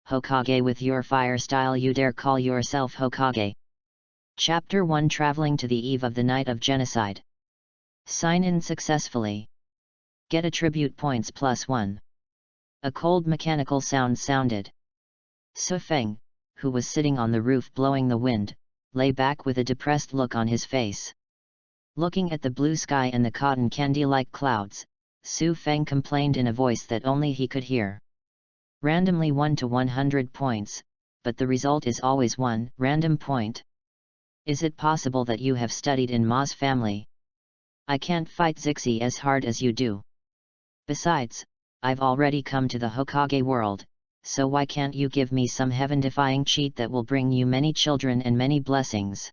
Hokage with your fire style you dare call yourself Hokage. Chapter 1 Traveling to the Eve of the Night of Genocide. Sign in successfully. Get attribute points +1. A cold mechanical sound sounded. Su Feng, who was sitting on the roof blowing the wind, lay back with a depressed look on his face. Looking at the blue sky and the cotton candy-like clouds, Su Feng complained in a voice that only he could hear. Randomly 1 to 100 points, but the result is always 1 random point. Is it possible that you have studied in Ma's family? I can't fight Zixi as hard as you do. Besides, I've already come to the Hokage world, so why can't you give me some heaven-defying cheat that will bring you many children and many blessings?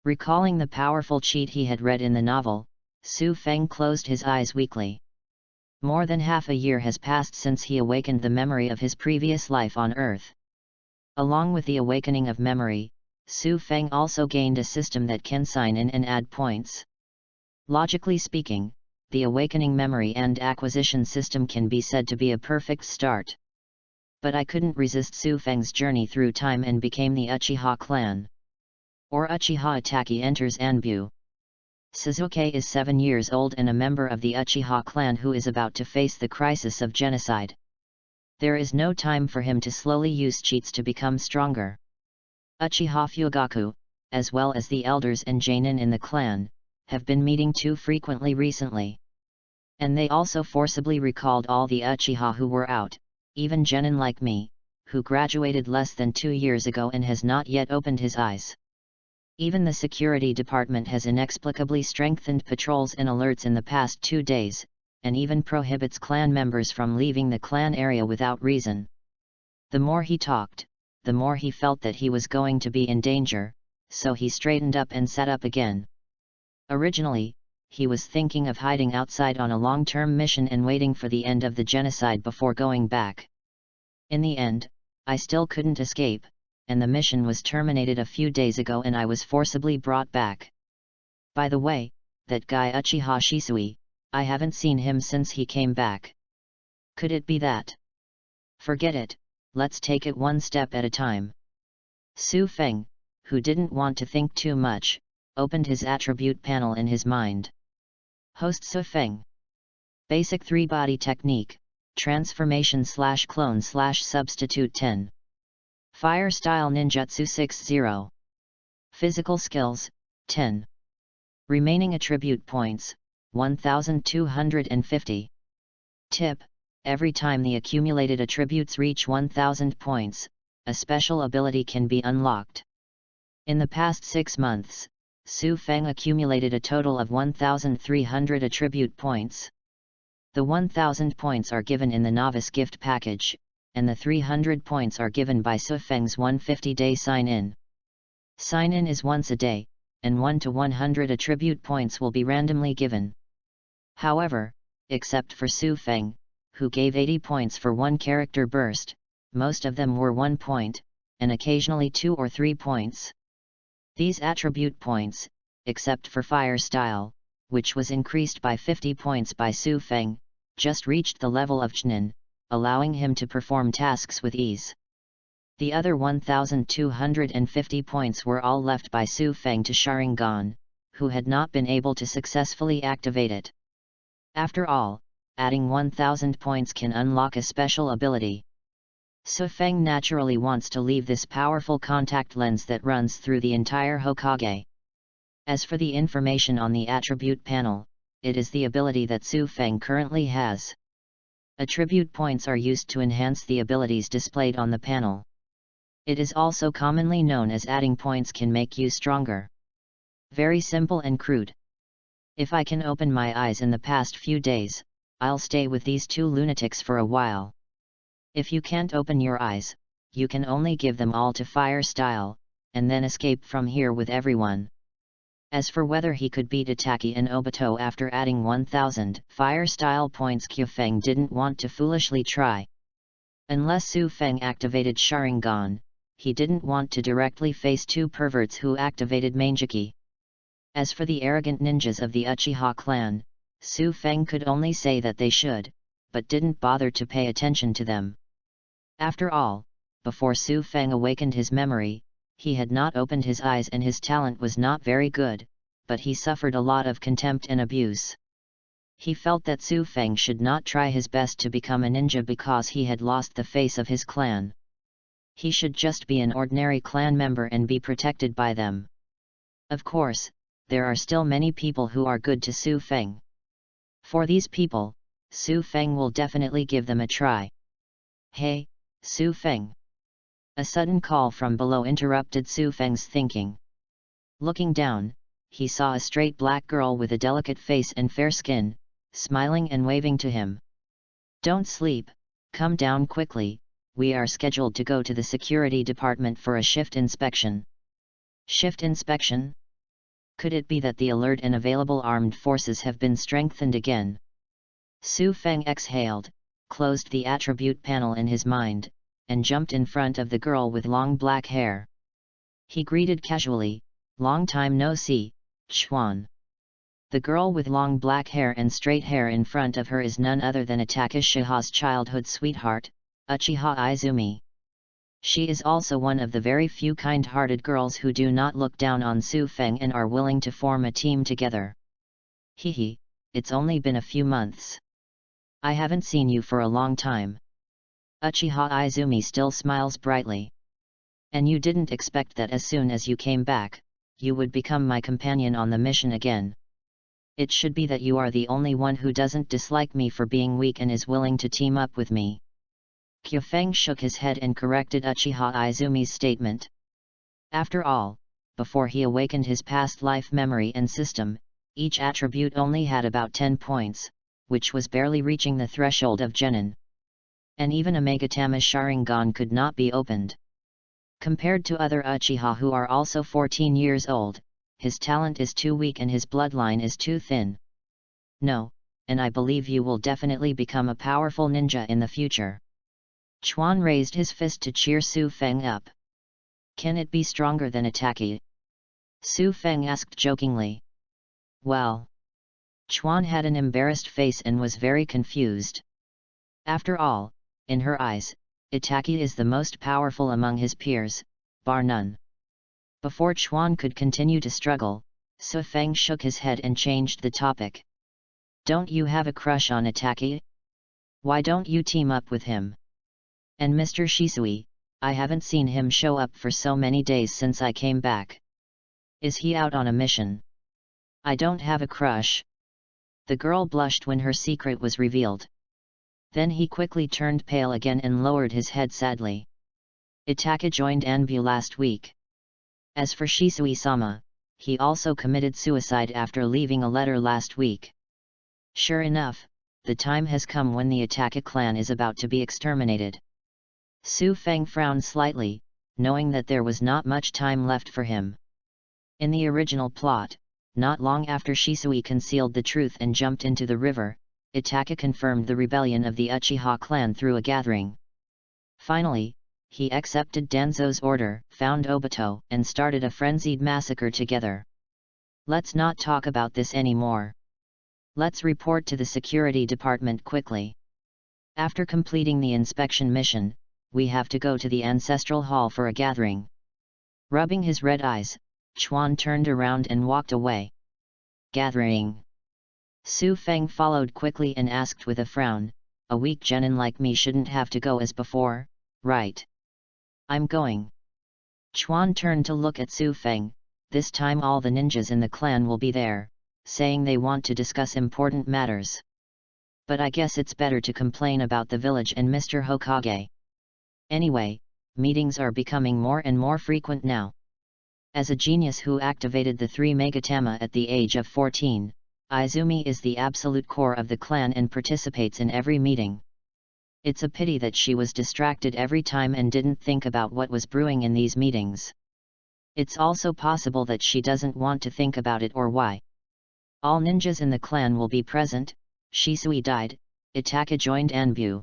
Recalling the powerful cheat he had read in the novel, Su Feng closed his eyes weakly. More than half a year has passed since he awakened the memory of his previous life on Earth. Along with the awakening of memory, Su Feng also gained a system that can sign in and add points. Logically speaking, the awakening memory and acquisition system can be said to be a perfect start. But I couldn't resist Su Feng's journey through time and became the Uchiha clan. Or Uchiha Itachi enters Anbu. Sasuke is 7 years old and a member of the Uchiha clan who is about to face the crisis of genocide. There is no time for him to slowly use cheats to become stronger. Uchiha Fugaku, as well as the elders and Jainin in the clan, have been meeting too frequently recently. And they also forcibly recalled all the Uchiha who were out, even Genin like me, who graduated less than 2 years ago and has not yet opened his eyes. Even the security department has inexplicably strengthened patrols and alerts in the past 2 days, and even prohibits clan members from leaving the clan area without reason. The more he talked, the more he felt that he was going to be in danger, so he straightened up and sat up again. Originally, he was thinking of hiding outside on a long-term mission and waiting for the end of the genocide before going back. In the end, I still couldn't escape, and the mission was terminated a few days ago and I was forcibly brought back. By the way, that guy Uchiha Shisui, I haven't seen him since he came back. Could it be that? Forget it, let's take it one step at a time. Su Feng, who didn't want to think too much, opened his attribute panel in his mind. Host Su Feng. Basic 3-body technique, transformation/clone/substitute 10. Fire style ninjutsu 60. Physical skills, 10. Remaining attribute points, 1250. Tip: every time the accumulated attributes reach 1000 points, a special ability can be unlocked. In the past 6 months, Su Feng accumulated a total of 1300 attribute points. The 1000 points are given in the novice gift package, and the 300 points are given by Su Feng's 150-day sign-in. Sign-in is once a day, and 1 to 100 attribute points will be randomly given. However, except for Su Feng, who gave 80 points for one character burst, most of them were 1 point, and occasionally 2 or 3 points. These attribute points, except for fire style, which was increased by 50 points by Su Feng, just reached the level of Chunin, allowing him to perform tasks with ease. The other 1250 points were all left by Su Feng to Sharingan, who had not been able to successfully activate it. After all, adding 1000 points can unlock a special ability. Su Feng naturally wants to leave this powerful contact lens that runs through the entire Hokage. As for the information on the attribute panel, it is the ability that Su Feng currently has. Attribute points are used to enhance the abilities displayed on the panel. It is also commonly known as adding points can make you stronger. Very simple and crude. If I can open my eyes in the past few days, I'll stay with these 2 lunatics for a while. If you can't open your eyes, you can only give them all to fire style, and then escape from here with everyone. As for whether he could beat Itachi and Obito after adding 1000 fire style points, Su Feng didn't want to foolishly try. Unless Su Feng activated Sharingan, he didn't want to directly face 2 perverts who activated Manjiki. As for the arrogant ninjas of the Uchiha clan, Su Feng could only say that they should, but didn't bother to pay attention to them. After all, before Su Feng awakened his memory, he had not opened his eyes and his talent was not very good, but he suffered a lot of contempt and abuse. He felt that Su Feng should not try his best to become a ninja because he had lost the face of his clan. He should just be an ordinary clan member and be protected by them. Of course, there are still many people who are good to Su Feng. For these people, Su Feng will definitely give them a try. Hey, Su Feng! A sudden call from below interrupted Su Feng's thinking. Looking down, he saw a straight black girl with a delicate face and fair skin, smiling and waving to him. Don't sleep, come down quickly, we are scheduled to go to the security department for a shift inspection. Shift inspection? Could it be that the alert and available armed forces have been strengthened again? Su Feng exhaled, closed the attribute panel in his mind, and jumped in front of the girl with long black hair. He greeted casually, "Long time no see, Chuan." The girl with long black hair and straight hair in front of her is none other than Takashiha's childhood sweetheart, Uchiha Izumi. She is also one of the very few kind-hearted girls who do not look down on Su Feng and are willing to form a team together. Hehe, it's only been a few months. I haven't seen you for a long time. Uchiha Izumi still smiles brightly. And you didn't expect that as soon as you came back, you would become my companion on the mission again. It should be that you are the only one who doesn't dislike me for being weak and is willing to team up with me. Kyufeng shook his head and corrected Uchiha Izumi's statement. After all, before he awakened his past life memory and system, each attribute only had about 10 points, which was barely reaching the threshold of Genin. And even a Megatama Sharingan could not be opened. Compared to other Uchiha who are also 14 years old, his talent is too weak and his bloodline is too thin. No, and I believe you will definitely become a powerful ninja in the future. Chuan raised his fist to cheer Su Feng up. Can it be stronger than Ataki? Su Feng asked jokingly. Well. Chuan had an embarrassed face and was very confused. After all, in her eyes, Itaki is the most powerful among his peers, bar none. Before Chuan could continue to struggle, Su Feng shook his head and changed the topic. Don't you have a crush on Itaki? Why don't you team up with him? And Mr. Shisui, I haven't seen him show up for so many days since I came back. Is he out on a mission? I don't have a crush. The girl blushed when her secret was revealed. Then he quickly turned pale again and lowered his head sadly. Itaka joined Anbu last week. As for Shisui-sama, he also committed suicide after leaving a letter last week. Sure enough, the time has come when the Itaka clan is about to be exterminated. Su Feng frowned slightly, knowing that there was not much time left for him. In the original plot, not long after Shisui concealed the truth and jumped into the river, Itaka confirmed the rebellion of the Uchiha clan through a gathering. Finally, he accepted Danzo's order, found Obito, and started a frenzied massacre together. Let's not talk about this anymore. Let's report to the security department quickly. After completing the inspection mission, we have to go to the ancestral hall for a gathering. Rubbing his red eyes, Chuan turned around and walked away. Gathering. Su Feng followed quickly and asked with a frown, a weak genin like me shouldn't have to go as before, right? I'm going. Chuan turned to look at Su Feng, this time all the ninjas in the clan will be there, saying they want to discuss important matters. But I guess it's better to complain about the village and Mr. Hokage. Anyway, meetings are becoming more and more frequent now. As a genius who activated the 3 Megatama at the age of 14, Izumi is the absolute core of the clan and participates in every meeting. It's a pity that she was distracted every time and didn't think about what was brewing in these meetings. It's also possible that she doesn't want to think about it or why. All ninjas in the clan will be present. Shisui died, Itaka joined Anbu.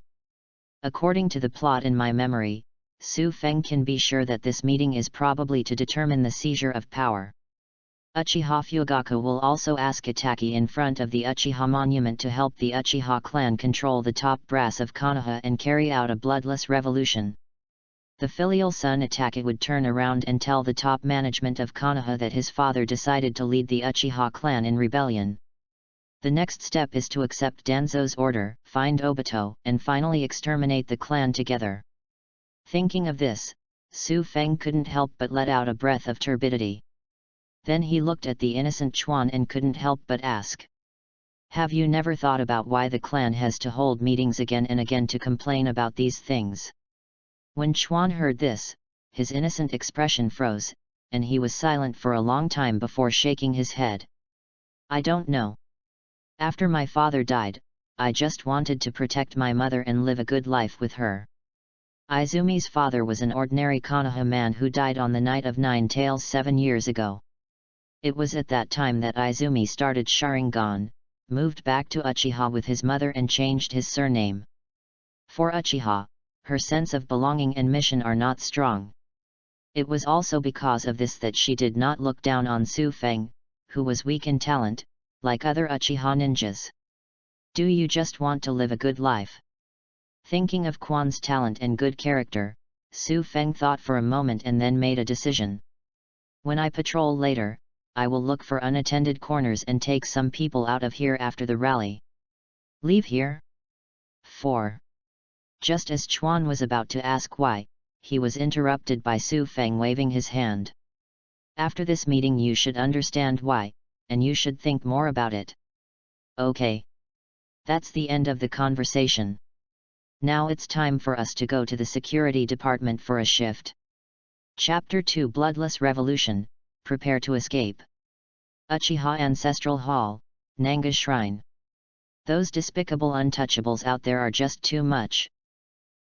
According to the plot in my memory, Su Feng can be sure that this meeting is probably to determine the seizure of power. Uchiha Fugaku will also ask Itaki in front of the Uchiha monument to help the Uchiha clan control the top brass of Konoha and carry out a bloodless revolution. The filial son Atake would turn around and tell the top management of Konoha that his father decided to lead the Uchiha clan in rebellion. The next step is to accept Danzo's order, find Obito, and finally exterminate the clan together. Thinking of this, Su Feng couldn't help but let out a breath of turbidity. Then he looked at the innocent Chuan and couldn't help but ask. Have you never thought about why the clan has to hold meetings again and again to complain about these things? When Chuan heard this, his innocent expression froze, and he was silent for a long time before shaking his head. I don't know. After my father died, I just wanted to protect my mother and live a good life with her. Izumi's father was an ordinary Konoha man who died on the night of 9 Tails 7 years ago. It was at that time that Izumi started Sharingan, moved back to Uchiha with his mother and changed his surname. For Uchiha, her sense of belonging and mission are not strong. It was also because of this that she did not look down on Su Feng, who was weak in talent, like other Uchiha ninjas. Do you just want to live a good life? Thinking of Quan's talent and good character, Su Feng thought for a moment and then made a decision. When I patrol later, I will look for unattended corners and take some people out of here after the rally. Leave here? 4. Just as Chuan was about to ask why, he was interrupted by Su Feng waving his hand. After this meeting you should understand why, and you should think more about it. Okay. That's the end of the conversation. Now it's time for us to go to the security department for a shift. Chapter 2 Bloodless Revolution, Prepare to Escape. Uchiha Ancestral Hall, Nanga Shrine. Those despicable untouchables out there are just too much.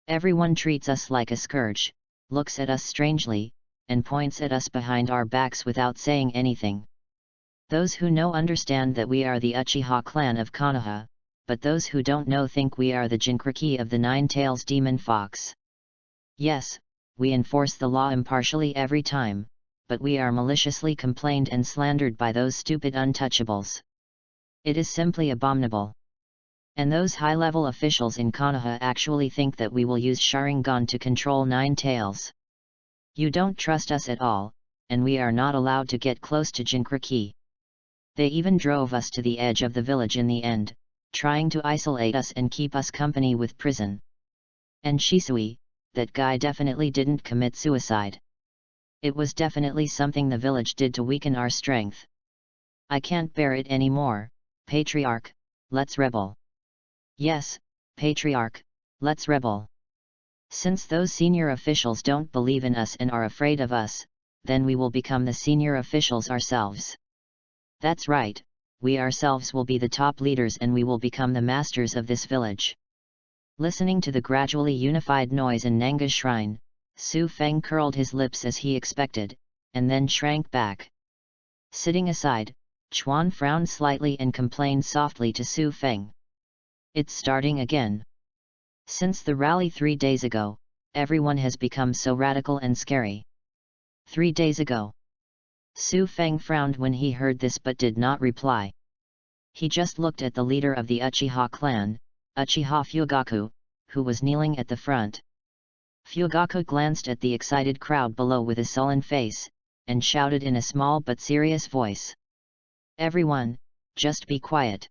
Everyone treats us like a scourge, looks at us strangely, and points at us behind our backs without saying anything. Those who know understand that we are the Uchiha clan of Konoha, but those who don't know think we are the Jinchuriki of the Nine-Tails Demon Fox. Yes, we enforce the law impartially every time, but we are maliciously complained and slandered by those stupid untouchables. It is simply abominable. And those high-level officials in Konoha actually think that we will use Sharingan to control Nine-Tails. You don't trust us at all, and we are not allowed to get close to Jinchuriki. They even drove us to the edge of the village in the end, trying to isolate us and keep us company with prison. And Shisui, that guy definitely didn't commit suicide. It was definitely something the village did to weaken our strength. I can't bear it anymore, Patriarch, let's rebel. Yes, Patriarch, let's rebel. Since those senior officials don't believe in us and are afraid of us, then we will become the senior officials ourselves. That's right, we ourselves will be the top leaders and we will become the masters of this village. Listening to the gradually unified noise in Nanga Shrine, Su Feng curled his lips as he expected, and then shrank back. Sitting aside, Chuan frowned slightly and complained softly to Su Feng. It's starting again. Since the rally 3 days ago, everyone has become so radical and scary. 3 days ago. Su Feng frowned when he heard this but did not reply. He just looked at the leader of the Uchiha clan, Uchiha Fugaku, who was kneeling at the front. Fugaku glanced at the excited crowd below with a sullen face, and shouted in a small but serious voice. Everyone, just be quiet.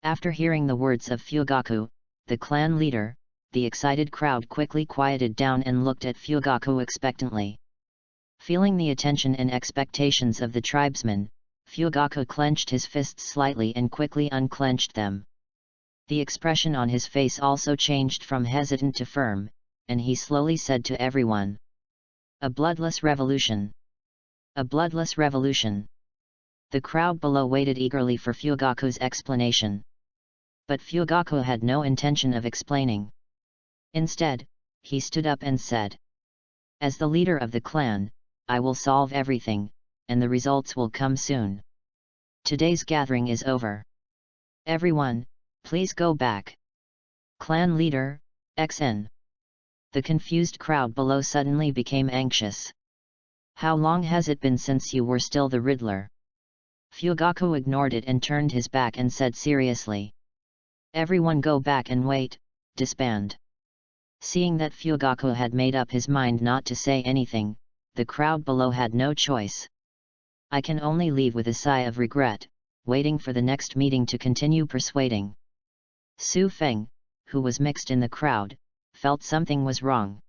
After hearing the words of Fugaku, the clan leader, the excited crowd quickly quieted down and looked at Fugaku expectantly. Feeling the attention and expectations of the tribesmen, Fugaku clenched his fists slightly and quickly unclenched them. The expression on his face also changed from hesitant to firm, and he slowly said to everyone. A bloodless revolution. A bloodless revolution. The crowd below waited eagerly for Fugaku's explanation. But Fugaku had no intention of explaining. Instead, he stood up and said. As the leader of the clan, I will solve everything, and the results will come soon. Today's gathering is over. Everyone, please go back. Clan leader, XN. The confused crowd below suddenly became anxious. How long has it been since you were still the Riddler? Fugaku ignored it and turned his back and said seriously. Everyone go back and wait, disband. Seeing that Fugaku had made up his mind not to say anything, the crowd below had no choice. I can only leave with a sigh of regret, waiting for the next meeting to continue persuading. Su Feng, who was mixed in the crowd, felt something was wrong.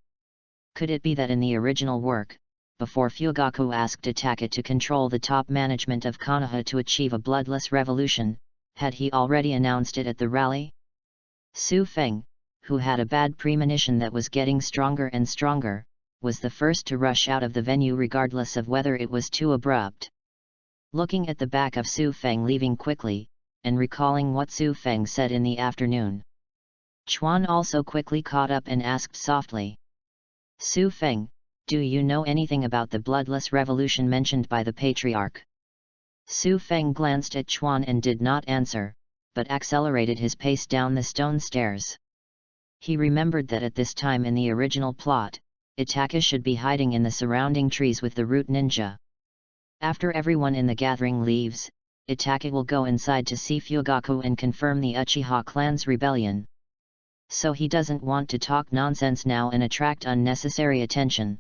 Could it be that in the original work, before Fugaku asked Itaka to control the top management of Konoha to achieve a bloodless revolution, had he already announced it at the rally? Su Feng, who had a bad premonition that was getting stronger and stronger, was the first to rush out of the venue regardless of whether it was too abrupt. Looking at the back of Su Feng leaving quickly, and recalling what Su Feng said in the afternoon, Chuan also quickly caught up and asked softly, "Su Feng, do you know anything about the bloodless revolution mentioned by the patriarch?" Su Feng glanced at Chuan and did not answer, but accelerated his pace down the stone stairs. He remembered that at this time in the original plot, Itaka should be hiding in the surrounding trees with the root ninja. After everyone in the gathering leaves, Itaka will go inside to see Fugaku and confirm the Uchiha clan's rebellion. So he doesn't want to talk nonsense now and attract unnecessary attention.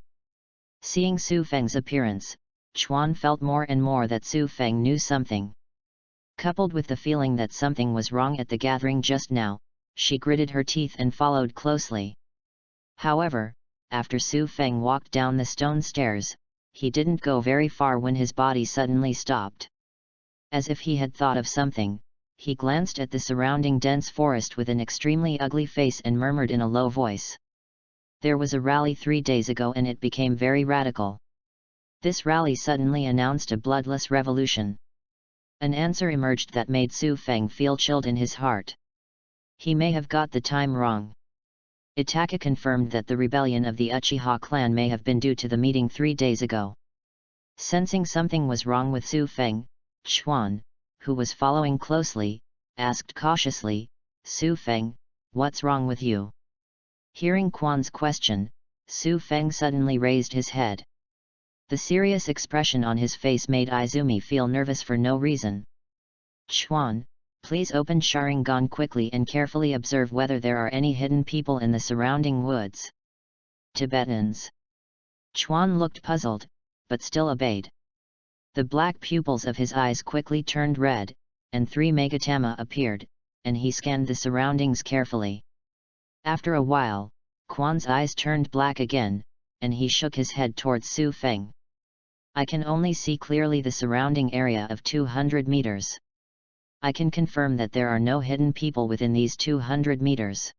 Seeing Su Feng's appearance, Chuan felt more and more that Su Feng knew something. Coupled with the feeling that something was wrong at the gathering just now, she gritted her teeth and followed closely. However, after Su Feng walked down the stone stairs, he didn't go very far when his body suddenly stopped. As if he had thought of something, he glanced at the surrounding dense forest with an extremely ugly face and murmured in a low voice. There was a rally 3 days ago and it became very radical. This rally suddenly announced a bloodless revolution. An answer emerged that made Su Feng feel chilled in his heart. He may have got the time wrong. Itaka confirmed that the rebellion of the Uchiha clan may have been due to the meeting 3 days ago. Sensing something was wrong with Su Feng, Chuan, who was following closely, asked cautiously, "Su Feng, what's wrong with you?" Hearing Quan's question, Su Feng suddenly raised his head. The serious expression on his face made Izumi feel nervous for no reason. "Chuan, please open Sharingan quickly and carefully observe whether there are any hidden people in the surrounding woods." Tibetans. Chuan looked puzzled, but still obeyed. The black pupils of his eyes quickly turned red, and 3 Megatama appeared, and he scanned the surroundings carefully. After a while, Quan's eyes turned black again, and he shook his head towards Su Feng. "I can only see clearly the surrounding area of 200 meters. I can confirm that there are no hidden people within these 200 meters.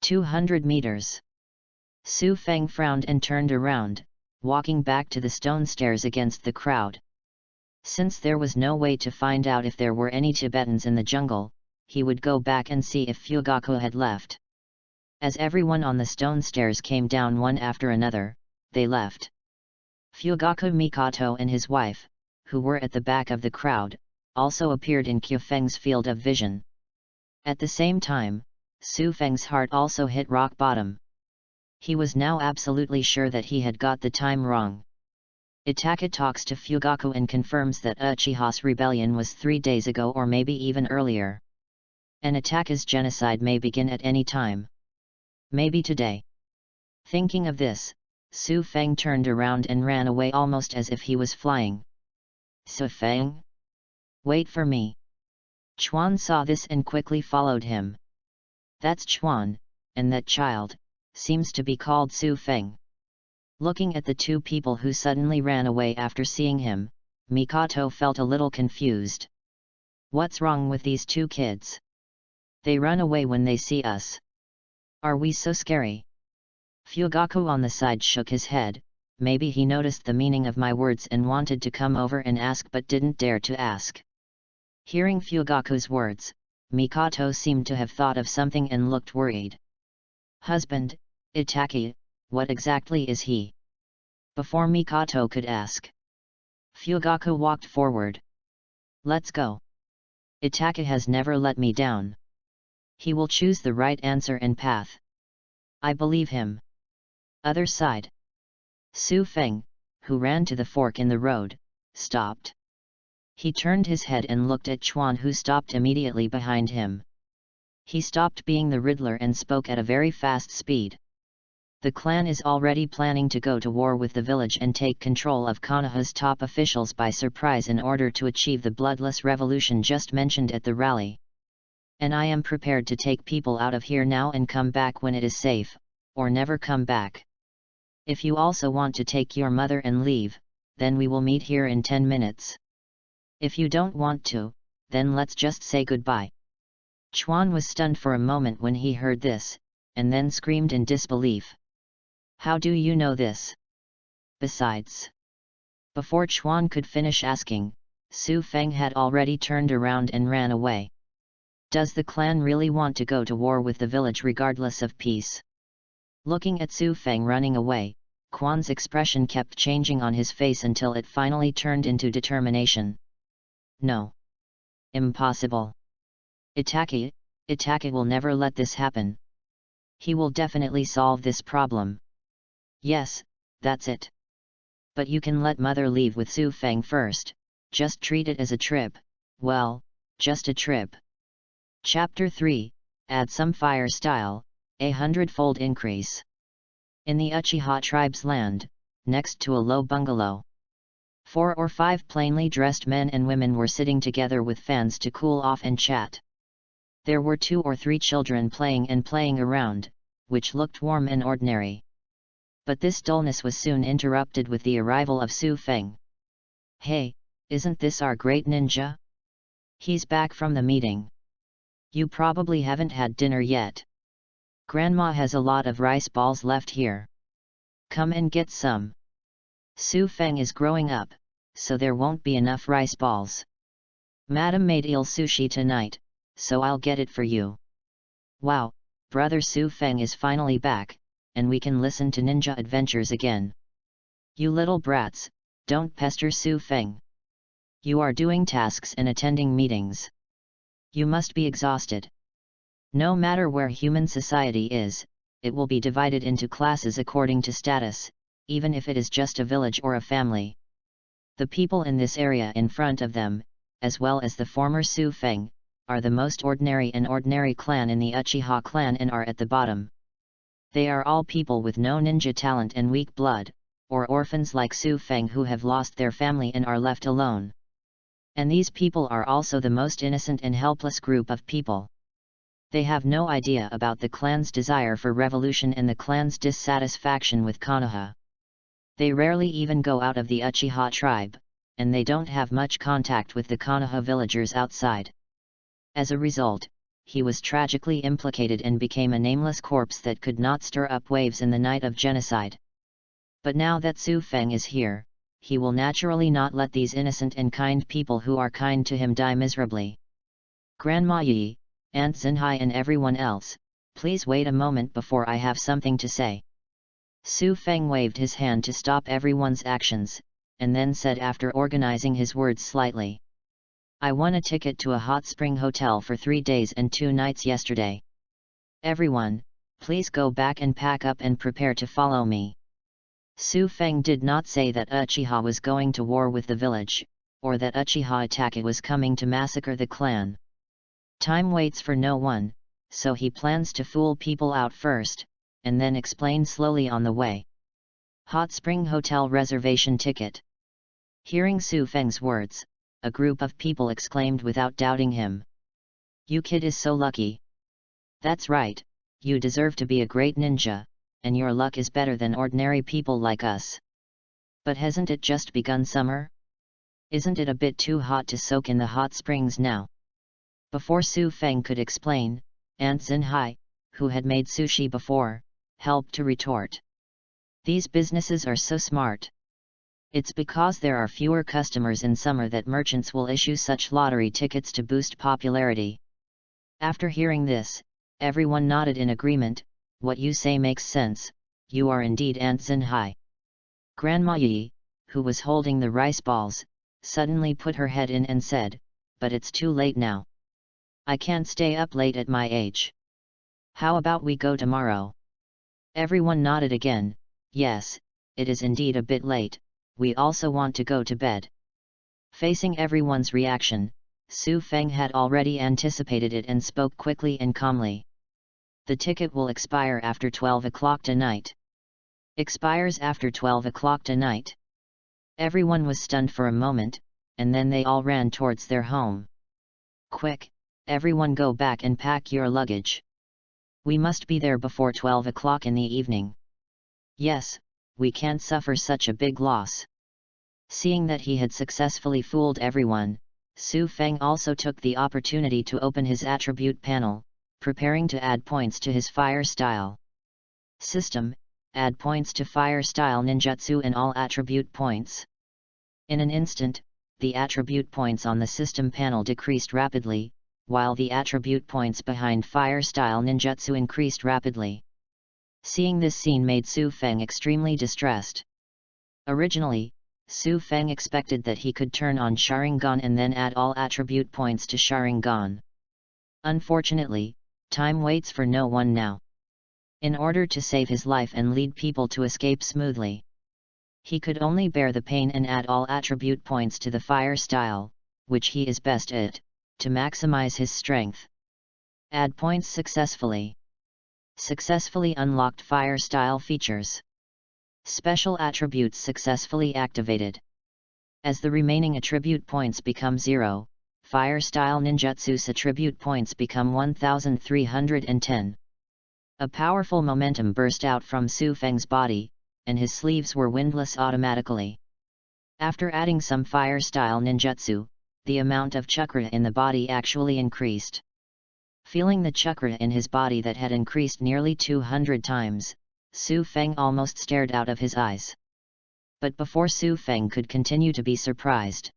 200 meters. Su Feng frowned and turned around, walking back to the stone stairs against the crowd. Since there was no way to find out if there were any Tibetans in the jungle, he would go back and see if Fugaku had left. As everyone on the stone stairs came down one after another, they left. Fugaku Mikoto and his wife, who were at the back of the crowd, also appeared in Qiu Feng's field of vision. At the same time, Su Feng's heart also hit rock bottom. He was now absolutely sure that he had got the time wrong. Itaka talks to Fugaku and confirms that Uchiha's rebellion was 3 days ago or maybe even earlier. And Itaka's genocide may begin at any time. Maybe today. Thinking of this, Su Feng turned around and ran away almost as if he was flying. "Su Feng? Wait for me." Chuan saw this and quickly followed him. "That's Chuan, and that child seems to be called Su Feng." Looking at the 2 people who suddenly ran away after seeing him, Mikoto felt a little confused. What's wrong with these 2 kids? They run away when they see us. Are we so scary? Fugaku on the side shook his head. Maybe he noticed the meaning of my words and wanted to come over and ask but didn't dare to ask. Hearing Fugaku's words, Mikoto seemed to have thought of something and looked worried. "Husband, Itaki, what exactly is he?" Before Mikoto could ask, Fugaku walked forward. "Let's go. Itaka has never let me down. He will choose the right answer and path. I believe him." Other side. Su Feng, who ran to the fork in the road, stopped. He turned his head and looked at Chuan, who stopped immediately behind him. He stopped being the Riddler and spoke at a very fast speed. The clan is already planning to go to war with the village and take control of Konoha's top officials by surprise in order to achieve the bloodless revolution just mentioned at the rally. And I am prepared to take people out of here now and come back when it is safe, or never come back. If you also want to take your mother and leave, then we will meet here in 10 minutes. If you don't want to, then let's just say goodbye. Chuan was stunned for a moment when he heard this, and then screamed in disbelief. How do you know this? Besides. Before Chuan could finish asking, Su Feng had already turned around and ran away. Does the clan really want to go to war with the village regardless of peace? Looking at Su Feng running away, Quan's expression kept changing on his face until it finally turned into determination. No. Impossible. Itake will never let this happen. He will definitely solve this problem. Yes, that's it. But you can let mother leave with Su Feng first, just treat it as a trip, well, just a trip. Chapter 3, Add some fire style, 100-fold increase. In the Uchiha tribe's land, next to a low bungalow, 4 or 5 plainly dressed men and women were sitting together with fans to cool off and chat. There were 2 or 3 children playing around, which looked warm and ordinary. But this dullness was soon interrupted with the arrival of Su Feng. Hey, isn't this our great ninja? He's back from the meeting. You probably haven't had dinner yet. Grandma has a lot of rice balls left here. Come and get some. Su Feng is growing up, so there won't be enough rice balls. Madam made eel sushi tonight, so I'll get it for you. Wow, brother Su Feng is finally back, and we can listen to ninja adventures again. You little brats, don't pester Su Feng. You are doing tasks and attending meetings. You must be exhausted. No matter where human society is, it will be divided into classes according to status, even if it is just a village or a family. The people in this area in front of them, as well as the former Su Feng, are the most ordinary and ordinary clan in the Uchiha clan and are at the bottom. They are all people with no ninja talent and weak blood, or orphans like Su Feng who have lost their family and are left alone. And these people are also the most innocent and helpless group of people. They have no idea about the clan's desire for revolution and the clan's dissatisfaction with Konoha. They rarely even go out of the Uchiha tribe, and they don't have much contact with the Konoha villagers outside. As a result, he was tragically implicated and became a nameless corpse that could not stir up waves in the night of genocide. But now that Su Feng is here, he will naturally not let these innocent and kind people who are kind to him die miserably. Grandma Yi, Aunt Zinhai and everyone else, please wait a moment before I have something to say. Su Feng waved his hand to stop everyone's actions, and then said after organizing his words slightly. I won a ticket to a hot spring hotel for 3 days and 2 nights yesterday. Everyone, please go back and pack up and prepare to follow me. Su Feng did not say that Uchiha was going to war with the village, or that Uchiha Itake was coming to massacre the clan. Time waits for no one, so he plans to fool people out first, and then explain slowly on the way. Hot spring hotel reservation ticket. Hearing Su Feng's words, a group of people exclaimed without doubting him. You kid is so lucky. That's right, you deserve to be a great ninja, and your luck is better than ordinary people like us. But hasn't it just begun summer? Isn't it a bit too hot to soak in the hot springs now? Before Su Feng could explain, Aunt Zinhai, who had made sushi before, helped to retort. These businesses are so smart. It's because there are fewer customers in summer that merchants will issue such lottery tickets to boost popularity. After hearing this, everyone nodded in agreement. What you say makes sense, you are indeed Aunt Zinhai. Grandma Yi, who was holding the rice balls, suddenly put her head in and said, but it's too late now. I can't stay up late at my age. How about we go tomorrow? Everyone nodded again. Yes, it is indeed a bit late, we also want to go to bed. Facing everyone's reaction, Su Feng had already anticipated it and spoke quickly and calmly. The ticket will expire after 12 o'clock tonight. Expires after 12 o'clock tonight. Everyone was stunned for a moment, and then they all ran towards their home. Quick, everyone go back and pack your luggage. We must be there before 12 o'clock in the evening. Yes, we can't suffer such a big loss. Seeing that he had successfully fooled everyone, Su Feng also took the opportunity to open his attribute panel, preparing to add points to his fire style. System: add points to fire style ninjutsu and all attribute points. In an instant, the attribute points on the system panel decreased rapidly, while the attribute points behind fire style ninjutsu increased rapidly. Seeing this scene made Su Feng extremely distressed. Originally, Su Feng expected that he could turn on Sharingan and then add all attribute points to Sharingan. Unfortunately, time waits for no one now. In order to save his life and lead people to escape smoothly, he could only bear the pain and add all attribute points to the fire style, which he is best at, to maximize his strength. Add points successfully. Successfully unlocked fire style features. Special attributes successfully activated. As the remaining attribute points become 0, fire style ninjutsu's attribute points become 1310. A powerful momentum burst out from Su Feng's body, and his sleeves were windless automatically. After adding some fire style ninjutsu, the amount of chakra in the body actually increased. Feeling the chakra in his body that had increased nearly 200 times, Su Feng almost stared out of his eyes. But before Su Feng could continue to be surprised.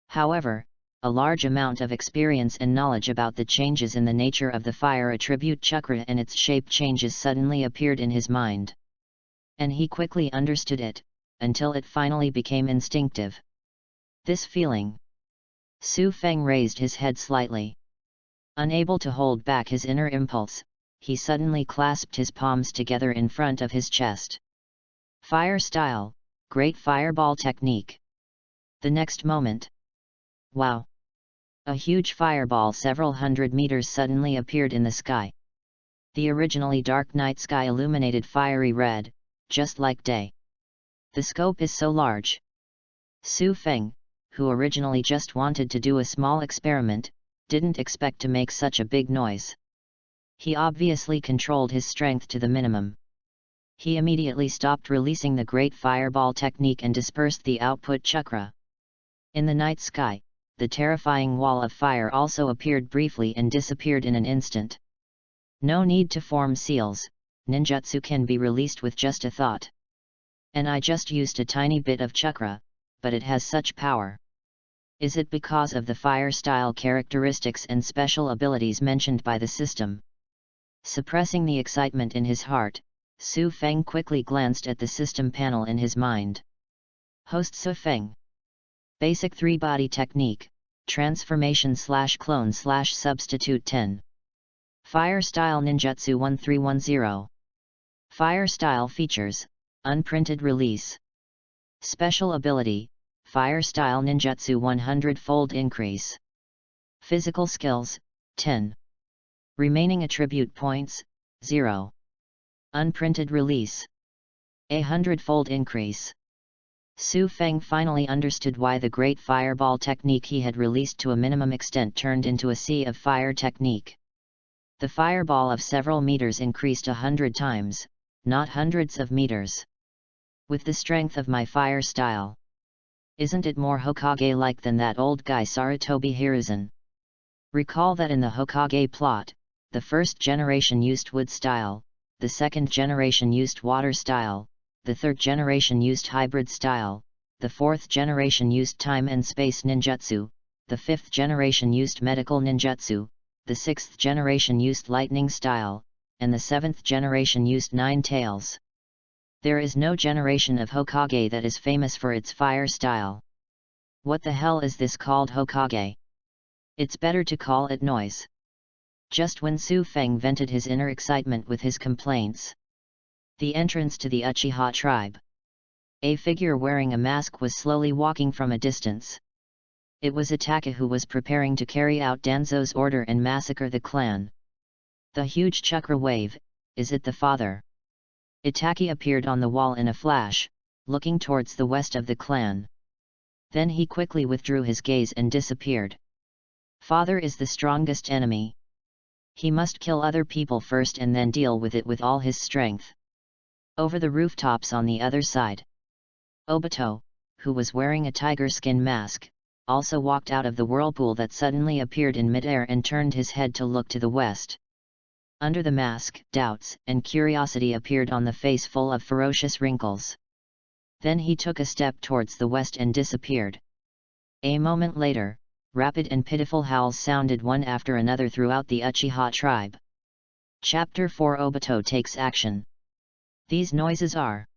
However, a large amount of experience and knowledge about the changes in the nature of the fire attribute chakra and its shape changes suddenly appeared in his mind. And he quickly understood it, until it finally became instinctive. This feeling. Su Feng raised his head slightly. Unable to hold back his inner impulse, he suddenly clasped his palms together in front of his chest. Fire style, great fireball technique. The next moment. Wow! A huge fireball several hundred meters suddenly appeared in the sky. The originally dark night sky illuminated fiery red, just like day. The scope is so large. Su Feng, who originally just wanted to do a small experiment, didn't expect to make such a big noise. He obviously controlled his strength to the minimum. He immediately stopped releasing the great fireball technique and dispersed the output chakra. In the night sky, the terrifying wall of fire also appeared briefly and disappeared in an instant. No need to form seals, ninjutsu can be released with just a thought. And I just used a tiny bit of chakra, but it has such power. Is it because of the fire style characteristics and special abilities mentioned by the system? Suppressing the excitement in his heart, Su Feng quickly glanced at the system panel in his mind. Host Su Feng. Basic 3-body technique, transformation/clone/substitute 10. Fire style ninjutsu 1310. Fire style features, unprinted release. Special ability, fire style ninjutsu 100-fold increase. Physical skills, 10. Remaining attribute points, 0. Unprinted release. 100-fold increase. Su Feng finally understood why the great fireball technique he had released to a minimum extent turned into a sea of fire technique. The fireball of several meters increased 100 times, not hundreds of meters. With the strength of my fire style. Isn't it more Hokage-like than that old guy Sarutobi Hiruzen? Recall that in the Hokage plot, the first generation used wood style, the second generation used water style, the third generation used hybrid style, the fourth generation used time and space ninjutsu, the fifth generation used medical ninjutsu, the sixth generation used lightning style, and the seventh generation used 9 tails. There is no generation of Hokage that is famous for its fire style. What the hell is this called Hokage? It's better to call it noise. Just when Su Feng vented his inner excitement with his complaints. The entrance to the Uchiha tribe. A figure wearing a mask was slowly walking from a distance. It was Itaka, who was preparing to carry out Danzo's order and massacre the clan. The huge chakra wave, is it the father? Itaki appeared on the wall in a flash, looking towards the west of the clan. Then he quickly withdrew his gaze and disappeared. Father is the strongest enemy. He must kill other people first and then deal with it with all his strength. Over the rooftops on the other side, Obito, who was wearing a tiger skin mask, also walked out of the whirlpool that suddenly appeared in midair and turned his head to look to the west. Under the mask, doubts and curiosity appeared on the face full of ferocious wrinkles. Then he took a step towards the west and disappeared. A moment later, rapid and pitiful howls sounded one after another throughout the Uchiha tribe. Chapter 4 Obito takes action. These noises are.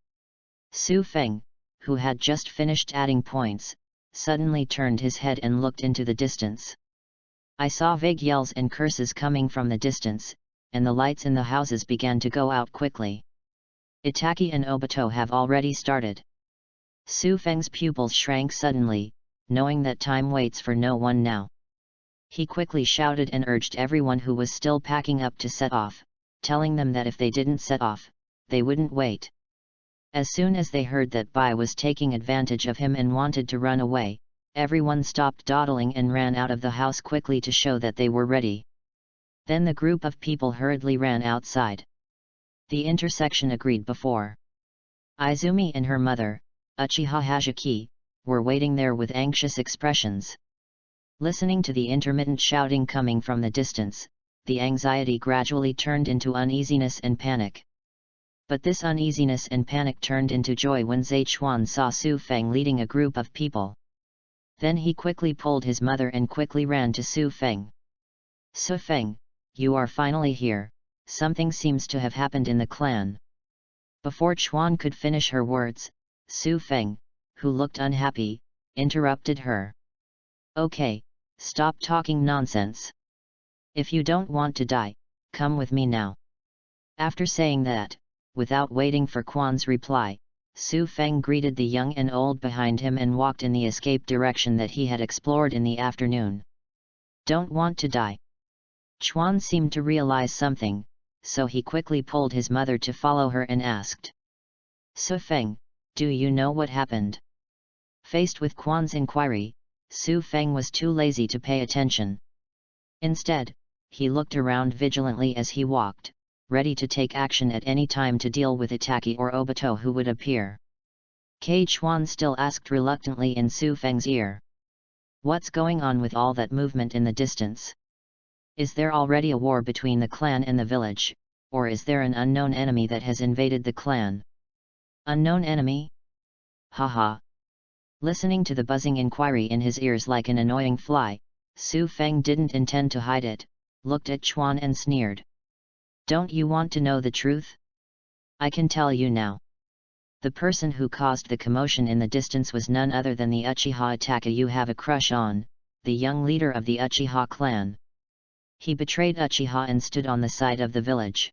Su Feng, who had just finished adding points, suddenly turned his head and looked into the distance. I saw vague yells and curses coming from the distance, and the lights in the houses began to go out quickly. Itaki and Obito have already started. Su Feng's pupils shrank suddenly, knowing that time waits for no one now. He quickly shouted and urged everyone who was still packing up to set off, telling them that if they didn't set off, they wouldn't wait. As soon as they heard that Bai was taking advantage of him and wanted to run away, everyone stopped dawdling and ran out of the house quickly to show that they were ready. Then the group of people hurriedly ran outside. The intersection agreed before. Izumi and her mother, Uchiha Hajiki, were waiting there with anxious expressions. Listening to the intermittent shouting coming from the distance, the anxiety gradually turned into uneasiness and panic. But this uneasiness and panic turned into joy when Zhechuan saw Su Feng leading a group of people. Then he quickly pulled his mother and quickly ran to Su Feng. Su Feng, you are finally here, something seems to have happened in the clan. Before Chuan could finish her words, Su Feng, who looked unhappy, interrupted her. Okay, stop talking nonsense. If you don't want to die, come with me now. After saying that, without waiting for Quan's reply, Su Feng greeted the young and old behind him and walked in the escape direction that he had explored in the afternoon. Don't want to die. Chuan seemed to realize something, so he quickly pulled his mother to follow her and asked. Su Feng, do you know what happened? Faced with Quan's inquiry, Su Feng was too lazy to pay attention. Instead, he looked around vigilantly as he walked, ready to take action at any time to deal with Itaki or Obito who would appear. Chuan still asked reluctantly in Su Feng's ear. What's going on with all that movement in the distance? Is there already a war between the clan and the village, or is there an unknown enemy that has invaded the clan? Unknown enemy? Haha. Listening to the buzzing inquiry in his ears like an annoying fly, Su Feng didn't intend to hide it, looked at Chuan and sneered. Don't you want to know the truth? I can tell you now. The person who caused the commotion in the distance was none other than the Uchiha Itaki you have a crush on, the young leader of the Uchiha clan. He betrayed Uchiha and stood on the side of the village.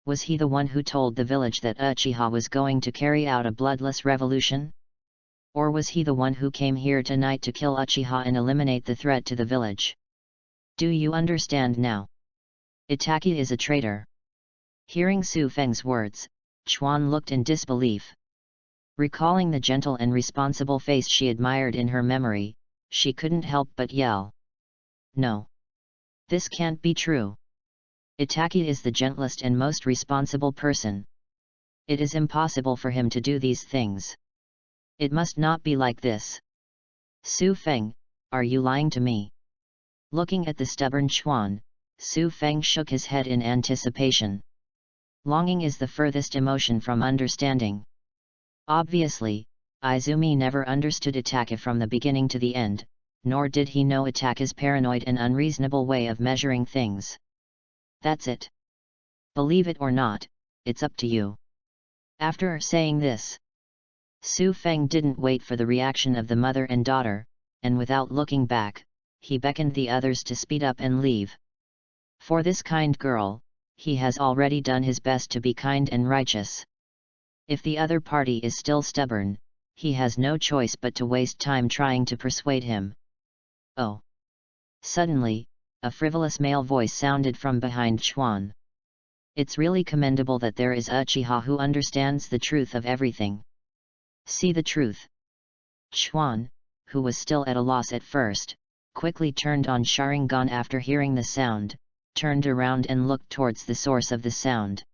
Was he the one who told the village that Uchiha was going to carry out a bloodless revolution? Or was he the one who came here tonight to kill Uchiha and eliminate the threat to the village? Do you understand now? Itaki is a traitor. Hearing Su Feng's words, Chuan looked in disbelief. Recalling the gentle and responsible face she admired in her memory, she couldn't help but yell. No. This can't be true. Itaki is the gentlest and most responsible person. It is impossible for him to do these things. It must not be like this. Su Feng, are you lying to me? Looking at the stubborn Chuan, Su Feng shook his head in anticipation. Longing is the furthest emotion from understanding. Obviously, Izumi never understood Itaki from the beginning to the end, nor did he know Itaki's paranoid and unreasonable way of measuring things. That's it. Believe it or not, it's up to you. After saying this, Su Feng didn't wait for the reaction of the mother and daughter, and without looking back, he beckoned the others to speed up and leave. For this kind girl, he has already done his best to be kind and righteous. If the other party is still stubborn, he has no choice but to waste time trying to persuade him. Oh! Suddenly, a frivolous male voice sounded from behind Chuan. It's really commendable that there is Uchiha who understands the truth of everything. See the truth. Chuan, who was still at a loss at first, quickly turned on Sharingan after hearing the sound, turned around and looked towards the source of the sound.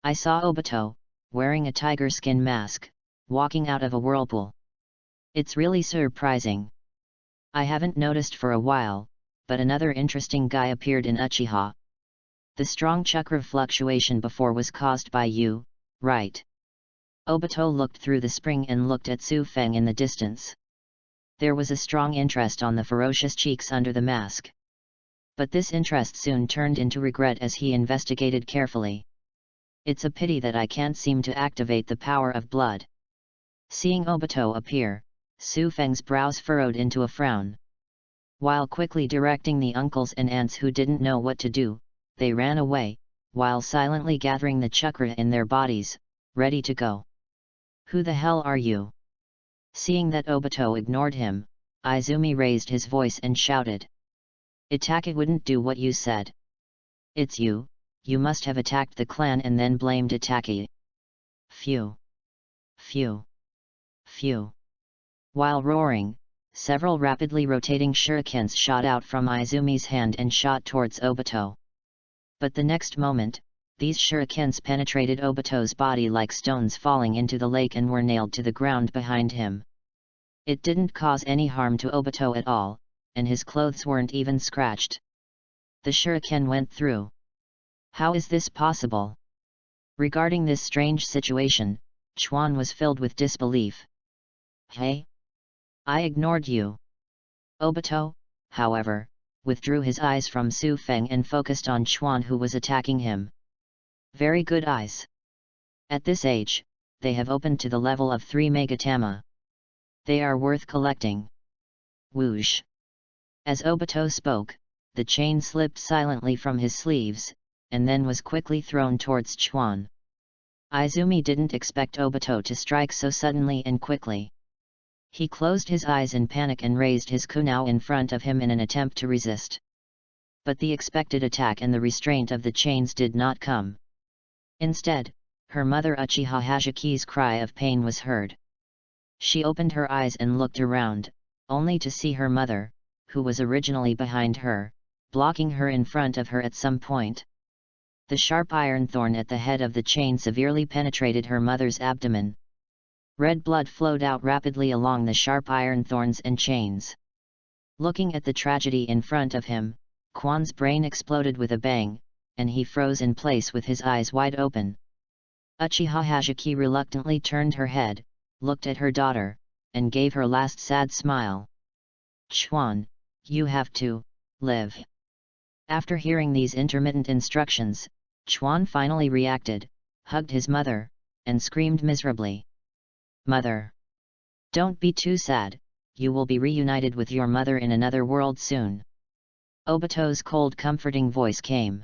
I saw Obito, wearing a tiger skin mask, walking out of a whirlpool. It's really surprising. I haven't noticed for a while, but another interesting guy appeared in Uchiha. The strong chakra fluctuation before was caused by you, right? Obito looked through the spring and looked at Su Feng in the distance. There was a strong interest on the ferocious cheeks under the mask. But this interest soon turned into regret as he investigated carefully. It's a pity that I can't seem to activate the power of blood. Seeing Obito appear, Su Feng's brows furrowed into a frown. While quickly directing the uncles and aunts who didn't know what to do, they ran away, while silently gathering the chakra in their bodies, ready to go. Who the hell are you? Seeing that Obito ignored him, Izumi raised his voice and shouted. Itake wouldn't do what you said. It's you, you must have attacked the clan and then blamed Itake. Phew. Phew. Phew. While roaring, several rapidly rotating shurikens shot out from Izumi's hand and shot towards Obito. But the next moment, these shurikens penetrated Obito's body like stones falling into the lake and were nailed to the ground behind him. It didn't cause any harm to Obito at all, and his clothes weren't even scratched. The shuriken went through. How is this possible? Regarding this strange situation, Chuan was filled with disbelief. Hey? I ignored you. Obito, however, withdrew his eyes from Su Feng and focused on Chuan who was attacking him. Very good eyes. At this age, they have opened to the level of 3 Megatama. They are worth collecting. Whoosh. As Obito spoke, the chain slipped silently from his sleeves, and then was quickly thrown towards Chuan. Izumi didn't expect Obito to strike so suddenly and quickly. He closed his eyes in panic and raised his kunao in front of him in an attempt to resist. But the expected attack and the restraint of the chains did not come. Instead, her mother Uchiha Hazuki's cry of pain was heard. She opened her eyes and looked around, only to see her mother, who was originally behind her, blocking her in front of her at some point. The sharp iron thorn at the head of the chain severely penetrated her mother's abdomen. Red blood flowed out rapidly along the sharp iron thorns and chains. Looking at the tragedy in front of him, Quan's brain exploded with a bang, and he froze in place with his eyes wide open. Uchiha Hazuki reluctantly turned her head, looked at her daughter, and gave her last sad smile. Chuan, you have to live. After hearing these intermittent instructions, Chuan finally reacted, hugged his mother, and screamed miserably. Mother! Don't be too sad, you will be reunited with your mother in another world soon. Obito's cold comforting voice came.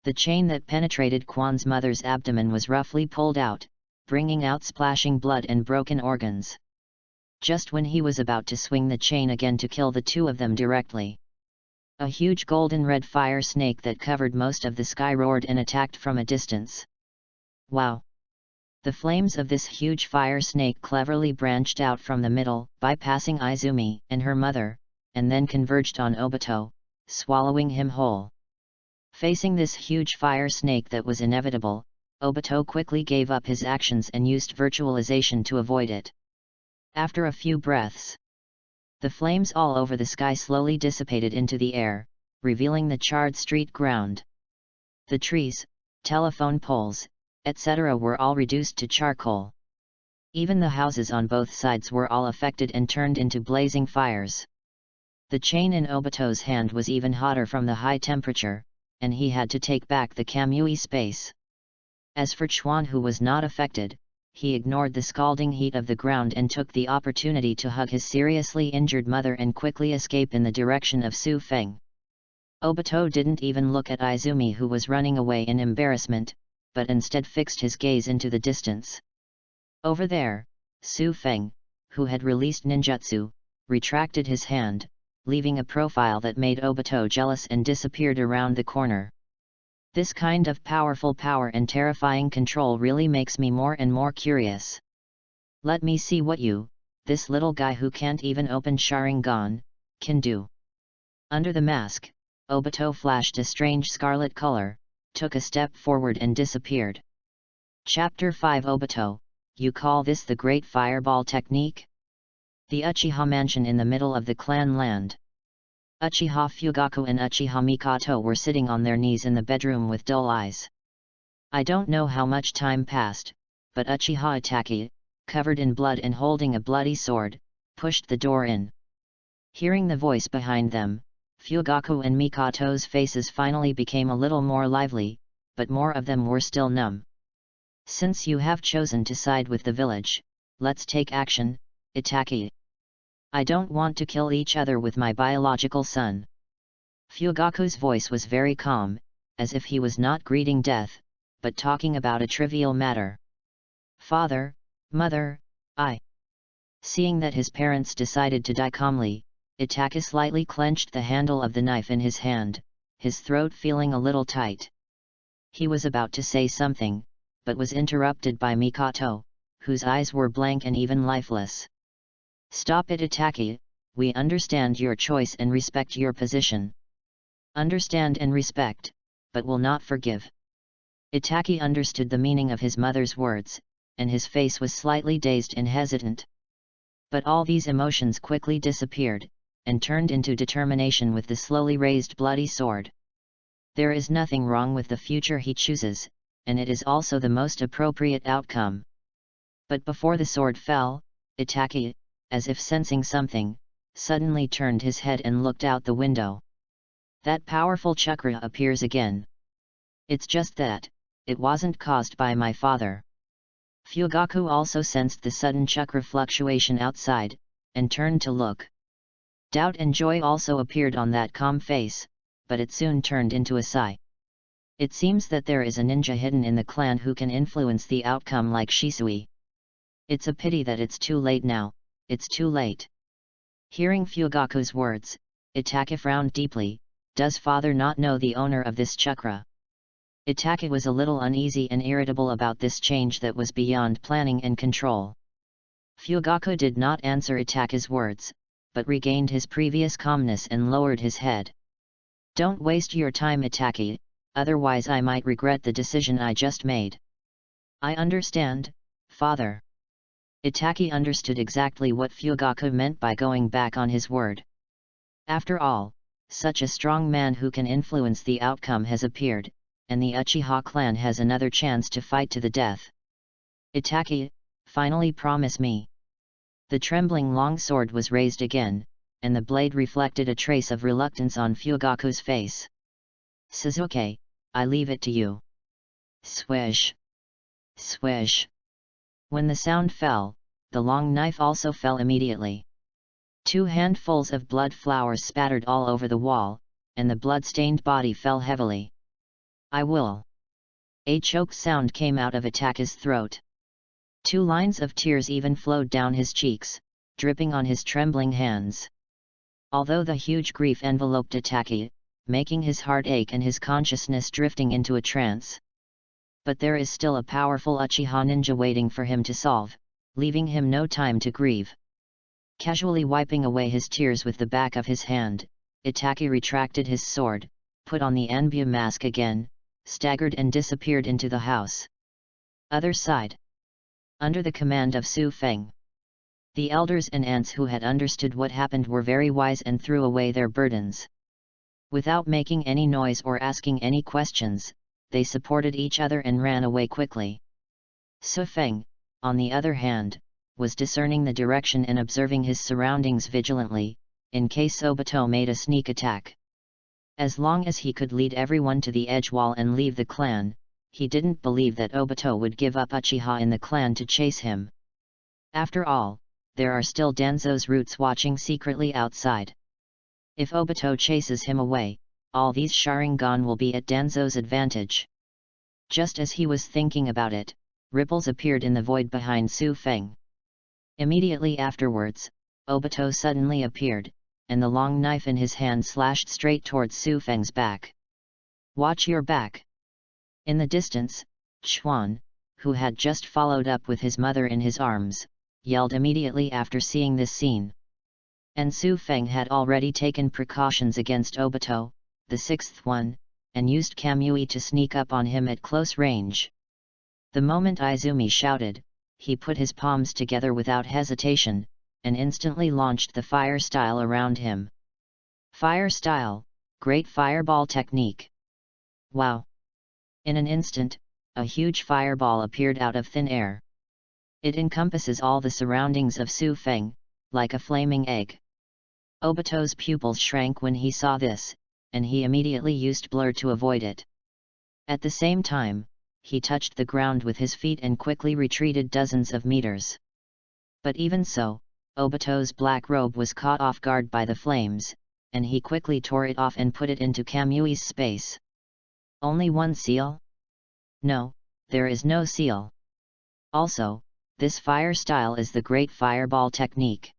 The chain that penetrated Quan's mother's abdomen was roughly pulled out, bringing out splashing blood and broken organs. Just when he was about to swing the chain again to kill the two of them directly, a huge golden red fire snake that covered most of the sky roared and attacked from a distance. Wow! The flames of this huge fire snake cleverly branched out from the middle, bypassing Izumi and her mother, and then converged on Obito, swallowing him whole. Facing this huge fire snake that was inevitable, Obito quickly gave up his actions and used virtualization to avoid it. After a few breaths, the flames all over the sky slowly dissipated into the air, revealing the charred street ground. The trees, telephone poles, etc. were all reduced to charcoal. Even the houses on both sides were all affected and turned into blazing fires. The chain in Obito's hand was even hotter from the high temperature, and he had to take back the Kamui space. As for Chuan, who was not affected, he ignored the scalding heat of the ground and took the opportunity to hug his seriously injured mother and quickly escape in the direction of Su Feng. Obito didn't even look at Izumi, who was running away in embarrassment, but instead fixed his gaze into the distance. Over there, Su Feng, who had released ninjutsu, retracted his hand, leaving a profile that made Obito jealous and disappeared around the corner. This kind of powerful power and terrifying control really makes me more and more curious. Let me see what you, this little guy who can't even open Sharingan, can do. Under the mask, Obito flashed a strange scarlet color, took a step forward and disappeared. Chapter 5 Obito, you call this the Great Fireball Technique? The Uchiha Mansion in the middle of the clan land. Uchiha Fugaku and Uchiha Mikoto were sitting on their knees in the bedroom with dull eyes. I don't know how much time passed, but Uchiha Itachi, covered in blood and holding a bloody sword, pushed the door in. Hearing the voice behind them, Fugaku and Mikoto's faces finally became a little more lively, but more of them were still numb. Since you have chosen to side with the village, let's take action, Itachi. I don't want to kill each other with my biological son. Fugaku's voice was very calm, as if he was not greeting death, but talking about a trivial matter. Father, mother, I. Seeing that his parents decided to die calmly, Itachi slightly clenched the handle of the knife in his hand, his throat feeling a little tight. He was about to say something, but was interrupted by Mikoto, whose eyes were blank and even lifeless. Stop it, Itachi, we understand your choice and respect your position. Understand and respect, but will not forgive. Itachi understood the meaning of his mother's words, and his face was slightly dazed and hesitant. But all these emotions quickly disappeared, and turned into determination with the slowly raised bloody sword. There is nothing wrong with the future he chooses, and it is also the most appropriate outcome. But before the sword fell, Itachi, as if sensing something, suddenly turned his head and looked out the window. That powerful chakra appears again. It's just that, it wasn't caused by my father. Fugaku also sensed the sudden chakra fluctuation outside, and turned to look. Doubt and joy also appeared on that calm face, but it soon turned into a sigh. It seems that there is a ninja hidden in the clan who can influence the outcome like Shisui. It's a pity that it's too late now, it's too late. Hearing Fugaku's words, Itachi frowned deeply. Does father not know the owner of this chakra? Itachi was a little uneasy and irritable about this change that was beyond planning and control. Fugaku did not answer Itachi's words, but regained his previous calmness and lowered his head. Don't waste your time, Itachi, otherwise I might regret the decision I just made. I understand, father. Itachi understood exactly what Fugaku meant by going back on his word. After all, such a strong man who can influence the outcome has appeared, and the Uchiha clan has another chance to fight to the death. Itachi, finally promise me. The trembling long sword was raised again, and the blade reflected a trace of reluctance on Fugaku's face. Sasuke, I leave it to you. Swish. Swish. When the sound fell, the long knife also fell immediately. 2 handfuls of blood flowers spattered all over the wall, and the blood-stained body fell heavily. I will. A choke sound came out of Itachi's throat. 2 lines of tears even flowed down his cheeks, dripping on his trembling hands. Although the huge grief enveloped Itachi, making his heart ache and his consciousness drifting into a trance. But there is still a powerful Uchiha ninja waiting for him to solve, leaving him no time to grieve. Casually wiping away his tears with the back of his hand, Itachi retracted his sword, put on the Anbu mask again, staggered and disappeared into the house. Other side. Under the command of Su Feng. The elders and aunts who had understood what happened were very wise and threw away their burdens. Without making any noise or asking any questions, they supported each other and ran away quickly. Su Feng, on the other hand, was discerning the direction and observing his surroundings vigilantly, in case Obito made a sneak attack. As long as he could lead everyone to the edge wall and leave the clan, he didn't believe that Obito would give up Uchiha in the clan to chase him. After all, there are still Danzo's roots watching secretly outside. If Obito chases him away, all these Sharingan will be at Danzo's advantage. Just as he was thinking about it, ripples appeared in the void behind Su Feng. Immediately afterwards, Obito suddenly appeared, and the long knife in his hand slashed straight towards Su Feng's back. Watch your back, In the distance, Chuan, who had just followed up with his mother in his arms, yelled immediately after seeing this scene. And Su Feng had already taken precautions against Obito, the sixth one, and used Kamui to sneak up on him at close range. The moment Izumi shouted, he put his palms together without hesitation, and instantly launched the fire style around him. Fire style, great fireball technique. Wow! In an instant, a huge fireball appeared out of thin air. It encompasses all the surroundings of Su Feng, like a flaming egg. Obito's pupils shrank when he saw this, and he immediately used blur to avoid it. At the same time, he touched the ground with his feet and quickly retreated dozens of meters. But even so, Obito's black robe was caught off guard by the flames, and he quickly tore it off and put it into Kamui's space. Only one seal? No, there is no seal. Also, this fire style is the great fireball technique.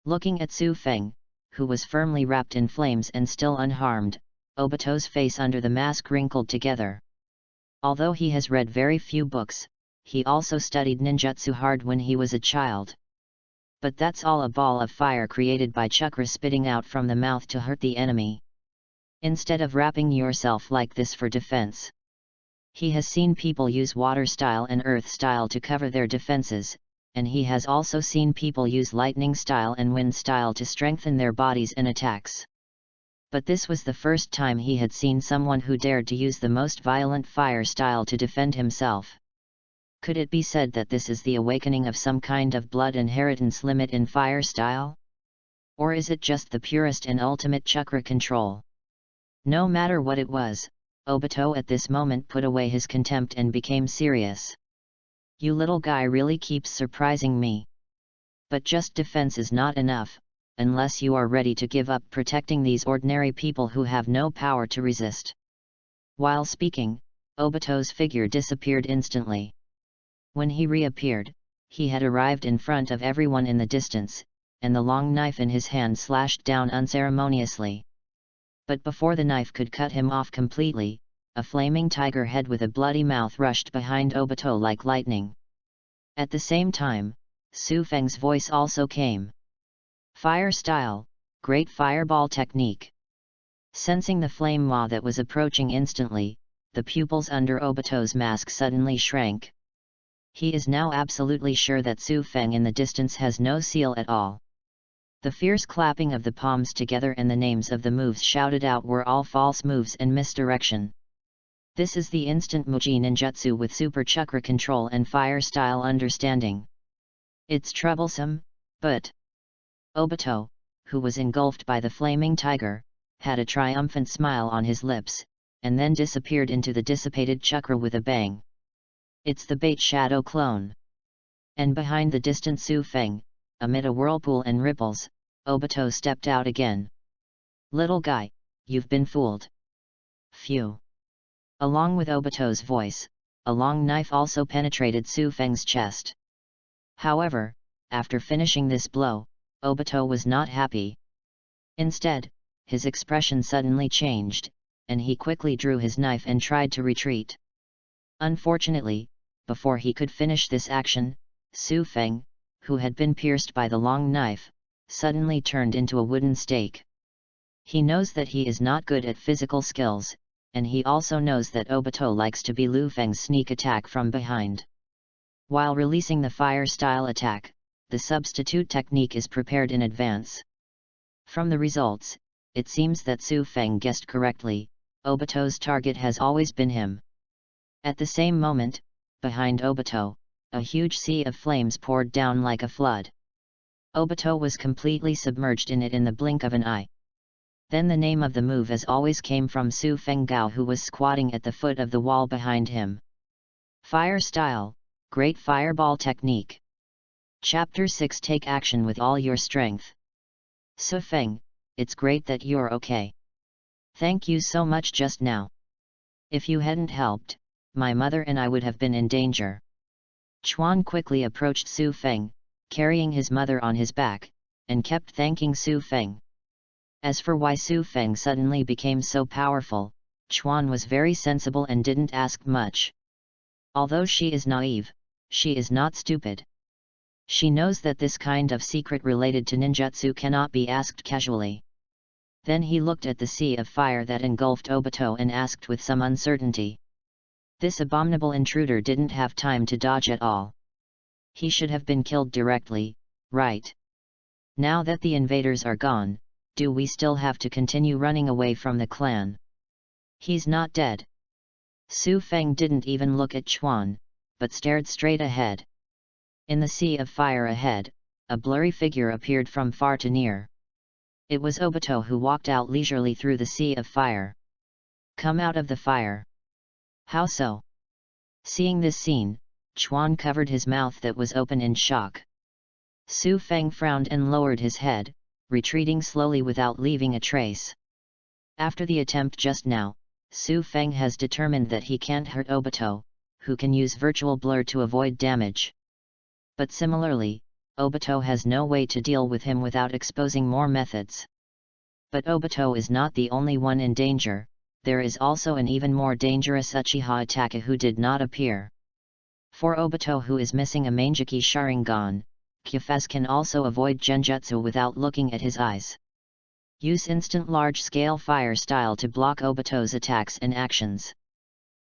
Looking at Su Feng, who was firmly wrapped in flames and still unharmed, Obito's face under the mask wrinkled together. Although he has read very few books, he also studied ninjutsu hard when he was a child. But that's all a ball of fire created by chakra spitting out from the mouth to hurt the enemy. Instead of wrapping yourself like this for defense. He has seen people use water style and earth style to cover their defenses, and he has also seen people use lightning style and wind style to strengthen their bodies and attacks. But this was the first time he had seen someone who dared to use the most violent fire style to defend himself. Could it be said that this is the awakening of some kind of blood inheritance limit in fire style? Or is it just the purest and ultimate chakra control? No matter what it was, Obito at this moment put away his contempt and became serious. You little guy really keeps surprising me. But just defense is not enough, unless you are ready to give up protecting these ordinary people who have no power to resist. While speaking, Obito's figure disappeared instantly. When he reappeared, he had arrived in front of everyone in the distance, and the long knife in his hand slashed down unceremoniously. But before the knife could cut him off completely, a flaming tiger head with a bloody mouth rushed behind Obito like lightning. At the same time, Su Feng's voice also came. Fire style, great fireball technique. Sensing the flame maw that was approaching instantly, the pupils under Obito's mask suddenly shrank. He is now absolutely sure that Su Feng in the distance has no seal at all. The fierce clapping of the palms together and the names of the moves shouted out were all false moves and misdirection. This is the instant Muji ninjutsu with super chakra control and fire style understanding. It's troublesome, but Obito, who was engulfed by the flaming tiger, had a triumphant smile on his lips, and then disappeared into the dissipated chakra with a bang. It's the bait shadow clone. And behind the distant Su Feng, amid a whirlpool and ripples, Obito stepped out again. Little guy, you've been fooled. Phew. Along with Obito's voice, a long knife also penetrated Su Feng's chest. However, after finishing this blow, Obito was not happy. Instead, his expression suddenly changed, and he quickly drew his knife and tried to retreat. Unfortunately, before he could finish this action, Su Feng, who had been pierced by the long knife, suddenly turned into a wooden stake. He knows that he is not good at physical skills, and he also knows that Obito likes to be Lu Feng's sneak attack from behind. While releasing the fire style attack, the substitute technique is prepared in advance. From the results, it seems that Su Feng guessed correctly, Obito's target has always been him. At the same moment, behind Obito, a huge sea of flames poured down like a flood. Obito was completely submerged in it in the blink of an eye. Then the name of the move as always came from Su Feng Gao, who was squatting at the foot of the wall behind him. Fire style, great fireball technique. Chapter 6 Take action with all your strength. Su Feng, it's great that you're okay. Thank you so much just now. If you hadn't helped, my mother and I would have been in danger. Chuan quickly approached Su Feng, carrying his mother on his back, and kept thanking Su Feng. As for why Su Feng suddenly became so powerful, Chuan was very sensible and didn't ask much. Although she is naive, she is not stupid. She knows that this kind of secret related to ninjutsu cannot be asked casually. Then he looked at the sea of fire that engulfed Obito and asked with some uncertainty. This abominable intruder didn't have time to dodge at all. He should have been killed directly, right? Now that the invaders are gone, do we still have to continue running away from the clan? He's not dead. Su Feng didn't even look at Chuan, but stared straight ahead. In the sea of fire ahead, a blurry figure appeared from far to near. It was Obito who walked out leisurely through the sea of fire. Come out of the fire. How so? Seeing this scene, Chuan covered his mouth that was open in shock. Su Feng frowned and lowered his head, retreating slowly without leaving a trace. After the attempt just now, Su Feng has determined that he can't hurt Obito, who can use virtual blur to avoid damage. But similarly, Obito has no way to deal with him without exposing more methods. But Obito is not the only one in danger, there is also an even more dangerous Uchiha Itachi who did not appear. For Obito, who is missing a Manjiki Sharingan, Kafaz can also avoid genjutsu without looking at his eyes. Use instant large-scale fire style to block Obito's attacks and actions.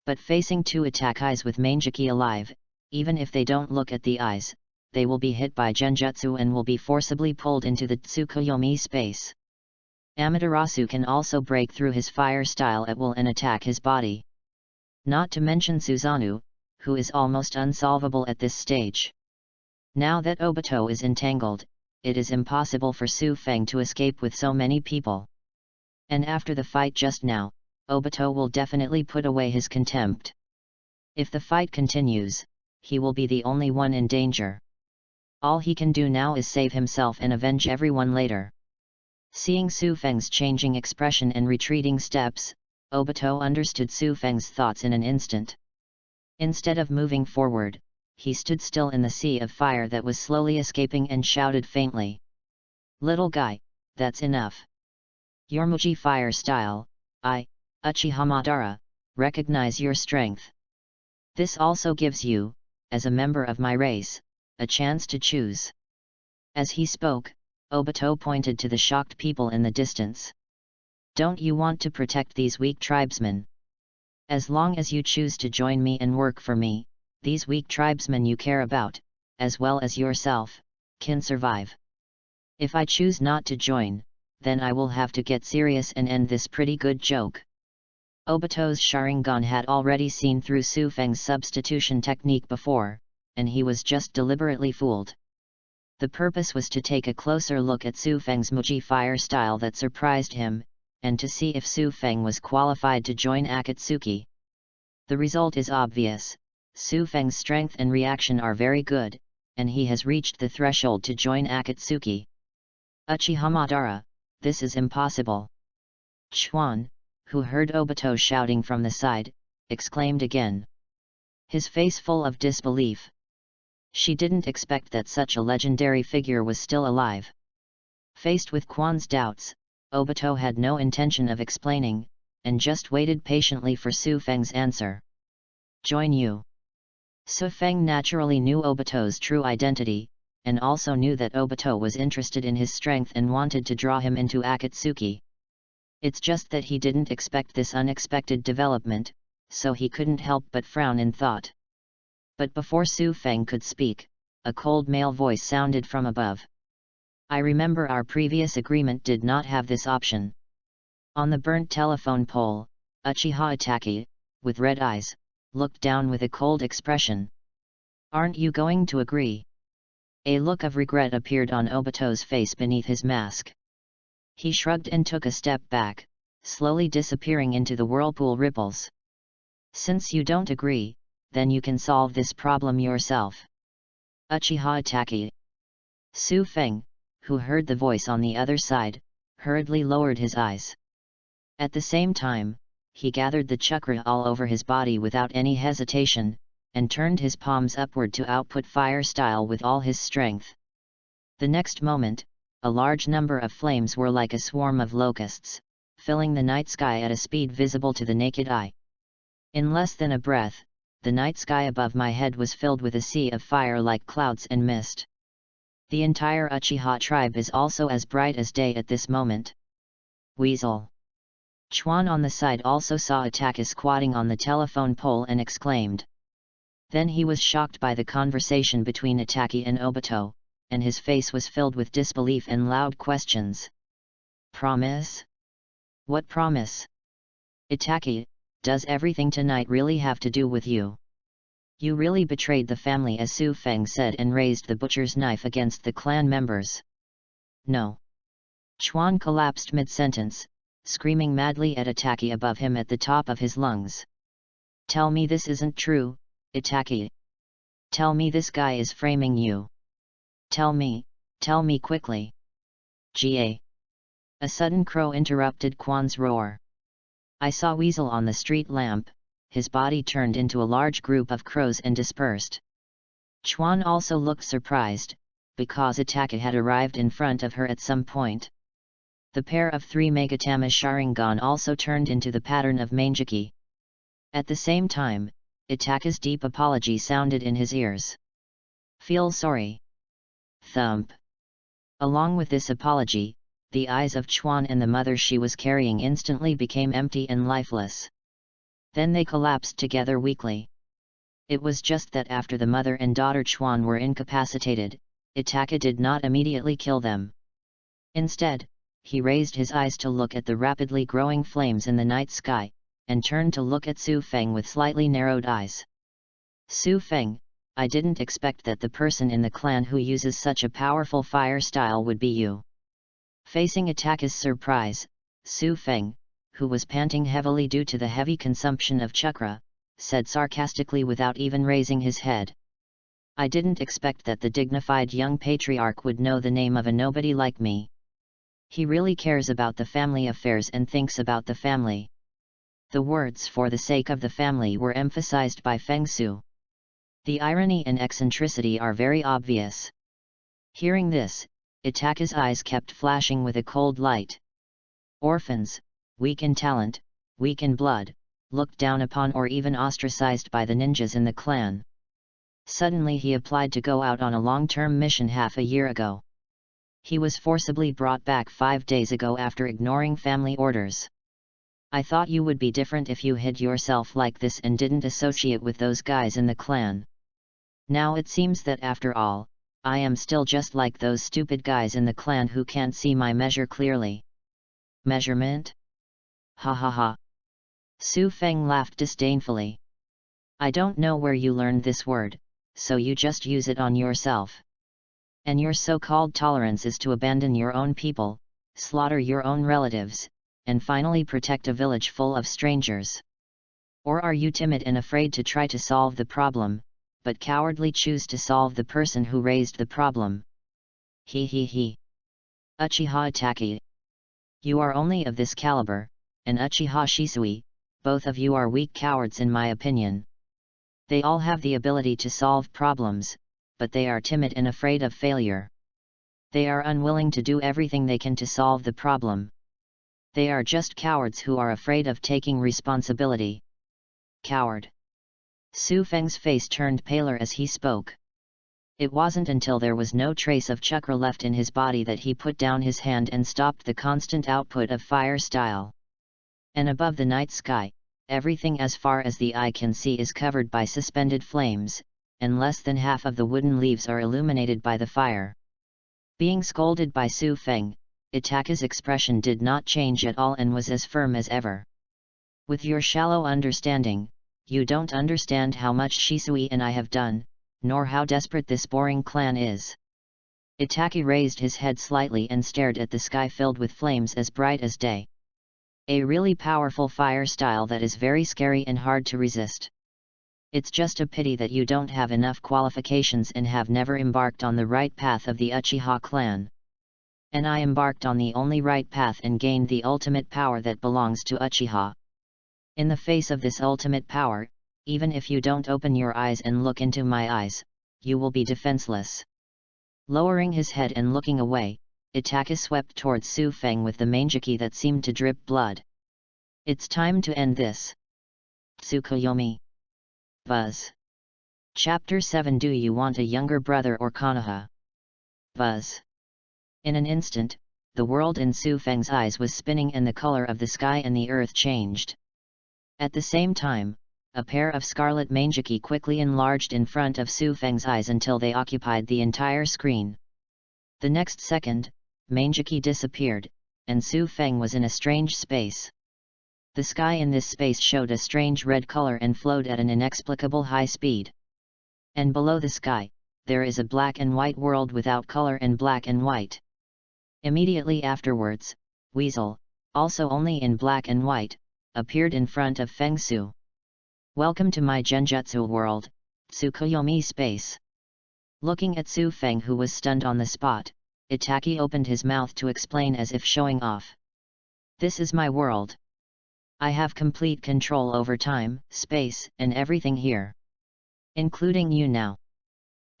But facing two attack eyes with Manjiki alive, even if they don't look at the eyes, they will be hit by genjutsu and will be forcibly pulled into the Tsukuyomi space. Amaterasu can also break through his fire style at will and attack his body. Not to mention Susanoo, who is almost unsolvable at this stage. Now that Obito is entangled, it is impossible for Su Feng to escape with so many people. And after the fight just now, Obito will definitely put away his contempt. If the fight continues, he will be the only one in danger. All he can do now is save himself and avenge everyone later. Seeing Su Feng's changing expression and retreating steps, Obito understood Su Feng's thoughts in an instant. Instead of moving forward, he stood still in the sea of fire that was slowly escaping and shouted faintly. Little guy, that's enough. Your Muji fire style, Uchiha Madara, recognize your strength. This also gives you, as a member of my race, a chance to choose. As he spoke, Obito pointed to the shocked people in the distance. Don't you want to protect these weak tribesmen? As long as you choose to join me and work for me, these weak tribesmen you care about, as well as yourself, can survive. If I choose not to join, then I will have to get serious and end this pretty good joke. Obito's Sharingan had already seen through Su Feng's substitution technique before, and he was just deliberately fooled. The purpose was to take a closer look at Su Feng's Muji fire style that surprised him, and to see if Su Feng was qualified to join Akatsuki. The result is obvious, Su Feng's strength and reaction are very good, and he has reached the threshold to join Akatsuki. Uchiha Madara, this is impossible. Chuan, who heard Obito shouting from the side, exclaimed again. His face full of disbelief. She didn't expect that such a legendary figure was still alive. Faced with Quan's doubts, Obito had no intention of explaining, and just waited patiently for Su Feng's answer. Join you. Su Feng naturally knew Obito's true identity, and also knew that Obito was interested in his strength and wanted to draw him into Akatsuki. It's just that he didn't expect this unexpected development, so he couldn't help but frown in thought. But before Su Feng could speak, a cold male voice sounded from above. I remember our previous agreement did not have this option. On the burnt telephone pole, Uchiha Itachi, with red eyes, looked down with a cold expression. Aren't you going to agree? A look of regret appeared on Obito's face beneath his mask. He shrugged and took a step back, slowly disappearing into the whirlpool ripples. Since you don't agree, then you can solve this problem yourself. Uchiha Itachi. Su Feng, who heard the voice on the other side, hurriedly lowered his eyes. At the same time, he gathered the chakra all over his body without any hesitation, and turned his palms upward to output fire style with all his strength. The next moment, a large number of flames were like a swarm of locusts, filling the night sky at a speed visible to the naked eye. In less than a breath, the night sky above my head was filled with a sea of fire like clouds and mist. The entire Uchiha tribe is also as bright as day at this moment. Weasel. Chuan on the side also saw Itachi squatting on the telephone pole and exclaimed. Then he was shocked by the conversation between Itachi and Obito, and his face was filled with disbelief and loud questions. Promise? What promise? Itachi, does everything tonight really have to do with you? You really betrayed the family, as Su Feng said, and raised the butcher's knife against the clan members. No. Chuan collapsed mid-sentence, screaming madly at Itachi above him at the top of his lungs. Tell me this isn't true, Itachi. Tell me this guy is framing you. Tell me quickly. Ga. A sudden crow interrupted Quan's roar. I saw Weasel on the street lamp, his body turned into a large group of crows and dispersed. Chuan also looked surprised, because Itachi had arrived in front of her at some point. The pair of 3 Megatama Sharingan also turned into the pattern of Mangeki. At the same time, Itachi's deep apology sounded in his ears. Feel sorry. Thump. Along with this apology, the eyes of Chuan and the mother she was carrying instantly became empty and lifeless. Then they collapsed together weakly. It was just that after the mother and daughter Chuan were incapacitated, Itachi did not immediately kill them. Instead, he raised his eyes to look at the rapidly growing flames in the night sky, and turned to look at Su Feng with slightly narrowed eyes. Su Feng, I didn't expect that the person in the clan who uses such a powerful fire style would be you. Facing Itachi's surprise, Su Feng, who was panting heavily due to the heavy consumption of chakra, said sarcastically without even raising his head. I didn't expect that the dignified young patriarch would know the name of a nobody like me. He really cares about the family affairs and thinks about the family. The words "for the sake of the family" were emphasized by Feng Su. The irony and eccentricity are very obvious. Hearing this, Itachi's eyes kept flashing with a cold light. Orphans, weak in talent, weak in blood, looked down upon or even ostracized by the ninjas in the clan. Suddenly he applied to go out on a long-term mission half a year ago. He was forcibly brought back 5 days ago after ignoring family orders. I thought you would be different if you hid yourself like this and didn't associate with those guys in the clan. Now it seems that after all, I am still just like those stupid guys in the clan who can't see my measure clearly. Measurement? Ha ha ha. Su Feng laughed disdainfully. I don't know where you learned this word, so you just use it on yourself. And your so-called tolerance is to abandon your own people, slaughter your own relatives, and finally protect a village full of strangers. Or are you timid and afraid to try to solve the problem, but cowardly choose to solve the person who raised the problem? He. Uchiha Itachi. You are only of this caliber, and Uchiha Shisui, both of you are weak cowards in my opinion. They all have the ability to solve problems, but they are timid and afraid of failure. They are unwilling to do everything they can to solve the problem. They are just cowards who are afraid of taking responsibility. Coward. Su Feng's face turned paler as he spoke. It wasn't until there was no trace of chakra left in his body that he put down his hand and stopped the constant output of fire style. And above the night sky, everything as far as the eye can see is covered by suspended flames, and less than half of the wooden leaves are illuminated by the fire. Being scolded by Su Feng, Itachi's expression did not change at all and was as firm as ever. With your shallow understanding, you don't understand how much Shisui and I have done, nor how desperate this boring clan is. Itachi raised his head slightly and stared at the sky filled with flames as bright as day. A really powerful fire style that is very scary and hard to resist. It's just a pity that you don't have enough qualifications and have never embarked on the right path of the Uchiha clan. And I embarked on the only right path and gained the ultimate power that belongs to Uchiha. In the face of this ultimate power, even if you don't open your eyes and look into my eyes, you will be defenseless. Lowering his head and looking away, Itaka swept towards Su Feng with the manjiki that seemed to drip blood. It's time to end this. Tsukuyomi. Buzz. Chapter 7. Do you want a younger brother or Konoha? Buzz. In an instant, the world in Su Feng's eyes was spinning and the color of the sky and the earth changed. At the same time, a pair of scarlet manjiki quickly enlarged in front of Su Feng's eyes until they occupied the entire screen. The next second, manjiki disappeared, and Su Feng was in a strange space. The sky in this space showed a strange red color and flowed at an inexplicable high speed. And below the sky, there is a black and white world without color and black and white. Immediately afterwards, Weasel, also only in black and white, appeared in front of Feng Su. Welcome to my Genjutsu world, Tsukuyomi space. Looking at Su Feng, who was stunned on the spot, Itaki opened his mouth to explain as if showing off. This is my world. I have complete control over time, space, and everything here. Including you now.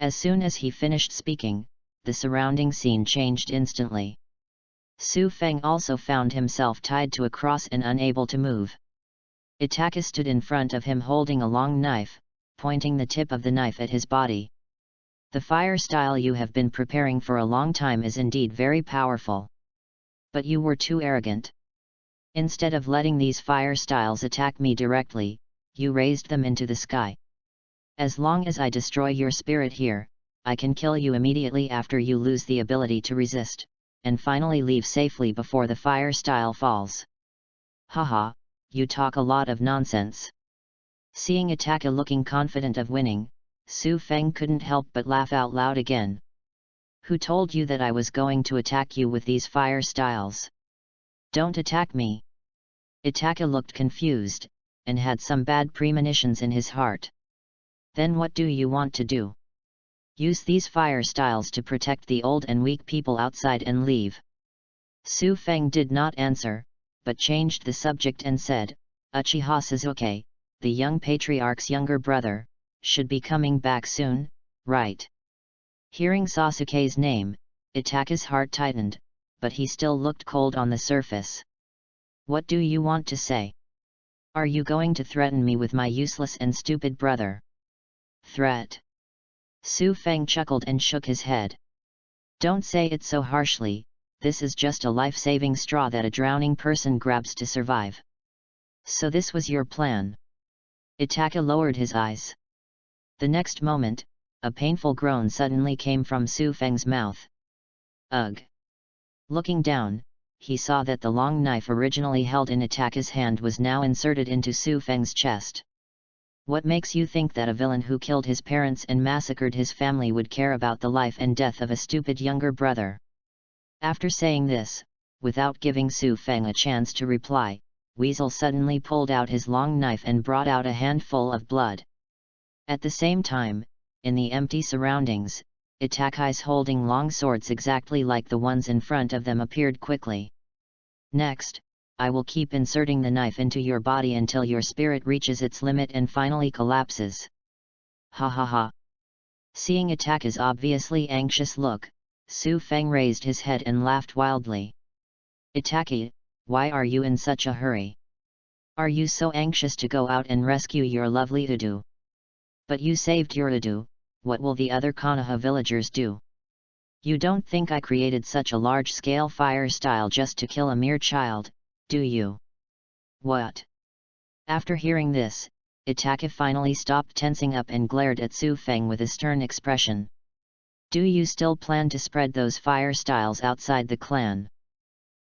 As soon as he finished speaking, the surrounding scene changed instantly. Su Feng also found himself tied to a cross and unable to move. Itaka stood in front of him holding a long knife, pointing the tip of the knife at his body. The fire style you have been preparing for a long time is indeed very powerful. But you were too arrogant. Instead of letting these fire styles attack me directly, you raised them into the sky. As long as I destroy your spirit here, I can kill you immediately after you lose the ability to resist, and finally leave safely before the fire style falls. Haha, you talk a lot of nonsense. Seeing Itaka looking confident of winning, Su Feng couldn't help but laugh out loud again. Who told you that I was going to attack you with these fire styles? Don't attack me. Itaka looked confused, and had some bad premonitions in his heart. Then what do you want to do? Use these fire styles to protect the old and weak people outside and leave. Su Feng did not answer, but changed the subject and said, Uchiha Sasuke, the young patriarch's younger brother, should be coming back soon, right? Hearing Sasuke's name, Itaka's heart tightened, but he still looked cold on the surface. What do you want to say? Are you going to threaten me with my useless and stupid brother? Threat? Su Feng chuckled and shook his head. Don't say it so harshly, this is just a life-saving straw that a drowning person grabs to survive. So this was your plan? Itaka lowered his eyes. The next moment, a painful groan suddenly came from Su Feng's mouth. Ugh! Looking down, he saw that the long knife originally held in Itaka's hand was now inserted into Su Feng's chest. What makes you think that a villain who killed his parents and massacred his family would care about the life and death of a stupid younger brother? After saying this, without giving Su Feng a chance to reply, Weasel suddenly pulled out his long knife and brought out a handful of blood. At the same time, in the empty surroundings, Itaki's holding long swords exactly like the ones in front of them appeared quickly. Next, I will keep inserting the knife into your body until your spirit reaches its limit and finally collapses. Ha ha ha. Seeing Itaka's obviously anxious look, Su Feng raised his head and laughed wildly. Itaki, why are you in such a hurry? Are you so anxious to go out and rescue your lovely Udu? But you saved your Udu, what will the other Konoha villagers do? You don't think I created such a large-scale fire style just to kill a mere child, do you? What? After hearing this, Itaka finally stopped tensing up and glared at Su Feng with a stern expression. Do you still plan to spread those fire styles outside the clan?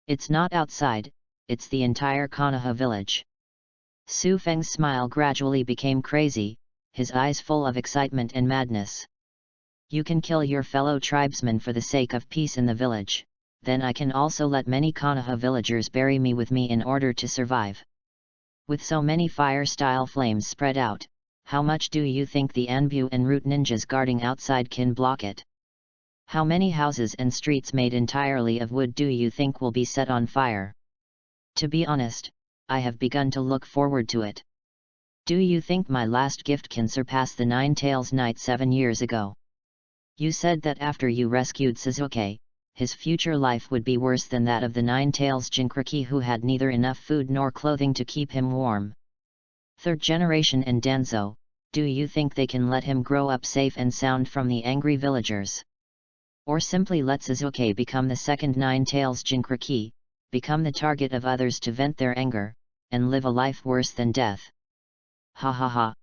It's not outside, it's the entire Konoha village. Su Feng's smile gradually became crazy, his eyes full of excitement and madness. You can kill your fellow tribesmen for the sake of peace in the village, then I can also let many Konoha villagers bury me with me in order to survive. With so many fire-style flames spread out, how much do you think the Anbu and Root ninjas guarding outside can block it? How many houses and streets made entirely of wood do you think will be set on fire? To be honest, I have begun to look forward to it. Do you think my last gift can surpass the Nine Tails Knight 7 years ago? You said that after you rescued Sasuke, his future life would be worse than that of the Nine-Tails Jinchuriki, who had neither enough food nor clothing to keep him warm. Third generation and Danzo, do you think they can let him grow up safe and sound from the angry villagers? Or simply let Sasuke become the second Nine-Tails Jinchuriki, become the target of others to vent their anger, and live a life worse than death? Ha ha ha.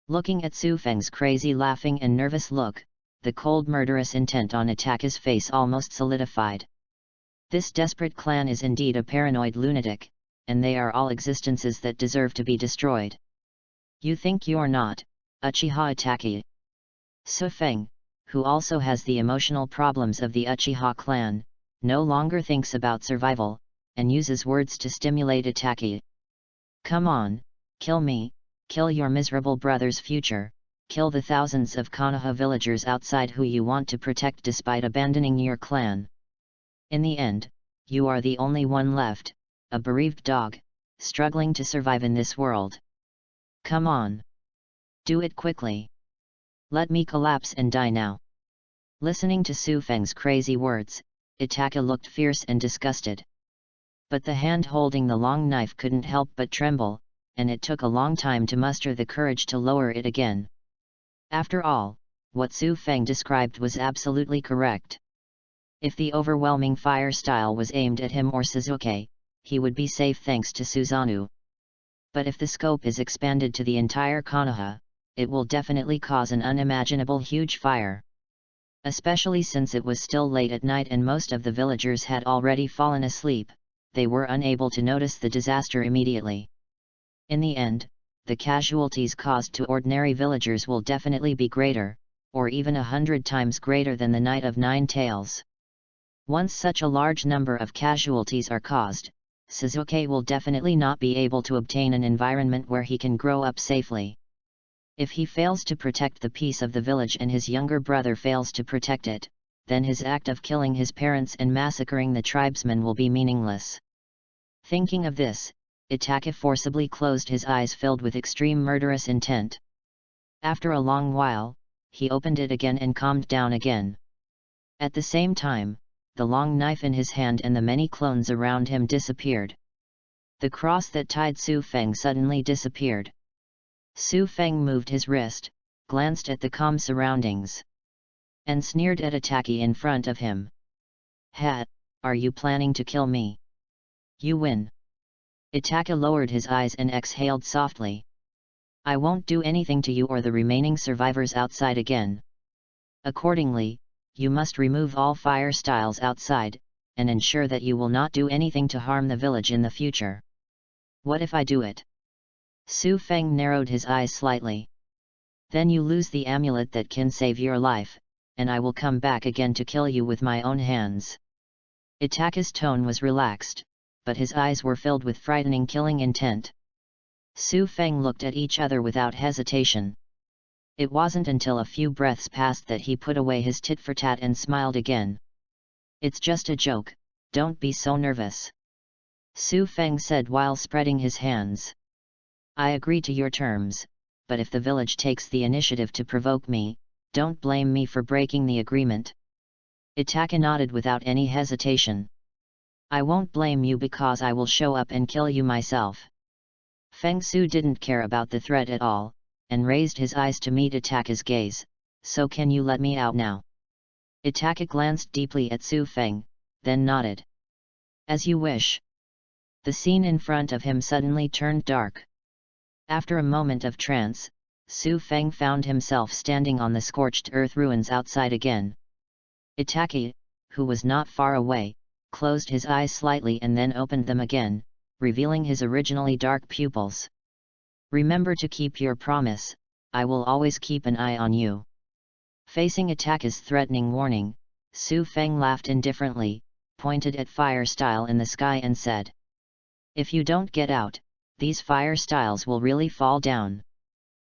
Looking at Su Feng's crazy laughing and nervous look, the cold murderous intent on Itaka's face almost solidified. This desperate clan is indeed a paranoid lunatic, and they are all existences that deserve to be destroyed. You think you're not, Uchiha Itachi? Su Feng, who also has the emotional problems of the Uchiha clan, no longer thinks about survival, and uses words to stimulate Itachi. Come on, kill me, kill your miserable brother's future, kill the thousands of Konoha villagers outside who you want to protect despite abandoning your clan. In the end, you are the only one left, a bereaved dog, struggling to survive in this world. Come on. Do it quickly. Let me collapse and die now. Listening to Su Feng's crazy words, Itaka looked fierce and disgusted. But the hand holding the long knife couldn't help but tremble, and it took a long time to muster the courage to lower it again. After all, what Su Feng described was absolutely correct. If the overwhelming fire style was aimed at him or Sasuke, he would be safe thanks to Susanoo. But if the scope is expanded to the entire Konoha, it will definitely cause an unimaginable huge fire. Especially since it was still late at night and most of the villagers had already fallen asleep, they were unable to notice the disaster immediately. In the end, the casualties caused to ordinary villagers will definitely be greater, or even 100 times greater than the Night of Nine Tails. Once such a large number of casualties are caused, Sasuke will definitely not be able to obtain an environment where he can grow up safely. If he fails to protect the peace of the village and his younger brother fails to protect it, then his act of killing his parents and massacring the tribesmen will be meaningless. Thinking of this, Itaka forcibly closed his eyes filled with extreme murderous intent. After a long while, he opened it again and calmed down again. At the same time, the long knife in his hand and the many clones around him disappeared. The cross that tied Su Feng suddenly disappeared. Su Feng moved his wrist, glanced at the calm surroundings, and sneered at Itaki in front of him. "Ha, are you planning to kill me? You win." Itaka lowered his eyes and exhaled softly. "I won't do anything to you or the remaining survivors outside again. Accordingly, you must remove all fire styles outside, and ensure that you will not do anything to harm the village in the future." "What if I do it?" Su Feng narrowed his eyes slightly. "Then you lose the amulet that can save your life, and I will come back again to kill you with my own hands." Itaka's tone was relaxed, but his eyes were filled with frightening killing intent. Su Feng looked at each other without hesitation. It wasn't until a few breaths passed that he put away his tit-for-tat and smiled again. "It's just a joke, don't be so nervous," Su Feng said while spreading his hands. "I agree to your terms, but if the village takes the initiative to provoke me, don't blame me for breaking the agreement." Itaka nodded without any hesitation. "I won't blame you because I will show up and kill you myself." Feng Su didn't care about the threat at all, and raised his eyes to meet Itaka's gaze. "So can you let me out now?" Itaka glanced deeply at Su Feng, then nodded. "As you wish." The scene in front of him suddenly turned dark. After a moment of trance, Su Feng found himself standing on the scorched earth ruins outside again. Itaka, who was not far away, closed his eyes slightly and then opened them again, revealing his originally dark pupils. "Remember to keep your promise, I will always keep an eye on you." Facing Itaka's threatening warning, Su Feng laughed indifferently, pointed at fire style in the sky and said, "If you don't get out, these fire styles will really fall down."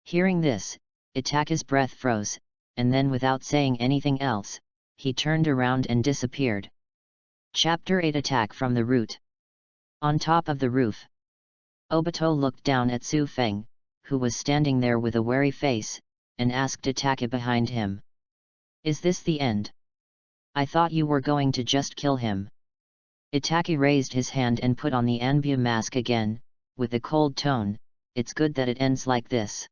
Hearing this, Itaka's breath froze, and then without saying anything else, he turned around and disappeared. Chapter 8 Attack from the Root. On top of the roof, Obito looked down at Su Feng, who was standing there with a wary face, and asked Itaka behind him, "Is this the end?" I thought you were going to just kill him. Itake raised his hand and put on the Anbu mask again, with a cold tone. It's good that it ends like this.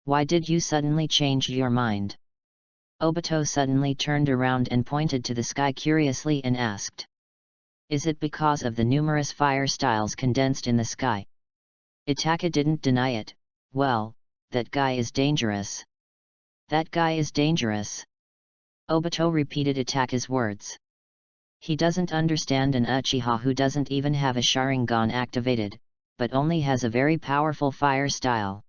Why did you suddenly change your mind? Obito suddenly turned around and pointed to the sky curiously and asked. Is it because of the numerous fire styles condensed in the sky? Itake didn't deny it. Well, that guy is dangerous. That guy is dangerous. Obito repeated Itake's words. He doesn't understand an Uchiha who doesn't even have a Sharingan activated, but only has a very powerful fire style.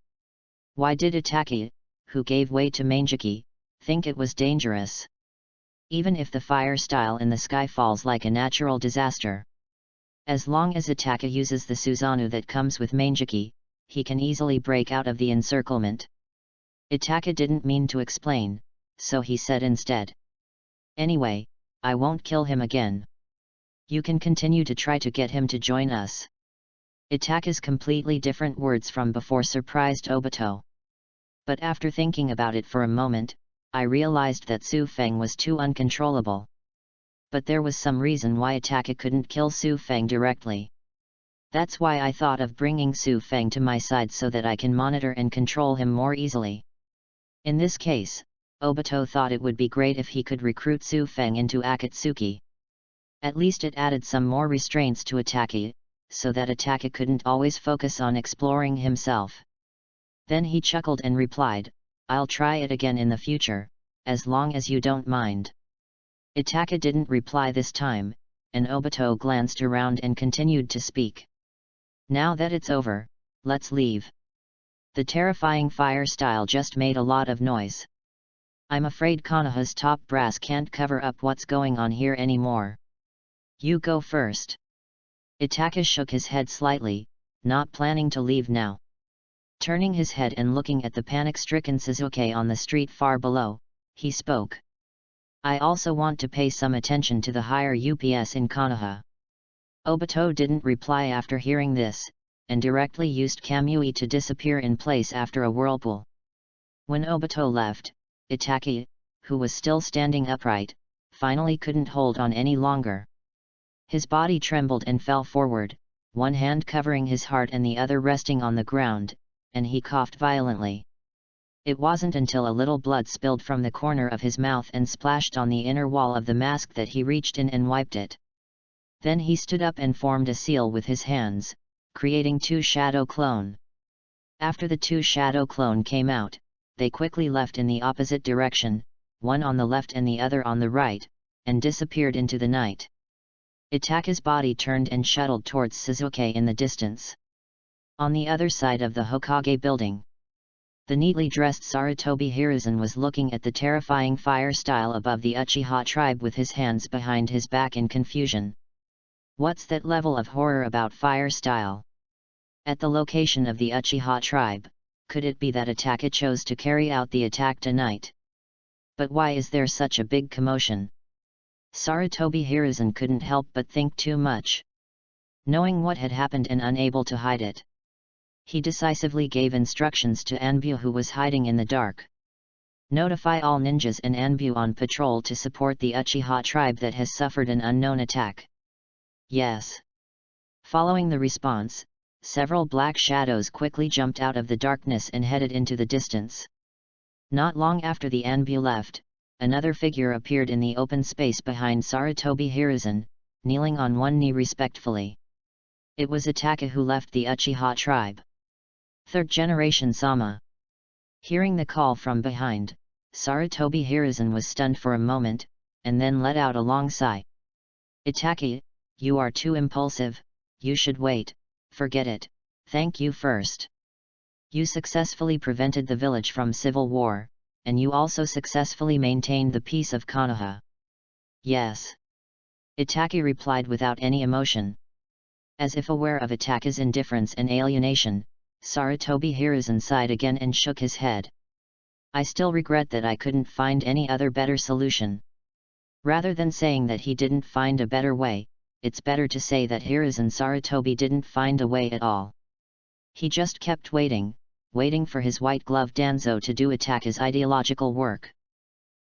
Why did Itake, who gave way to Manjiki, think it was dangerous? Even if the fire style in the sky falls like a natural disaster. As long as Itake uses the Susanoo that comes with Manjiki, he can easily break out of the encirclement. Itake didn't mean to explain, so he said instead. Anyway, I won't kill him again. You can continue to try to get him to join us. Itake's completely different words from before surprised Obito. But after thinking about it for a moment, I realized that Su Feng was too uncontrollable. But there was some reason why Itake couldn't kill Su Feng directly. That's why I thought of bringing Su Feng to my side so that I can monitor and control him more easily. In this case, Obito thought it would be great if he could recruit Su Feng into Akatsuki. At least it added some more restraints to Itake, so that Itake couldn't always focus on exploring himself. Then he chuckled and replied, I'll try it again in the future, as long as you don't mind. Itake didn't reply this time, and Obito glanced around and continued to speak. Now that it's over, let's leave. The terrifying fire style just made a lot of noise. I'm afraid Konoha's top brass can't cover up what's going on here anymore. You go first. Itake shook his head slightly, not planning to leave now. Turning his head and looking at the panic-stricken Suzuki on the street far below, he spoke. I also want to pay some attention to the higher UPS in Konoha. Obito didn't reply after hearing this, and directly used Kamui to disappear in place after a whirlpool. When Obito left, Itake, who was still standing upright, finally couldn't hold on any longer. His body trembled and fell forward, one hand covering his heart and the other resting on the ground, and he coughed violently. It wasn't until a little blood spilled from the corner of his mouth and splashed on the inner wall of the mask that he reached in and wiped it. Then he stood up and formed a seal with his hands, creating two shadow clone. After the two shadow clone came out, they quickly left in the opposite direction, one on the left and the other on the right, and disappeared into the night. Itake's body turned and shuttled towards Suzuki in the distance. On the other side of the Hokage building, the neatly dressed Sarutobi Hiruzen was looking at the terrifying fire style above the Uchiha tribe with his hands behind his back in confusion. What's that level of horror about fire style? At the location of the Uchiha tribe, could it be that Itake chose to carry out the attack tonight? But why is there such a big commotion? Sarutobi Hiruzen couldn't help but think too much. Knowing what had happened and unable to hide it, he decisively gave instructions to Anbu, who was hiding in the dark. Notify all ninjas and Anbu on patrol to support the Uchiha tribe that has suffered an unknown attack. Yes. Following the response, several black shadows quickly jumped out of the darkness and headed into the distance. Not long after the Anbu left, another figure appeared in the open space behind Sarutobi Hiruzen, kneeling on one knee respectfully. It was Itake, who left the Uchiha tribe. Third generation Sama. Hearing the call from behind, Sarutobi Hiruzen was stunned for a moment, and then let out a long sigh. Itake, you are too impulsive, you should wait, forget it, thank you first. You successfully prevented the village from civil war, and you also successfully maintained the peace of Konoha. Yes. Itake replied without any emotion. As if aware of Itake's indifference and alienation, Sarutobi Hiruzen sighed again and shook his head. I still regret that I couldn't find any other better solution. Rather than saying that he didn't find a better way, it's better to say that Hiruzen Sarutobi didn't find a way at all. He just kept waiting for his white glove Danzo to do Itake's ideological work.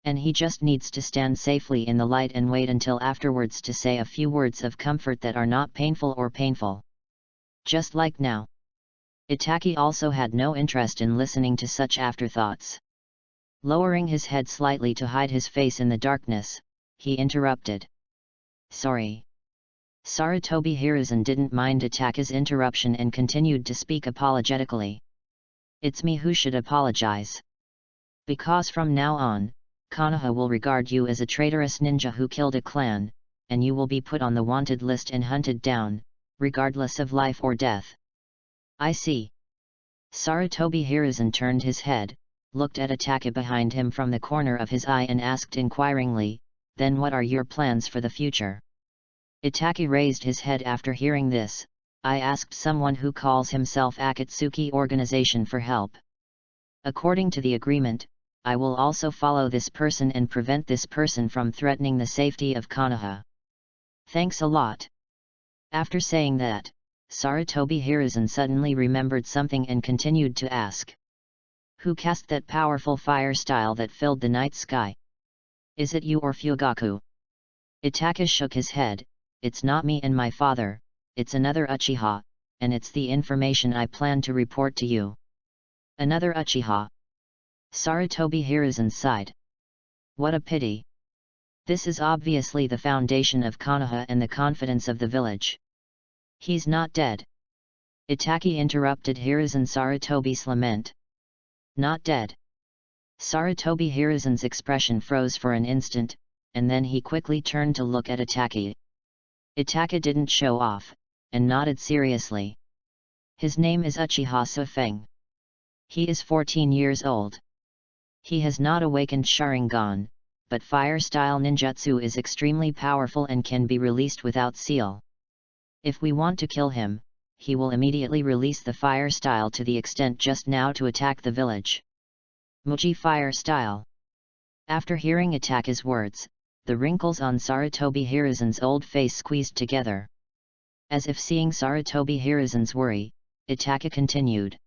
And he just needs to stand safely in the light and wait until afterwards to say a few words of comfort that are not painful or painful. Just like now. Itaki also had no interest in listening to such afterthoughts. Lowering his head slightly to hide his face in the darkness, he interrupted. Sorry. Sarutobi Hiruzen didn't mind Itachi's interruption and continued to speak apologetically. It's me who should apologize. Because from now on, Konoha will regard you as a traitorous ninja who killed a clan, and you will be put on the wanted list and hunted down, regardless of life or death. I see. Sarutobi Hiruzen turned his head, looked at Itachi behind him from the corner of his eye and asked inquiringly, then what are your plans for the future? Itachi raised his head after hearing this. I asked someone who calls himself Akatsuki Organization for help. According to the agreement, I will also follow this person and prevent this person from threatening the safety of Konoha. Thanks a lot. After saying that, Sarutobi Hiruzen suddenly remembered something and continued to ask. Who cast that powerful fire style that filled the night sky? Is it you or Fugaku? Itachi shook his head. It's not me and my father, it's another Uchiha, and it's the information I plan to report to you. Another Uchiha. Sarutobi Hiruzen sighed. What a pity. This is obviously the foundation of Konoha and the confidence of the village. He's not dead. Itachi interrupted Hiruzen Sarutobi's lament. Not dead. Sarutobi Hiruzen's expression froze for an instant, and then he quickly turned to look at Itachi. Itachi didn't show off, and nodded seriously. His name is Uchiha Sufeng. He is 14 years old. He has not awakened Sharingan, but fire-style ninjutsu is extremely powerful and can be released without seal. If we want to kill him, he will immediately release the fire style to the extent just now to attack the village. Muji fire style. After hearing Itachi's words, the wrinkles on Sarutobi Hiruzen's old face squeezed together. As if seeing Sarutobi Hiruzen's worry, Itachi continued.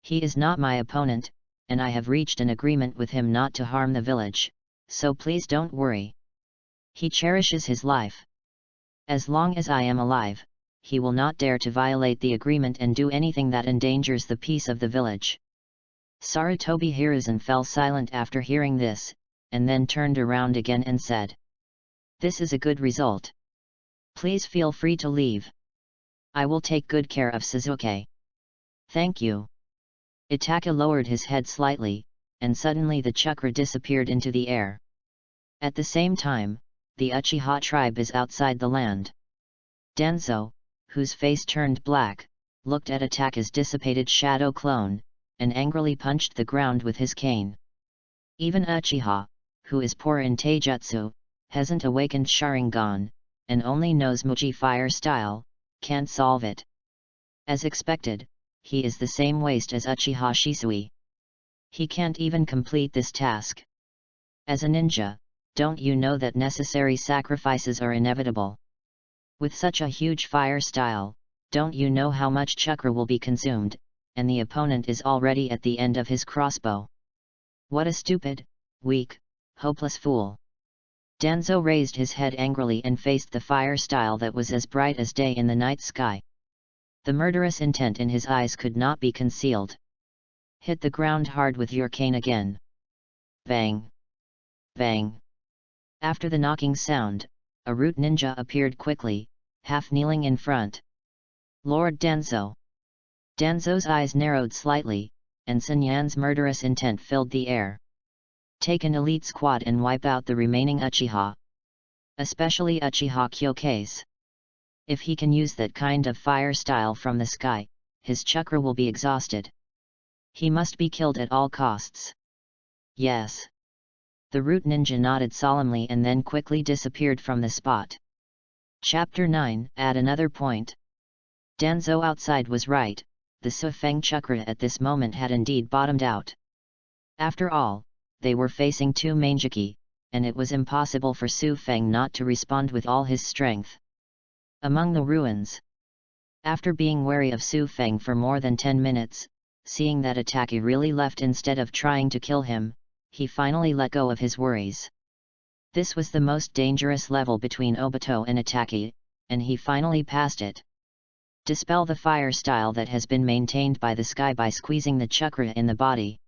He is not my opponent, and I have reached an agreement with him not to harm the village, so please don't worry. He cherishes his life. As long as I am alive, he will not dare to violate the agreement and do anything that endangers the peace of the village. Sarutobi Hiruzen fell silent after hearing this, and then turned around again and said. This is a good result. Please feel free to leave. I will take good care of Suzuki. Thank you. Itachi lowered his head slightly, and suddenly the chakra disappeared into the air. At the same time, the Uchiha tribe is outside the land. Danzo, whose face turned black, looked at Itachi's dissipated shadow clone, and angrily punched the ground with his cane. Even Uchiha, who is poor in taijutsu, hasn't awakened Sharingan, and only knows Muji fire style, can't solve it. As expected, he is the same waste as Uchiha Shisui. He can't even complete this task. As a ninja, don't you know that necessary sacrifices are inevitable? With such a huge fire style, don't you know how much chakra will be consumed, and the opponent is already at the end of his crossbow? What a stupid, weak, hopeless fool. Danzo raised his head angrily and faced the fire style that was as bright as day in the night sky. The murderous intent in his eyes could not be concealed. Hit the ground hard with your cane again. Bang! Bang! After the knocking sound, a root ninja appeared quickly, half kneeling in front. Lord Danzo. Danzo's eyes narrowed slightly, and Sun Yan's murderous intent filled the air. Take an elite squad and wipe out the remaining Uchiha. Especially Uchiha Kyokaze. If he can use that kind of fire style from the sky, his chakra will be exhausted. He must be killed at all costs. Yes. The root ninja nodded solemnly and then quickly disappeared from the spot. Chapter 9. At another point. Danzo outside was right, the Sufeng chakra at this moment had indeed bottomed out. After all, they were facing two Manjiki, and it was impossible for Sufeng not to respond with all his strength. Among the ruins. After being wary of Sufeng for more than 10 minutes, seeing that Itachi really left instead of trying to kill him, he finally let go of his worries. This was the most dangerous level between Obito and Itachi, and he finally passed it. Dispel the fire style that has been maintained by the sky by squeezing the chakra in the body.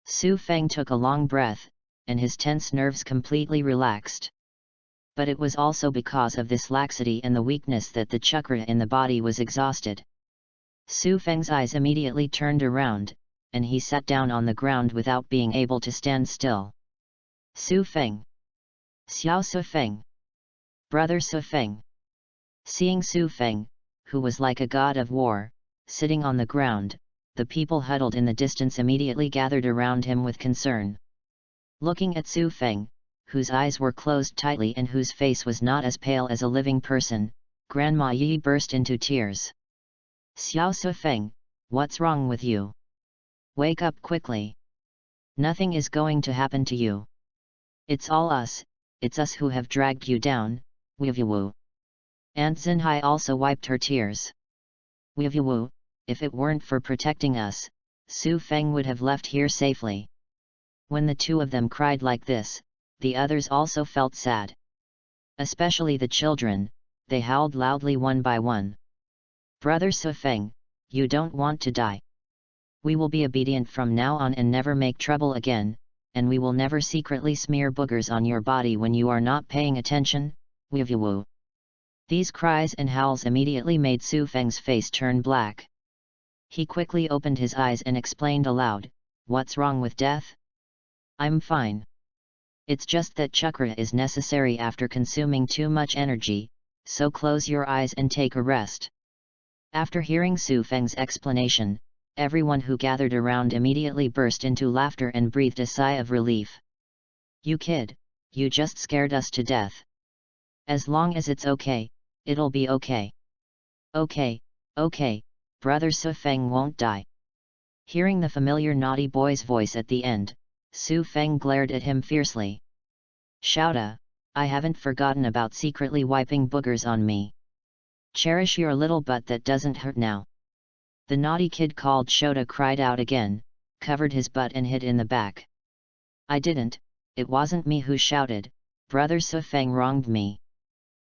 Su Feng took a long breath, and his tense nerves completely relaxed. But it was also because of this laxity and the weakness that the chakra in the body was exhausted. Su Feng's eyes immediately turned around, and he sat down on the ground without being able to stand still. Su Feng! Xiao Su Feng! Brother Su Feng! Seeing Su Feng, who was like a god of war, sitting on the ground, the people huddled in the distance immediately gathered around him with concern. Looking at Su Feng, whose eyes were closed tightly and whose face was not as pale as a living person, Grandma Yi burst into tears. Xiao Su Feng, what's wrong with you? Wake up quickly. Nothing is going to happen to you. It's all us, it's us who have dragged you down, Weevu. Aunt Xinhai also wiped her tears. Weevu, if it weren't for protecting us, Su Feng would have left here safely. When the two of them cried like this, the others also felt sad. Especially the children, they howled loudly one by one. Brother Su Feng, you don't want to die. We will be obedient from now on and never make trouble again, and we will never secretly smear boogers on your body when you are not paying attention, Weevu. These cries and howls immediately made Su Feng's face turn black. He quickly opened his eyes and explained aloud, "What's wrong with death? I'm fine. It's just that chakra is necessary after consuming too much energy, so close your eyes and take a rest." After hearing Su Feng's explanation, everyone who gathered around immediately burst into laughter and breathed a sigh of relief. "You kid, you just scared us to death. As long as it's okay, it'll be okay. Okay, brother Su Feng won't die." Hearing the familiar naughty boy's voice at the end, Su Feng glared at him fiercely. "Shouta, I haven't forgotten about secretly wiping boogers on me. Cherish your little butt that doesn't hurt now." The naughty kid called Shota cried out again, covered his butt and hid in the back. "I didn't, it wasn't me who shouted, brother Su Feng wronged me."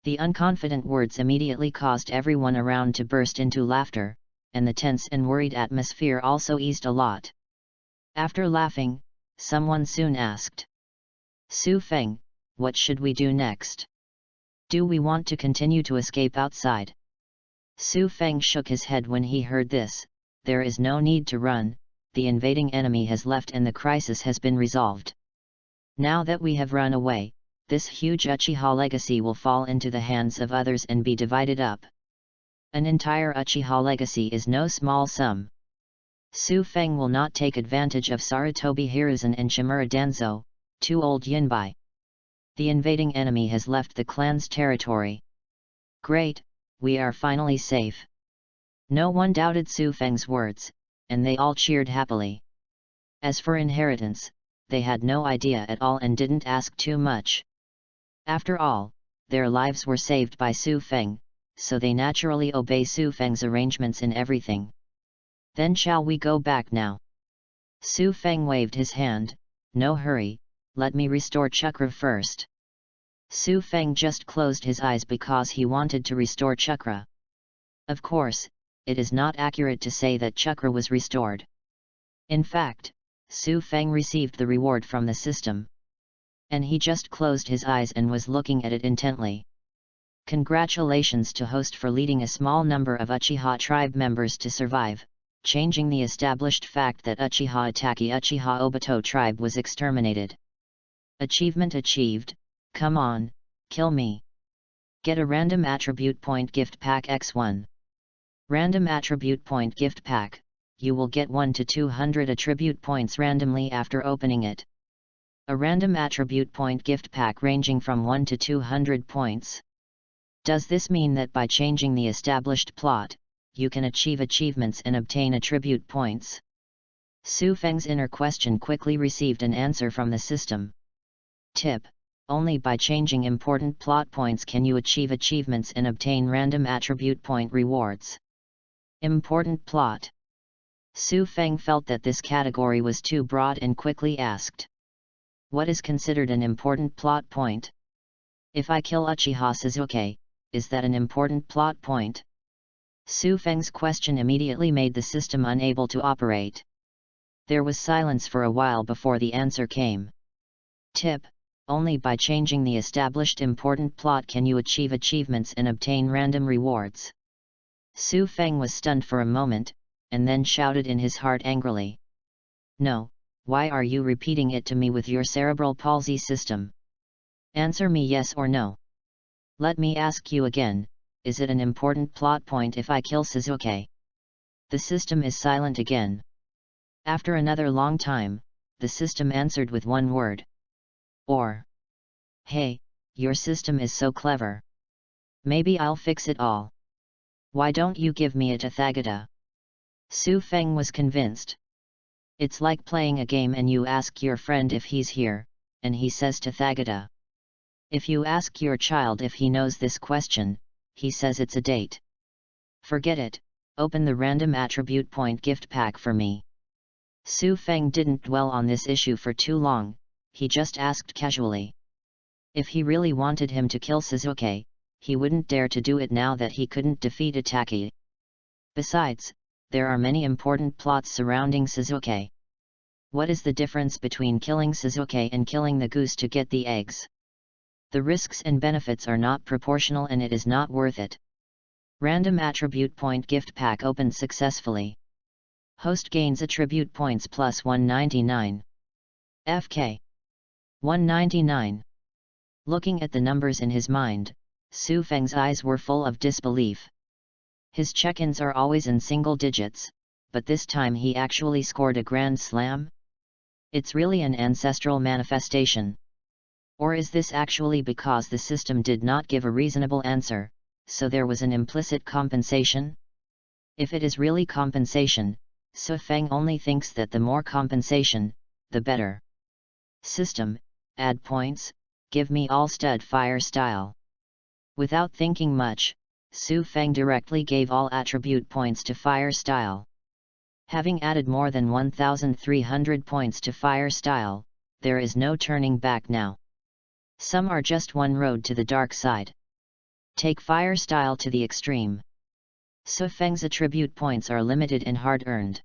The unconfident words immediately caused everyone around to burst into laughter, and the tense and worried atmosphere also eased a lot. After laughing, someone soon asked, "Su Feng, what should we do next? Do we want to continue to escape outside?" Su Feng shook his head when he heard this. "There is no need to run, the invading enemy has left and the crisis has been resolved. Now that we have run away, this huge Uchiha legacy will fall into the hands of others and be divided up. An entire Uchiha legacy is no small sum. Su Feng will not take advantage of Sarutobi Hiruzen and Shimura Danzo, two old yinbai. The invading enemy has left the clan's territory. Great, we are finally safe." No one doubted Su Feng's words, and they all cheered happily. As for inheritance, they had no idea at all and didn't ask too much. After all, their lives were saved by Su Feng, so they naturally obey Su Feng's arrangements in everything. "Then shall we go back now?" Su Feng waved his hand, "No hurry, let me restore chakra first." Su Feng just closed his eyes because he wanted to restore chakra. Of course, it is not accurate to say that chakra was restored. In fact, Su Feng received the reward from the system. And he just closed his eyes and was looking at it intently. Congratulations to host for leading a small number of Uchiha tribe members to survive, changing the established fact that Uchiha Itachi Uchiha Obito tribe was exterminated. Achievement achieved. Come on, kill me. Get a random attribute point gift pack X1. Random attribute point gift pack, you will get 1 to 200 attribute points randomly after opening it. A random attribute point gift pack ranging from 1 to 200 points. Does this mean that by changing the established plot, you can achieve achievements and obtain attribute points? Su Feng's inner question quickly received an answer from the system. Tip: only by changing important plot points can you achieve achievements and obtain random attribute point rewards. Important plot. Su Feng felt that this category was too broad and quickly asked, What is considered an important plot point? If I kill Uchiha Sasuke, is that an important plot point? Su Feng's question immediately made the system unable to operate. There was silence for a while before the answer came. Tip: only by changing the established important plot can you achieve achievements and obtain random rewards. Su Feng was stunned for a moment, and then shouted in his heart angrily. No, why are you repeating it to me with your cerebral palsy system? Answer me yes or no. Let me ask you again, is it an important plot point if I kill Sasuke? The system is silent again. After another long time, the system answered with one word. Or. Hey, your system is so clever. Maybe I'll fix it all. Why don't you give me a Tathagata? Su Feng was convinced. It's like playing a game and you ask your friend if he's here, and he says Tathagata. If you ask your child if he knows this question, he says it's a date. Forget it, open the random attribute point gift pack for me. Su Feng didn't dwell on this issue for too long, he just asked casually. If he really wanted him to kill Sasuke, he wouldn't dare to do it now that he couldn't defeat Itachi. Besides, there are many important plots surrounding Sasuke. What is the difference between killing Sasuke and killing the goose to get the eggs? The risks and benefits are not proportional and it is not worth it. Random attribute point gift pack opened successfully. Host gains attribute points plus 199. FK 199. Looking at the numbers in his mind, Su Feng's eyes were full of disbelief. His check-ins are always in single digits, but this time he actually scored a grand slam? It's really an ancestral manifestation. Or is this actually because the system did not give a reasonable answer, so there was an implicit compensation? If it is really compensation, Su Feng only thinks that the more compensation, the better. System, add points, give me all stud fire style. Without thinking much, Su Feng directly gave all attribute points to fire style. Having added more than 1,300 points to fire style, there is no turning back now. Some are just one road to the dark side. Take fire style to the extreme. Su Feng's attribute points are limited and hard-earned.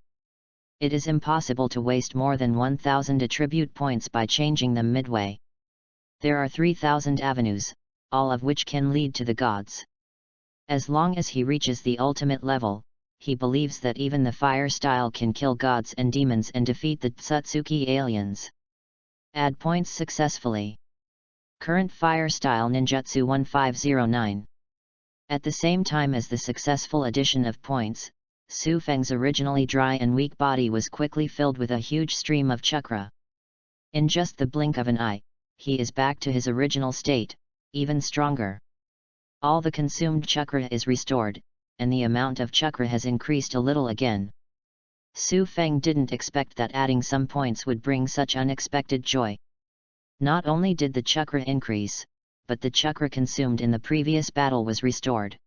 It is impossible to waste more than 1,000 attribute points by changing them midway. There are 3,000 avenues, all of which can lead to the gods. As long as he reaches the ultimate level, he believes that even the fire style can kill gods and demons and defeat the Tsutsuki aliens. Add points successfully. Current fire style ninjutsu 1509. At the same time as the successful addition of points, Su Feng's originally dry and weak body was quickly filled with a huge stream of chakra. In just the blink of an eye, he is back to his original state, even stronger. All the consumed chakra is restored, and the amount of chakra has increased a little again. Su Feng didn't expect that adding some points would bring such unexpected joy. Not only did the chakra increase, but the chakra consumed in the previous battle was restored.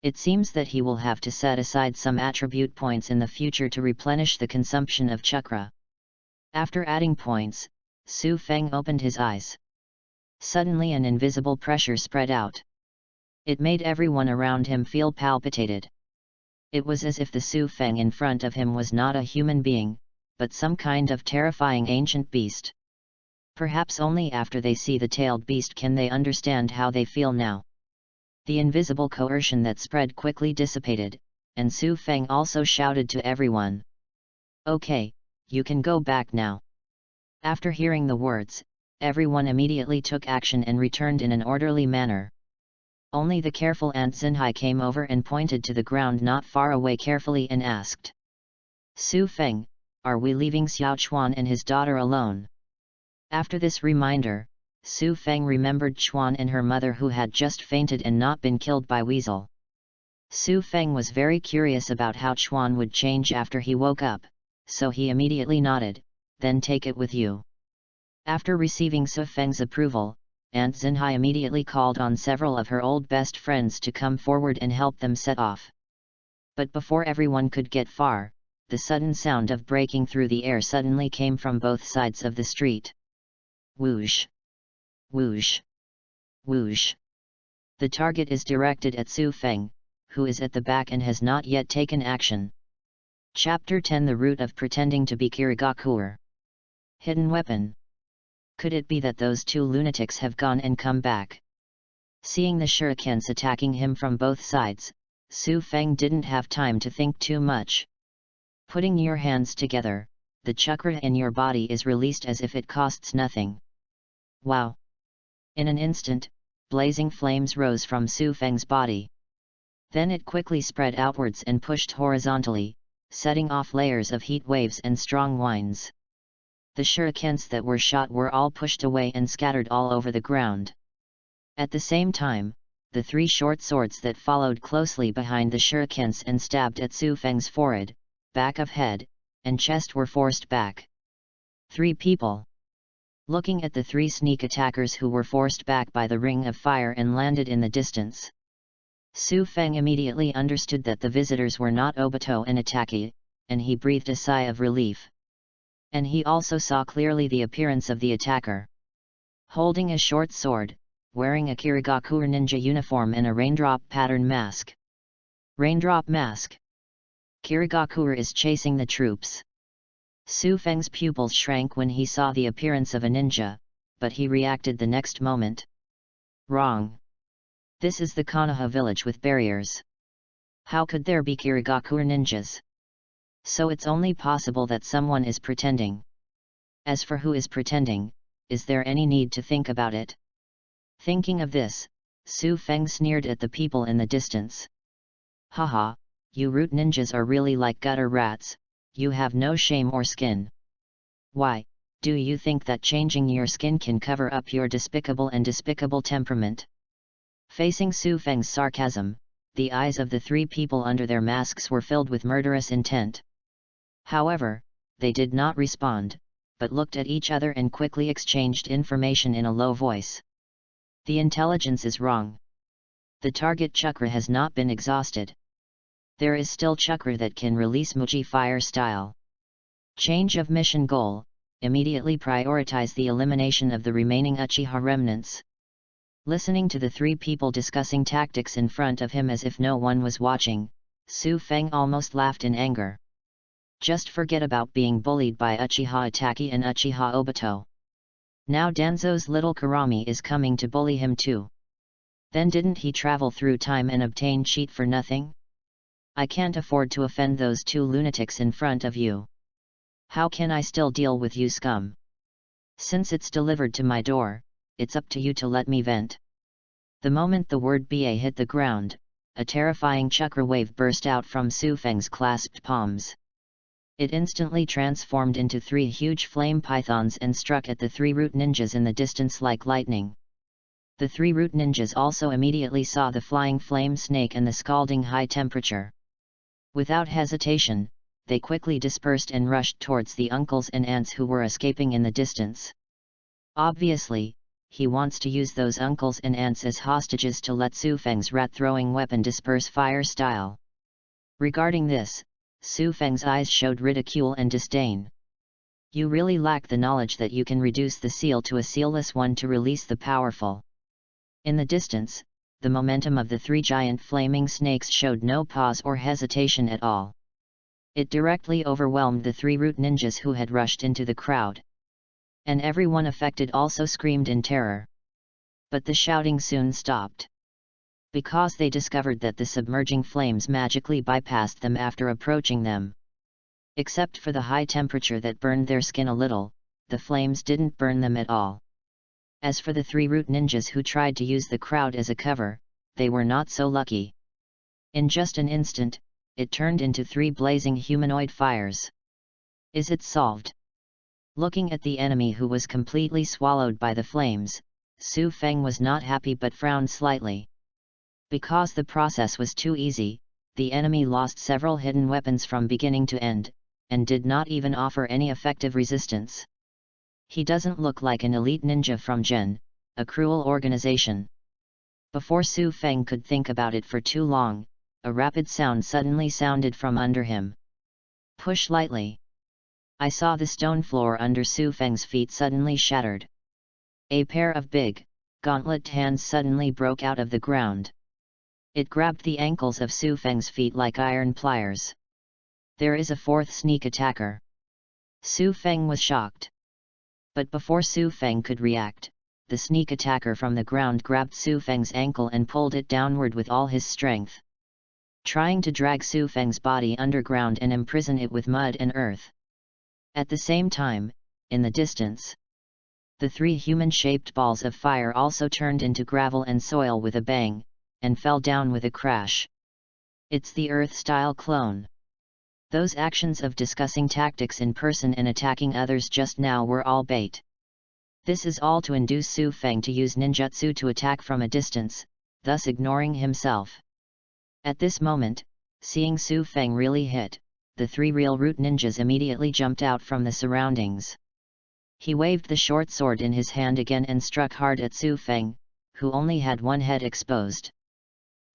It seems that he will have to set aside some attribute points in the future to replenish the consumption of chakra. After adding points, Su Feng opened his eyes. Suddenly an invisible pressure spread out. It made everyone around him feel palpitated. It was as if the Su Feng in front of him was not a human being, but some kind of terrifying ancient beast. Perhaps only after they see the tailed beast can they understand how they feel now. The invisible coercion that spread quickly dissipated, and Su Feng also shouted to everyone. Okay, you can go back now. After hearing the words, everyone immediately took action and returned in an orderly manner. Only the careful Aunt Xinhai came over and pointed to the ground not far away carefully and asked. Su Feng, are we leaving Xiao Chuan and his daughter alone? After this reminder, Su Feng remembered Chuan and her mother who had just fainted and not been killed by Weasel. Su Feng was very curious about how Chuan would change after he woke up, so he immediately nodded, then take it with you. After receiving Su Feng's approval, Aunt Xinhai immediately called on several of her old best friends to come forward and help them set off. But before everyone could get far, the sudden sound of breaking through the air suddenly came from both sides of the street. Whoosh! Whoosh! Whoosh! The target is directed at Su Feng, who is at the back and has not yet taken action. Chapter 10: The Root of Pretending to be Kirigakuer. Hidden Weapon. Could it be that those two lunatics have gone and come back? Seeing the shurikens attacking him from both sides, Su Feng didn't have time to think too much. Putting your hands together, the chakra in your body is released as if it costs nothing. Wow! In an instant, blazing flames rose from Su Feng's body. Then it quickly spread outwards and pushed horizontally, setting off layers of heat waves and strong winds. The shurikens that were shot were all pushed away and scattered all over the ground. At the same time, the three short swords that followed closely behind the shurikens and stabbed at Su Feng's forehead, back of head, and chest were forced back. 3 people. Looking at the 3 sneak attackers who were forced back by the ring of fire and landed in the distance, Su Feng immediately understood that the visitors were not Obito and Itaki, and he breathed a sigh of relief. And he also saw clearly the appearance of the attacker. Holding a short sword, wearing a Kirigakuer ninja uniform and a raindrop pattern mask. Raindrop mask. Kirigakuer is chasing the troops. Su Feng's pupils shrank when he saw the appearance of a ninja, but he reacted the next moment. Wrong. This is the Konoha village with barriers. How could there be Kirigakuer ninjas? So it's only possible that someone is pretending. As for who is pretending, is there any need to think about it? Thinking of this, Su Feng sneered at the people in the distance. Haha, you root ninjas are really like gutter rats, you have no shame or skin. Why, do you think that changing your skin can cover up your despicable temperament? Facing Su Feng's sarcasm, the eyes of the 3 people under their masks were filled with murderous intent. However, they did not respond, but looked at each other and quickly exchanged information in a low voice. The intelligence is wrong. The target chakra has not been exhausted. There is still chakra that can release Muji fire style. Change of mission goal: immediately prioritize the elimination of the remaining Uchiha remnants. Listening to the 3 people discussing tactics in front of him as if no one was watching, Su Feng almost laughed in anger. Just forget about being bullied by Uchiha Itaki and Uchiha Obito. Now Danzo's little Kurami is coming to bully him too. Then didn't he travel through time and obtain cheat for nothing? I can't afford to offend those 2 lunatics in front of you. How can I still deal with you, scum? Since it's delivered to my door, it's up to you to let me vent. The moment the word BA hit the ground, a terrifying chakra wave burst out from Su Feng's clasped palms. It instantly transformed into 3 huge flame pythons and struck at the 3 root ninjas in the distance like lightning. The 3 root ninjas also immediately saw the flying flame snake and the scalding high temperature. Without hesitation, they quickly dispersed and rushed towards the uncles and aunts who were escaping in the distance. Obviously, he wants to use those uncles and aunts as hostages to let Su Feng's rat-throwing weapon disperse fire style. Regarding this, Su Feng's eyes showed ridicule and disdain. You really lack the knowledge that you can reduce the seal to a sealless one to release the powerful. In the distance, the momentum of the 3 giant flaming snakes showed no pause or hesitation at all. It directly overwhelmed the 3 root ninjas who had rushed into the crowd. And everyone affected also screamed in terror. But the shouting soon stopped. Because they discovered that the submerging flames magically bypassed them after approaching them. Except for the high temperature that burned their skin a little, the flames didn't burn them at all. As for the 3 root ninjas who tried to use the crowd as a cover, they were not so lucky. In just an instant, it turned into 3 blazing humanoid fires. Is it solved? Looking at the enemy who was completely swallowed by the flames, Su Feng was not happy but frowned slightly. Because the process was too easy, the enemy lost several hidden weapons from beginning to end, and did not even offer any effective resistance. He doesn't look like an elite ninja from Gen, a cruel organization. Before Su Feng could think about it for too long, a rapid sound suddenly sounded from under him. Push lightly. I saw the stone floor under Su Feng's feet suddenly shattered. A pair of big, gauntlet hands suddenly broke out of the ground. It grabbed the ankles of Su Feng's feet like iron pliers. There is a fourth sneak attacker. Su Feng was shocked. But before Su Feng could react, the sneak attacker from the ground grabbed Su Feng's ankle and pulled it downward with all his strength, trying to drag Su Feng's body underground and imprison it with mud and earth. At the same time, in the distance, the three human-shaped balls of fire also turned into gravel and soil with a bang, and fell down with a crash. It's the Earth-style clone. Those actions of discussing tactics in person and attacking others just now were all bait. This is all to induce Su Feng to use ninjutsu to attack from a distance, thus ignoring himself. At this moment, seeing Su Feng really hit, the three real root ninjas immediately jumped out from the surroundings. He waved the short sword in his hand again and struck hard at Su Feng, who only had one head exposed.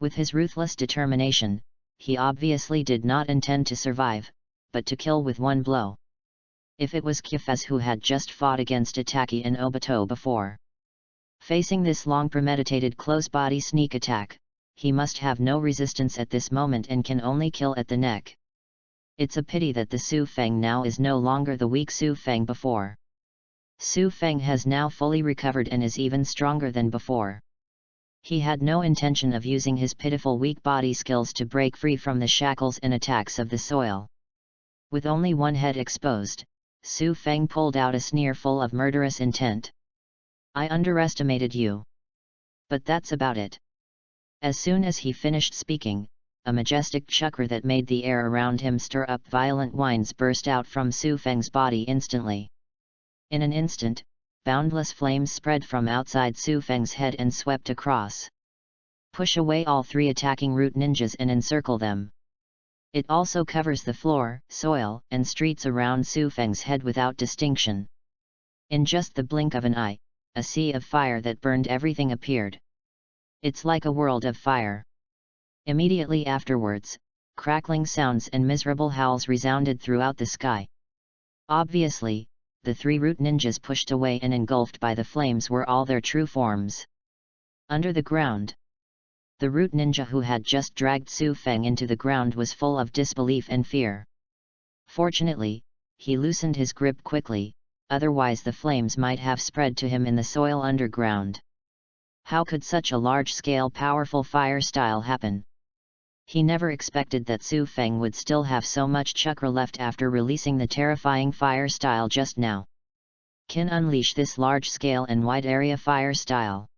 With his ruthless determination, he obviously did not intend to survive, but to kill with one blow. If it was Kefez who had just fought against Itaki and Obito before, facing this long premeditated close-body sneak attack, he must have no resistance at this moment and can only kill at the neck. It's a pity that the Su Feng now is no longer the weak Su Feng before. Su Feng has now fully recovered and is even stronger than before. He had no intention of using his pitiful weak body skills to break free from the shackles and attacks of the soil. With only one head exposed, Su Feng pulled out a sneer full of murderous intent. I underestimated you. But that's about it. As soon as he finished speaking, a majestic chakra that made the air around him stir up violent whines burst out from Su Feng's body instantly. In an instant, boundless flames spread from outside Su Feng's head and swept across. Push away all three attacking root ninjas and encircle them. It also covers the floor, soil, and streets around Su Feng's head without distinction. In just the blink of an eye, a sea of fire that burned everything appeared. It's like a world of fire. Immediately afterwards, crackling sounds and miserable howls resounded throughout the sky. Obviously, the three root ninjas pushed away and engulfed by the flames were all their true forms. Under the ground, the root ninja who had just dragged Su Feng into the ground was full of disbelief and fear. Fortunately, he loosened his grip quickly, otherwise the flames might have spread to him in the soil underground. How could such a large-scale powerful fire style happen? He never expected that Su Feng would still have so much chakra left after releasing the terrifying fire style just now. Can unleash this large-scale and wide-area fire style.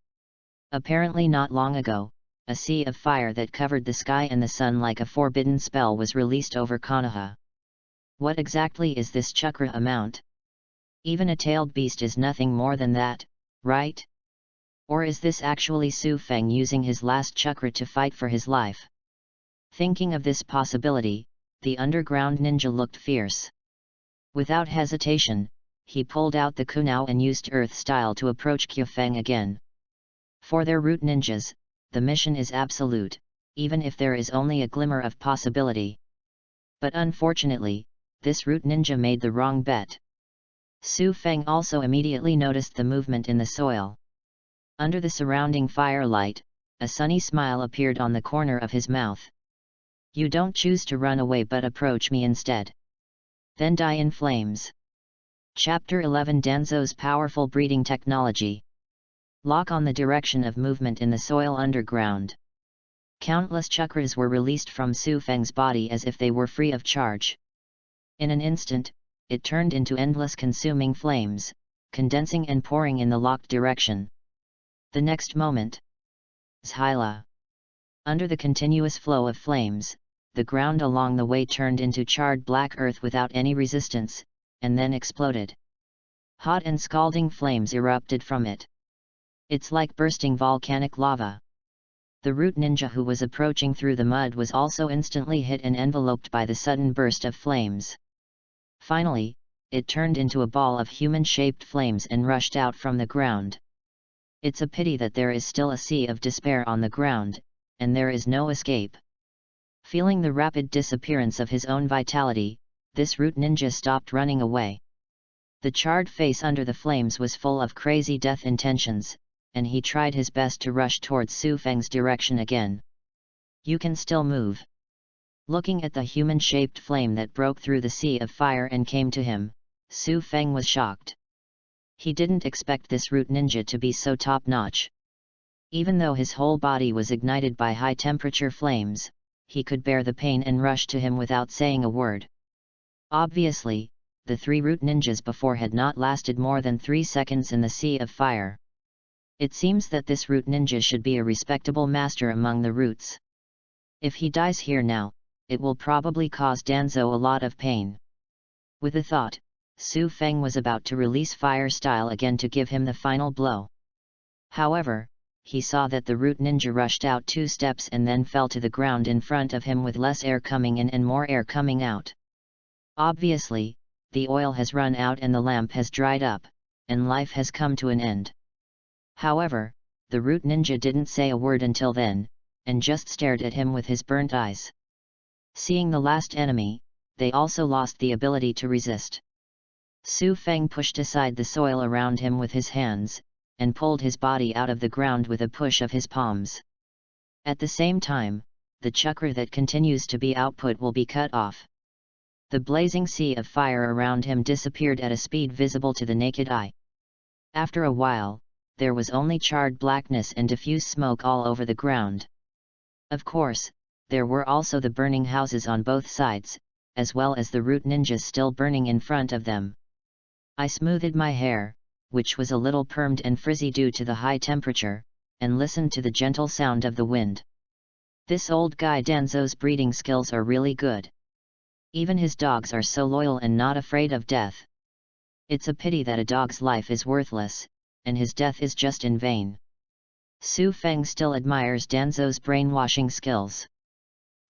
Apparently not long ago, a sea of fire that covered the sky and the sun like a forbidden spell was released over Konoha. What exactly is this chakra amount? Even a tailed beast is nothing more than that, right? Or is this actually Su Feng using his last chakra to fight for his life? Thinking of this possibility, the underground ninja looked fierce. Without hesitation, he pulled out the kunao and used earth style to approach Kefeng again. For their root ninjas, the mission is absolute, even if there is only a glimmer of possibility. But unfortunately, this root ninja made the wrong bet. Su Feng also immediately noticed the movement in the soil. Under the surrounding firelight, a sunny smile appeared on the corner of his mouth. You don't choose to run away but approach me instead. Then die in flames. Chapter 11 Danzo's powerful breeding technology. Lock on the direction of movement in the soil underground. Countless chakras were released from Su Feng's body as if they were free of charge. In an instant, it turned into endless consuming flames, condensing and pouring in the locked direction. The next moment, Zhyla. Under the continuous flow of flames, the ground along the way turned into charred black earth without any resistance, and then exploded. Hot and scalding flames erupted from it. It's like bursting volcanic lava. The root ninja who was approaching through the mud was also instantly hit and enveloped by the sudden burst of flames. Finally, it turned into a ball of human-shaped flames and rushed out from the ground. It's a pity that there is still a sea of despair on the ground, and there is no escape. Feeling the rapid disappearance of his own vitality, this root ninja stopped running away. The charred face under the flames was full of crazy death intentions, and he tried his best to rush towards Su Feng's direction again. "You can still move." Looking at the human-shaped flame that broke through the sea of fire and came to him, Su Feng was shocked. He didn't expect this root ninja to be so top-notch. Even though his whole body was ignited by high-temperature flames, he could bear the pain and rush to him without saying a word. Obviously, the 3 root ninjas before had not lasted more than 3 seconds in the sea of fire. It seems that this root ninja should be a respectable master among the roots. If he dies here now, it will probably cause Danzo a lot of pain. With a thought, Su Feng was about to release fire style again to give him the final blow. However, he saw that the root ninja rushed out 2 steps and then fell to the ground in front of him with less air coming in and more air coming out. Obviously, the oil has run out and the lamp has dried up, and life has come to an end. However, the root ninja didn't say a word until then, and just stared at him with his burnt eyes. Seeing the last enemy, they also lost the ability to resist. Su Feng pushed aside the soil around him with his hands, and pulled his body out of the ground with a push of his palms. At the same time, the chakra that continues to be output will be cut off. The blazing sea of fire around him disappeared at a speed visible to the naked eye. After a while, there was only charred blackness and diffuse smoke all over the ground. Of course, there were also the burning houses on both sides, as well as the root ninjas still burning in front of them. I smoothed my hair, which was a little permed and frizzy due to the high temperature, and listened to the gentle sound of the wind. This old guy Danzo's breeding skills are really good. Even his dogs are so loyal and not afraid of death. It's a pity that a dog's life is worthless, and his death is just in vain. Su Feng still admires Danzo's brainwashing skills.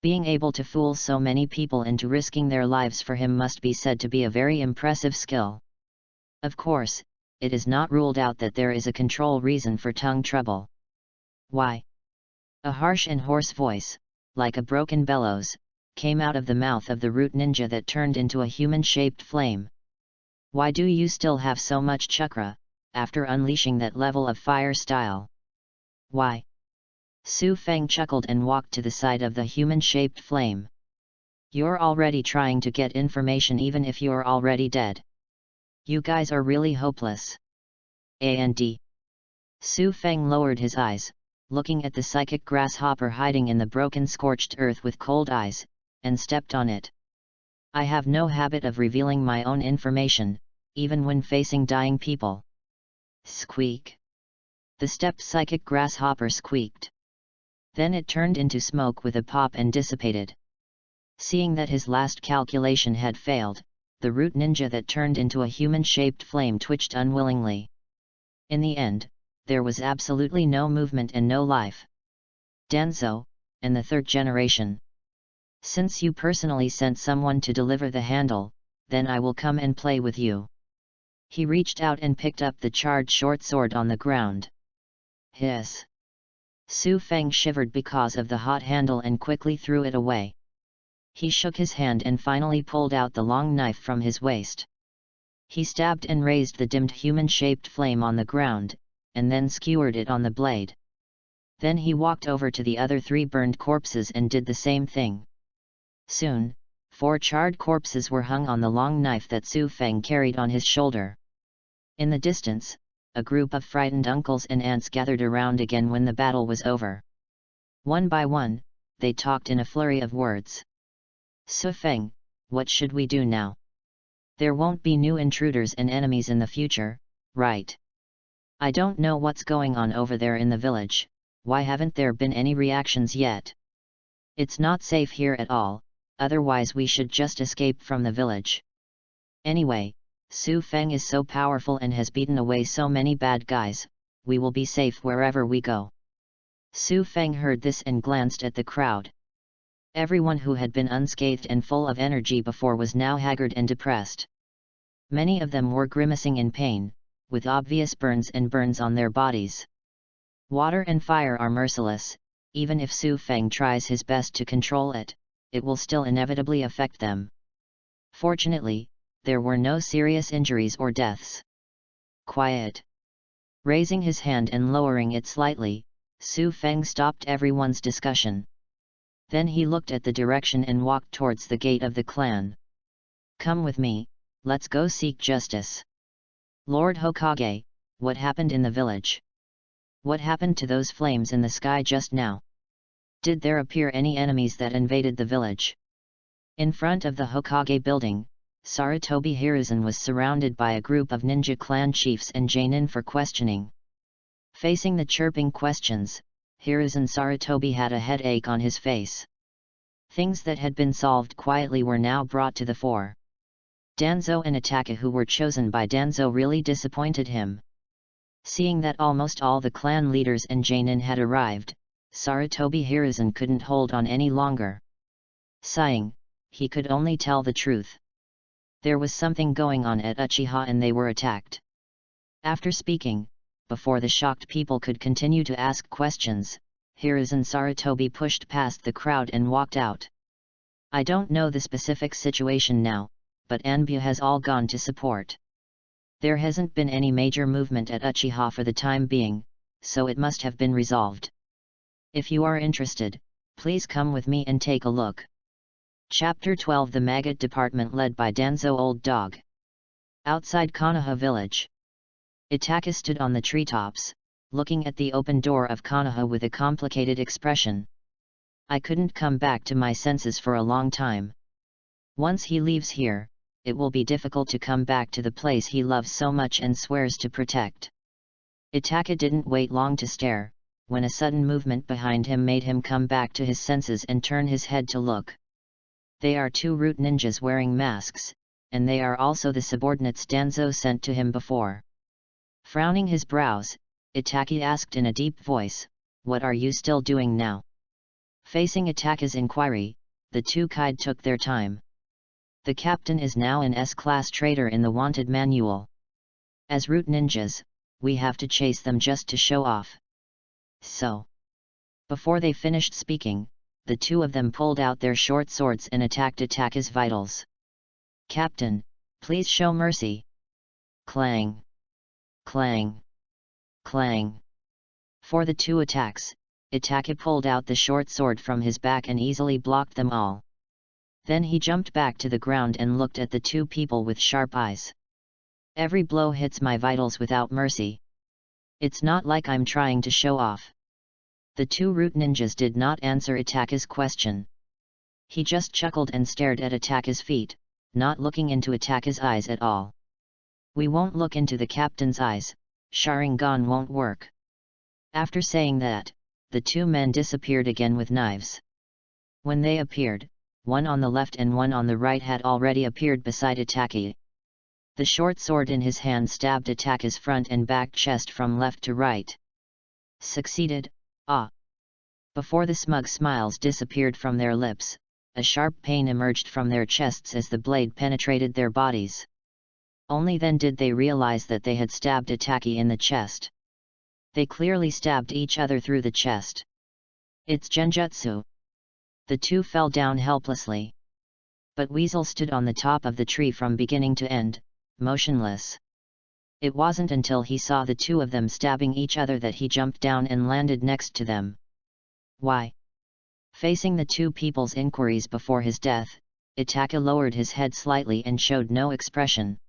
Being able to fool so many people into risking their lives for him must be said to be a very impressive skill. Of course, it is not ruled out that there is a control reason for tongue trouble. Why? A harsh and hoarse voice, like a broken bellows, came out of the mouth of the root ninja that turned into a human-shaped flame. Why do you still have so much chakra, after unleashing that level of fire style? Why? Su Feng chuckled and walked to the side of the human-shaped flame. You're already trying to get information even if you're already dead. You guys are really hopeless. And Su Feng lowered his eyes, looking at the psychic grasshopper hiding in the broken scorched earth with cold eyes, and stepped on it. I have no habit of revealing my own information, even when facing dying people. Squeak. The stepped psychic grasshopper squeaked. Then it turned into smoke with a pop and dissipated. Seeing that his last calculation had failed, the root ninja that turned into a human-shaped flame twitched unwillingly. In the end, there was absolutely no movement and no life. Danzo, and the 3rd generation. Since you personally sent someone to deliver the handle, then I will come and play with you. He reached out and picked up the charred short sword on the ground. Hiss. Su Feng shivered because of the hot handle and quickly threw it away. He shook his hand and finally pulled out the long knife from his waist. He stabbed and raised the dimmed human-shaped flame on the ground, and then skewered it on the blade. Then he walked over to the other 3 burned corpses and did the same thing. Soon, 4 charred corpses were hung on the long knife that Su Feng carried on his shoulder. In the distance, a group of frightened uncles and aunts gathered around again when the battle was over. One by one, they talked in a flurry of words. Su Feng, what should we do now? There won't be new intruders and enemies in the future, right? I don't know what's going on over there in the village. Why haven't there been any reactions yet? It's not safe here at all, otherwise we should just escape from the village. Anyway, Su Feng is so powerful and has beaten away so many bad guys, we will be safe wherever we go. Su Feng heard this and glanced at the crowd. Everyone who had been unscathed and full of energy before was now haggard and depressed. Many of them were grimacing in pain, with obvious burns on their bodies. Water and fire are merciless, even if Su Feng tries his best to control it, it will still inevitably affect them. Fortunately, there were no serious injuries or deaths. Quiet. Raising his hand and lowering it slightly, Su Feng stopped everyone's discussion. Then he looked at the direction and walked towards the gate of the clan. Come with me, let's go seek justice. Lord Hokage, what happened in the village? What happened to those flames in the sky just now? Did there appear any enemies that invaded the village? In front of the Hokage building, Sarutobi Hiruzen was surrounded by a group of ninja clan chiefs and Jainin for questioning. Facing the chirping questions, Hiruzen Sarutobi had a headache on his face. Things that had been solved quietly were now brought to the fore. Danzo and Ataka, who were chosen by Danzo, really disappointed him. Seeing that almost all the clan leaders and Jainin had arrived, Sarutobi Hiruzen couldn't hold on any longer. Sighing, he could only tell the truth. There was something going on at Uchiha and they were attacked. After speaking, before the shocked people could continue to ask questions, Hiruzen Sarutobi pushed past the crowd and walked out. I don't know the specific situation now, but Anbu has all gone to support. There hasn't been any major movement at Uchiha for the time being, so it must have been resolved. If you are interested, please come with me and take a look. Chapter 12 The Maggot Department, led by Danzo Old Dog. Outside Konoha village. Itaka stood on the treetops, looking at the open door of Konoha with a complicated expression. I couldn't come back to my senses for a long time. Once he leaves here, it will be difficult to come back to the place he loves so much and swears to protect. Itaka didn't wait long to stare, when a sudden movement behind him made him come back to his senses and turn his head to look. They are two root ninjas wearing masks, and they are also the subordinates Danzo sent to him before. Frowning his brows, Itaki asked in a deep voice, "What are you still doing now?" Facing Itaka's inquiry, the two Kaid took their time. The captain is now an S-class traitor in the wanted manual. As root ninjas, we have to chase them just to show off. So. Before they finished speaking, the two of them pulled out their short swords and attacked Itaka's vitals. Captain, please show mercy. Clang. Clang. Clang. For the two attacks, Itaka pulled out the short sword from his back and easily blocked them all. Then he jumped back to the ground and looked at the two people with sharp eyes. Every blow hits my vitals without mercy. It's not like I'm trying to show off. The two root ninjas did not answer Itaka's question. He just chuckled and stared at Itaka's feet, not looking into Itaka's eyes at all. We won't look into the captain's eyes, Sharingan won't work. After saying that, the two men disappeared again with knives. When they appeared, one on the left and one on the right had already appeared beside Itaka. The short sword in his hand stabbed Itaka's front and back chest from left to right. Succeeded, ah! Before the smug smiles disappeared from their lips, a sharp pain emerged from their chests as the blade penetrated their bodies. Only then did they realize that they had stabbed Itaka in the chest. They clearly stabbed each other through the chest. It's genjutsu. The two fell down helplessly. But Weasel stood on the top of the tree from beginning to end, motionless. It wasn't until he saw the two of them stabbing each other that he jumped down and landed next to them. Why? Facing the two people's inquiries before his death, Itaka lowered his head slightly and showed no expression.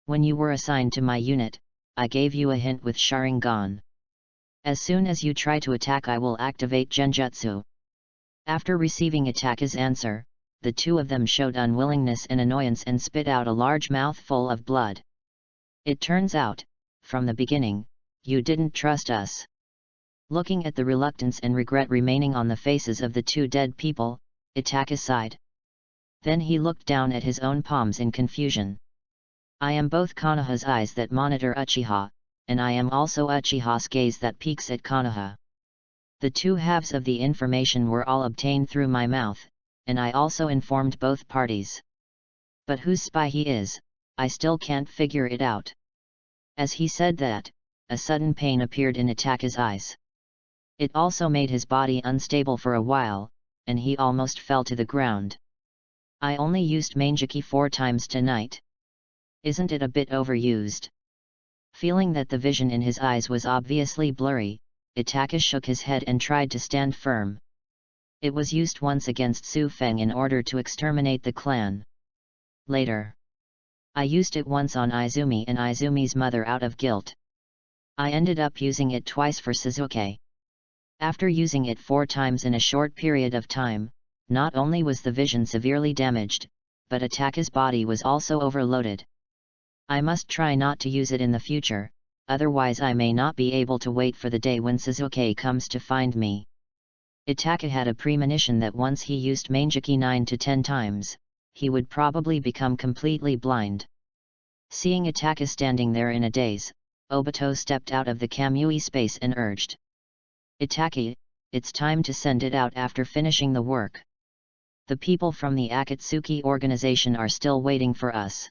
When you were assigned to my unit, I gave you a hint with Sharingan. As soon as you try to attack, I will activate genjutsu. After receiving Itaka's answer, the two of them showed unwillingness and annoyance and spit out a large mouthful of blood. It turns out, from the beginning, you didn't trust us. Looking at the reluctance and regret remaining on the faces of the two dead people, Itaka sighed. Then he looked down at his own palms in confusion. I am both Konoha's eyes that monitor Uchiha, and I am also Uchiha's gaze that peeks at Konoha. The two halves of the information were all obtained through my mouth, and I also informed both parties. But whose spy he is, I still can't figure it out. As he said that, a sudden pain appeared in Itaka's eyes. It also made his body unstable for a while, and he almost fell to the ground. I only used Manjiki 4 times tonight. Isn't it a bit overused? Feeling that the vision in his eyes was obviously blurry, Itaka shook his head and tried to stand firm. It was used once against Su Feng in order to exterminate the clan. Later. I used it once on Izumi and Izumi's mother out of guilt. I ended up using it twice for Suzuki. After using it 4 times in a short period of time, not only was the vision severely damaged, but Itaka's body was also overloaded. I must try not to use it in the future, otherwise I may not be able to wait for the day when Suzuki comes to find me. Itaka had a premonition that once he used Manjiki 9 to 10 times, he would probably become completely blind. Seeing Itaka standing there in a daze, Obito stepped out of the Kamui space and urged. Itaka, it's time to send it out after finishing the work. The people from the Akatsuki organization are still waiting for us.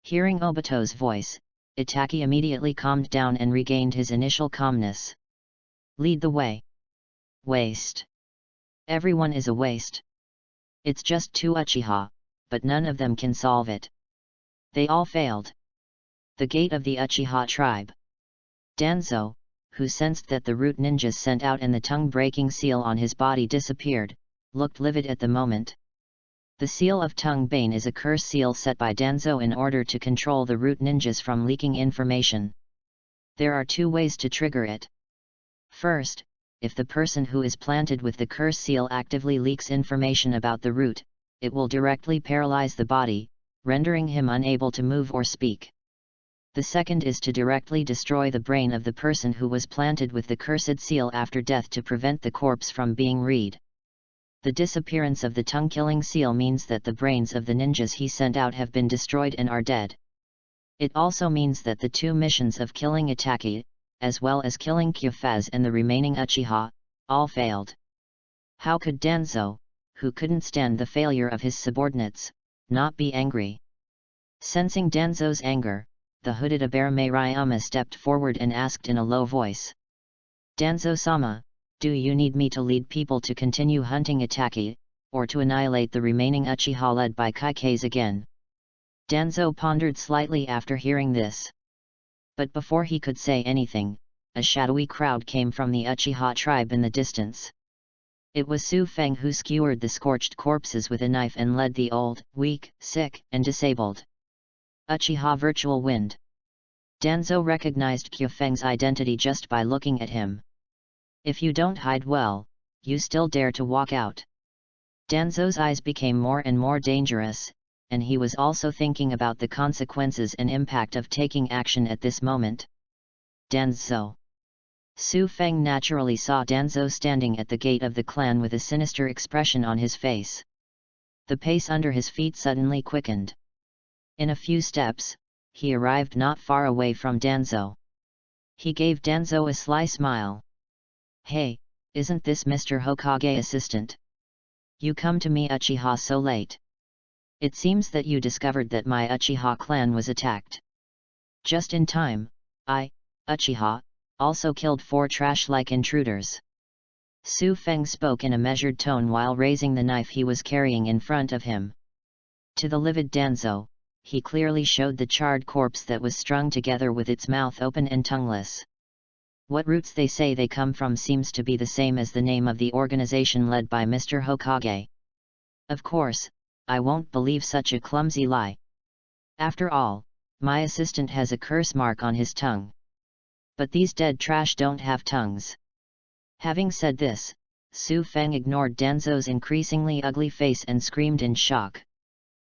Hearing Obito's voice, Itaka immediately calmed down and regained his initial calmness. Lead the way. Waste. Everyone is a waste. It's just 2 Uchiha, but none of them can solve it. They all failed. The gate of the Uchiha tribe. Danzo, who sensed that the root ninjas sent out and the tongue-breaking seal on his body disappeared, looked livid at the moment. The seal of Tongue Bane is a curse seal set by Danzo in order to control the root ninjas from leaking information. There are 2 ways to trigger it. First, if the person who is planted with the curse seal actively leaks information about the root, it will directly paralyze the body, rendering him unable to move or speak. The second is to directly destroy the brain of the person who was planted with the cursed seal after death to prevent the corpse from being read. The disappearance of the tongue-killing seal means that the brains of the ninjas he sent out have been destroyed and are dead. It also means that the 2 missions of killing Itaka, as well as killing Kyufaz and the remaining Uchiha, all failed. How could Danzo, who couldn't stand the failure of his subordinates, not be angry? Sensing Danzo's anger, the hooded Abare Marayama stepped forward and asked in a low voice. Danzo-sama, do you need me to lead people to continue hunting Itaka, or to annihilate the remaining Uchiha led by Kaikase again? Danzo pondered slightly after hearing this. But before he could say anything, a shadowy crowd came from the Uchiha tribe in the distance. It was Su Feng who skewered the scorched corpses with a knife and led the old, weak, sick, and disabled Uchiha Virtual Wind. Danzo recognized Kyufeng's identity just by looking at him. If you don't hide well, you still dare to walk out. Danzo's eyes became more and more dangerous, and he was also thinking about the consequences and impact of taking action at this moment. Danzo. Su Feng naturally saw Danzo standing at the gate of the clan with a sinister expression on his face. The pace under his feet suddenly quickened. In a few steps, he arrived not far away from Danzo. He gave Danzo a sly smile. Hey, isn't this Mr. Hokage assistant? You come to me Uchiha so late. It seems that you discovered that my Uchiha clan was attacked. Just in time, I, Uchiha, also killed 4 trash-like intruders. Su Feng spoke in a measured tone while raising the knife he was carrying in front of him. To the livid Danzo, he clearly showed the charred corpse that was strung together with its mouth open and tongueless. What roots they say they come from seems to be the same as the name of the organization led by Mr. Hokage. Of course, I won't believe such a clumsy lie. After all, my assistant has a curse mark on his tongue. But these dead trash don't have tongues. Having said this, Su Feng ignored Danzo's increasingly ugly face and screamed in shock.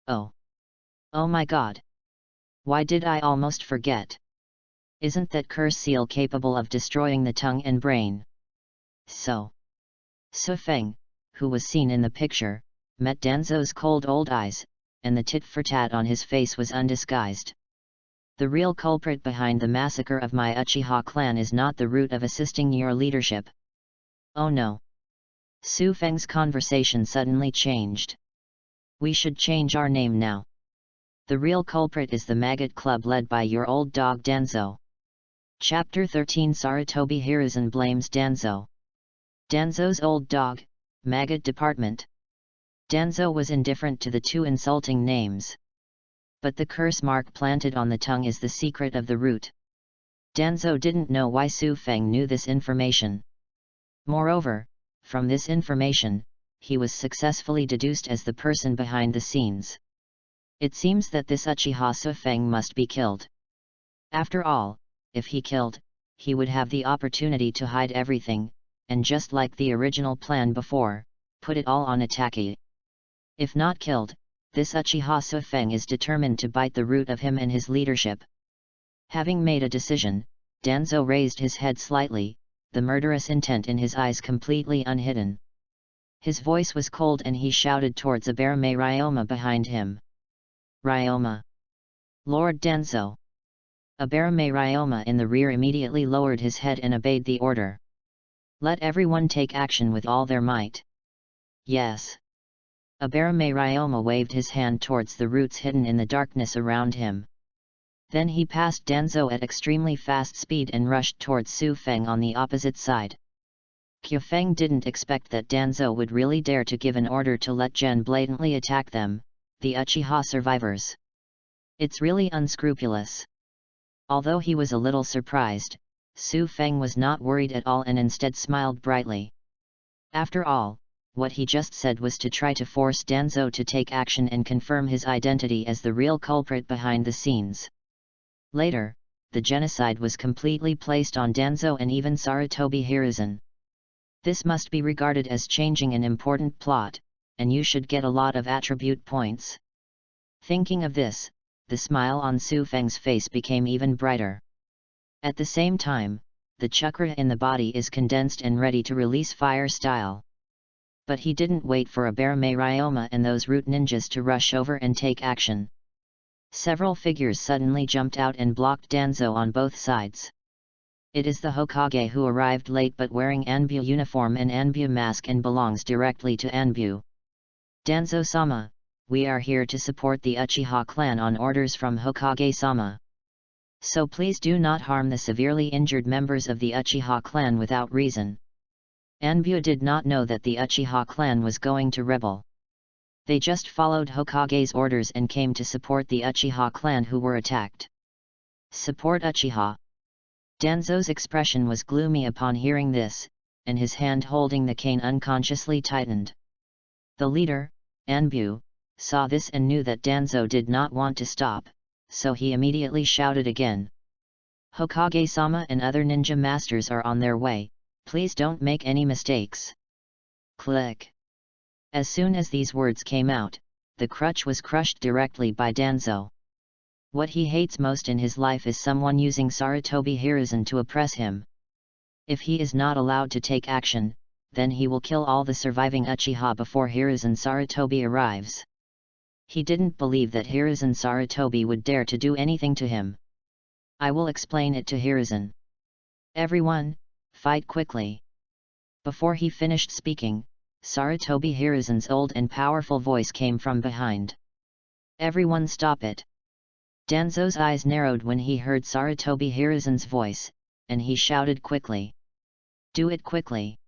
Oh! Oh my god! Why did I almost forget? Isn't that curse seal capable of destroying the tongue and brain? So. Su Feng, who was seen in the picture, met Danzo's cold old eyes, and the tit-for-tat on his face was undisguised. The real culprit behind the massacre of my Uchiha clan is not the root of assisting your leadership. Oh no! Su Feng's conversation suddenly changed. We should change our name now. The real culprit is the Maggot Club led by your old dog Danzo. Chapter 13 Sarutobi Hiruzen blames Danzo. Danzo's old dog, Maggot Department. Danzo was indifferent to the 2 insulting names. But the curse mark planted on the tongue is the secret of the root. Danzou didn't know why Su Feng knew this information. Moreover, from this information, he was successfully deduced as the person behind the scenes. It seems that this Uchiha Su Feng must be killed. After all, if he killed, he would have the opportunity to hide everything, and just like the original plan before, put it all on Itaki. If not killed, this Uchiha Su Feng is determined to bite the root of him and his leadership. Having made a decision, Danzou raised his head slightly, the murderous intent in his eyes completely unhidden. His voice was cold and he shouted towards Abarame Ryoma behind him. Ryoma! Lord Danzou! Abarame Ryoma in the rear immediately lowered his head and obeyed the order. Let everyone take action with all their might. Yes. Abarame Ryoma waved his hand towards the roots hidden in the darkness around him. Then he passed Danzou at extremely fast speed and rushed towards Su Feng on the opposite side. Qiu Feng didn't expect that Danzou would really dare to give an order to let Zhen blatantly attack them, the Uchiha survivors. It's really unscrupulous. Although he was a little surprised, Su Feng was not worried at all and instead smiled brightly. After all, what he just said was to try to force Danzou to take action and confirm his identity as the real culprit behind the scenes. Later, the genocide was completely placed on Danzou and even Sarutobi Hiruzen. This must be regarded as changing an important plot, and you should get a lot of attribute points. Thinking of this, the smile on Su Feng's face became even brighter. At the same time, the chakra in the body is condensed and ready to release fire style. But he didn't wait for Abarame Ryoma and those root ninjas to rush over and take action. Several figures suddenly jumped out and blocked Danzou on both sides. It is the Hokage who arrived late but wearing Anbu uniform and Anbu mask and belongs directly to Anbu. Danzou-sama, we are here to support the Uchiha clan on orders from Hokage-sama. So please do not harm the severely injured members of the Uchiha clan without reason. Anbu did not know that the Uchiha clan was going to rebel. They just followed Hokage's orders and came to support the Uchiha clan who were attacked. Support Uchiha. Danzou's expression was gloomy upon hearing this, and his hand holding the cane unconsciously tightened. The leader, Anbu, saw this and knew that Danzou did not want to stop, so he immediately shouted again. Hokage-sama and other ninja masters are on their way, please don't make any mistakes. Click. As soon as these words came out, the crutch was crushed directly by Danzou. What he hates most in his life is someone using Sarutobi Hiruzen to oppress him. If he is not allowed to take action, then he will kill all the surviving Uchiha before Hiruzen Sarutobi arrives. He didn't believe that Hiruzen Sarutobi would dare to do anything to him. I will explain it to Hiruzen. Everyone, fight quickly. Before he finished speaking, Sarutobi Hiruzen's old and powerful voice came from behind. Everyone stop it. Danzou's eyes narrowed when he heard Sarutobi Hiruzen's voice, and he shouted quickly. Do it quickly.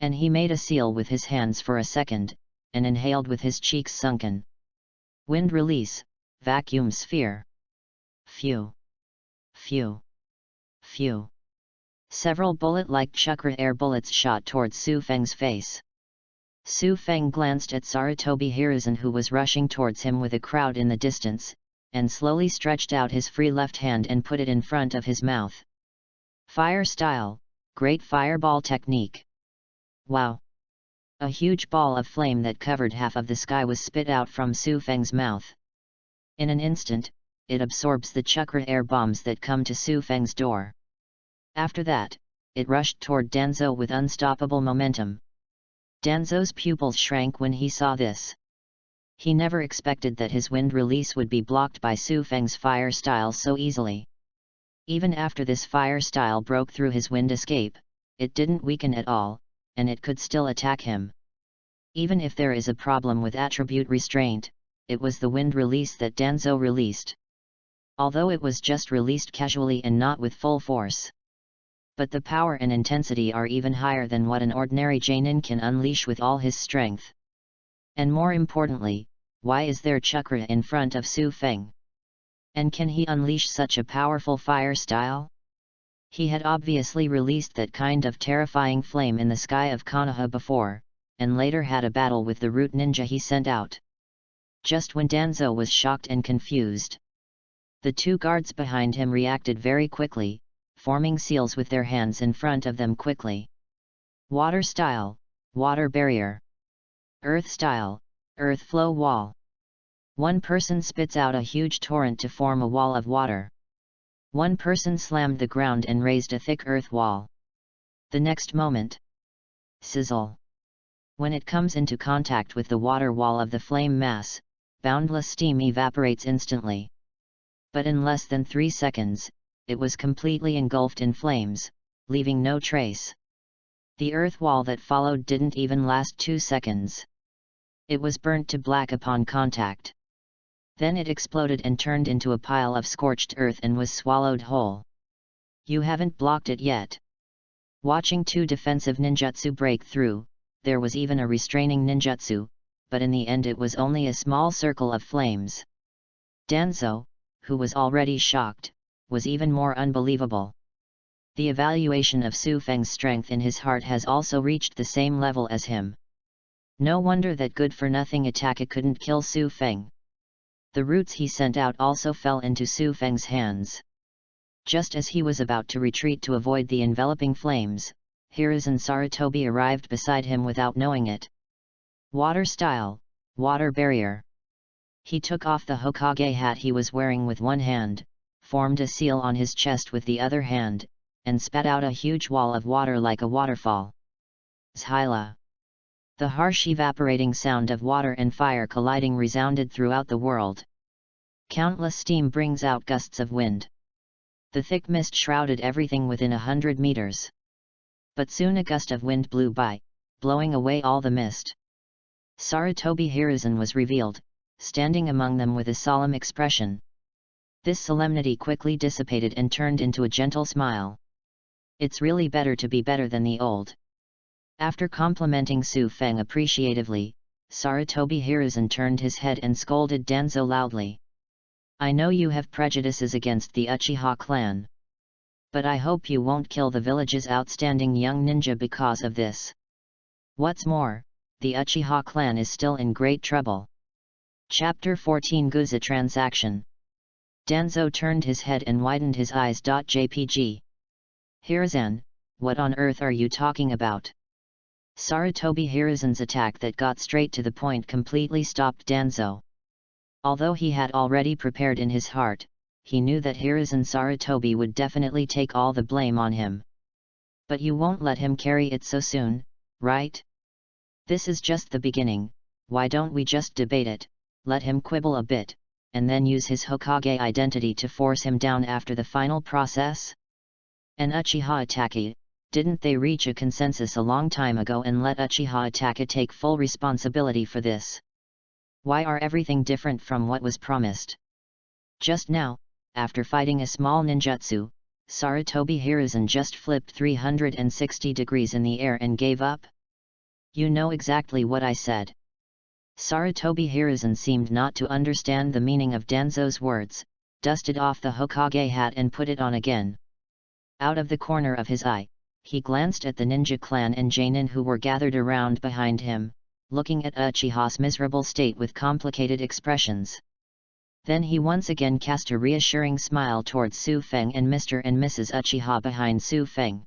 And he made a seal with his hands for a second, and inhaled with his cheeks sunken. Wind release, vacuum sphere. Phew. Phew. Phew. Several bullet-like chakra air bullets shot towards Su Feng's face. Su Feng glanced at Sarutobi Hiruzen who was rushing towards him with a crowd in the distance, and slowly stretched out his free left hand and put it in front of his mouth. Fire style, great fireball technique. Wow! A huge ball of flame that covered half of the sky was spit out from Su Feng's mouth. In an instant, it absorbs the chakra air bombs that come to Su Feng's door. After that, it rushed toward Danzou with unstoppable momentum. Danzou's pupils shrank when he saw this. He never expected that his wind release would be blocked by Su Feng's fire style so easily. Even after this fire style broke through his wind escape, it didn't weaken at all, and it could still attack him. Even if there is a problem with attribute restraint, it was the wind release that Danzou released. Although it was just released casually and not with full force. But the power and intensity are even higher than what an ordinary Jainin can unleash with all his strength. And more importantly, why is there chakra in front of Su Feng? And can he unleash such a powerful fire style? He had obviously released that kind of terrifying flame in the sky of Konoha before, and later had a battle with the root ninja he sent out. Just when Danzo was shocked and confused, the two guards behind him reacted very quickly, forming seals with their hands in front of them quickly. Water style, water barrier. Earth style, earth flow wall. One person spits out a huge torrent to form a wall of water. One person slammed the ground and raised a thick earth wall. The next moment, sizzle. When it comes into contact with the water wall of the flame mass, boundless steam evaporates instantly. But in less than 3 seconds, it was completely engulfed in flames, leaving no trace. The earth wall that followed didn't even last 2 seconds. It was burnt to black upon contact. Then it exploded and turned into a pile of scorched earth and was swallowed whole. You haven't blocked it yet. Watching 2 defensive ninjutsu break through, there was even a restraining ninjutsu, but in the end it was only a small circle of flames. Danzo, who was already shocked, was even more unbelievable. The evaluation of Su Feng's strength in his heart has also reached the same level as him. No wonder that good-for-nothing attack couldn't kill Su Feng. The roots he sent out also fell into Su Feng's hands. Just as he was about to retreat to avoid the enveloping flames, Hiruzen Sarutobi arrived beside him without knowing it. Water style, water barrier. He took off the Hokage hat he was wearing with one hand, formed a seal on his chest with the other hand, and spat out a huge wall of water like a waterfall. Zhyla. The harsh evaporating sound of water and fire colliding resounded throughout the world. Countless steam brings out gusts of wind. The thick mist shrouded everything within 100 meters. But soon a gust of wind blew by, blowing away all the mist. Sarutobi Hiruzen was revealed, standing among them with a solemn expression. This solemnity quickly dissipated and turned into a gentle smile. It's really better to be better than the old. After complimenting Su Feng appreciatively, Sarutobi Hiruzen turned his head and scolded Danzo loudly. I know you have prejudices against the Uchiha clan. But I hope you won't kill the village's outstanding young ninja because of this. What's more, the Uchiha clan is still in great trouble. Chapter 14 Guza Transaction. Danzo turned his head and widened his eyes. JPG. Hiruzen, what on earth are you talking about? Sarutobi Hiruzen's attack that got straight to the point completely stopped Danzo. Although he had already prepared in his heart, he knew that Hiruzen Sarutobi would definitely take all the blame on him. But you won't let him carry it so soon, right? This is just the beginning. Why don't we just debate it, let him quibble a bit, and then use his Hokage identity to force him down after the final process? An Uchiha attack. Didn't they reach a consensus a long time ago and let Uchiha Itachi take full responsibility for this? Why are everything different from what was promised? Just now, after fighting a small ninjutsu, Sarutobi Hiruzen just flipped 360 degrees in the air and gave up? You know exactly what I said. Sarutobi Hiruzen seemed not to understand the meaning of Danzo's words, dusted off the Hokage hat and put it on again. Out of the corner of his eye, he glanced at the ninja clan and Jainin who were gathered around behind him, looking at Uchiha's miserable state with complicated expressions. Then he once again cast a reassuring smile towards Su Feng and Mr. and Mrs. Uchiha behind Su Feng.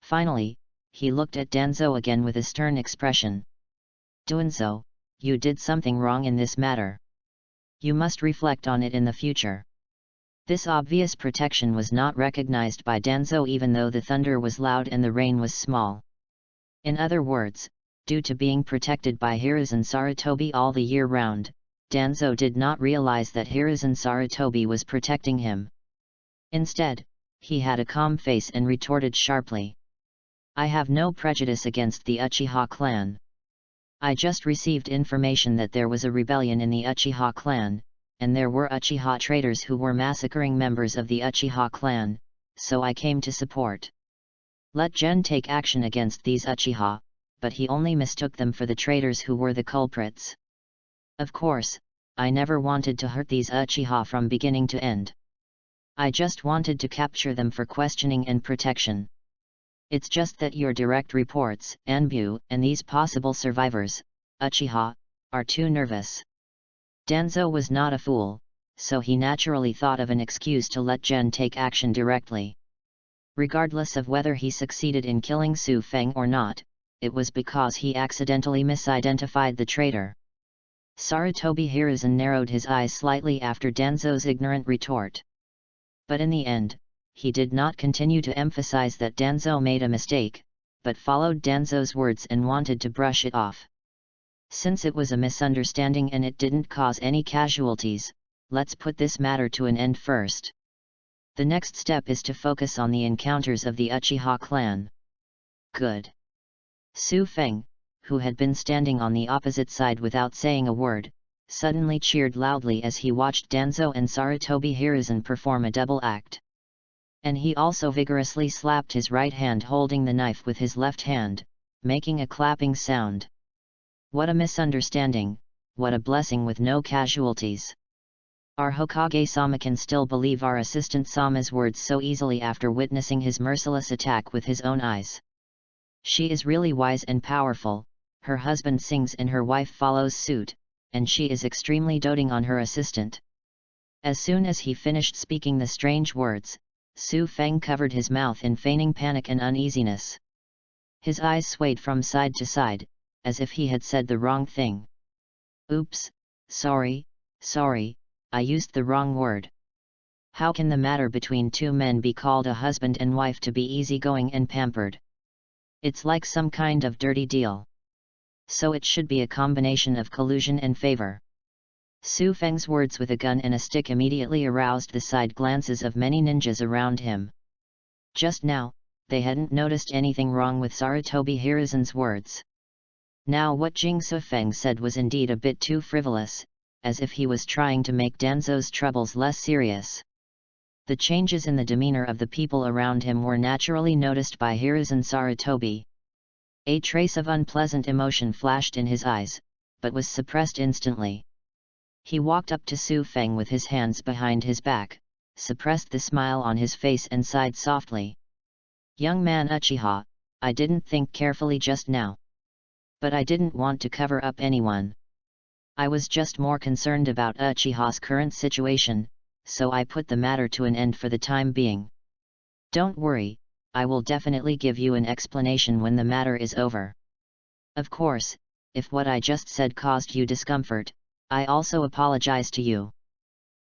Finally, he looked at Danzo again with a stern expression. Danzo, you did something wrong in this matter. You must reflect on it in the future. This obvious protection was not recognized by Danzo even though the thunder was loud and the rain was small. In other words, due to being protected by Hiruzen Sarutobi all the year round, Danzo did not realize that Hiruzen Sarutobi was protecting him. Instead, he had a calm face and retorted sharply. I have no prejudice against the Uchiha clan. I just received information that there was a rebellion in the Uchiha clan, and there were Uchiha traitors who were massacring members of the Uchiha clan, so I came to support. Let Gen take action against these Uchiha, but he only mistook them for the traitors who were the culprits. Of course, I never wanted to hurt these Uchiha from beginning to end. I just wanted to capture them for questioning and protection. It's just that your direct reports, Anbu, and these possible survivors, Uchiha, are too nervous. Danzo was not a fool, so he naturally thought of an excuse to let Gen take action directly. Regardless of whether he succeeded in killing Su Feng or not, it was because he accidentally misidentified the traitor. Sarutobi Hiruzen narrowed his eyes slightly after Danzo's ignorant retort. But in the end, he did not continue to emphasize that Danzo made a mistake, but followed Danzo's words and wanted to brush it off. Since it was a misunderstanding and it didn't cause any casualties, let's put this matter to an end first. The next step is to focus on the encounters of the Uchiha clan. Good. Su Feng, who had been standing on the opposite side without saying a word, suddenly cheered loudly as he watched Danzo and Sarutobi Hiruzen perform a double act. And he also vigorously slapped his right hand holding the knife with his left hand, making a clapping sound. What a misunderstanding, what a blessing with no casualties. Our Hokage-sama can still believe our assistant Sama's words so easily after witnessing his merciless attack with his own eyes. She is really wise and powerful, her husband sings and her wife follows suit, and she is extremely doting on her assistant. As soon as he finished speaking the strange words, Su Feng covered his mouth in feigning panic and uneasiness. His eyes swayed from side to side, as if he had said the wrong thing. Oops, sorry, I used the wrong word. How can the matter between two men be called a husband and wife to be easygoing and pampered? It's like some kind of dirty deal. So it should be a combination of collusion and favor. Su Feng's words with a gun and a stick immediately aroused the side glances of many ninjas around him. Just now, they hadn't noticed anything wrong with Sarutobi Hiruzen's words. Now what Jing Su Feng said was indeed a bit too frivolous, as if he was trying to make Danzo's troubles less serious. The changes in the demeanor of the people around him were naturally noticed by Hiruzen Sarutobi. A trace of unpleasant emotion flashed in his eyes, but was suppressed instantly. He walked up to Su Feng with his hands behind his back, suppressed the smile on his face and sighed softly. Young man Uchiha, I didn't think carefully just now. But I didn't want to cover up anyone. I was just more concerned about Uchiha's current situation, so I put the matter to an end for the time being. Don't worry, I will definitely give you an explanation when the matter is over. Of course, if what I just said caused you discomfort, I also apologize to you.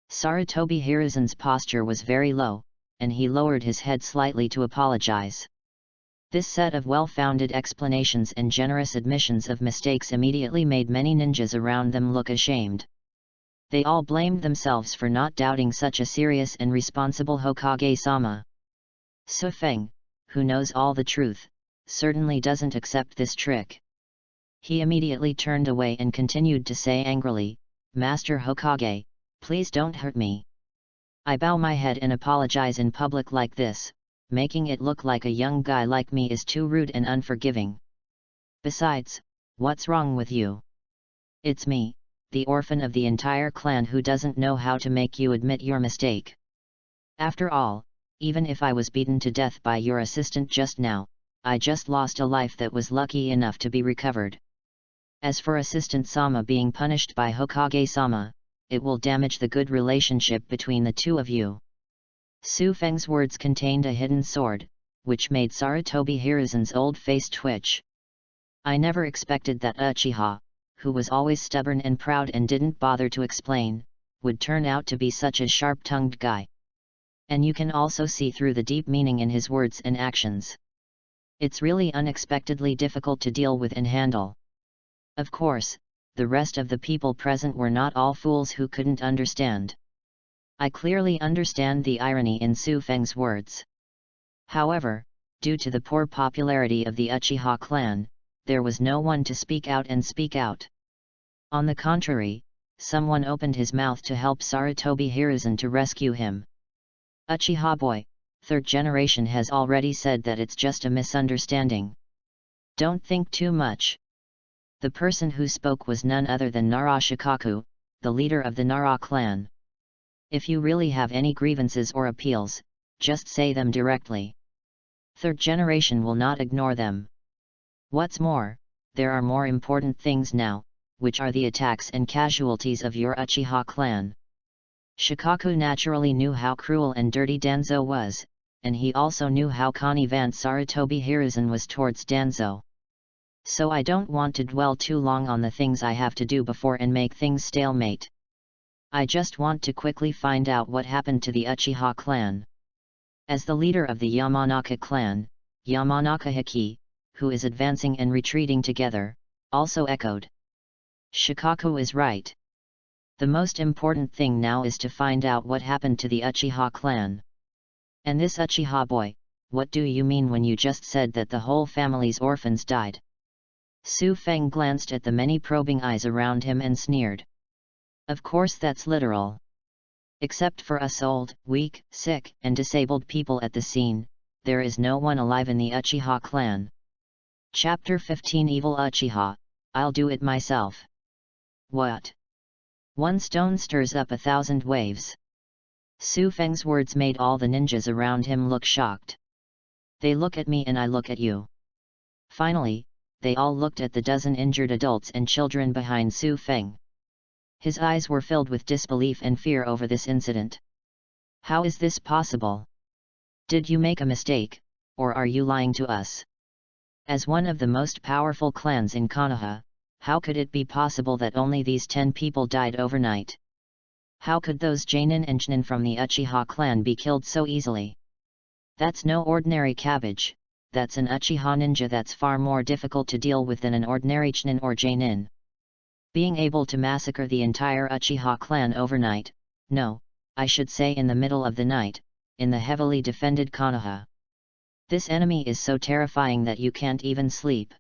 Sarutobi Hiruzen's posture was very low, and he lowered his head slightly to apologize. This set of well-founded explanations and generous admissions of mistakes immediately made many ninjas around them look ashamed. They all blamed themselves for not doubting such a serious and responsible Hokage-sama. Su Feng, who knows all the truth, certainly doesn't accept this trick. He immediately turned away and continued to say angrily, Master Hokage, please don't hurt me. I bow my head and apologize in public like this. Making it look like a young guy like me is too rude and unforgiving. Besides, what's wrong with you? It's me, the orphan of the entire clan who doesn't know how to make you admit your mistake. After all, even if I was beaten to death by your assistant just now, I just lost a life that was lucky enough to be recovered. As for Assistant Sama being punished by Hokage-sama, it will damage the good relationship between the two of you. Su Feng's words contained a hidden sword, which made Sarutobi Hiruzen's old face twitch. I never expected that Uchiha, who was always stubborn and proud and didn't bother to explain, would turn out to be such a sharp-tongued guy. And you can also see through the deep meaning in his words and actions. It's really unexpectedly difficult to deal with and handle. Of course, the rest of the people present were not all fools who couldn't understand. I clearly understand the irony in Su Feng's words. However, due to the poor popularity of the Uchiha clan, there was no one to speak out. On the contrary, someone opened his mouth to help Sarutobi Hiruzen to rescue him. Uchiha boy, third generation has already said that it's just a misunderstanding. Don't think too much. The person who spoke was none other than Nara Shikaku, the leader of the Nara clan. If you really have any grievances or appeals, just say them directly. Third generation will not ignore them. What's more, there are more important things now, which are the attacks and casualties of your Uchiha clan. Shikaku naturally knew how cruel and dirty Danzo was, and he also knew how connivant Sarutobi Hiruzen was towards Danzo. So I don't want to dwell too long on the things I have to do before and make things stalemate. I just want to quickly find out what happened to the Uchiha clan. As the leader of the Yamanaka clan, Yamanaka Hiki, who is advancing and retreating together, also echoed. Shikaku is right. The most important thing now is to find out what happened to the Uchiha clan. And this Uchiha boy, what do you mean when you just said that the whole family's orphans died? Su Feng glanced at the many probing eyes around him and sneered. Of course that's literal. Except for us old, weak, sick, and disabled people at the scene, there is no one alive in the Uchiha clan. Chapter 15 Evil Uchiha, I'll do it myself. What? One stone stirs up 1,000 waves. Su Feng's words made all the ninjas around him look shocked. They look at me and I look at you. Finally, they all looked at the dozen injured adults and children behind Su Feng. His eyes were filled with disbelief and fear over this incident. How is this possible? Did you make a mistake, or are you lying to us? As one of the most powerful clans in Konoha, how could it be possible that only these 10 people died overnight? How could those Jonin and Chunin from the Uchiha clan be killed so easily? That's no ordinary cabbage, that's an Uchiha ninja that's far more difficult to deal with than an ordinary Chunin or Jonin. Being able to massacre the entire Uchiha clan overnight, no, I should say in the middle of the night, in the heavily defended Konoha. This enemy is so terrifying that you can't even sleep.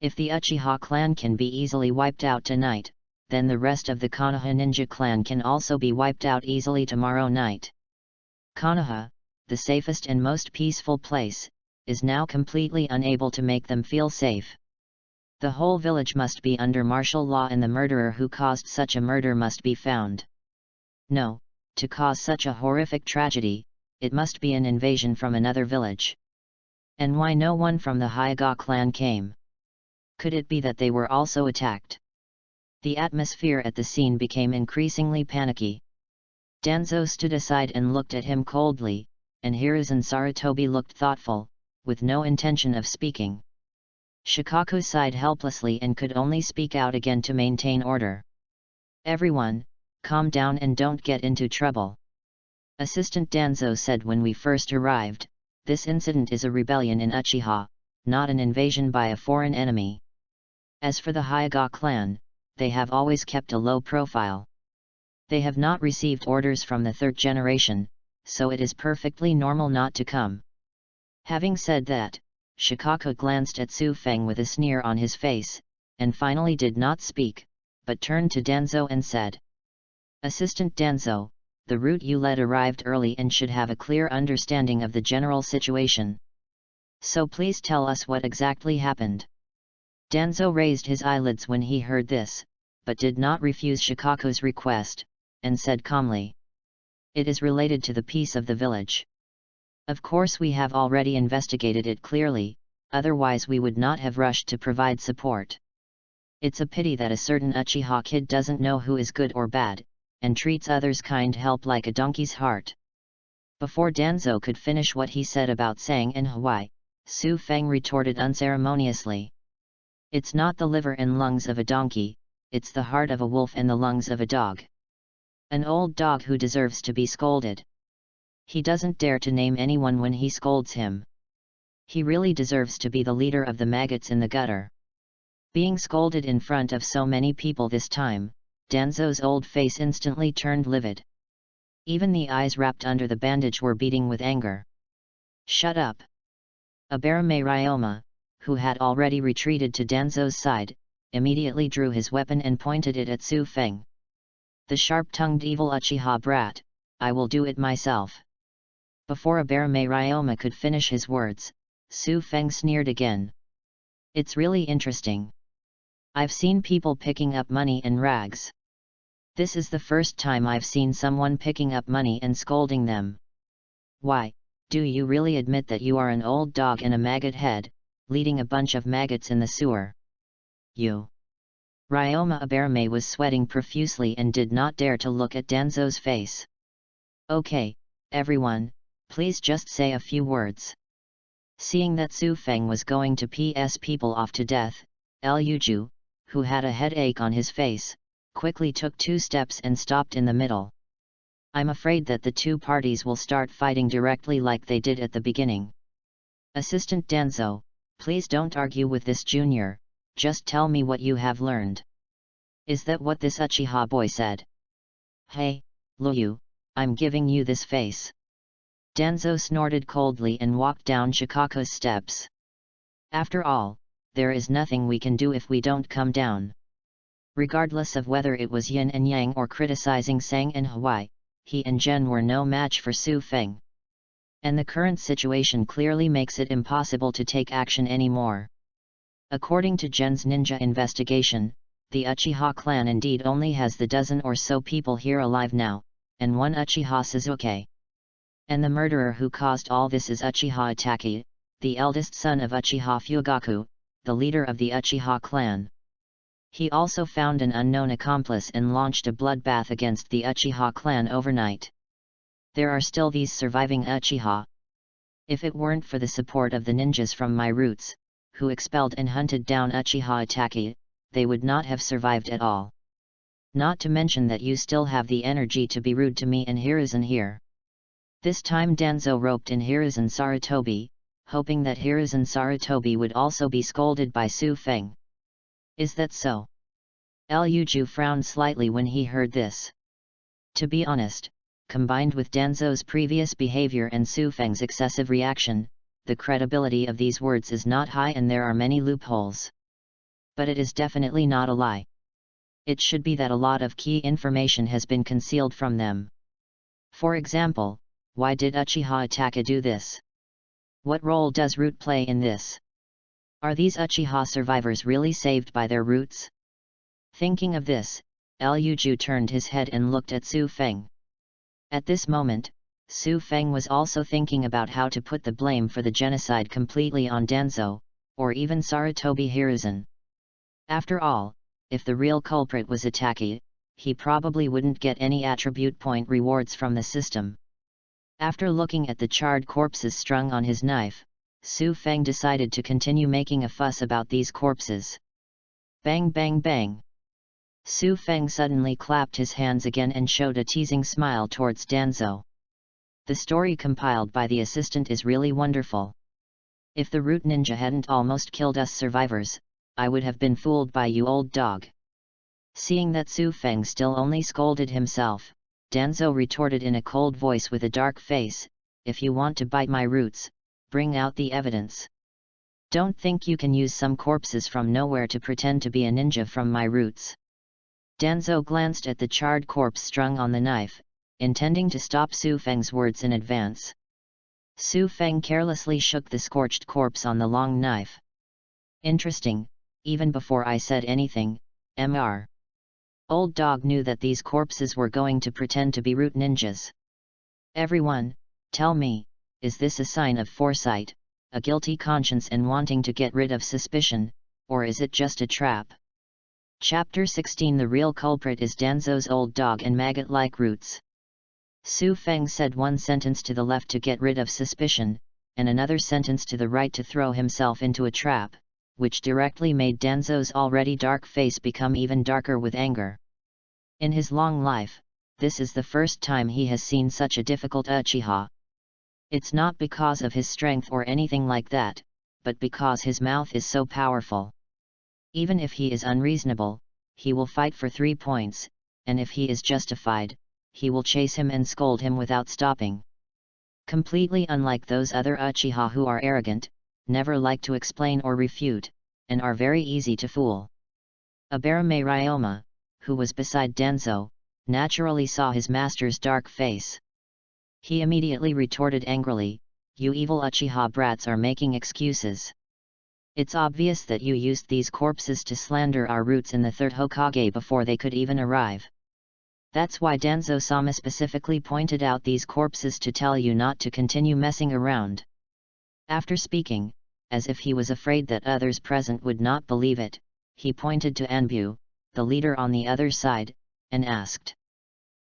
If the Uchiha clan can be easily wiped out tonight, then the rest of the Konoha ninja clan can also be wiped out easily tomorrow night. Konoha, the safest and most peaceful place, is now completely unable to make them feel safe. The whole village must be under martial law and the murderer who caused such a murder must be found. No, to cause such a horrific tragedy, it must be an invasion from another village. And why no one from the Hyoga clan came? Could it be that they were also attacked? The atmosphere at the scene became increasingly panicky. Danzo stood aside and looked at him coldly, and Hiruzen Sarutobi looked thoughtful, with no intention of speaking. Shikaku sighed helplessly and could only speak out again to maintain order. Everyone, calm down and don't get into trouble. Assistant Danzo said when we first arrived, this incident is a rebellion in Uchiha, not an invasion by a foreign enemy. As for the Hyoga clan, they have always kept a low profile. They have not received orders from the third generation, so it is perfectly normal not to come. Having said that, Shikaku glanced at Su Feng with a sneer on his face, and finally did not speak, but turned to Danzo and said, Assistant Danzo, the route you led arrived early and should have a clear understanding of the general situation. So please tell us what exactly happened. Danzo raised his eyelids when he heard this, but did not refuse Shikaku's request, and said calmly. It is related to the peace of the village. Of course we have already investigated it clearly, otherwise we would not have rushed to provide support. It's a pity that a certain Uchiha kid doesn't know who is good or bad, and treats others' kind help like a donkey's heart. Before Danzo could finish what he said about Sang and Hawaii, Su Feng retorted unceremoniously. It's not the liver and lungs of a donkey, it's the heart of a wolf and the lungs of a dog. An old dog who deserves to be scolded. He doesn't dare to name anyone when he scolds him. He really deserves to be the leader of the maggots in the gutter. Being scolded in front of so many people this time, Danzo's old face instantly turned livid. Even the eyes wrapped under the bandage were beating with anger. Shut up! Abarame Ryoma, who had already retreated to Danzo's side, immediately drew his weapon and pointed it at Su Feng. The sharp-tongued evil Uchiha brat, I will do it myself. Before Abarame Ryoma could finish his words, Su Feng sneered again. It's really interesting. I've seen people picking up money in rags. This is the first time I've seen someone picking up money and scolding them. Why, do you really admit that you are an old dog in a maggot head, leading a bunch of maggots in the sewer? You. Ryoma Aberame was sweating profusely and did not dare to look at Danzo's face. Okay, everyone, please just say a few words. Seeing that Su Feng was going to piss people off to death, Luju, who had a headache on his face, quickly took 2 steps and stopped in the middle. I'm afraid that the two parties will start fighting directly like they did at the beginning. Assistant Danzo, please don't argue with this junior, just tell me what you have learned. Is that what this Uchiha boy said? Hey, Luyu, I'm giving you this face. Danzo snorted coldly and walked down Shikaku's steps. After all, there is nothing we can do if we don't come down. Regardless of whether it was yin and yang or criticizing Sang and Hawaii, he and Jen were no match for Su Feng. And the current situation clearly makes it impossible to take action anymore. According to Jen's ninja investigation, the Uchiha clan indeed only has the dozen or so people here alive now, and one Uchiha Sasuke. And the murderer who caused all this is Uchiha Itachi, the eldest son of Uchiha Fugaku, the leader of the Uchiha clan. He also found an unknown accomplice and launched a bloodbath against the Uchiha clan overnight. There are still these surviving Uchiha. If it weren't for the support of the ninjas from my roots, who expelled and hunted down Uchiha Itachi, they would not have survived at all. Not to mention that you still have the energy to be rude to me and Hiruzen here. This time Danzo roped in Hiruzen Sarutobi, hoping that Hiruzen Sarutobi would also be scolded by Su Feng. Is that so? Luju frowned slightly when he heard this. To be honest, combined with Danzo's previous behavior and Su Feng's excessive reaction, the credibility of these words is not high and there are many loopholes. But it is definitely not a lie. It should be that a lot of key information has been concealed from them. For example, why did Uchiha Itachi do this? What role does root play in this? Are these Uchiha survivors really saved by their roots? Thinking of this, Luju turned his head and looked at Su Feng. At this moment, Su Feng was also thinking about how to put the blame for the genocide completely on Danzo, or even Sarutobi Hiruzen. After all, if the real culprit was Itachi, he probably wouldn't get any attribute point rewards from the system. After looking at the charred corpses strung on his knife, Su Feng decided to continue making a fuss about these corpses. Bang bang bang! Su Feng suddenly clapped his hands again and showed a teasing smile towards Danzo. The story compiled by the assistant is really wonderful. If the root ninja hadn't almost killed us survivors, I would have been fooled by you old dog. Seeing that Su Feng still only scolded himself, Danzo retorted in a cold voice with a dark face, if you want to bite my roots, bring out the evidence. Don't think you can use some corpses from nowhere to pretend to be a ninja from my roots. Danzo glanced at the charred corpse strung on the knife, intending to stop Su Feng's words in advance. Su Feng carelessly shook the scorched corpse on the long knife. Interesting, even before I said anything, Mr. Old Dog knew that these corpses were going to pretend to be root ninjas. Everyone, tell me, is this a sign of foresight, a guilty conscience and wanting to get rid of suspicion, or is it just a trap? Chapter 16 The real culprit is Danzo's old dog and maggot-like roots. Su Feng said one sentence to the left to get rid of suspicion, and another sentence to the right to throw himself into a trap, which directly made Danzo's already dark face become even darker with anger. In his long life, this is the first time he has seen such a difficult Uchiha. It's not because of his strength or anything like that, but because his mouth is so powerful. Even if he is unreasonable, he will fight for 3 points, and if he is justified, he will chase him and scold him without stopping. Completely unlike those other Uchiha who are arrogant, never like to explain or refute, and are very easy to fool. Aberame Ryoma, who was beside Danzo, naturally saw his master's dark face. He immediately retorted angrily, "You evil Uchiha brats are making excuses. It's obvious that you used these corpses to slander our roots in the third Hokage before they could even arrive. That's why Danzo-sama specifically pointed out these corpses to tell you not to continue messing around. After speaking, as if he was afraid that others present would not believe it, he pointed to Anbu, the leader on the other side, and asked.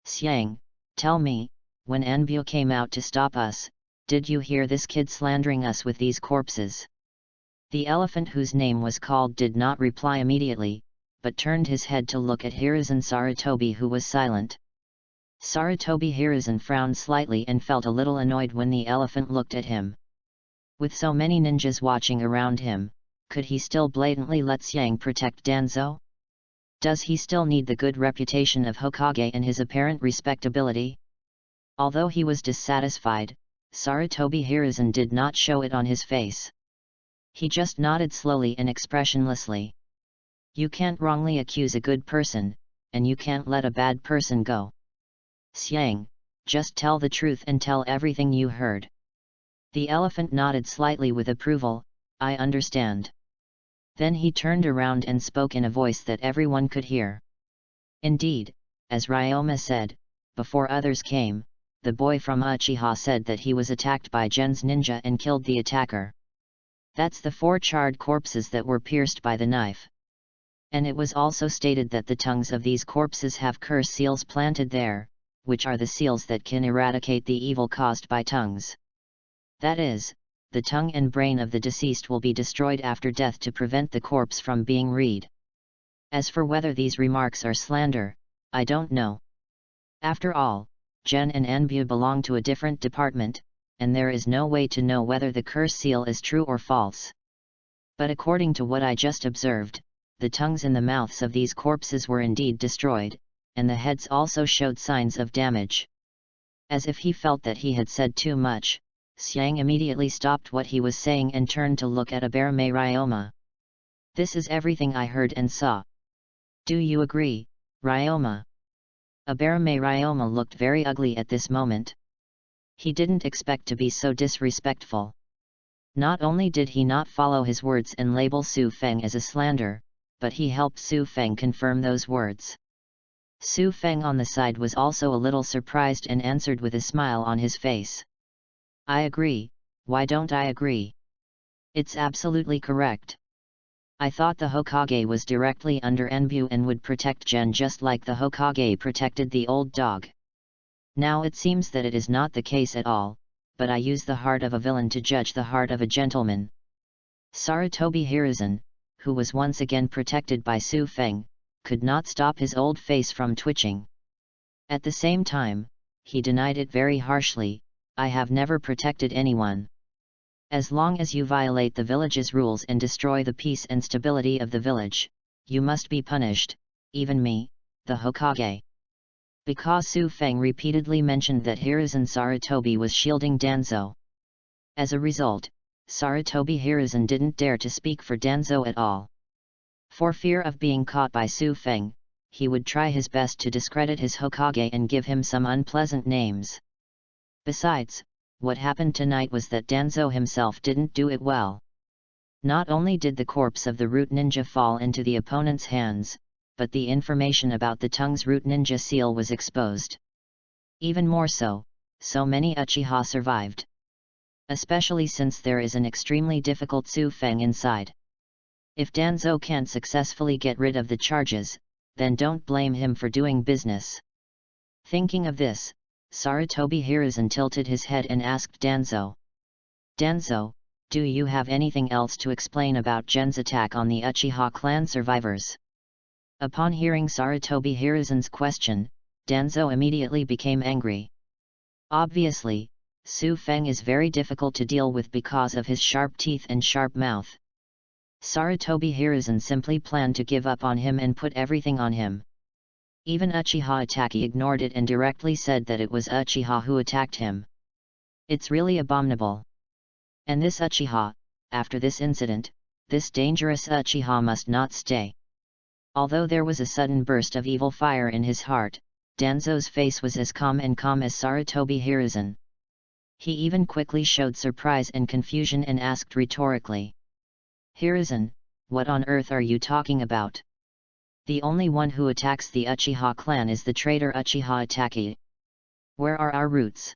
Xiang, tell me, when Anbu came out to stop us, did you hear this kid slandering us with these corpses? The elephant whose name was called did not reply immediately, but turned his head to look at Hiruzen Sarutobi, who was silent. Sarutobi Hiruzen frowned slightly and felt a little annoyed when the elephant looked at him. With so many ninjas watching around him, could he still blatantly let Xiang protect Danzo? Does he still need the good reputation of Hokage and his apparent respectability? Although he was dissatisfied, Sarutobi Hiruzen did not show it on his face. He just nodded slowly and expressionlessly. You can't wrongly accuse a good person, and you can't let a bad person go. Xiang, just tell the truth and tell everything you heard. The elephant nodded slightly with approval. I understand. Then he turned around and spoke in a voice that everyone could hear. Indeed, as Ryoma said, before others came, the boy from Uchiha said that he was attacked by Gen's ninja and killed the attacker. That's the 4 charred corpses that were pierced by the knife. And it was also stated that the tongues of these corpses have curse seals planted there, which are the seals that can eradicate the evil caused by tongues. That is, the tongue and brain of the deceased will be destroyed after death to prevent the corpse from being read. As for whether these remarks are slander, I don't know. After all, Gen and Anbu belong to a different department, and there is no way to know whether the curse seal is true or false. But according to what I just observed, the tongues in the mouths of these corpses were indeed destroyed, and the heads also showed signs of damage. As if he felt that he had said too much, Xiang immediately stopped what he was saying and turned to look at Aberame Ryoma. This is everything I heard and saw. Do you agree, Ryoma? Aberame Ryoma looked very ugly at this moment. He didn't expect to be so disrespectful. Not only did he not follow his words and label Su Feng as a slander, but he helped Su Feng confirm those words. Su Feng on the side was also a little surprised and answered with a smile on his face. I agree, why don't I agree? It's absolutely correct. I thought the Hokage was directly under Anbu and would protect Gen just like the Hokage protected the old dog. Now it seems that it is not the case at all, but I use the heart of a villain to judge the heart of a gentleman. Sarutobi Hiruzen, who was once again protected by Su Feng, could not stop his old face from twitching. At the same time, he denied it very harshly. I have never protected anyone. As long as you violate the village's rules and destroy the peace and stability of the village, you must be punished, even me, the Hokage. Because Su Feng repeatedly mentioned that Hiruzen Sarutobi was shielding Danzo. As a result, Sarutobi Hiruzen didn't dare to speak for Danzo at all. For fear of being caught by Su Feng, he would try his best to discredit his Hokage and give him some unpleasant names. Besides, what happened tonight was that Danzo himself didn't do it well. Not only did the corpse of the root ninja fall into the opponent's hands, but the information about the tongue's root ninja seal was exposed. Even more so, so many Uchiha survived. Especially since there is an extremely difficult Su Feng inside. If Danzo can't successfully get rid of the charges, then don't blame him for doing business. Thinking of this, Sarutobi Hiruzen tilted his head and asked Danzo. Danzo, do you have anything else to explain about Gen's attack on the Uchiha clan survivors? Upon hearing Sarutobi Hiruzen's question, Danzo immediately became angry. Obviously, Su Feng is very difficult to deal with because of his sharp teeth and sharp mouth. Sarutobi Hiruzen simply planned to give up on him and put everything on him. Even Uchiha Itaki ignored it and directly said that it was Uchiha who attacked him. It's really abominable. And this Uchiha, after this incident, this dangerous Uchiha must not stay. Although there was a sudden burst of evil fire in his heart, Danzo's face was as calm as Sarutobi Hiruzen. He even quickly showed surprise and confusion and asked rhetorically. Hiruzen, what on earth are you talking about? The only one who attacks the Uchiha clan is the traitor Uchiha Itachi. Where are our roots?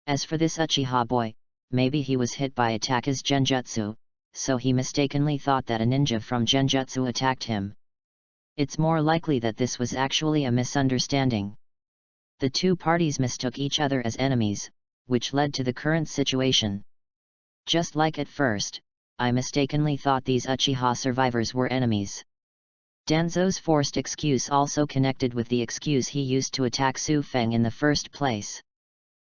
As for this Uchiha boy, maybe he was hit by Itachi's genjutsu, so he mistakenly thought that a ninja from genjutsu attacked him. It's more likely that this was actually a misunderstanding. The two parties mistook each other as enemies, which led to the current situation. Just like at first, I mistakenly thought these Uchiha survivors were enemies. Danzo's forced excuse also connected with the excuse he used to attack Su Feng in the first place.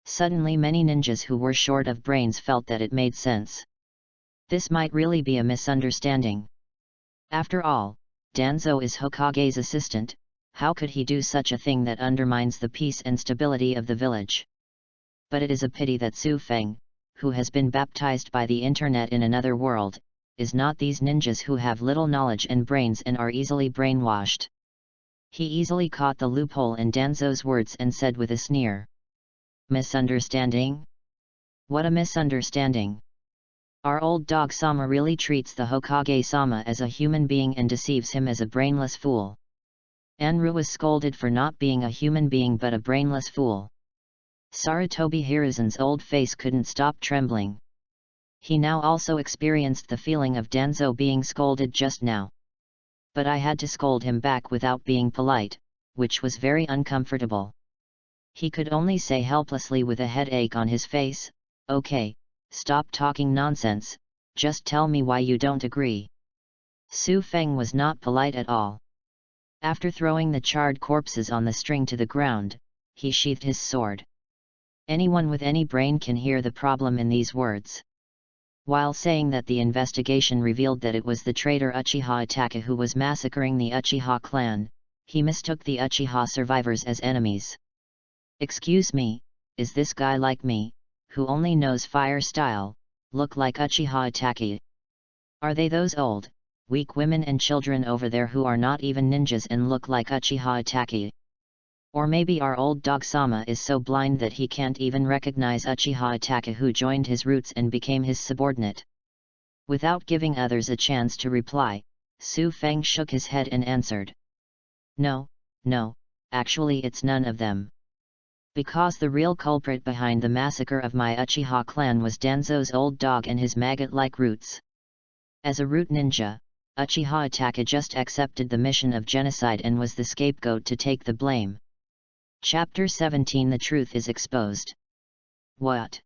Suddenly many ninjas who were short of brains felt that it made sense. This might really be a misunderstanding. After all, Danzo is Hokage's assistant. How could he do such a thing that undermines the peace and stability of the village? But it is a pity that Su Feng, who has been baptized by the internet in another world, is not these ninjas who have little knowledge and brains and are easily brainwashed. He easily caught the loophole in Danzo's words and said with a sneer. Misunderstanding? What a misunderstanding! Our old dog Sama really treats the Hokage-sama as a human being and deceives him as a brainless fool. Anru was scolded for not being a human being but a brainless fool. Sarutobi Hiruzen's old face couldn't stop trembling. He now also experienced the feeling of Danzo being scolded just now. But I had to scold him back without being polite, which was very uncomfortable. He could only say helplessly with a headache on his face, "Okay, stop talking nonsense, just tell me why you don't agree." Su Feng was not polite at all. After throwing the charred corpses on the string to the ground, he sheathed his sword. Anyone with any brain can hear the problem in these words. While saying that the investigation revealed that it was the traitor Uchiha Itachi who was massacring the Uchiha clan, he mistook the Uchiha survivors as enemies. Excuse me, is this guy like me, who only knows fire style, look like Uchiha Itachi? Are they those old, weak women and children over there who are not even ninjas and look like Uchiha Itachi? Or maybe our old dog Sama is so blind that he can't even recognize Uchiha Itachi who joined his roots and became his subordinate. Without giving others a chance to reply, Su Feng shook his head and answered. No, actually it's none of them. Because the real culprit behind the massacre of my Uchiha clan was Danzo's old dog and his maggot-like roots. As a root ninja, Uchiha Itachi just accepted the mission of genocide and was the scapegoat to take the blame. Chapter 17 The Truth is Exposed. What?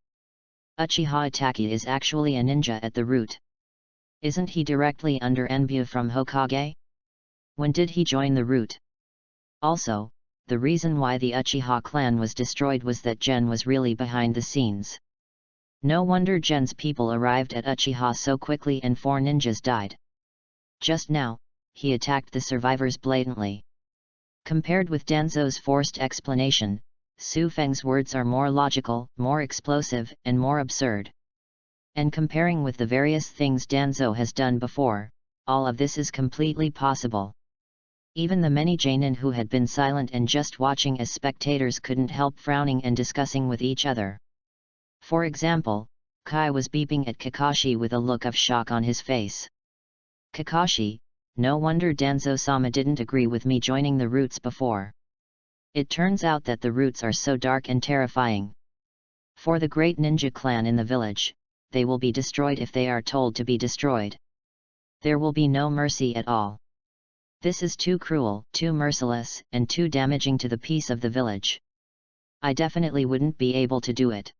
Uchiha Itachi is actually a ninja at the root. Isn't he directly under envy from Hokage? When did he join the root? Also, the reason why the Uchiha clan was destroyed was that Gen was really behind the scenes. No wonder Gen's people arrived at Uchiha so quickly and 4 ninjas died. Just now, he attacked the survivors blatantly. Compared with Danzo's forced explanation, Su Feng's words are more logical, more explosive, and more absurd. And comparing with the various things Danzo has done before, all of this is completely possible. Even the many Jainin who had been silent and just watching as spectators couldn't help frowning and discussing with each other. For example, Kai was beeping at Kakashi with a look of shock on his face. Kakashi, no wonder Danzo-sama didn't agree with me joining the roots before. It turns out that the roots are so dark and terrifying. For the great ninja clan in the village, they will be destroyed if they are told to be destroyed. There will be no mercy at all. This is too cruel, too merciless, and too damaging to the peace of the village. I definitely wouldn't be able to do it.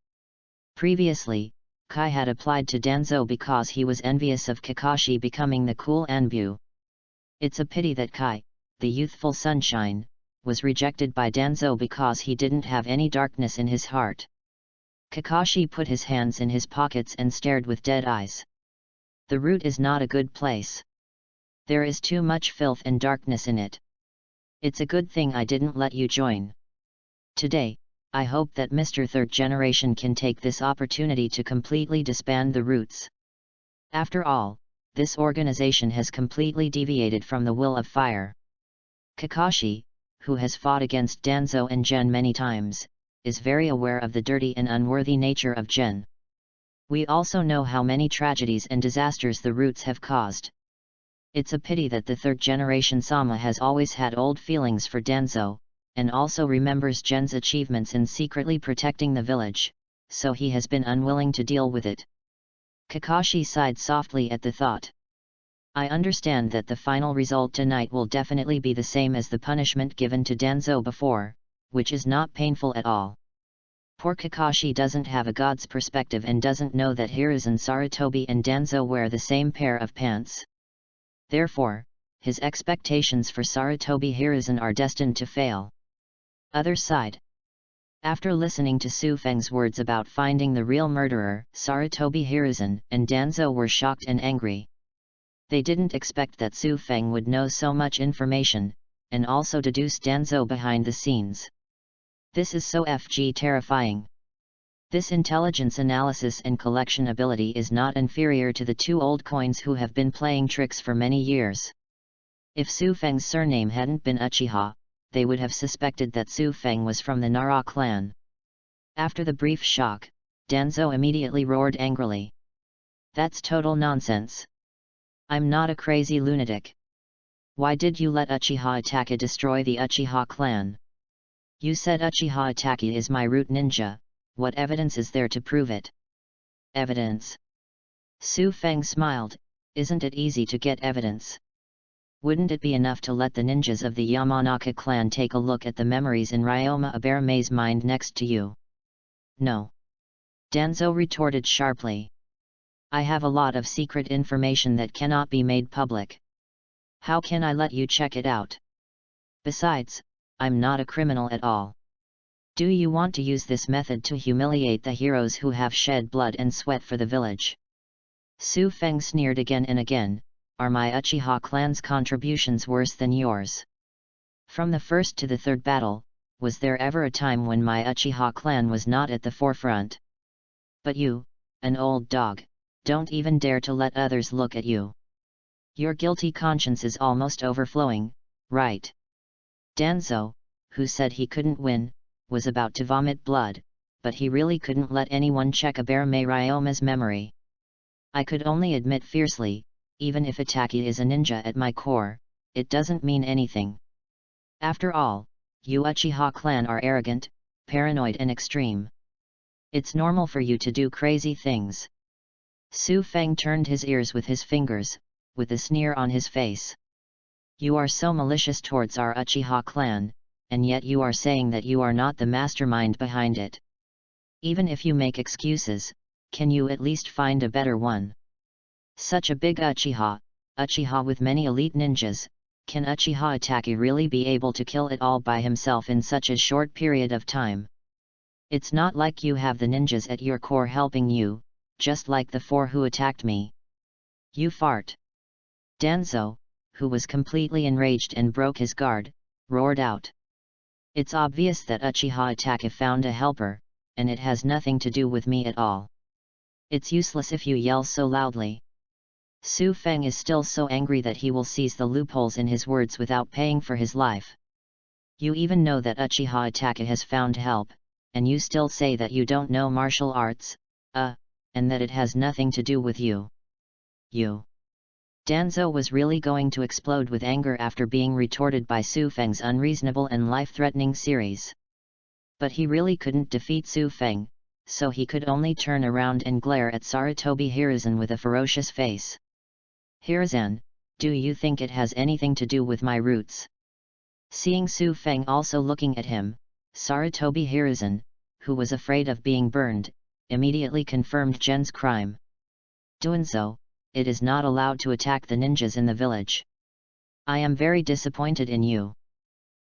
Previously, Kai had applied to Danzo because he was envious of Kakashi becoming the cool Anbu. It's a pity that Kai, the youthful sunshine, was rejected by Danzo because he didn't have any darkness in his heart. Kakashi put his hands in his pockets and stared with dead eyes. The root is not a good place. There is too much filth and darkness in it. It's a good thing I didn't let you join. Today, I hope that Mr. Third Generation can take this opportunity to completely disband the roots. After all, this organization has completely deviated from the will of fire. Kakashi, who has fought against Danzo and Gen many times, is very aware of the dirty and unworthy nature of Gen. We also know how many tragedies and disasters the roots have caused. It's a pity that the third generation Sama has always had old feelings for Danzo, and also remembers Gen's achievements in secretly protecting the village, so he has been unwilling to deal with it. Kakashi sighed softly at the thought. I understand that the final result tonight will definitely be the same as the punishment given to Danzo before, which is not painful at all. Poor Kakashi doesn't have a god's perspective and doesn't know that Hiruzen, Sarutobi and Danzo wear the same pair of pants. Therefore, his expectations for Sarutobi Hiruzen are destined to fail. Other side. After listening to Su Feng's words about finding the real murderer, Sarutobi Hiruzen and Danzo were shocked and angry. They didn't expect that Su Feng would know so much information, and also deduce Danzo behind the scenes. This is so terrifying. This intelligence analysis and collection ability is not inferior to the two old coins who have been playing tricks for many years. If Su Feng's surname hadn't been Uchiha, they would have suspected that Su Feng was from the Nara clan. After the brief shock, Danzo immediately roared angrily. That's total nonsense. I'm not a crazy lunatic. Why did you let Uchiha Itachi destroy the Uchiha clan? You said Uchiha Itachi is my root ninja, what evidence is there to prove it? Evidence? Su Feng smiled, isn't it easy to get evidence? Wouldn't it be enough to let the ninjas of the Yamanaka clan take a look at the memories in Ryoma Aberume's mind next to you? No. Danzo retorted sharply. I have a lot of secret information that cannot be made public. How can I let you check it out? Besides, I'm not a criminal at all. Do you want to use this method to humiliate the heroes who have shed blood and sweat for the village? Su Feng sneered again and again, are my Uchiha clan's contributions worse than yours? From the first to the third battle, was there ever a time when my Uchiha clan was not at the forefront? But you, an old dog, don't even dare to let others look at you. Your guilty conscience is almost overflowing, right? Danzo, who said he couldn't win, was about to vomit blood, but he really couldn't let anyone check Aberume Ryoma's memory. I could only admit fiercely, even if Itachi is a ninja at my core, it doesn't mean anything. After all, you Uchiha clan are arrogant, paranoid and extreme. It's normal for you to do crazy things. Su Feng turned his ears with his fingers, with a sneer on his face. You are so malicious towards our Uchiha clan, and yet you are saying that you are not the mastermind behind it. Even if you make excuses, can you at least find a better one? Such a big Uchiha with many elite ninjas, can Uchiha Itachi really be able to kill it all by himself in such a short period of time? It's not like you have the ninjas at your core helping you, just like the 4 who attacked me. You fart. Danzo, who was completely enraged and broke his guard, roared out. It's obvious that Uchiha Itachi found a helper, and it has nothing to do with me at all. It's useless if you yell so loudly. Su Feng is still so angry that he will seize the loopholes in his words without paying for his life. You even know that Uchiha Itachi has found help, and you still say that you don't know martial arts, and that it has nothing to do with you. You. Danzo was really going to explode with anger after being retorted by Su Feng's unreasonable and life-threatening series. But he really couldn't defeat Su Feng, so he could only turn around and glare at Sarutobi Hiruzen with a ferocious face. Hiruzen, do you think it has anything to do with my roots? Seeing Su Feng also looking at him, Sarutobi Hiruzen, who was afraid of being burned, immediately confirmed Gen's crime. Duanzo, it is not allowed to attack the ninjas in the village. I am very disappointed in you.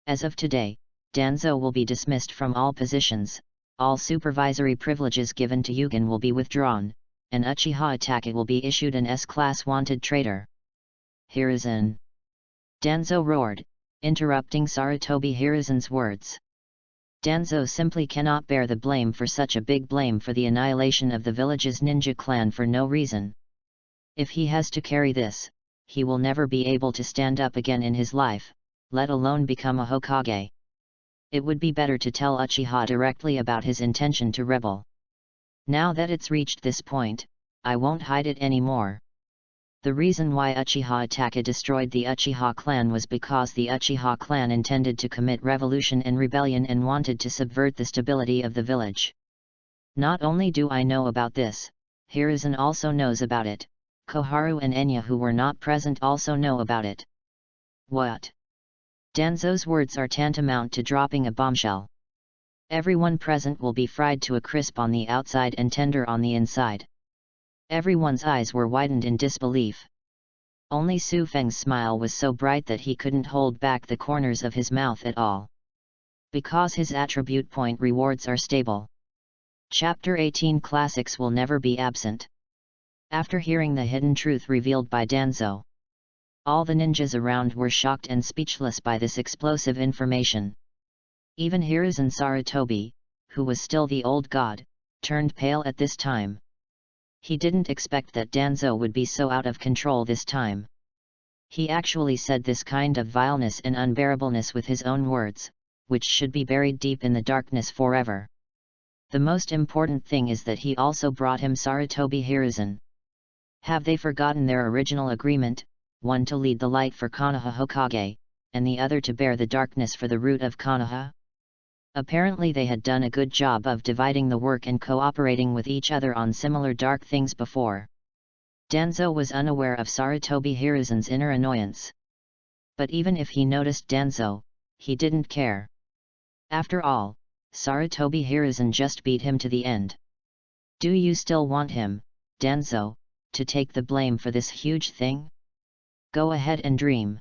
As of today, Danzo will be dismissed from all positions, all supervisory privileges given to Yugen will be withdrawn, and Uchiha Itachi will be issued an S-class wanted traitor. Hiruzen. Danzo roared, interrupting Sarutobi Hiruzen's words. Danzo simply cannot bear the blame for such a big blame for the annihilation of the village's ninja clan for no reason. If he has to carry this, he will never be able to stand up again in his life, let alone become a Hokage. It would be better to tell Uchiha directly about his intention to rebel. Now that it's reached this point, I won't hide it anymore. The reason why Uchiha Itachi destroyed the Uchiha clan was because the Uchiha clan intended to commit revolution and rebellion and wanted to subvert the stability of the village. Not only do I know about this, Hiruzen also knows about it. Koharu and Enya, who were not present, also know about it. What? Danzo's words are tantamount to dropping a bombshell. Everyone present will be fried to a crisp on the outside and tender on the inside. Everyone's eyes were widened in disbelief. Only Su Feng's smile was so bright that he couldn't hold back the corners of his mouth at all. Because his attribute point rewards are stable. Chapter 18 Classics will never be absent. After hearing the hidden truth revealed by Danzo, all the ninjas around were shocked and speechless by this explosive information. Even Hiruzen Sarutobi, who was still the old god, turned pale at this time. He didn't expect that Danzo would be so out of control this time. He actually said this kind of vileness and unbearableness with his own words, which should be buried deep in the darkness forever. The most important thing is that he also brought him Sarutobi Hiruzen. Have they forgotten their original agreement, one to lead the light for Konoha Hokage, and the other to bear the darkness for the root of Konoha? Apparently they had done a good job of dividing the work and cooperating with each other on similar dark things before. Danzo was unaware of Sarutobi Hiruzen's inner annoyance. But even if he noticed Danzo, he didn't care. After all, Sarutobi Hiruzen just beat him to the end. Do you still want him, Danzo, to take the blame for this huge thing? Go ahead and dream.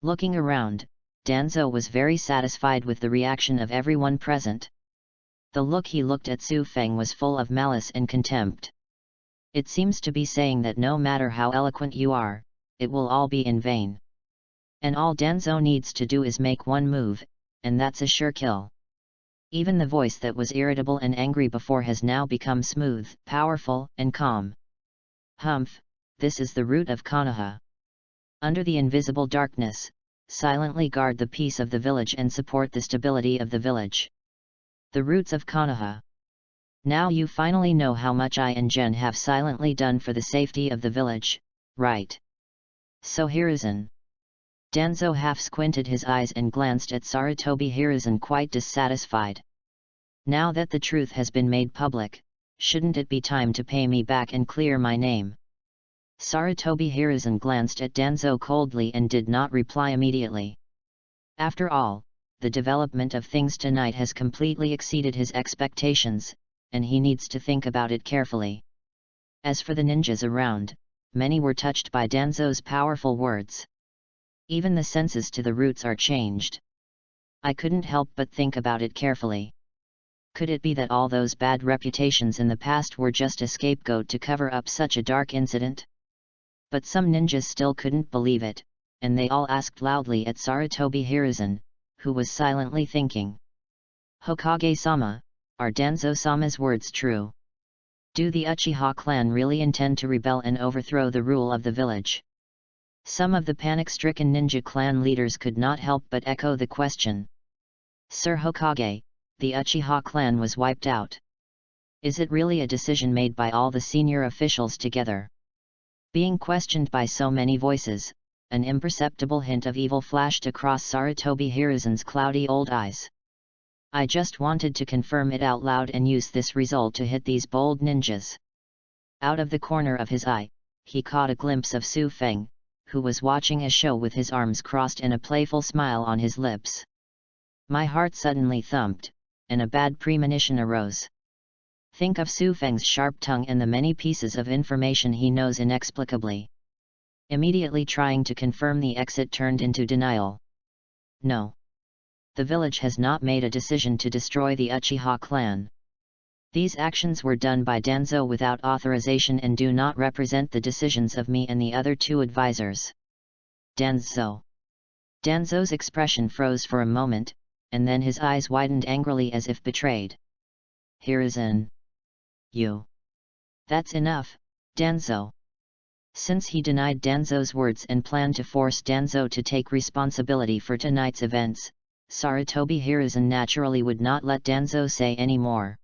Looking around, Danzo was very satisfied with the reaction of everyone present. The look he looked at Su Feng was full of malice and contempt. It seems to be saying that no matter how eloquent you are, it will all be in vain. And all Danzo needs to do is make one move, and that's a sure kill. Even the voice that was irritable and angry before has now become smooth, powerful, and calm. Humph, this is the root of Konoha. Under the invisible darkness, silently guard the peace of the village and support the stability of the village. The roots of Konoha. Now you finally know how much I and Gen have silently done for the safety of the village, right? So Hiruzen. Danzo half squinted his eyes and glanced at Sarutobi Hiruzen quite dissatisfied. Now that the truth has been made public, shouldn't it be time to pay me back and clear my name? Sarutobi Hiruzen glanced at Danzo coldly and did not reply immediately. After all, the development of things tonight has completely exceeded his expectations, and he needs to think about it carefully. As for the ninjas around, many were touched by Danzo's powerful words. Even the senses to the roots are changed. I couldn't help but think about it carefully. Could it be that all those bad reputations in the past were just a scapegoat to cover up such a dark incident? But some ninjas still couldn't believe it, and they all asked loudly at Sarutobi Hiruzen, who was silently thinking. Hokage-sama, are Danzo-sama's words true? Do the Uchiha clan really intend to rebel and overthrow the rule of the village? Some of the panic-stricken ninja clan leaders could not help but echo the question. Sir Hokage, the Uchiha clan was wiped out. Is it really a decision made by all the senior officials together? Being questioned by so many voices, an imperceptible hint of evil flashed across Sarutobi Hiruzen's cloudy old eyes. I just wanted to confirm it out loud and use this result to hit these bold ninjas. Out of the corner of his eye, he caught a glimpse of Su Feng, who was watching a show with his arms crossed and a playful smile on his lips. My heart suddenly thumped, and a bad premonition arose. Think of Su Feng's sharp tongue and the many pieces of information he knows inexplicably. Immediately trying to confirm the exit turned into denial. No. The village has not made a decision to destroy the Uchiha clan. These actions were done by Danzo without authorization and do not represent the decisions of me and the other two advisors. Danzo. Danzo's expression froze for a moment, and then his eyes widened angrily as if betrayed. Hiruzen. You. That's enough, Danzo. Since he denied Danzo's words and planned to force Danzo to take responsibility for tonight's events, Sarutobi Hiruzen naturally would not let Danzo say any more.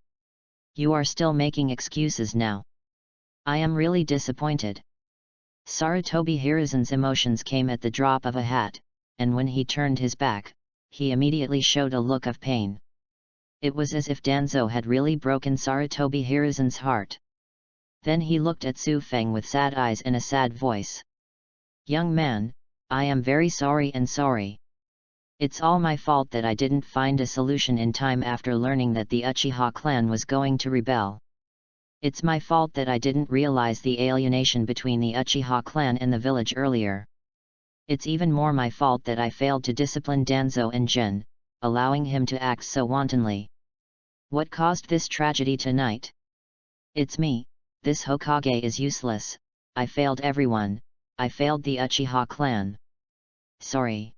You are still making excuses now. I am really disappointed. Sarutobi Hiruzen's emotions came at the drop of a hat, and when he turned his back, he immediately showed a look of pain. It was as if Danzo had really broken Sarutobi Hiruzen's heart. Then he looked at Su Feng with sad eyes and a sad voice. Young man, I am very sorry and sorry. It's all my fault that I didn't find a solution in time after learning that the Uchiha clan was going to rebel. It's my fault that I didn't realize the alienation between the Uchiha clan and the village earlier. It's even more my fault that I failed to discipline Danzo and Jin, allowing him to act so wantonly. What caused this tragedy tonight? It's me. This Hokage is useless. I failed everyone. I failed the Uchiha clan. Sorry.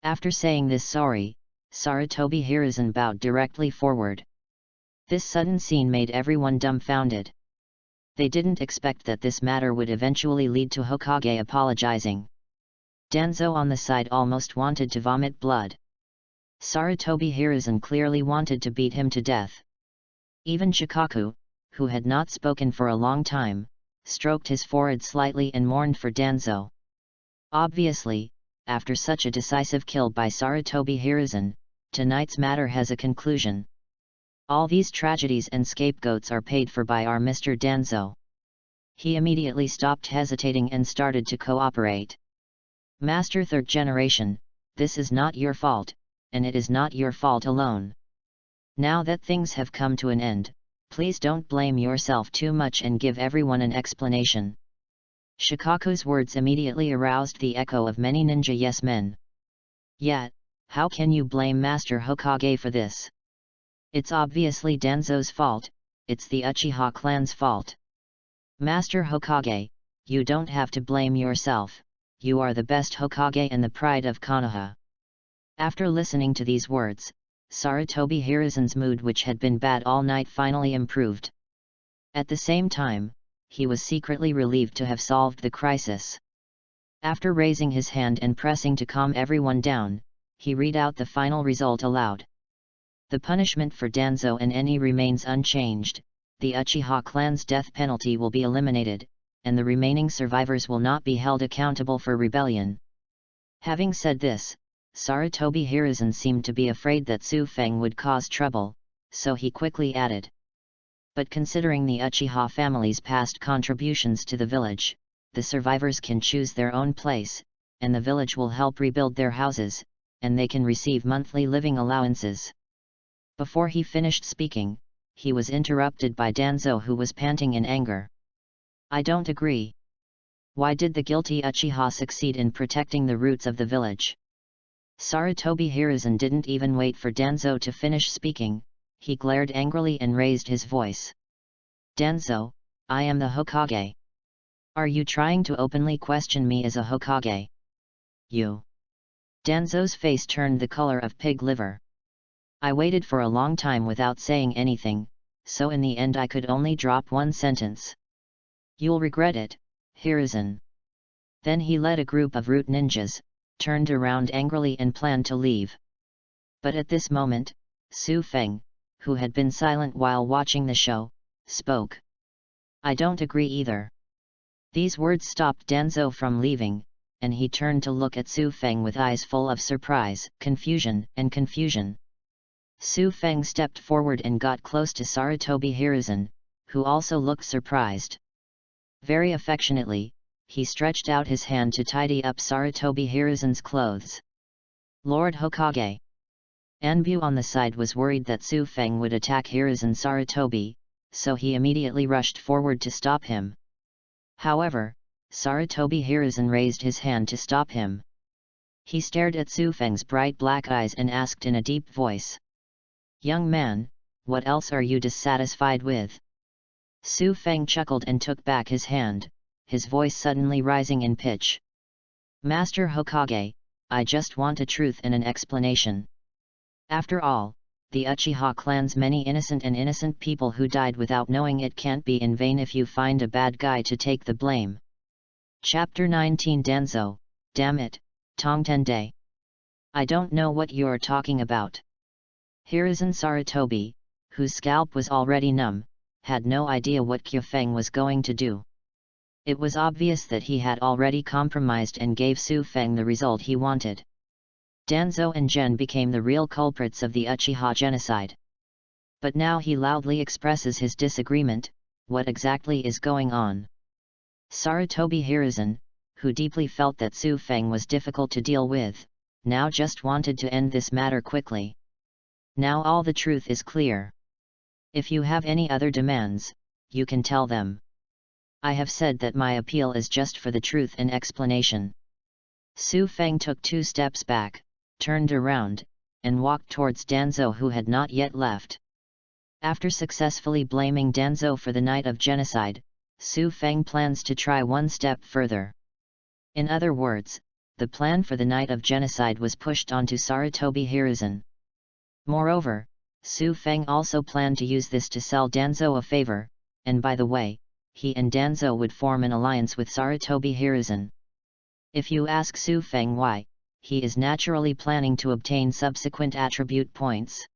After saying this sorry, Sarutobi Hiruzen bowed directly forward. This sudden scene made everyone dumbfounded. They didn't expect that this matter would eventually lead to Hokage apologizing. Danzo on the side almost wanted to vomit blood. Sarutobi Hiruzen clearly wanted to beat him to death. Even Shikaku, who had not spoken for a long time, stroked his forehead slightly and mourned for Danzo. Obviously, after such a decisive kill by Sarutobi Hiruzen, tonight's matter has a conclusion. All these tragedies and scapegoats are paid for by our Mr. Danzo. He immediately stopped hesitating and started to cooperate. Master Third Generation, this is not your fault, and it is not your fault alone. Now that things have come to an end, please don't blame yourself too much and give everyone an explanation. Shikaku's words immediately aroused the echo of many ninja yes men. Yet, how can you blame Master Hokage for this? It's obviously Danzo's fault, it's the Uchiha clan's fault. Master Hokage, you don't have to blame yourself, you are the best Hokage and the pride of Konoha. After listening to these words, Sarutobi Hiruzen's mood, which had been bad all night, finally improved. At the same time, he was secretly relieved to have solved the crisis. After raising his hand and pressing to calm everyone down, he read out the final result aloud. The punishment for Danzo and Eni remains unchanged, the Uchiha clan's death penalty will be eliminated, and the remaining survivors will not be held accountable for rebellion. Having said this, Sarutobi Hiruzen seemed to be afraid that Su Feng would cause trouble, so he quickly added. But considering the Uchiha family's past contributions to the village, the survivors can choose their own place, and the village will help rebuild their houses, and they can receive monthly living allowances. Before he finished speaking, he was interrupted by Danzo, who was panting in anger. I don't agree. Why did the guilty Uchiha succeed in protecting the roots of the village? Sarutobi Hiruzen didn't even wait for Danzo to finish speaking, he glared angrily and raised his voice. Danzo, I am the Hokage. Are you trying to openly question me as a Hokage? You. Danzo's face turned the color of pig liver. I waited for a long time without saying anything, so in the end I could only drop one sentence. You'll regret it, Hiruzen. Then he led a group of root ninjas, turned around angrily and planned to leave. But at this moment, Su Feng, who had been silent while watching the show, spoke. I don't agree either. These words stopped Danzo from leaving, and he turned to look at Su Feng with eyes full of surprise, confusion. Su Feng stepped forward and got close to Sarutobi Hiruzen, who also looked surprised. Very affectionately, he stretched out his hand to tidy up Sarutobi Hiruzen's clothes. Lord Hokage. Anbu on the side was worried that Su Feng would attack Hiruzen Sarutobi, so he immediately rushed forward to stop him. However, Sarutobi Hiruzen raised his hand to stop him. He stared at Su Feng's bright black eyes and asked in a deep voice. Young man, what else are you dissatisfied with? Su Feng chuckled and took back his hand, his voice suddenly rising in pitch. Master Hokage, I just want a truth and an explanation. After all, the Uchiha clan's many innocent people who died without knowing it can't be in vain if you find a bad guy to take the blame. Chapter 19 Danzo, damn it, Tongtende. I don't know what you're talking about. Hiruzen Sarutobi, whose scalp was already numb, had no idea what Kyufeng was going to do. It was obvious that he had already compromised and gave Su Feng the result he wanted. Danzo and Gen became the real culprits of the Uchiha genocide. But now he loudly expresses his disagreement. What exactly is going on? Sarutobi Hiruzen, who deeply felt that Su Feng was difficult to deal with, now just wanted to end this matter quickly. Now all the truth is clear. If you have any other demands, you can tell them. I have said that my appeal is just for the truth and explanation. Su Feng took 2 steps back, turned around, and walked towards Danzo, who had not yet left. After successfully blaming Danzo for the night of genocide, Su Feng plans to try one step further. In other words, the plan for the night of genocide was pushed onto Sarutobi Hiruzen. Moreover, Su Feng also planned to use this to sell Danzo a favor, and by the way, he and Danzo would form an alliance with Sarutobi Hiruzen. If you ask Su Feng why, he is naturally planning to obtain subsequent attribute points.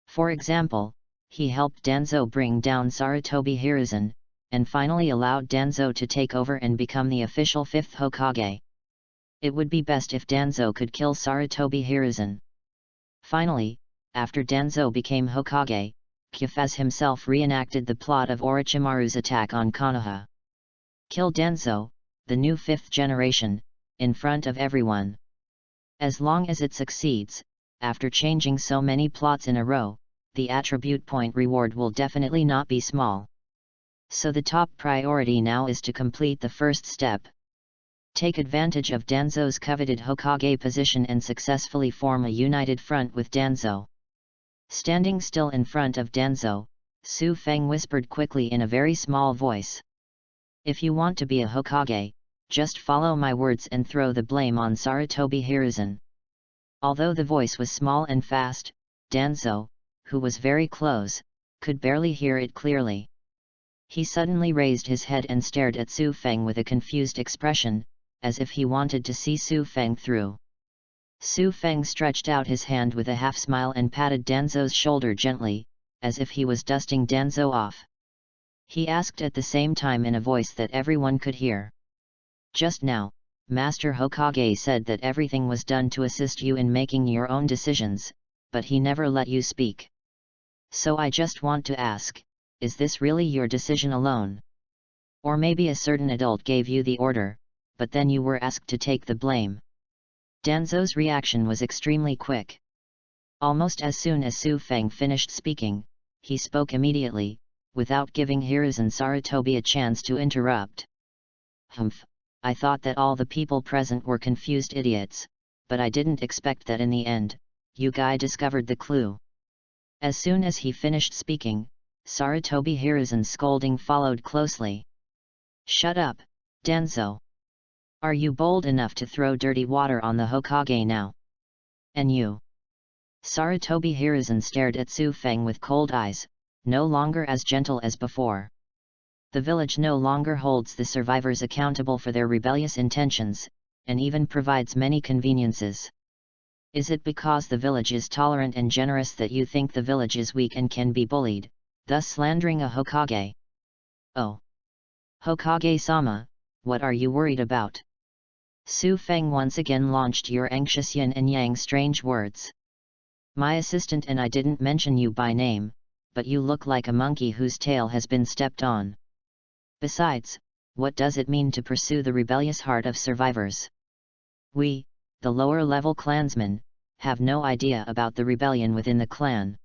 For example, he helped Danzo bring down Sarutobi Hiruzen, and finally allowed Danzo to take over and become the official 5th Hokage. It would be best if Danzo could kill Sarutobi Hiruzen. Finally, after Danzo became Hokage, Kyufeng himself reenacted the plot of Orochimaru's attack on Konoha. Kill Danzo, the new 5th generation, in front of everyone. As long as it succeeds, after changing so many plots in a row, the attribute point reward will definitely not be small. So the top priority now is to complete the first step. Take advantage of Danzo's coveted Hokage position and successfully form a united front with Danzo. Standing still in front of Danzo, Su Feng whispered quickly in a very small voice. If you want to be a Hokage, just follow my words and throw the blame on Sarutobi Hiruzen. Although the voice was small and fast, Danzo, who was very close, could barely hear it clearly. He suddenly raised his head and stared at Su Feng with a confused expression, as if he wanted to see Su Feng through. Su Feng stretched out his hand with a half-smile and patted Danzo's shoulder gently, as if he was dusting Danzo off. He asked at the same time in a voice that everyone could hear. Just now, Master Hokage said that everything was done to assist you in making your own decisions, but he never let you speak. So I just want to ask, is this really your decision alone? Or maybe a certain adult gave you the order, but then you were asked to take the blame. Danzo's reaction was extremely quick. Almost as soon as Su Feng finished speaking, he spoke immediately, without giving Hiruzen Sarutobi a chance to interrupt. Humph, I thought that all the people present were confused idiots, but I didn't expect that in the end, you guy discovered the clue. As soon as he finished speaking, Sarutobi Hiruzen's scolding followed closely. Shut up, Danzo. Are you bold enough to throw dirty water on the Hokage now? And you? Sarutobi Hiruzen stared at Su Feng with cold eyes, no longer as gentle as before. The village no longer holds the survivors accountable for their rebellious intentions, and even provides many conveniences. Is it because the village is tolerant and generous that you think the village is weak and can be bullied, thus slandering a Hokage? Oh! Hokage-sama, what are you worried about? Su Feng once again launched your anxious yin and yang strange words. My assistant and I didn't mention you by name, but you look like a monkey whose tail has been stepped on. Besides, what does it mean to pursue the rebellious heart of survivors? We, the lower-level clansmen, have no idea about the rebellion within the clan.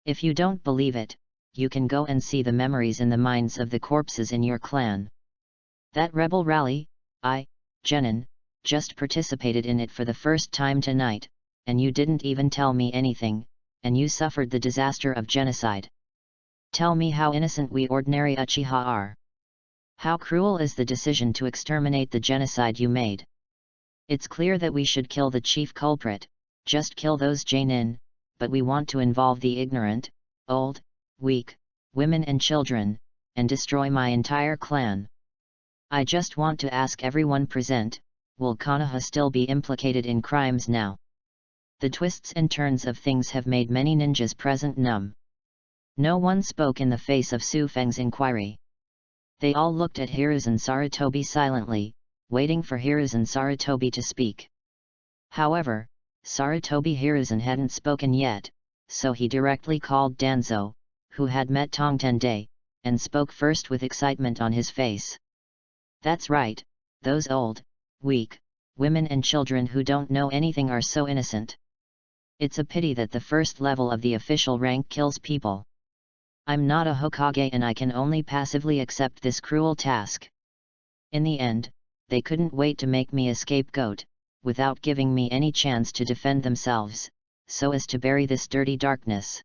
If you don't believe it, you can go and see the memories in the minds of the corpses in your clan. That rebel rally, Genin, just participated in it for the first time tonight, and you didn't even tell me anything, and you suffered the disaster of genocide. Tell me how innocent we ordinary Uchiha are. How cruel is the decision to exterminate the genocide you made. It's clear that we should kill the chief culprit, just kill those Genin, but we want to involve the ignorant, old, weak, women and children, and destroy my entire clan. I just want to ask everyone present, will Konoha still be implicated in crimes now? The twists and turns of things have made many ninjas present numb. No one spoke in the face of Su Feng's inquiry. They all looked at Hiruzen Sarutobi silently, waiting for Hiruzen Sarutobi to speak. However, Sarutobi Hiruzen hadn't spoken yet, so he directly called Danzo, who had met Tongtende, and spoke first with excitement on his face. That's right, those old, weak, women and children who don't know anything are so innocent. It's a pity that the first level of the official rank kills people. I'm not a Hokage and I can only passively accept this cruel task. In the end, they couldn't wait to make me a scapegoat, without giving me any chance to defend themselves, so as to bury this dirty darkness.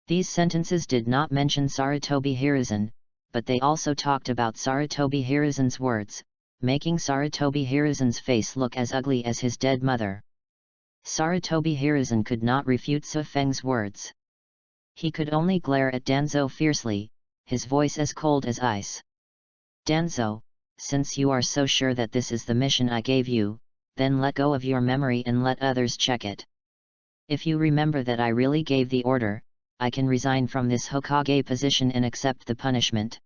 These sentences did not mention Sarutobi Hiruzen, but they also talked about Sarutobi Hiruzen's words, making Sarutobi Hiruzen's face look as ugly as his dead mother. Sarutobi Hiruzen could not refute Su Feng's words. He could only glare at Danzo fiercely, his voice as cold as ice. Danzo, since you are so sure that this is the mission I gave you, then let go of your memory and let others check it. If you remember that I really gave the order, I can resign from this Hokage position and accept the punishment.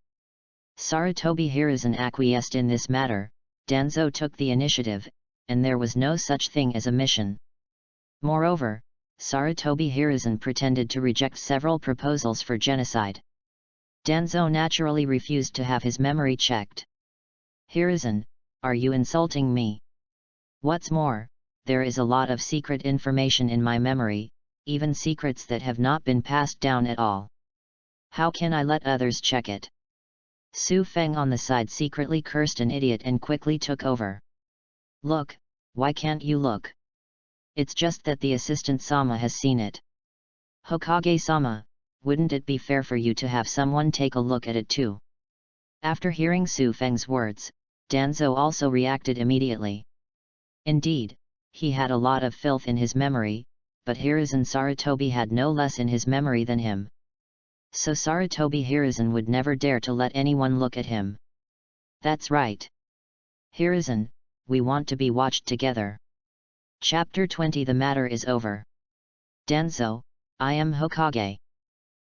Sarutobi Hiruzen acquiesced in this matter. Danzo took the initiative, and there was no such thing as a mission. Moreover, Sarutobi Hiruzen pretended to reject several proposals for genocide. Danzo naturally refused to have his memory checked. Hiruzen, are you insulting me? What's more, there is a lot of secret information in my memory, even secrets that have not been passed down at all. How can I let others check it? Su Feng on the side secretly cursed an idiot and quickly took over. Look, why can't you look? It's just that the assistant-sama has seen it. Hokage-sama, wouldn't it be fair for you to have someone take a look at it too? After hearing Su Feng's words, Danzo also reacted immediately. Indeed, he had a lot of filth in his memory, but Hiruzen Sarutobi had no less in his memory than him. So Sarutobi Hiruzen would never dare to let anyone look at him. That's right. Hiruzen, we want to be watched together. Chapter 20 The matter is over. Danzo, I am Hokage.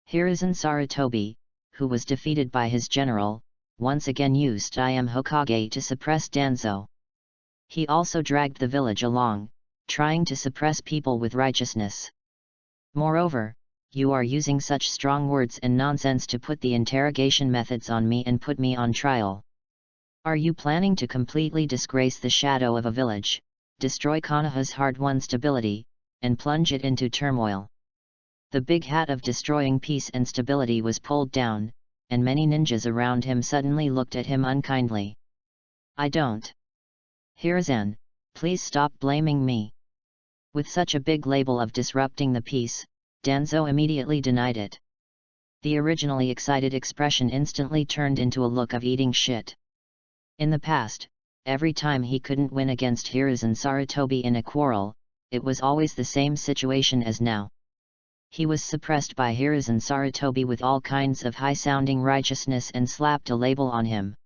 Hiruzen Sarutobi, who was defeated by his general, once again used I am Hokage to suppress Danzo. He also dragged the village along, trying to suppress people with righteousness. Moreover, you are using such strong words and nonsense to put the interrogation methods on me and put me on trial. Are you planning to completely disgrace the shadow of a village, destroy Konoha's hard-won stability, and plunge it into turmoil? The big hat of destroying peace and stability was pulled down, and many ninjas around him suddenly looked at him unkindly. I don't. Hiruzen, please stop blaming me. With such a big label of disrupting the peace, Danzo immediately denied it. The originally excited expression instantly turned into a look of eating shit. In the past, every time he couldn't win against Hiruzen Sarutobi in a quarrel, it was always the same situation as now. He was suppressed by Hiruzen Sarutobi with all kinds of high-sounding righteousness and slapped a label on him.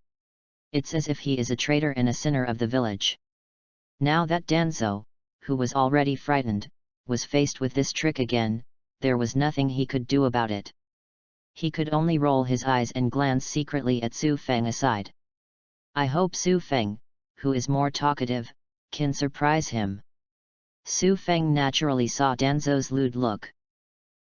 It's as if he is a traitor and a sinner of the village. Now that Danzo, who was already frightened, was faced with this trick again, there was nothing he could do about it. He could only roll his eyes and glance secretly at Su Feng aside. I hope Su Feng, who is more talkative, can surprise him. Su Feng naturally saw Danzo's lewd look.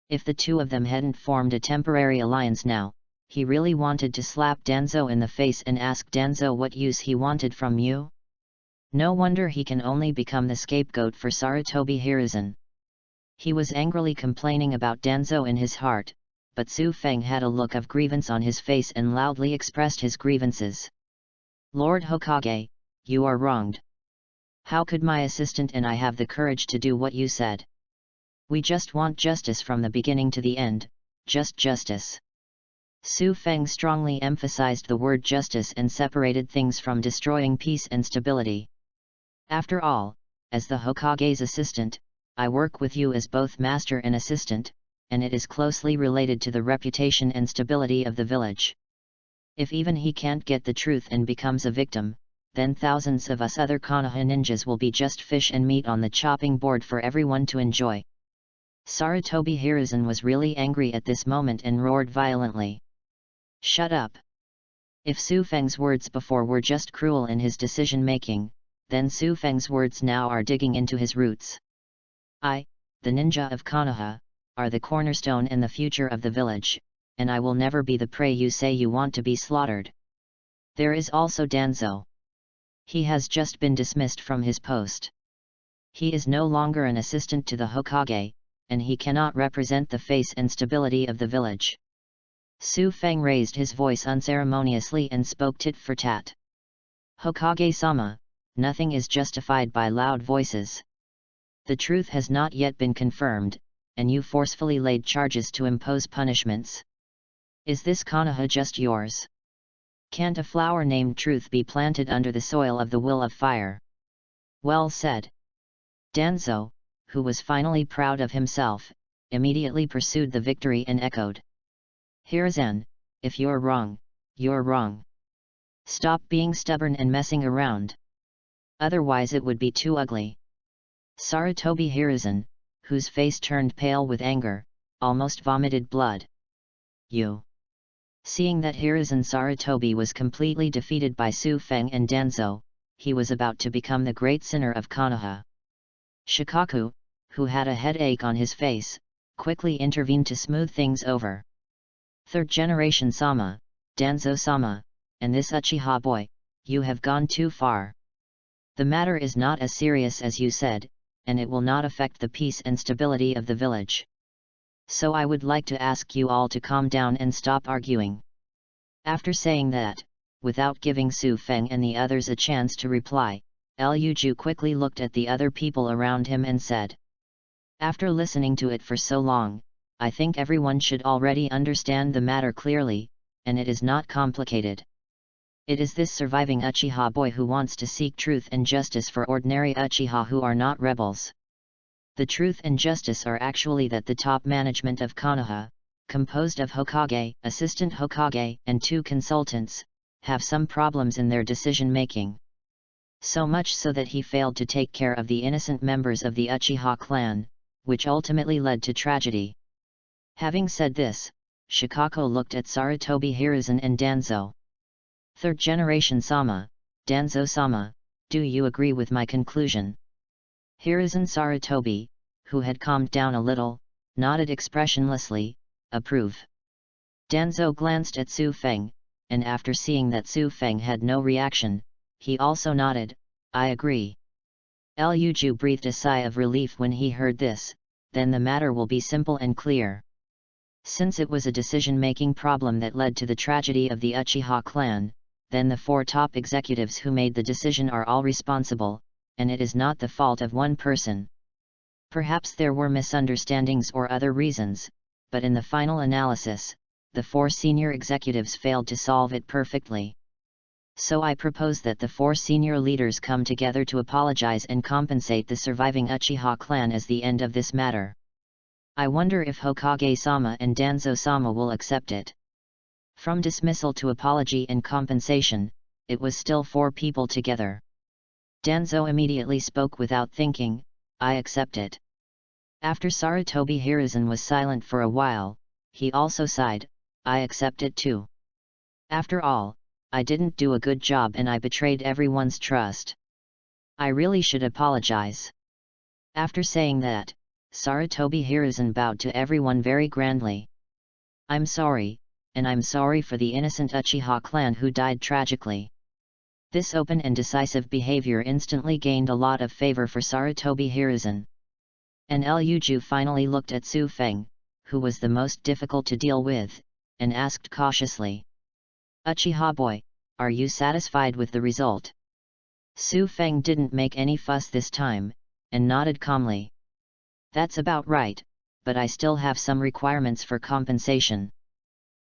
If the two of them hadn't formed a temporary alliance now, he really wanted to slap Danzo in the face and ask Danzo what use he wanted from you. No wonder he can only become the scapegoat for Sarutobi Hiruzen. He was angrily complaining about Danzo in his heart, but Su Feng had a look of grievance on his face and loudly expressed his grievances. Lord Hokage, you are wronged. How could my assistant and I have the courage to do what you said? We just want justice from the beginning to the end, just justice. Su Feng strongly emphasized the word justice and separated things from destroying peace and stability. After all, as the Hokage's assistant, I work with you as both master and assistant, and it is closely related to the reputation and stability of the village. If even he can't get the truth and becomes a victim, then thousands of us other Konoha ninjas will be just fish and meat on the chopping board for everyone to enjoy. Sarutobi Hiruzen was really angry at this moment and roared violently. "Shut up! If Su Feng's words before were just cruel in his decision-making, then Su Feng's words now are digging into his roots. I, the ninja of Konoha, are the cornerstone and the future of the village, and I will never be the prey you say you want to be slaughtered. There is also Danzo. He has just been dismissed from his post. He is no longer an assistant to the Hokage, and he cannot represent the face and stability of the village." Su Feng raised his voice unceremoniously and spoke tit for tat. "Hokage-sama, nothing is justified by loud voices. The truth has not yet been confirmed, and you forcefully laid charges to impose punishments. Is this Konoha just yours? Can't a flower named Truth be planted under the soil of the will of fire?" "Well said." Danzo, who was finally proud of himself, immediately pursued the victory and echoed. "Hiruzen, if you're wrong, you're wrong. Stop being stubborn and messing around. Otherwise it would be too ugly." Sarutobi Hiruzen, whose face turned pale with anger, almost vomited blood. "You." Seeing that Hiruzen Sarutobi was completely defeated by Su Feng and Danzo, he was about to become the great sinner of Konoha. Shikaku, who had a headache on his face, quickly intervened to smooth things over. "Third generation Sama, Danzo-sama, and this Uchiha boy, you have gone too far. The matter is not as serious as you said, and it will not affect the peace and stability of the village. So I would like to ask you all to calm down and stop arguing." After saying that, without giving Su Feng and the others a chance to reply, Luju quickly looked at the other people around him and said, "After listening to it for so long, I think everyone should already understand the matter clearly, and it is not complicated. It is this surviving Uchiha boy who wants to seek truth and justice for ordinary Uchiha who are not rebels. The truth and justice are actually that the top management of Konoha, composed of Hokage, Assistant Hokage, and 2 consultants, have some problems in their decision-making. So much so that he failed to take care of the innocent members of the Uchiha clan, which ultimately led to tragedy." Having said this, Shikako looked at Sarutobi Hiruzen and Danzo. "Third generation Sama, Danzo-sama, do you agree with my conclusion?" Hiruzen Sarutobi, who had calmed down a little, nodded expressionlessly, "Approve." Danzo glanced at Su Feng, and after seeing that Su Feng had no reaction, he also nodded, "I agree." Luju breathed a sigh of relief when he heard this, then the matter will be simple and clear. Since it was a decision-making problem that led to the tragedy of the Uchiha clan, then the 4 top executives who made the decision are all responsible, and it is not the fault of one person. Perhaps there were misunderstandings or other reasons, but in the final analysis, the 4 senior executives failed to solve it perfectly. So I propose that the 4 senior leaders come together to apologize and compensate the surviving Uchiha clan as the end of this matter. I wonder if Hokage-sama and Danzo-sama will accept it. From dismissal to apology and compensation, it was still 4 people together. Danzo immediately spoke without thinking, "I accept it." After Sarutobi Hiruzen was silent for a while, he also sighed, "I accept it too. After all, I didn't do a good job and I betrayed everyone's trust. I really should apologize." After saying that, Sarutobi Hiruzen bowed to everyone very grandly. "I'm sorry, and I'm sorry for the innocent Uchiha clan who died tragically." This open and decisive behavior instantly gained a lot of favor for Sarutobi Hiruzen. And Luju finally looked at Su Feng, who was the most difficult to deal with, and asked cautiously, "Uchiha boy, are you satisfied with the result?" Su Feng didn't make any fuss this time, and nodded calmly. "That's about right, but I still have some requirements for compensation.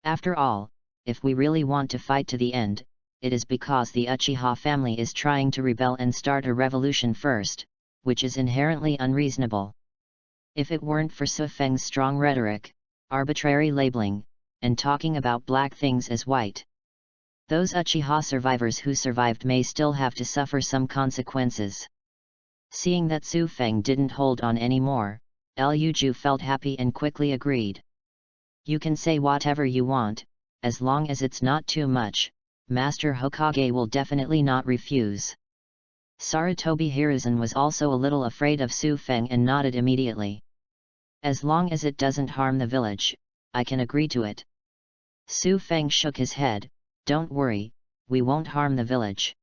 After all, if we really want to fight to the end, it is because the Uchiha family is trying to rebel and start a revolution first, which is inherently unreasonable. If it weren't for Su Feng's strong rhetoric, arbitrary labeling, and talking about black things as white, those Uchiha survivors who survived may still have to suffer some consequences." Seeing that Su Feng didn't hold on anymore, Ju felt happy and quickly agreed. You can say whatever you want, as long as it's not too much, Master Hokage will definitely not refuse. Sarutobi Hiruzen was also a little afraid of Su Feng and nodded immediately. As long as it doesn't harm the village, I can agree to it. Su Feng shook his head, don't worry, we won't harm the village.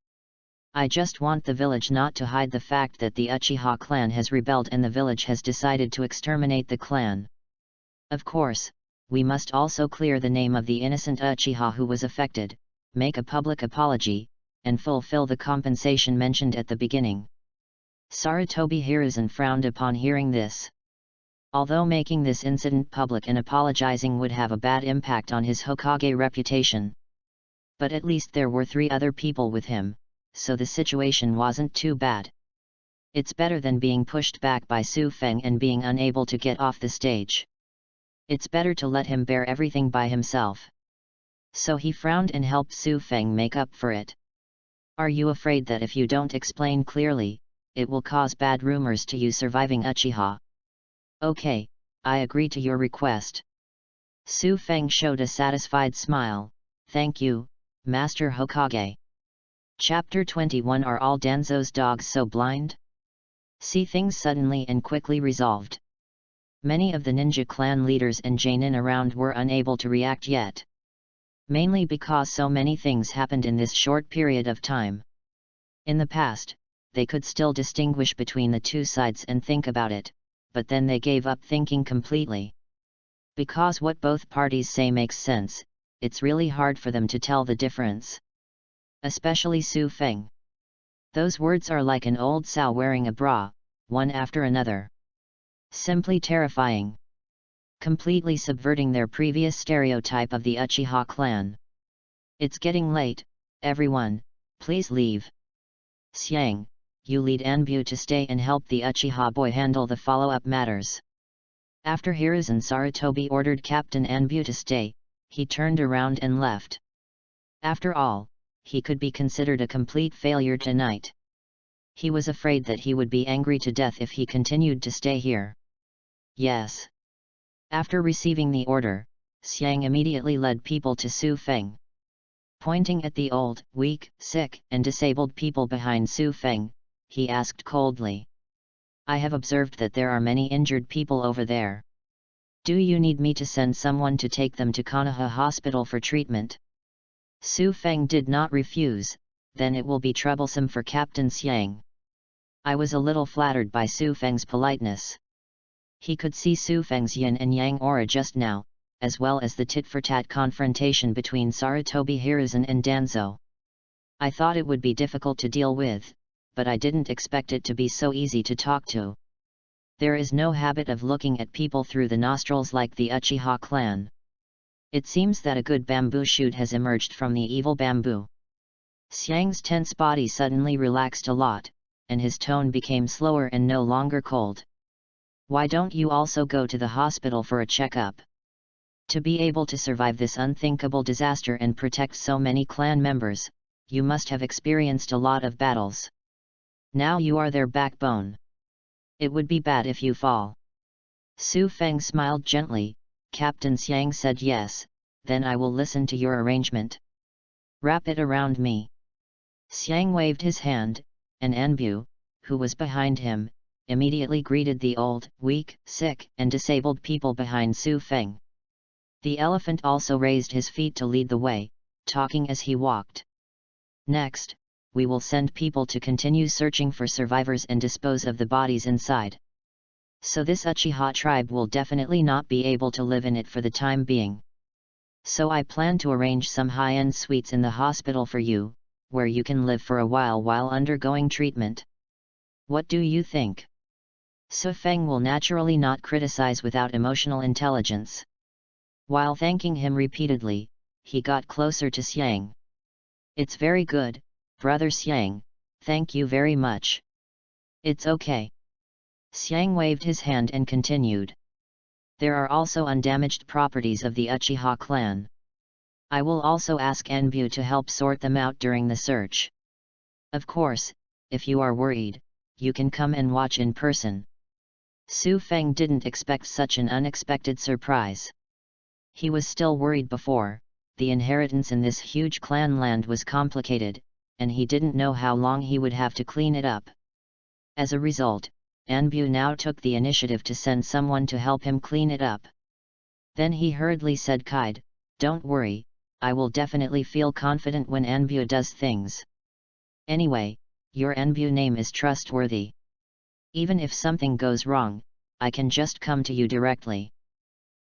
I just want the village not to hide the fact that the Uchiha clan has rebelled and the village has decided to exterminate the clan. Of course, we must also clear the name of the innocent Uchiha who was affected, make a public apology, and fulfill the compensation mentioned at the beginning. Sarutobi Hiruzen frowned upon hearing this. Although making this incident public and apologizing would have a bad impact on his Hokage reputation. But at least there were 3 other people with him, so the situation wasn't too bad. It's better than being pushed back by Su Feng and being unable to get off the stage. It's better to let him bear everything by himself. So he frowned and helped Su Feng make up for it. Are you afraid that if you don't explain clearly, it will cause bad rumors to you surviving Uchiha? Okay, I agree to your request. Su Feng showed a satisfied smile. Thank you, Master Hokage. Chapter 21 Are all Danzo's dogs so blind? See things suddenly and quickly resolved. Many of the ninja clan leaders and genin around were unable to react yet. Mainly because so many things happened in this short period of time. In the past, they could still distinguish between the 2 sides and think about it, but then they gave up thinking completely. Because what both parties say makes sense, it's really hard for them to tell the difference. Especially Su Feng. Those words are like an old sow wearing a bra, one after another. Simply terrifying. Completely subverting their previous stereotype of the Uchiha clan. It's getting late, everyone, please leave. Xiang, you lead Anbu to stay and help the Uchiha boy handle the follow-up matters. After Hiruzen Sarutobi ordered Captain Anbu to stay, he turned around and left. After all, he could be considered a complete failure tonight. He was afraid that he would be angry to death if he continued to stay here. Yes. After receiving the order, Xiang immediately led people to Su Feng. Pointing at the old, weak, sick, and disabled people behind Su Feng, he asked coldly. I have observed that there are many injured people over there. Do you need me to send someone to take them to Konoha Hospital for treatment? Su Feng did not refuse, then it will be troublesome for Captain Xiang. I was a little flattered by Su Feng's politeness. He could see Su Feng's yin and yang aura just now, as well as the tit-for-tat confrontation between Sarutobi Hiruzen and Danzo. I thought it would be difficult to deal with, but I didn't expect it to be so easy to talk to. There is no habit of looking at people through the nostrils like the Uchiha clan. It seems that a good bamboo shoot has emerged from the evil bamboo. Xiang's tense body suddenly relaxed a lot, and his tone became slower and no longer cold. Why don't you also go to the hospital for a checkup? To be able to survive this unthinkable disaster and protect so many clan members, you must have experienced a lot of battles. Now you are their backbone. It would be bad if you fall. Su Feng smiled gently. Captain Xiang said yes, then I will listen to your arrangement. Wrap it around me. Xiang waved his hand, and Anbu, who was behind him, immediately greeted the old, weak, sick, and disabled people behind Su Feng. The elephant also raised his feet to lead the way, talking as he walked. Next, we will send people to continue searching for survivors and dispose of the bodies inside. So this Uchiha tribe will definitely not be able to live in it for the time being. So I plan to arrange some high-end suites in the hospital for you, where you can live for a while undergoing treatment. What do you think? Su Feng will naturally not criticize without emotional intelligence. While thanking him repeatedly, he got closer to Xiang. It's very good, Brother Xiang, thank you very much. It's okay. Xiang waved his hand and continued. There are also undamaged properties of the Uchiha clan. I will also ask Anbu to help sort them out during the search. Of course, if you are worried, you can come and watch in person. Su Feng didn't expect such an unexpected surprise. He was still worried before. The inheritance in this huge clan land was complicated, and he didn't know how long he would have to clean it up. As a result, Anbu now took the initiative to send someone to help him clean it up. Then he hurriedly said, "Kide, don't worry, I will definitely feel confident when Anbu does things. Anyway, your Anbu name is trustworthy. Even if something goes wrong, I can just come to you directly."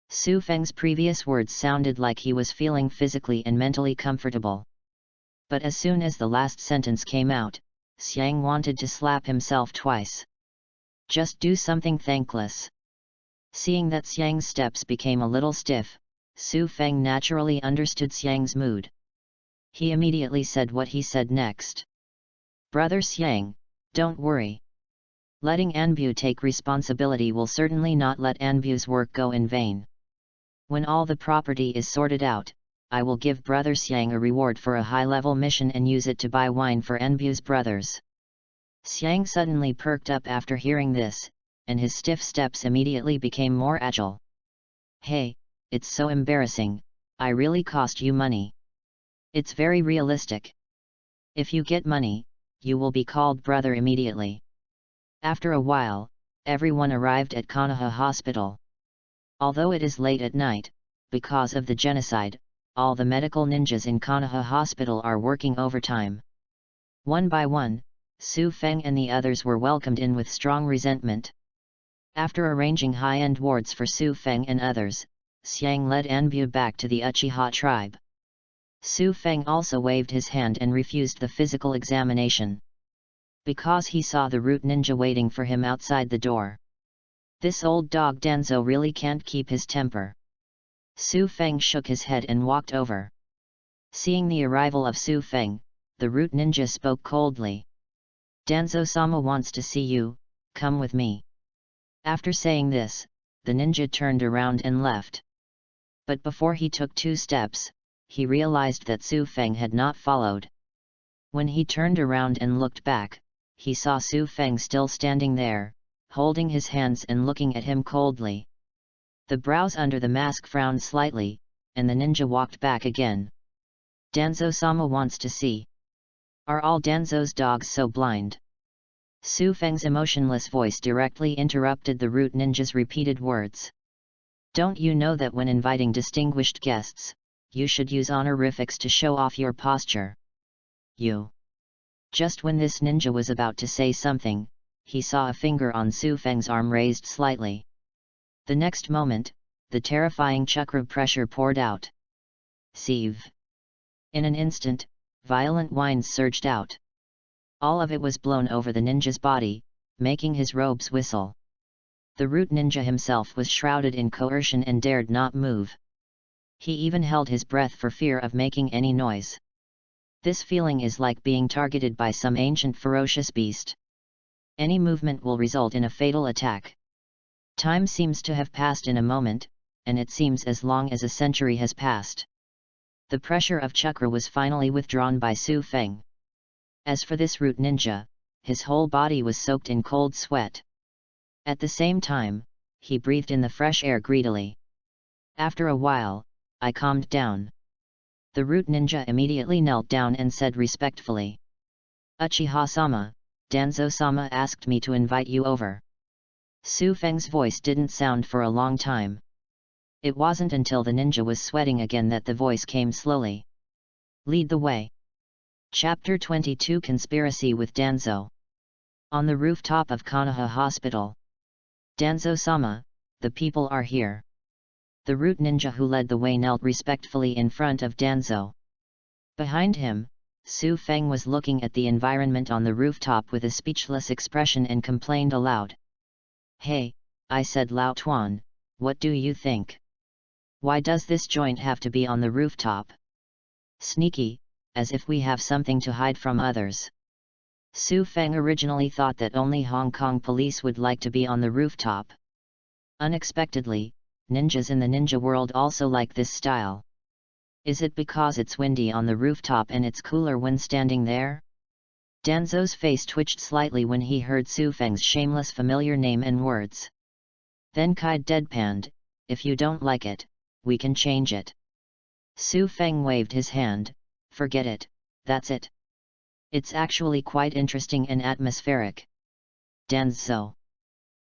Su Feng's previous words sounded like he was feeling physically and mentally comfortable. But as soon as the last sentence came out, Xiang wanted to slap himself twice. Just do something thankless. Seeing that Xiang's steps became a little stiff, Su Feng naturally understood Xiang's mood. He immediately said what he said next. "Brother Xiang, don't worry. Letting Anbu take responsibility will certainly not let Anbu's work go in vain. When all the property is sorted out, I will give Brother Xiang a reward for a high-level mission and use it to buy wine for Anbu's brothers." Xiang suddenly perked up after hearing this, and his stiff steps immediately became more agile. "Hey, it's so embarrassing, I really cost you money. It's very realistic. If you get money, you will be called brother immediately." After a while, everyone arrived at Konoha Hospital. Although it is late at night, because of the genocide, all the medical ninjas in Konoha Hospital are working overtime. One by one, Su Feng and the others were welcomed in with strong resentment. After arranging high-end wards for Su Feng and others, Xiang led Anbu back to the Uchiha tribe. Su Feng also waved his hand and refused the physical examination. Because he saw the root ninja waiting for him outside the door. This old dog Danzo really can't keep his temper. Su Feng shook his head and walked over. Seeing the arrival of Su Feng, the root ninja spoke coldly. "Danzo-sama wants to see you, come with me." After saying this, the ninja turned around and left. But before he took 2 steps, he realized that Su Feng had not followed. When he turned around and looked back, he saw Su Feng still standing there, holding his hands and looking at him coldly. The brows under the mask frowned slightly, and the ninja walked back again. "Danzo-sama wants to see. Are all Danzo's dogs so blind?" Su Feng's emotionless voice directly interrupted the root ninja's repeated words. "Don't you know that when inviting distinguished guests, you should use honorifics to show off your posture? You." Just when this ninja was about to say something, he saw a finger on Su Feng's arm raised slightly. The next moment, the terrifying chakra pressure poured out. Sieve. In an instant, violent whines surged out. All of it was blown over the ninja's body, making his robes whistle. The root ninja himself was shrouded in coercion and dared not move. He even held his breath for fear of making any noise. This feeling is like being targeted by some ancient ferocious beast. Any movement will result in a fatal attack. Time seems to have passed in a moment, and it seems as long as a century has passed. The pressure of chakra was finally withdrawn by Su Feng. As for this root ninja, his whole body was soaked in cold sweat. At the same time, he breathed in the fresh air greedily. After a while, I calmed down. The root ninja immediately knelt down and said respectfully, "Uchiha-sama, Danzo-sama asked me to invite you over." Su Feng's voice didn't sound for a long time. It wasn't until the ninja was sweating again that the voice came slowly. "Lead the way." Chapter 22 Conspiracy with Danzo. On the rooftop of Konoha Hospital. "Danzo-sama, the people are here." The root ninja who led the way knelt respectfully in front of Danzo. Behind him, Su Feng was looking at the environment on the rooftop with a speechless expression and complained aloud. "Hey, I said Lao Tuan, what do you think? Why does this joint have to be on the rooftop? Sneaky, as if we have something to hide from others." Su Feng originally thought that only Hong Kong police would like to be on the rooftop. Unexpectedly, ninjas in the ninja world also like this style. Is it because it's windy on the rooftop and it's cooler when standing there? Danzo's face twitched slightly when he heard Su Feng's shameless familiar name and words. Then Kai deadpanned, "If you don't like it, we can change it." Su Feng waved his hand, "Forget it, that's it. It's actually quite interesting and atmospheric." Danzo.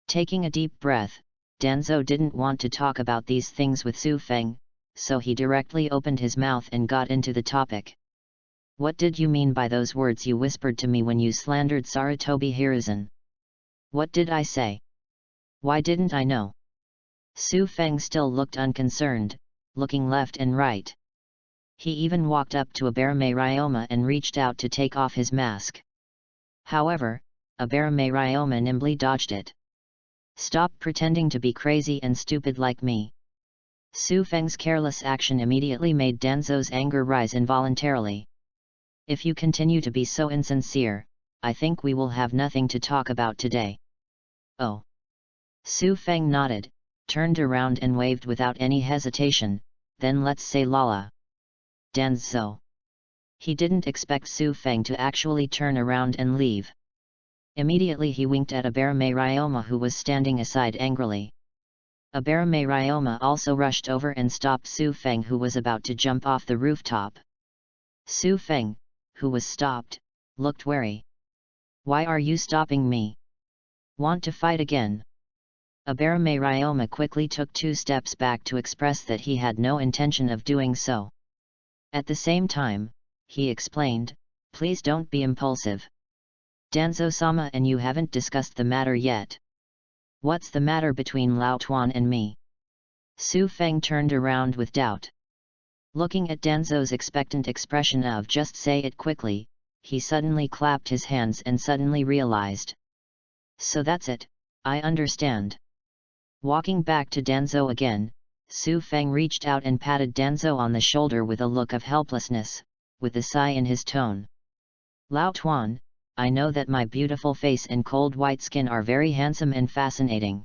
Taking a deep breath, Danzo didn't want to talk about these things with Su Feng, so he directly opened his mouth and got into the topic. "What did you mean by those words you whispered to me when you slandered Sarutobi Hiruzen? What did I say? Why didn't I know?" Su Feng still looked unconcerned, looking left and right. He even walked up to Abarame Ryoma and reached out to take off his mask. However, Abarame Ryoma nimbly dodged it. "Stop pretending to be crazy and stupid like me." Su Feng's careless action immediately made Danzo's anger rise involuntarily. "If you continue to be so insincere, I think we will have nothing to talk about today." "Oh." Su Feng nodded, turned around and waved without any hesitation, "Then let's say Lala." Danzo. He didn't expect Su Feng to actually turn around and leave. Immediately he winked at Abarame Ryoma, who was standing aside angrily. Abarame Ryoma also rushed over and stopped Su Feng, who was about to jump off the rooftop. Su Feng, who was stopped, looked wary. "Why are you stopping me? Want to fight again?" Abarame Ryoma quickly took 2 steps back to express that he had no intention of doing so. At the same time, he explained, "Please don't be impulsive. Danzo-sama and you haven't discussed the matter yet. What's the matter between Lao Tuan and me?" Su Feng turned around with doubt. Looking at Danzo's expectant expression of "just say it quickly," he suddenly clapped his hands and suddenly realized. "So that's it, I understand." Walking back to Danzo again, Su Feng reached out and patted Danzo on the shoulder with a look of helplessness, with a sigh in his tone. "Lao Tuan, I know that my beautiful face and cold white skin are very handsome and fascinating.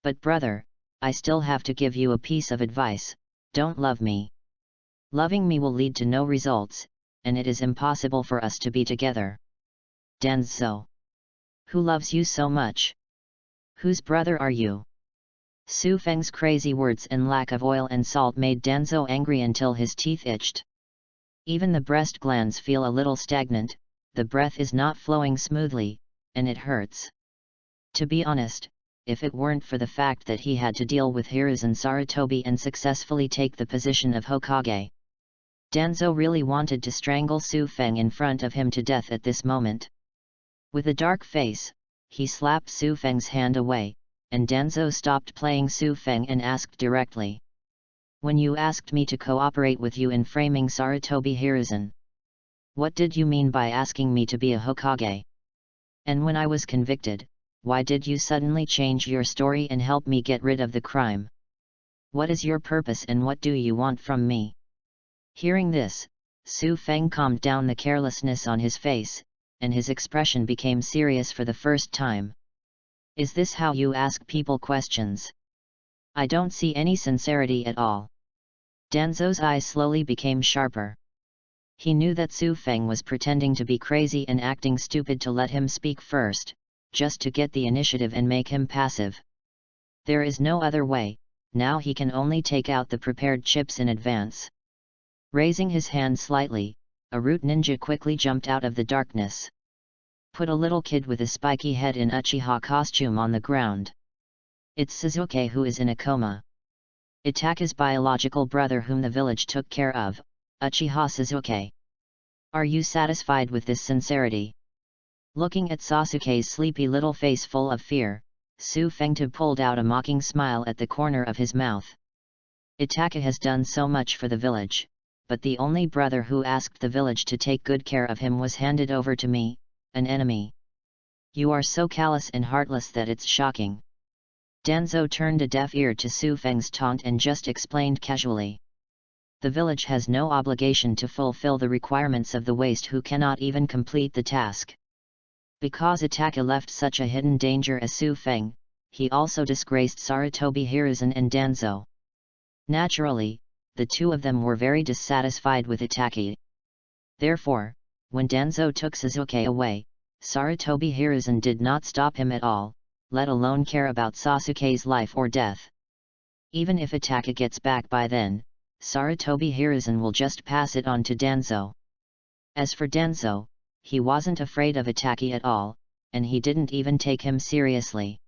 But brother, I still have to give you a piece of advice: don't love me. Loving me will lead to no results, and it is impossible for us to be together." "Danzo. Who loves you so much? Whose brother are you?" Su Feng's crazy words and lack of oil and salt made Danzo angry until his teeth itched. Even the breast glands feel a little stagnant, the breath is not flowing smoothly, and it hurts. To be honest, if it weren't for the fact that he had to deal with Hiruzen Sarutobi and successfully take the position of Hokage, Danzo really wanted to strangle Su Feng in front of him to death at this moment. With a dark face, he slapped Su Feng's hand away, and Danzo stopped playing Su Feng and asked directly. "When you asked me to cooperate with you in framing Sarutobi Hiruzen, what did you mean by asking me to be a Hokage? And when I was convicted, why did you suddenly change your story and help me get rid of the crime? What is your purpose and what do you want from me?" Hearing this, Su Feng calmed down the carelessness on his face, and his expression became serious for the first time. "Is this how you ask people questions? I don't see any sincerity at all." Danzo's eyes slowly became sharper. He knew that Su Feng was pretending to be crazy and acting stupid to let him speak first, just to get the initiative and make him passive. There is no other way, now he can only take out the prepared chips in advance. Raising his hand slightly, a root ninja quickly jumped out of the darkness. Put a little kid with a spiky head in Uchiha costume on the ground. It's Suzuki, who is in a coma. Itaka's biological brother whom the village took care of, Uchiha Suzuki. Are you satisfied with this sincerity? Looking at Sasuke's sleepy little face full of fear, Su Fengta pulled out a mocking smile at the corner of his mouth. Itaka has done so much for the village, but the only brother who asked the village to take good care of him was handed over to me, an enemy. You are so callous and heartless that it's shocking. Danzo turned a deaf ear to Su Feng's taunt and just explained casually. The village has no obligation to fulfill the requirements of the waste who cannot even complete the task. Because Itaka left such a hidden danger as Su Feng, he also disgraced Sarutobi Hiruzen and Danzo. Naturally, the two of them were very dissatisfied with Itaka. Therefore, when Danzo took Suzuki away, Sarutobi Hiruzen did not stop him at all, let alone care about Sasuke's life or death. Even if Itachi gets back by then, Sarutobi Hiruzen will just pass it on to Danzo. As for Danzo, he wasn't afraid of Itachi at all, and he didn't even take him seriously.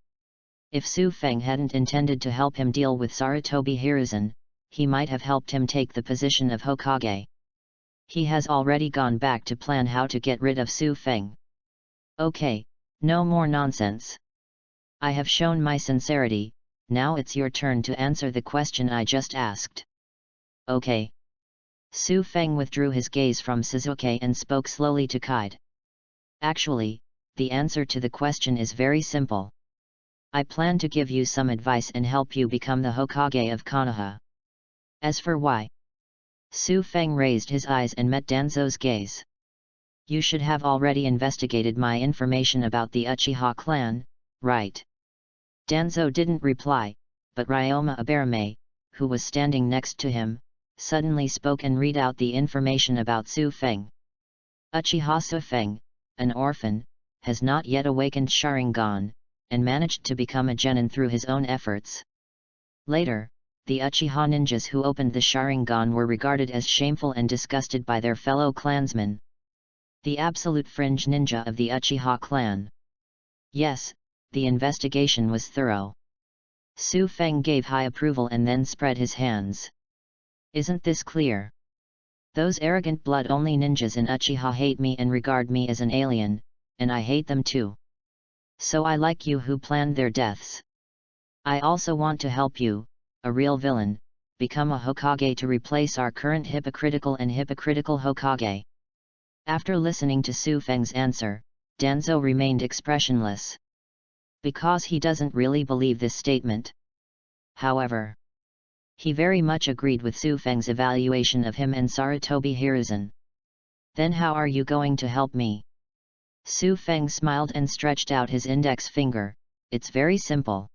If Su Feng hadn't intended to help him deal with Sarutobi Hiruzen, he might have helped him take the position of Hokage. He has already gone back to plan how to get rid of Su Feng. Okay, no more nonsense. I have shown my sincerity, now it's your turn to answer the question I just asked. Okay. Su Feng withdrew his gaze from Sasuke and spoke slowly to Kide. Actually, the answer to the question is very simple. I plan to give you some advice and help you become the Hokage of Konoha. As for why? Su Feng raised his eyes and met Danzo's gaze. You should have already investigated my information about the Uchiha clan, right? Danzo didn't reply, but Ryoma Abarame, who was standing next to him, suddenly spoke and read out the information about Su Feng. Uchiha Su Feng, an orphan, has not yet awakened Sharingan, and managed to become a genin through his own efforts. Later, the Uchiha ninjas who opened the Sharingan were regarded as shameful and disgusted by their fellow clansmen. The absolute fringe ninja of the Uchiha clan. Yes, the investigation was thorough. Su Feng gave high approval and then spread his hands. Isn't this clear? Those arrogant blood-only ninjas in Uchiha hate me and regard me as an alien, and I hate them too. So I like you who planned their deaths. I also want to help you, a real villain, become a Hokage to replace our current hypocritical Hokage. After listening to Su Feng's answer, Danzo remained expressionless. Because he doesn't really believe this statement. However, he very much agreed with Su Feng's evaluation of him and Sarutobi Hiruzen. Then how are you going to help me? Su Feng smiled and stretched out his index finger. It's very simple.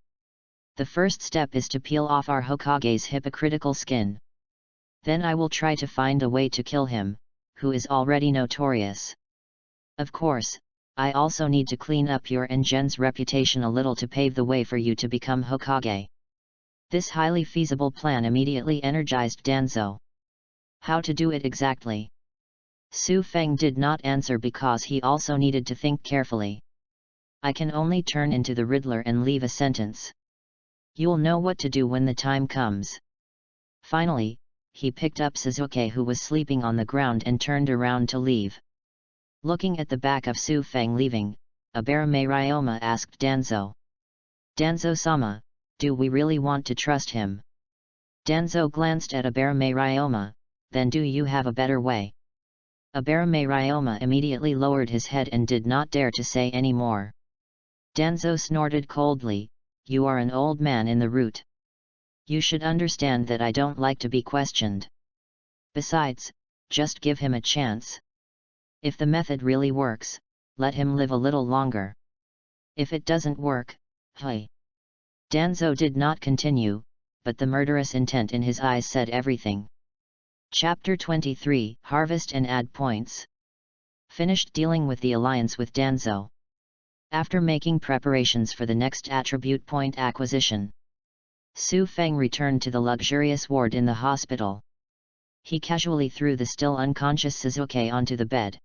The first step is to peel off our Hokage's hypocritical skin. Then I will try to find a way to kill him, who is already notorious. Of course, I also need to clean up your and Gen's reputation a little to pave the way for you to become Hokage. This highly feasible plan immediately energized Danzo. How to do it exactly? Su Feng did not answer because he also needed to think carefully. I can only turn into the Riddler and leave a sentence. You'll know what to do when the time comes. Finally, he picked up Sasuke who was sleeping on the ground and turned around to leave. Looking at the back of Su Feng leaving, Abarame Ryoma asked Danzo. Danzo-sama, do we really want to trust him? Danzo glanced at Abarame Ryoma, then do you have a better way? Abarame Ryoma immediately lowered his head and did not dare to say any more. Danzo snorted coldly, you are an old man in the root. You should understand that I don't like to be questioned. Besides, just give him a chance. If the method really works, let him live a little longer. If it doesn't work, hey. Danzo did not continue, but the murderous intent in his eyes said everything. Chapter 23 Harvest and Add Points. Finished dealing with the alliance with Danzo. After making preparations for the next attribute point acquisition, Su Feng returned to the luxurious ward in the hospital. He casually threw the still unconscious Sasuke onto the bed.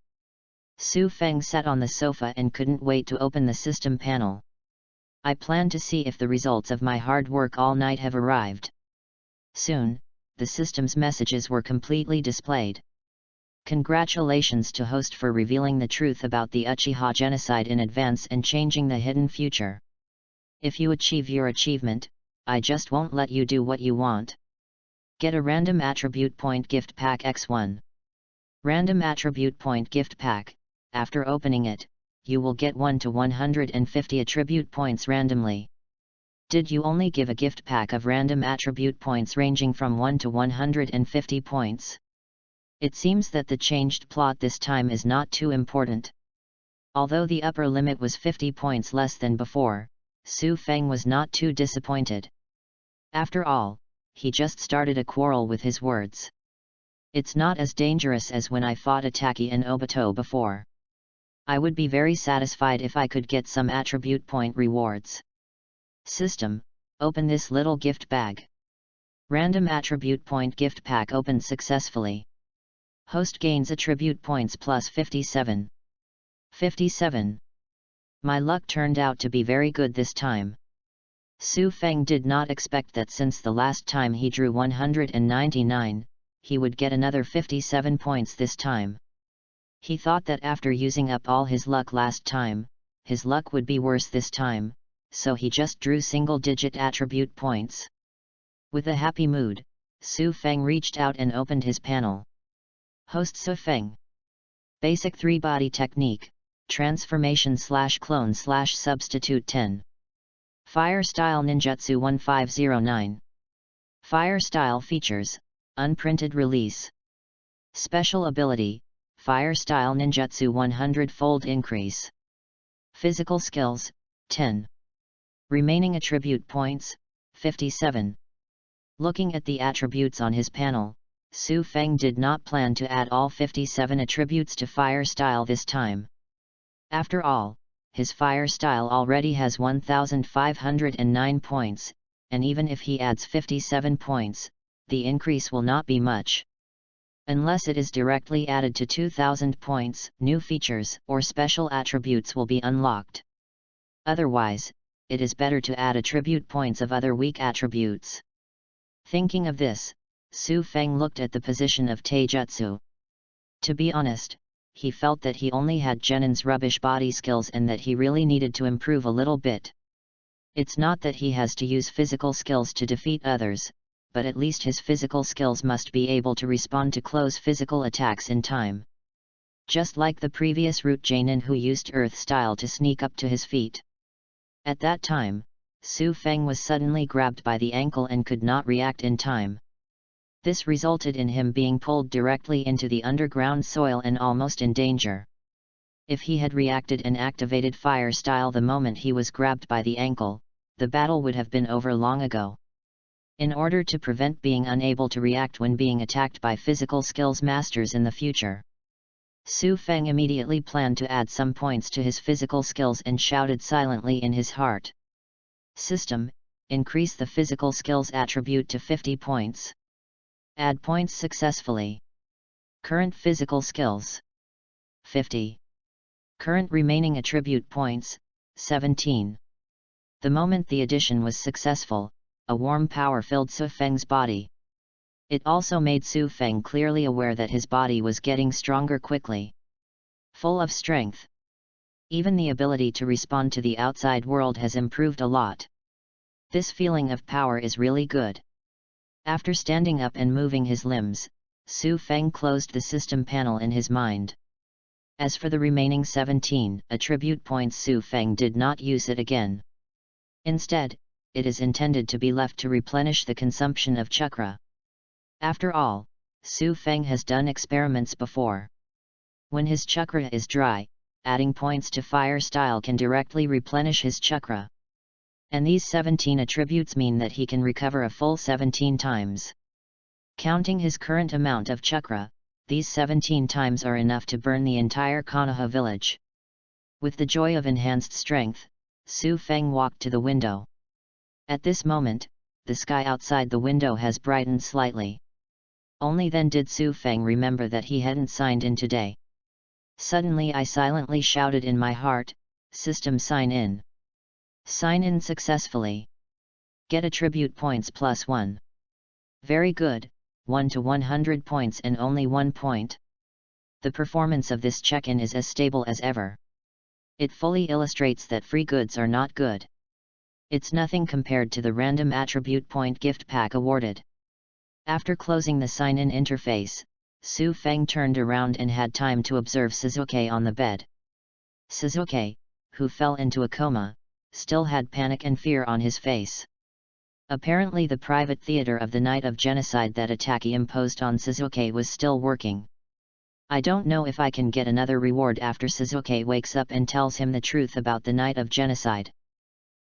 Su Feng sat on the sofa and couldn't wait to open the system panel. I plan to see if the results of my hard work all night have arrived. Soon, the system's messages were completely displayed. Congratulations to host for revealing the truth about the Uchiha genocide in advance and changing the hidden future. If you achieve your achievement, I just won't let you do what you want. Get a random attribute point gift pack X1. Random attribute point gift pack. After opening it, you will get 1 to 150 attribute points randomly. Did you only give a gift pack of random attribute points ranging from 1 to 150 points? It seems that the changed plot this time is not too important. Although the upper limit was 50 points less than before, Su Feng was not too disappointed. After all, he just started a quarrel with his words. It's not as dangerous as when I fought Itachi and Obito before. I would be very satisfied if I could get some attribute point rewards. System, open this little gift bag. Random attribute point gift pack opened successfully. Host gains attribute points plus 57. 57. My luck turned out to be very good this time. Su Feng did not expect that since the last time he drew 199, he would get another 57 points this time. He thought that after using up all his luck last time, his luck would be worse this time, so he just drew single-digit attribute points. With a happy mood, Su Feng reached out and opened his panel. Host Su Feng. Basic 3-body technique, transformation/clone/substitute 10. Fire Style Ninjutsu 1509. Fire Style features, unprinted release. Special ability, Fire Style Ninjutsu 100-fold increase. Physical skills, 10. Remaining attribute points, 57. Looking at the attributes on his panel, Su Feng did not plan to add all 57 attributes to Fire Style this time. After all, his Fire Style already has 1,509 points, and even if he adds 57 points, the increase will not be much. Unless it is directly added to 2,000 points, new features or special attributes will be unlocked. Otherwise, it is better to add attribute points of other weak attributes. Thinking of this, Su Feng looked at the position of Taijutsu. To be honest, he felt that he only had Genin's rubbish body skills and that he really needed to improve a little bit. It's not that he has to use physical skills to defeat others, but at least his physical skills must be able to respond to close physical attacks in time. Just like the previous Root Genin who used Earth Style to sneak up to his feet. At that time, Su Feng was suddenly grabbed by the ankle and could not react in time. This resulted in him being pulled directly into the underground soil and almost in danger. If he had reacted and activated Fire Style the moment he was grabbed by the ankle, the battle would have been over long ago. In order to prevent being unable to react when being attacked by physical skills masters in the future, Su Feng immediately planned to add some points to his physical skills and shouted silently in his heart. System, increase the physical skills attribute to 50 points. Add points successfully. Current physical skills, 50. Current remaining attribute points, 17. The moment the addition was successful, a warm power filled Su Feng's body. It also made Su Feng clearly aware that his body was getting stronger quickly. Full of strength. Even the ability to respond to the outside world has improved a lot. This feeling of power is really good. After standing up and moving his limbs, Su Feng closed the system panel in his mind. As for the remaining 17 attribute points, Su Feng did not use it again. Instead, it is intended to be left to replenish the consumption of chakra. After all, Su Feng has done experiments before. When his chakra is dry, adding points to Fire Style can directly replenish his chakra. And these 17 attributes mean that he can recover a full 17 times. Counting his current amount of chakra, these 17 times are enough to burn the entire Konoha village. With the joy of enhanced strength, Su Feng walked to the window. At this moment, the sky outside the window has brightened slightly. Only then did Su Feng remember that he hadn't signed in today. Suddenly I silently shouted in my heart, "System sign in." Sign in successfully. Get attribute points +1. Very good, 1 to 100 points and only 1 point. The performance of this check-in is as stable as ever. It fully illustrates that free goods are not good. It's nothing compared to the random attribute point gift pack awarded. After closing the sign-in interface, Su Feng turned around and had time to observe Suzuki on the bed. Suzuki, who fell into a coma, still had panic and fear on his face. Apparently the private theater of the night of genocide that Ataki imposed on Suzuki was still working. I don't know if I can get another reward after Suzuki wakes up and tells him the truth about the night of genocide.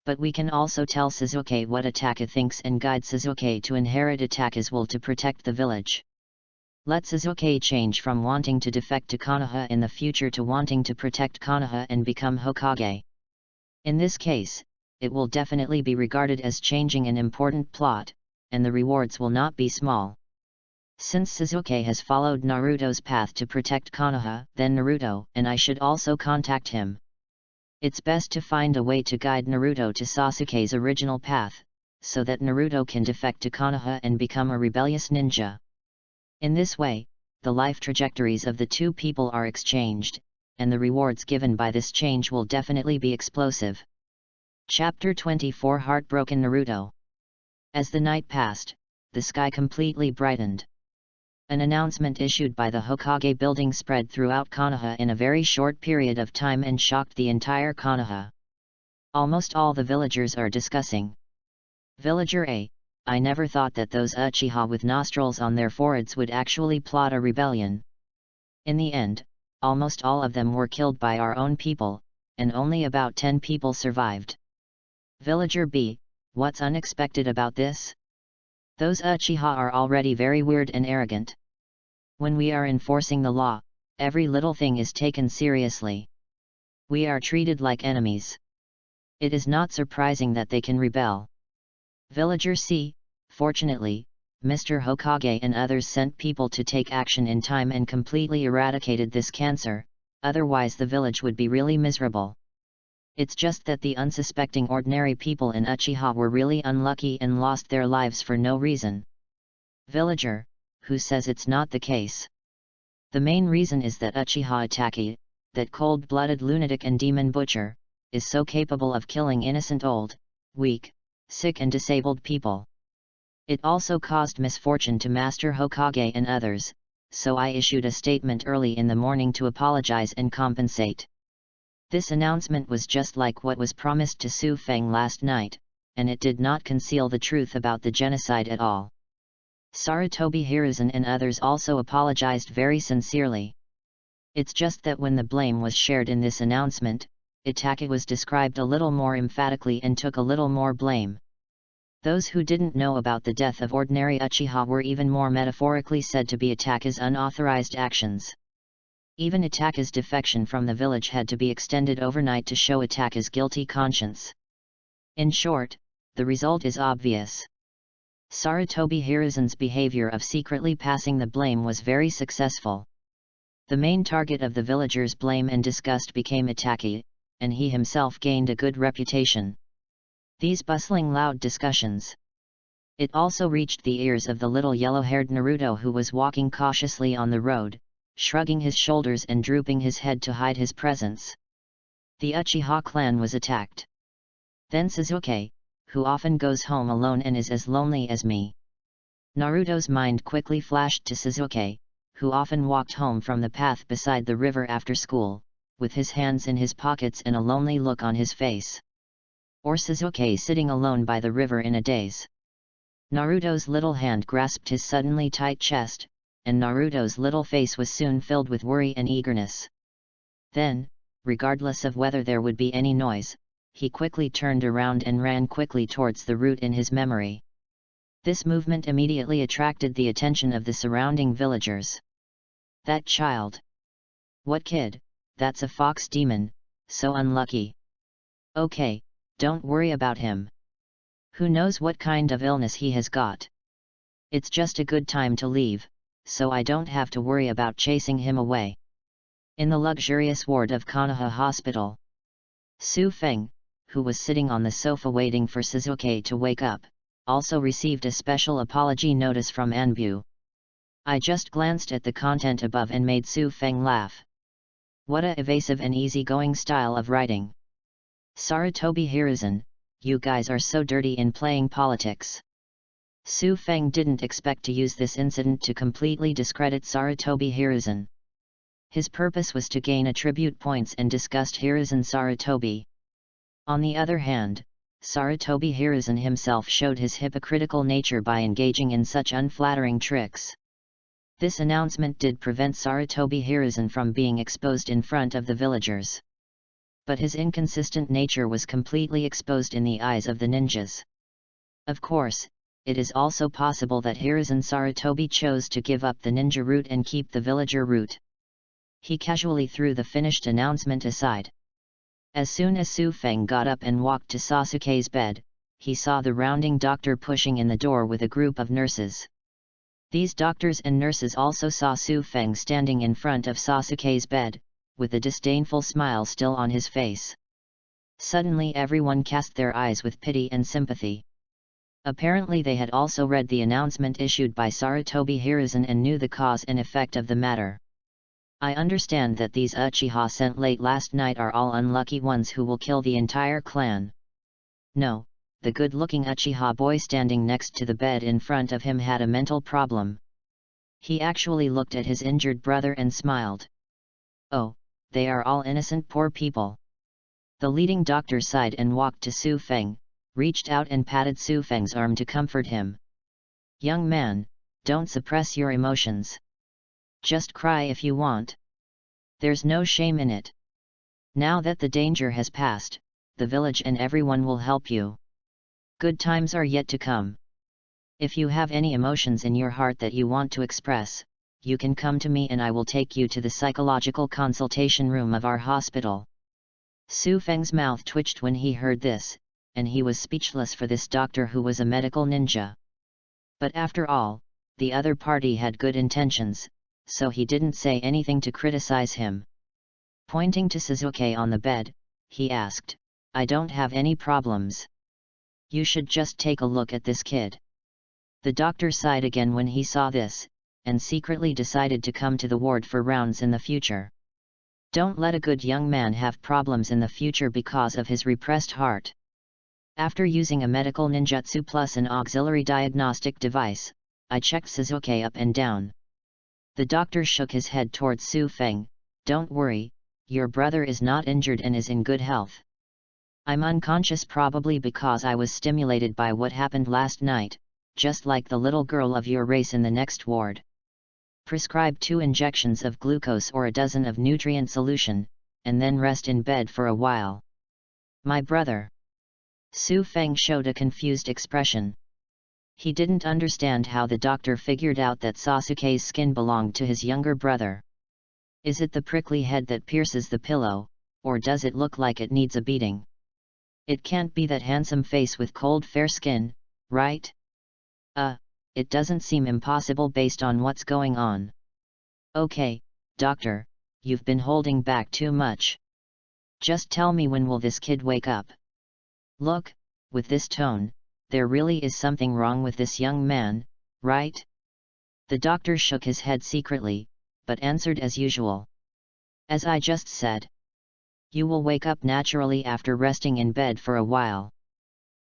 But we can also tell Suzuki what Ataki thinks and guide Suzuki to inherit Ataki's will to protect the village. Let Suzuki change from wanting to defect to Konoha in the future to wanting to protect Konoha and become Hokage. In this case, it will definitely be regarded as changing an important plot, and the rewards will not be small. Since Sasuke has followed Naruto's path to protect Konoha, then Naruto and I should also contact him. It's best to find a way to guide Naruto to Sasuke's original path, so that Naruto can defect to Konoha and become a rebellious ninja. In this way, the life trajectories of the two people are exchanged, and the rewards given by this change will definitely be explosive. Chapter 24 Heartbroken Naruto. As the night passed, the sky completely brightened. An announcement issued by the Hokage building spread throughout Konoha in a very short period of time and shocked the entire Konoha. Almost all the villagers are discussing. Villager A: I never thought that those Uchiha with nostrils on their foreheads would actually plot a rebellion. In the end, almost all of them were killed by our own people, and only about 10 people survived. Villager B: What's unexpected about this? Those Uchiha are already very weird and arrogant. When we are enforcing the law, every little thing is taken seriously. We are treated like enemies. It is not surprising that they can rebel. Villager C: Fortunately, Mr. Hokage and others sent people to take action in time and completely eradicated this cancer, otherwise the village would be really miserable. It's just that the unsuspecting ordinary people in Uchiha were really unlucky and lost their lives for no reason. Villager: Who says it's not the case? The main reason is that Uchiha Itachi, that cold-blooded lunatic and demon butcher, is so capable of killing innocent old, weak, sick and disabled people. It also caused misfortune to Master Hokage and others, so I issued a statement early in the morning to apologize and compensate. This announcement was just like what was promised to Su Feng last night, and it did not conceal the truth about the genocide at all. Sarutobi Hiruzen and others also apologized very sincerely. It's just that when the blame was shared in this announcement, Itachi was described a little more emphatically and took a little more blame. Those who didn't know about the death of ordinary Uchiha were even more metaphorically said to be Itachi's unauthorized actions. Even Itachi's defection from the village had to be extended overnight to show Itachi's guilty conscience. In short, the result is obvious. Sarutobi Hiruzen's behavior of secretly passing the blame was very successful. The main target of the villagers' blame and disgust became Itachi, and he himself gained a good reputation. These bustling loud discussions. It also reached the ears of the little yellow-haired Naruto, who was walking cautiously on the road, shrugging his shoulders and drooping his head to hide his presence. The Uchiha clan was attacked. Then Sasuke, who often goes home alone and is as lonely as me. Naruto's mind quickly flashed to Sasuke, who often walked home from the path beside the river after school, with his hands in his pockets and a lonely look on his face. Or Sasuke sitting alone by the river in a daze. Naruto's little hand grasped his suddenly tight chest, and Naruto's little face was soon filled with worry and eagerness. Then, regardless of whether there would be any noise, he quickly turned around and ran quickly towards the route in his memory. This movement immediately attracted the attention of the surrounding villagers. That child! What kid? That's a fox demon, so unlucky. Okay, don't worry about him. Who knows what kind of illness he has got? It's just a good time to leave, so I don't have to worry about chasing him away. In the luxurious ward of Konoha Hospital, Su Feng, who was sitting on the sofa waiting for Sasuke to wake up, also received a special apology notice from Anbu. I just glanced at the content above and made Su Feng laugh. What a evasive and easygoing style of writing. Sarutobi Hiruzen, you guys are so dirty in playing politics. Su Feng didn't expect to use this incident to completely discredit Sarutobi Hiruzen. His purpose was to gain attribute points and disgust Hiruzen Sarutobi. On the other hand, Sarutobi Hiruzen himself showed his hypocritical nature by engaging in such unflattering tricks. This announcement did prevent Sarutobi Hiruzen from being exposed in front of the villagers. But his inconsistent nature was completely exposed in the eyes of the ninjas. Of course, it is also possible that Hiruzen Sarutobi chose to give up the ninja route and keep the villager route. He casually threw the finished announcement aside. As soon as Su Feng got up and walked to Sasuke's bed, he saw the rounding doctor pushing in the door with a group of nurses. These doctors and nurses also saw Su Feng standing in front of Sasuke's bed, with a disdainful smile still on his face. Suddenly everyone cast their eyes with pity and sympathy. Apparently they had also read the announcement issued by Sarutobi Hiruzen and knew the cause and effect of the matter. I understand that these Uchiha sent late last night are all unlucky ones who will kill the entire clan. No, the good-looking Uchiha boy standing next to the bed in front of him had a mental problem. He actually looked at his injured brother and smiled. Oh, they are all innocent poor people. The leading doctor sighed and walked to Su Feng, reached out and patted Su Feng's arm to comfort him. Young man, don't suppress your emotions. Just cry if you want. There's no shame in it. Now that the danger has passed, the village and everyone will help you. Good times are yet to come. If you have any emotions in your heart that you want to express, you can come to me and I will take you to the psychological consultation room of our hospital. Su Feng's mouth twitched when he heard this, and he was speechless for this doctor who was a medical ninja. But after all, the other party had good intentions, so he didn't say anything to criticize him. Pointing to Sasuke on the bed, he asked, I don't have any problems. You should just take a look at this kid. The doctor sighed again when he saw this, and secretly decided to come to the ward for rounds in the future. Don't let a good young man have problems in the future because of his repressed heart. After using a medical ninjutsu plus an auxiliary diagnostic device, I checked Sasuke up and down. The doctor shook his head towards Su Feng. Don't worry, your brother is not injured and is in good health. I'm unconscious probably because I was stimulated by what happened last night, just like the little girl of your race in the next ward. Prescribe 2 injections of glucose or a dozen of nutrient solution, and then rest in bed for a while. My brother. Su Feng showed a confused expression. He didn't understand how the doctor figured out that Sasuke's skin belonged to his younger brother. Is it the prickly head that pierces the pillow, or does it look like it needs a beating? It can't be that handsome face with cold fair skin, right? It doesn't seem impossible based on what's going on. Okay, doctor, you've been holding back too much. Just tell me when will this kid wake up? Look, with this tone, there really is something wrong with this young man, right? The doctor shook his head secretly, but answered as usual. As I just said. You will wake up naturally after resting in bed for a while.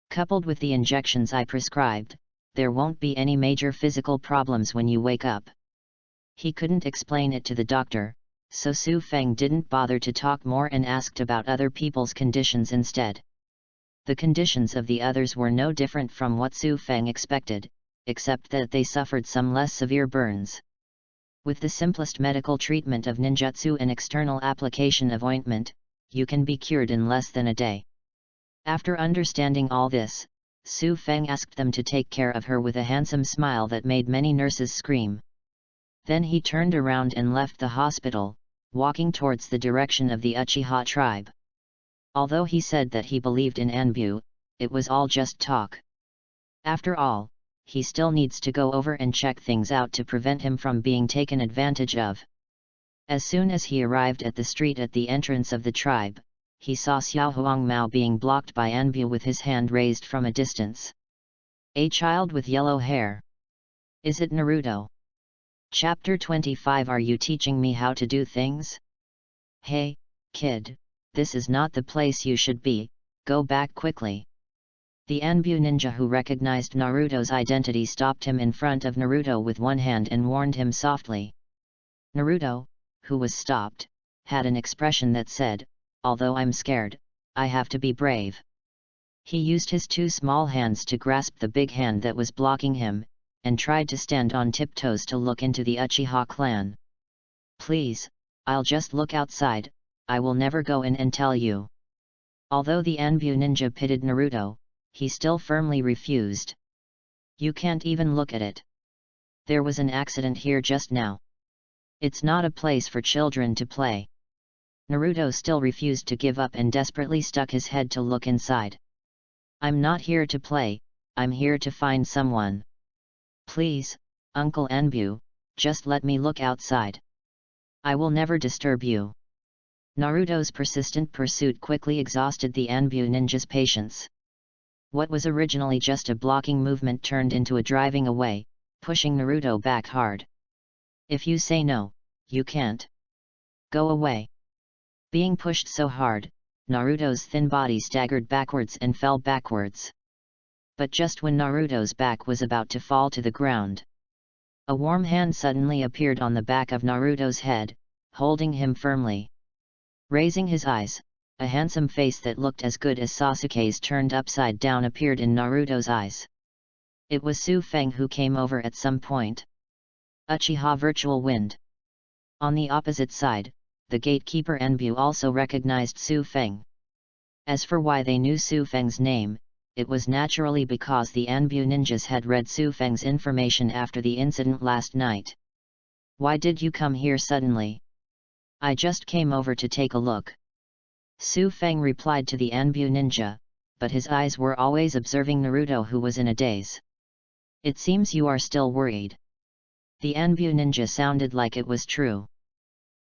Coupled with the injections I prescribed, there won't be any major physical problems when you wake up. He couldn't explain it to the doctor, so Su Feng didn't bother to talk more and asked about other people's conditions instead. The conditions of the others were no different from what Su Feng expected, except that they suffered some less severe burns. With the simplest medical treatment of ninjutsu and external application of ointment, you can be cured in less than a day. After understanding all this, Su Feng asked them to take care of her with a handsome smile that made many nurses scream. Then he turned around and left the hospital, walking towards the direction of the Uchiha tribe. Although he said that he believed in Anbu, it was all just talk. After all, he still needs to go over and check things out to prevent him from being taken advantage of. As soon as he arrived at the street at the entrance of the tribe, he saw Xiao Huangmao being blocked by Anbu with his hand raised from a distance. A child with yellow hair. Is it Naruto? Chapter 25. Are you teaching me how to do things? Hey, kid, this is not the place you should be, go back quickly. The Anbu ninja who recognized Naruto's identity stopped him in front of Naruto with one hand and warned him softly. Naruto, who was stopped, had an expression that said, although I'm scared, I have to be brave. He used his 2 small hands to grasp the big hand that was blocking him, and tried to stand on tiptoes to look into the Uchiha clan. Please, I'll just look outside, I will never go in and tell you. Although the Anbu ninja pitied Naruto, he still firmly refused. You can't even look at it. There was an accident here just now. It's not a place for children to play. Naruto still refused to give up and desperately stuck his head to look inside. "I'm not here to play, I'm here to find someone. Please, Uncle Anbu, just let me look outside. I will never disturb you." Naruto's persistent pursuit quickly exhausted the Anbu ninja's patience. What was originally just a blocking movement turned into a driving away, pushing Naruto back hard. "If you say no, you can't. Go away." Being pushed so hard, Naruto's thin body staggered backwards and fell backwards. But just when Naruto's back was about to fall to the ground, a warm hand suddenly appeared on the back of Naruto's head, holding him firmly. Raising his eyes, a handsome face that looked as good as Sasuke's turned upside down appeared in Naruto's eyes. It was Su Feng who came over at some point. Uchiha Virtual Wind. On the opposite side, the gatekeeper Anbu also recognized Su Feng. As for why they knew Su Feng's name, it was naturally because the Anbu ninjas had read Su Feng's information after the incident last night. "Why did you come here suddenly?" "I just came over to take a look." Su Feng replied to the Anbu ninja, but his eyes were always observing Naruto, who was in a daze. "It seems you are still worried." The Anbu ninja sounded like it was true.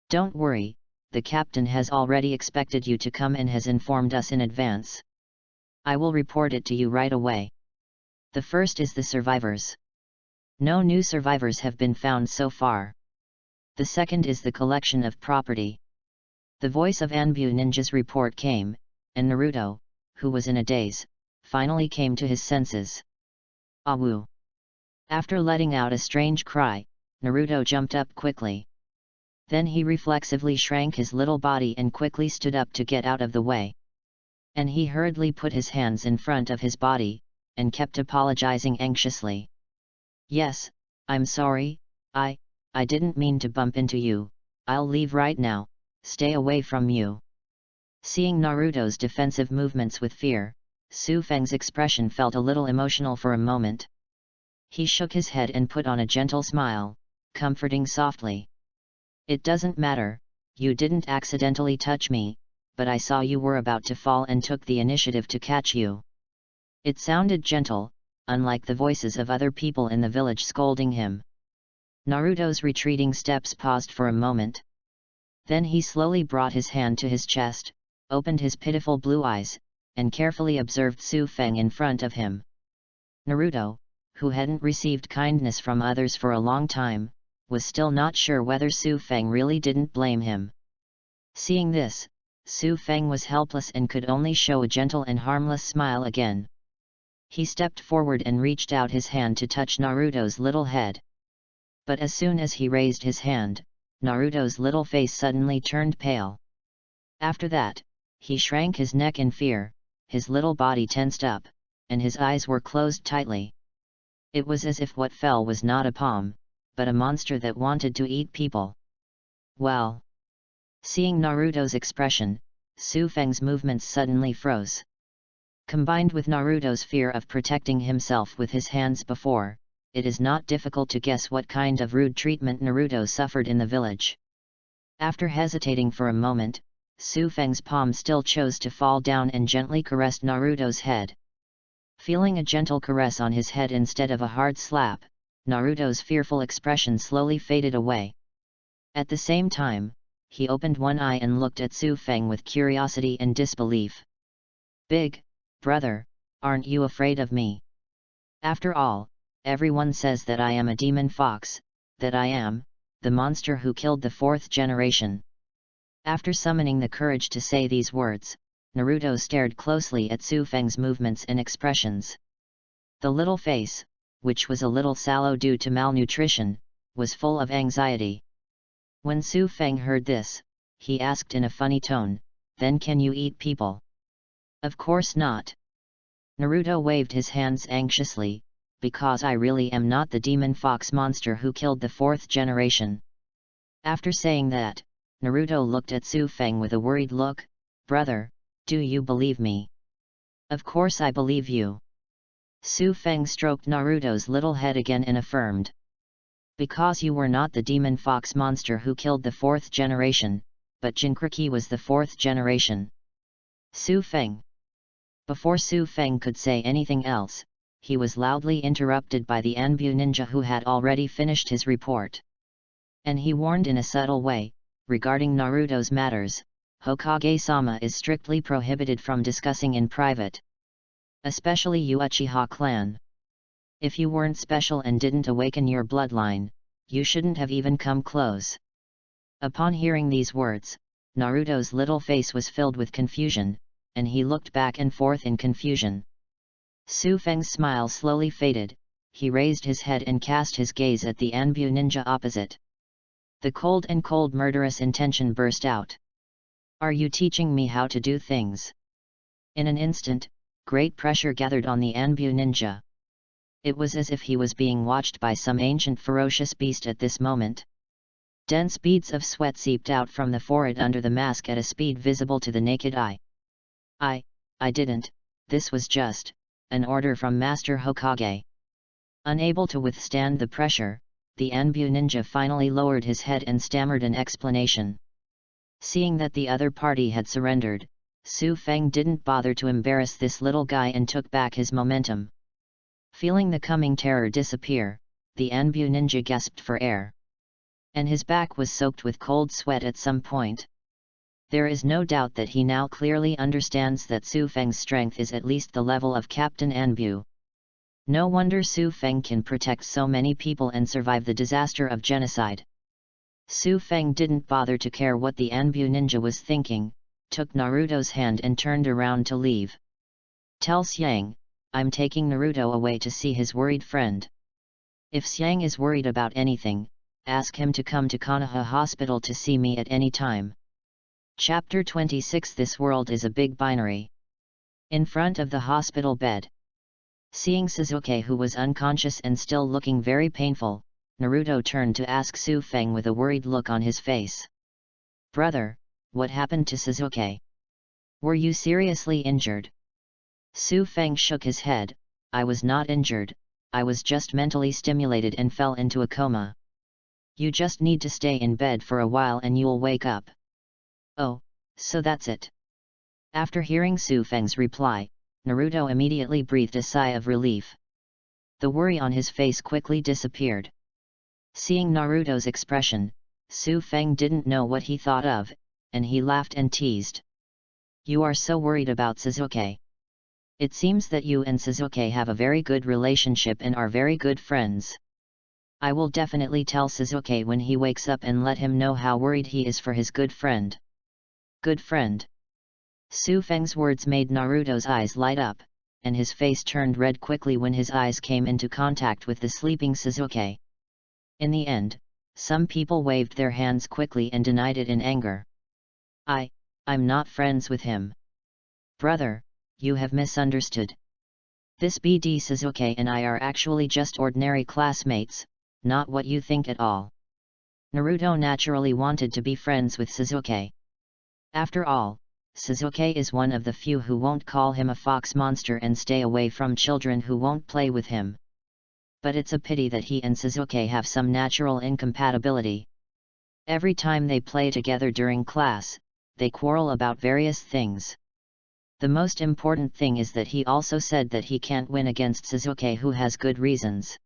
"Don't worry, the captain has already expected you to come and has informed us in advance. I will report it to you right away. The first is the survivors. No new survivors have been found so far. The second is the collection of property." The voice of Anbu ninja's report came, and Naruto, who was in a daze, finally came to his senses. "Awu!" After letting out a strange cry, Naruto jumped up quickly. Then he reflexively shrank his little body and quickly stood up to get out of the way. And he hurriedly put his hands in front of his body, and kept apologizing anxiously. "Yes, I'm sorry, I didn't mean to bump into you, I'll leave right now, stay away from you." Seeing Naruto's defensive movements with fear, Su Feng's expression felt a little emotional for a moment. He shook his head and put on a gentle smile, comforting softly. "It doesn't matter, you didn't accidentally touch me, but I saw you were about to fall and took the initiative to catch you." It sounded gentle, unlike the voices of other people in the village scolding him. Naruto's retreating steps paused for a moment. Then he slowly brought his hand to his chest, opened his pitiful blue eyes, and carefully observed Su Feng in front of him. Naruto, who hadn't received kindness from others for a long time, was still not sure whether Su Feng really didn't blame him. Seeing this, Su Feng was helpless and could only show a gentle and harmless smile again. He stepped forward and reached out his hand to touch Naruto's little head. But as soon as he raised his hand, Naruto's little face suddenly turned pale. After that, he shrank his neck in fear, his little body tensed up, and his eyes were closed tightly. It was as if what fell was not a palm, but a monster that wanted to eat people. Well. Seeing Naruto's expression, Su Feng's movements suddenly froze. Combined with Naruto's fear of protecting himself with his hands before, it is not difficult to guess what kind of rude treatment Naruto suffered in the village. After hesitating for a moment, Su Feng's palm still chose to fall down and gently caressed Naruto's head. Feeling a gentle caress on his head instead of a hard slap, Naruto's fearful expression slowly faded away. At the same time, he opened one eye and looked at Su Feng with curiosity and disbelief. "Big brother, aren't you afraid of me? After all, everyone says that I am a demon fox, that I am the monster who killed the fourth generation." After summoning the courage to say these words, Naruto stared closely at Su Feng's movements and expressions. The little face, which was a little sallow due to malnutrition, was full of anxiety. When Su Feng heard this, he asked in a funny tone, "Then can you eat people?" "Of course not." Naruto waved his hands anxiously, "Because I really am not the demon fox monster who killed the fourth generation." After saying that, Naruto looked at Su Feng with a worried look. "Brother, do you believe me?" "Of course I believe you." Su Feng stroked Naruto's little head again and affirmed. "Because you were not the demon fox monster who killed the fourth generation, but Jinkriki was the 4th generation. Su Feng. Before Su Feng could say anything else, he was loudly interrupted by the Anbu ninja who had already finished his report. And he warned in a subtle way, regarding Naruto's matters, Hokage-sama is strictly prohibited from discussing in private. Especially you Uchiha clan. If you weren't special and didn't awaken your bloodline, you shouldn't have even come close. Upon hearing these words, Naruto's little face was filled with confusion, and he looked back and forth in confusion. Su Feng's smile slowly faded, he raised his head and cast his gaze at the Anbu ninja opposite. The cold and murderous intention burst out. Are you teaching me how to do things? In an instant, great pressure gathered on the Anbu ninja. It was as if he was being watched by some ancient ferocious beast at this moment. Dense beads of sweat seeped out from the forehead under the mask at a speed visible to the naked eye. I didn't, this was just an order from Master Hokage. Unable to withstand the pressure, the Anbu ninja finally lowered his head and stammered an explanation. Seeing that the other party had surrendered, Su Feng didn't bother to embarrass this little guy and took back his momentum. Feeling the coming terror disappear, the Anbu ninja gasped for air. And his back was soaked with cold sweat at some point. There is no doubt that he now clearly understands that Su Feng's strength is at least the level of Captain Anbu. No wonder Su Feng can protect so many people and survive the disaster of genocide. Su Feng didn't bother to care what the Anbu ninja was thinking, took Naruto's hand and turned around to leave. Tell Xiang, I'm taking Naruto away to see his worried friend. If Xiang is worried about anything, ask him to come to Konoha Hospital to see me at any time. Chapter 26. This world is a big binary. In front of the hospital bed. Seeing Sasuke, who was unconscious and still looking very painful, Naruto turned to ask Su Feng with a worried look on his face. Brother, what happened to Sasuke? Were you seriously injured? Su Feng shook his head. I was not injured, I was just mentally stimulated and fell into a coma. You just need to stay in bed for a while and you'll wake up. Oh, so that's it. After hearing Su Feng's reply, Naruto immediately breathed a sigh of relief. The worry on his face quickly disappeared. Seeing Naruto's expression, Su Feng didn't know what he thought of, and he laughed and teased. You are so worried about Sasuke. It seems that you and Sasuke have a very good relationship and are very good friends. I will definitely tell Sasuke when he wakes up and let him know how worried he is for his good friend. Good friend. Su Feng's words made Naruto's eyes light up, and his face turned red quickly when his eyes came into contact with the sleeping Sasuke. In the end, some people waved their hands quickly and denied it in anger. I'm not friends with him. Brother, you have misunderstood. This BD Sasuke and I are actually just ordinary classmates, not what you think at all. Naruto naturally wanted to be friends with Sasuke. After all, Sasuke is one of the few who won't call him a fox monster and stay away from children who won't play with him. But it's a pity that he and Sasuke have some natural incompatibility. Every time they play together during class, they quarrel about various things. The most important thing is that he also said that he can't win against Sasuke, who has good reasons.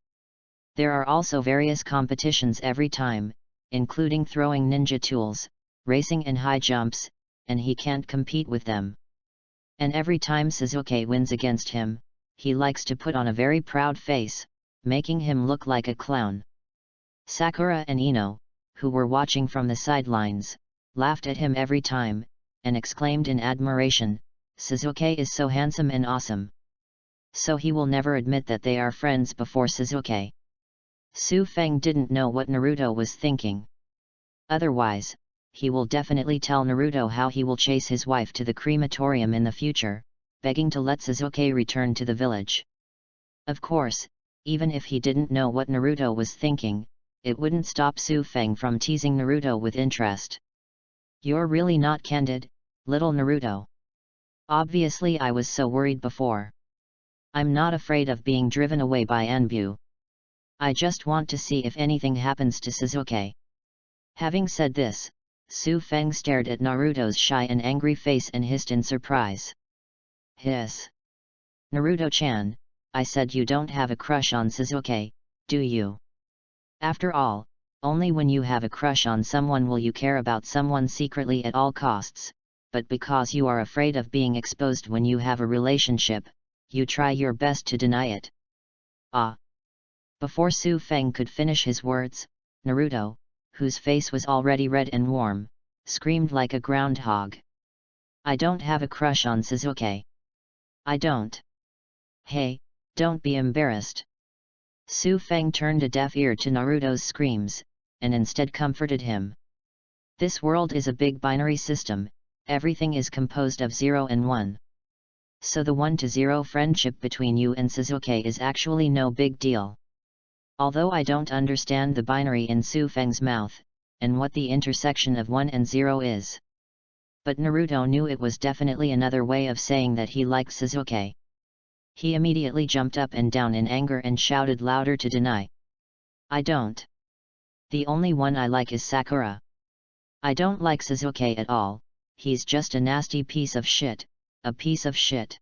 There are also various competitions every time, including throwing ninja tools, racing and high jumps, and he can't compete with them. And every time Sasuke wins against him, he likes to put on a very proud face, making him look like a clown. Sakura and Ino, who were watching from the sidelines, laughed at him every time, and exclaimed in admiration, Sasuke is so handsome and awesome. So he will never admit that they are friends before Sasuke. Su Feng didn't know what Naruto was thinking. Otherwise, he will definitely tell Naruto how he will chase his wife to the crematorium in the future, begging to let Sasuke return to the village. Of course, even if he didn't know what Naruto was thinking, it wouldn't stop Su Feng from teasing Naruto with interest. You're really not candid, little Naruto. Obviously I was so worried before. I'm not afraid of being driven away by Anbu. I just want to see if anything happens to Sasuke. Having said this, Su Feng stared at Naruto's shy and angry face and hissed in surprise. Hiss. Naruto-chan, I said you don't have a crush on Sasuke, do you? After all, only when you have a crush on someone will you care about someone secretly at all costs, but because you are afraid of being exposed when you have a relationship, you try your best to deny it. Ah! Before Su Feng could finish his words, Naruto, whose face was already red and warm, screamed like a groundhog. I don't have a crush on Sasuke. I don't. Hey, don't be embarrassed. Su Feng turned a deaf ear to Naruto's screams, and instead comforted him. This world is a big binary system, everything is composed of 0 and 1. So the 1-0 friendship between you and Sasuke is actually no big deal. Although I don't understand the binary in Su Feng's mouth, and what the intersection of 1 and 0 is. But Naruto knew it was definitely another way of saying that he liked Sasuke. He immediately jumped up and down in anger and shouted louder to deny. I don't. The only one I like is Sakura. I don't like Sasuke at all, he's just a nasty piece of shit, a piece of shit.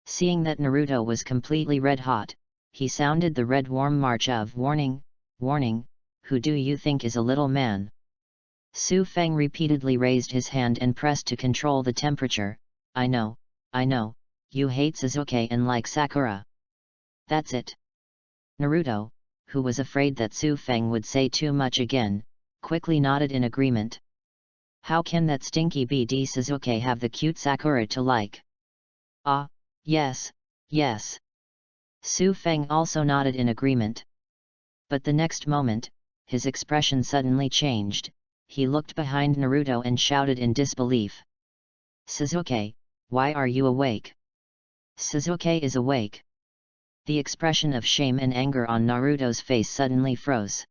Seeing that Naruto was completely red hot, he sounded the red warm march of warning, warning, who do you think is a little man? Su Feng repeatedly raised his hand and pressed to control the temperature. I know, you hate Sasuke and like Sakura. That's it. Naruto, who was afraid that Su Feng would say too much again, quickly nodded in agreement. How can that stinky BD Sasuke have the cute Sakura to like? Ah, yes, yes. Su Feng also nodded in agreement. But the next moment, his expression suddenly changed, he looked behind Naruto and shouted in disbelief. Sasuke, why are you awake? Sasuke is awake. The expression of shame and anger on Naruto's face suddenly froze.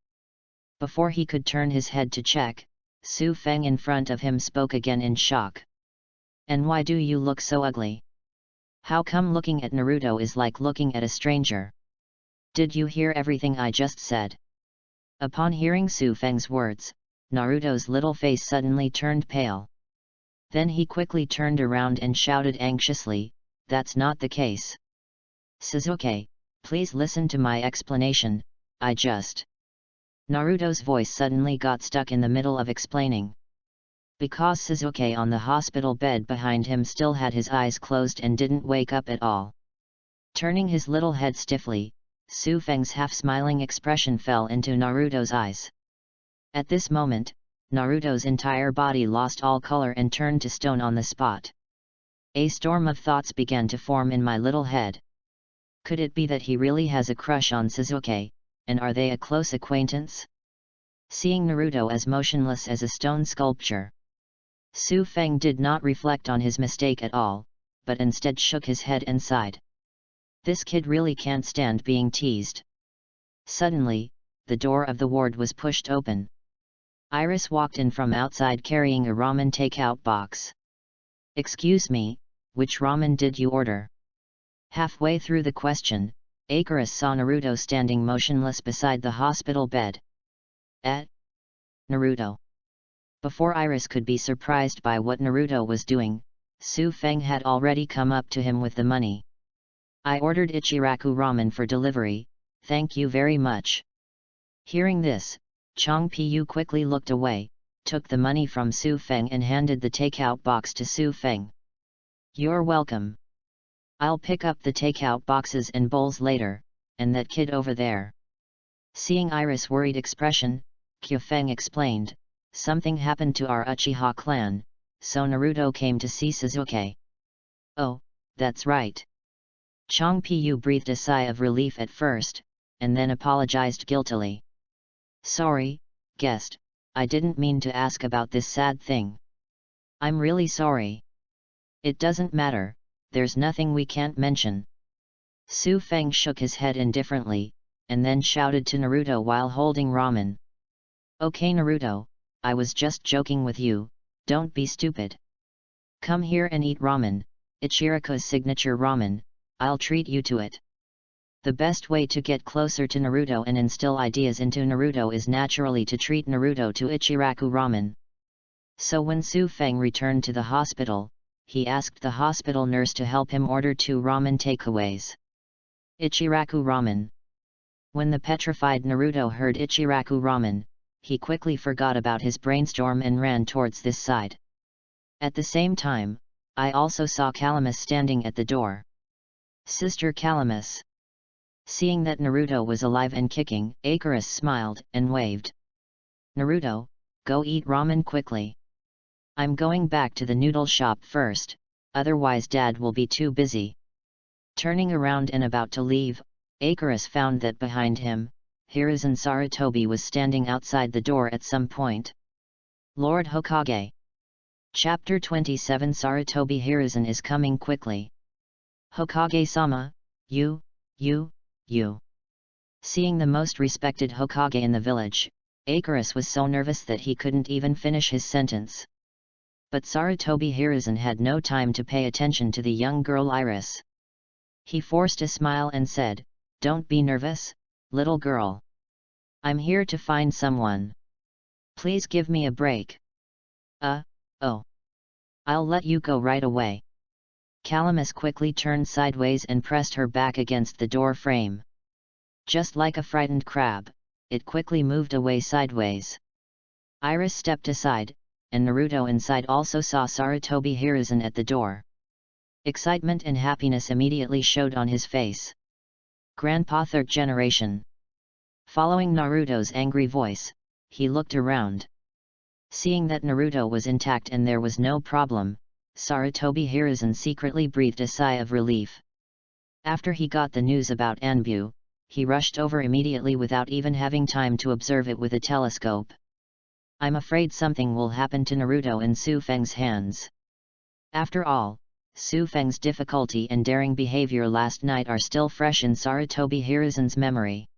Before he could turn his head to check, Su Feng in front of him spoke again in shock. And why do you look so ugly? How come looking at Naruto is like looking at a stranger? Did you hear everything I just said? Upon hearing Su Feng's words, Naruto's little face suddenly turned pale. Then he quickly turned around and shouted anxiously, that's not the case. Sasuke, please listen to my explanation, Naruto's voice suddenly got stuck in the middle of explaining. Because Sasuke on the hospital bed behind him still had his eyes closed and didn't wake up at all. Turning his little head stiffly, Su Feng's half-smiling expression fell into Naruto's eyes. At this moment, Naruto's entire body lost all color and turned to stone on the spot. A storm of thoughts began to form in my little head. Could it be that he really has a crush on Sasuke, and are they a close acquaintance? Seeing Naruto as motionless as a stone sculpture, Su Feng did not reflect on his mistake at all, but instead shook his head and sighed. This kid really can't stand being teased. Suddenly, the door of the ward was pushed open. Iris walked in from outside carrying a ramen takeout box. Excuse me, which ramen did you order? Halfway through the question, Icarus saw Naruto standing motionless beside the hospital bed. Naruto. Before Iris could be surprised by what Naruto was doing, Su Feng had already come up to him with the money. I ordered Ichiraku ramen for delivery, thank you very much. Hearing this, Chong Pu quickly looked away, took the money from Su Feng and handed the takeout box to Su Feng. You're welcome. I'll pick up the takeout boxes and bowls later, and that kid over there. Seeing Iris' worried expression, Kyu Feng explained, something happened to our Uchiha clan, so Naruto came to see Sasuke. Oh, that's right. Chong Pu breathed a sigh of relief at first, and then apologized guiltily. Sorry, guest, I didn't mean to ask about this sad thing. I'm really sorry. It doesn't matter, there's nothing we can't mention. Su Feng shook his head indifferently, and then shouted to Naruto while holding ramen. Okay Naruto, I was just joking with you, don't be stupid. Come here and eat ramen, Ichiraku's signature ramen, I'll treat you to it. The best way to get closer to Naruto and instill ideas into Naruto is naturally to treat Naruto to Ichiraku ramen. So when Su Feng returned to the hospital, he asked the hospital nurse to help him order 2 ramen takeaways. Ichiraku ramen. When the petrified Naruto heard Ichiraku ramen, he quickly forgot about his brainstorm and ran towards this side. At the same time, I also saw Calamus standing at the door. Sister Calamus. Seeing that Naruto was alive and kicking, Icarus smiled and waved. Naruto, go eat ramen quickly. I'm going back to the noodle shop first, otherwise Dad will be too busy. Turning around and about to leave, Icarus found that behind him, Hiruzen Sarutobi was standing outside the door at some point. Lord Hokage. Chapter 27 Sarutobi Hiruzen is coming quickly. Hokage-sama, you. Seeing the most respected Hokage in the village, Icarus was so nervous that he couldn't even finish his sentence. But Sarutobi Hiruzen had no time to pay attention to the young girl Iris. He forced a smile and said, "Don't be nervous, little girl. I'm here to find someone. Please give me a break." Oh. I'll let you go right away." Calamus quickly turned sideways and pressed her back against the door frame. Just like a frightened crab, it quickly moved away sideways. Iris stepped aside, and Naruto inside also saw Sarutobi Hiruzen at the door. Excitement and happiness immediately showed on his face. Grandpa third generation. Following Naruto's angry voice, he looked around. Seeing that Naruto was intact and there was no problem, Sarutobi Hiruzen secretly breathed a sigh of relief. After he got the news about Anbu, he rushed over immediately without even having time to observe it with a telescope. I'm afraid something will happen to Naruto in Su Feng's hands. After all, Su Feng's difficulty and daring behavior last night are still fresh in Sarutobi Hiruzen's memory.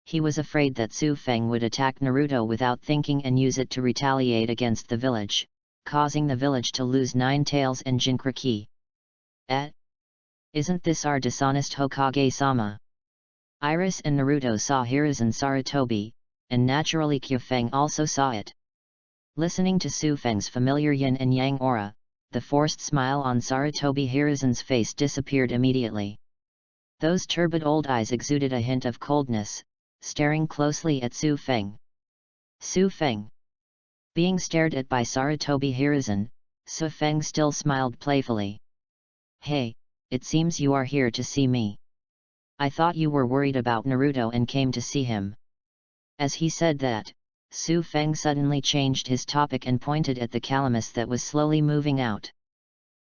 He was afraid that Su Feng would attack Naruto without thinking and use it to retaliate against the village, causing the village to lose 9 tails and Jinchuriki. Isn't this our dishonest Hokage-sama? Iris and Naruto saw Hiruzen Sarutobi, and naturally Kyufeng also saw it. Listening to Su Feng's familiar yin and yang aura, the forced smile on Sarutobi Hiruzen's face disappeared immediately. Those turbid old eyes exuded a hint of coldness, staring closely at Su Feng. Su Feng. Being stared at by Sarutobi Hiruzen, Su Feng still smiled playfully. Hey, it seems you are here to see me. I thought you were worried about Naruto and came to see him. As he said that, Su Feng suddenly changed his topic and pointed at the calamus that was slowly moving out.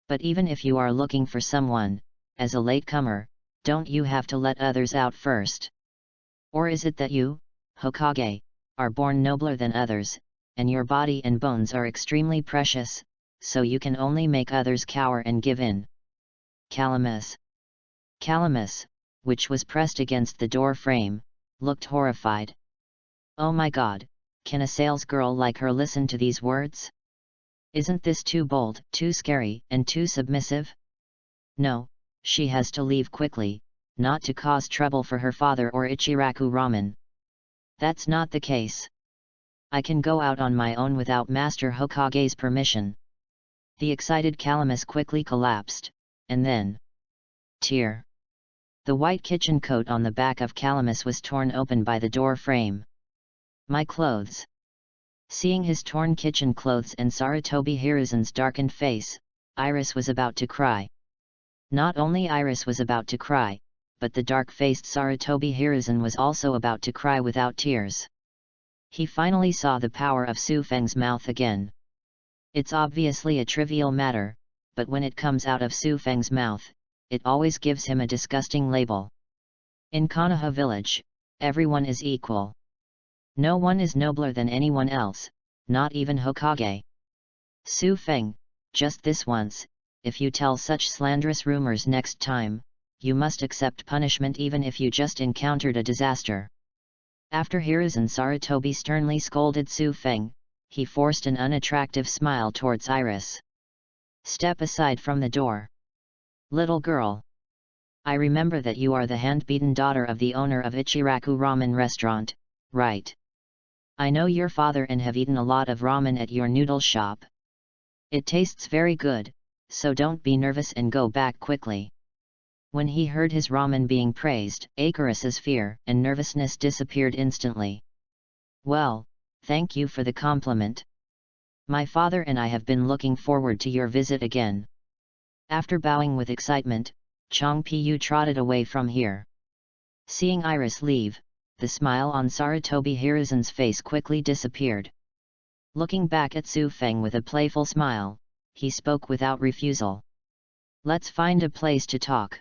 But even if you are looking for someone, as a latecomer, don't you have to let others out first? Or is it that you, Hokage, are born nobler than others, and your body and bones are extremely precious, so you can only make others cower and give in? Calamus, which was pressed against the door frame, looked horrified. Oh my god, can a salesgirl like her listen to these words? Isn't this too bold, too scary, and too submissive? No, she has to leave quickly, not to cause trouble for her father or Ichiraku Ramen. That's not the case. I can go out on my own without Master Hokage's permission. The excited Calamus quickly collapsed, and then... Tear. The white kitchen coat on the back of Calamus was torn open by the door frame. My clothes. Seeing his torn kitchen clothes and Sarutobi Hiruzen's darkened face, Iris was about to cry. Not only Iris was about to cry, but the dark-faced Sarutobi Hiruzen was also about to cry without tears. He finally saw the power of Su Feng's mouth again. It's obviously a trivial matter, but when it comes out of Su Feng's mouth, it always gives him a disgusting label. In Konoha village, everyone is equal. No one is nobler than anyone else, not even Hokage. Su Feng, just this once, if you tell such slanderous rumors next time, you must accept punishment even if you just encountered a disaster. After Hiruzen Sarutobi sternly scolded Su Feng, he forced an unattractive smile towards Iris. Step aside from the door. Little girl. I remember that you are the hand-beaten daughter of the owner of Ichiraku Ramen Restaurant, right? I know your father and have eaten a lot of ramen at your noodle shop. It tastes very good, so don't be nervous and go back quickly. When he heard his ramen being praised, Icarus's fear and nervousness disappeared instantly. Well, thank you for the compliment. My father and I have been looking forward to your visit again. After bowing with excitement, Changpyu trotted away from here. Seeing Iris leave, the smile on Sarutobi Hiruzen's face quickly disappeared. Looking back at Su Feng with a playful smile, he spoke without refusal. Let's find a place to talk.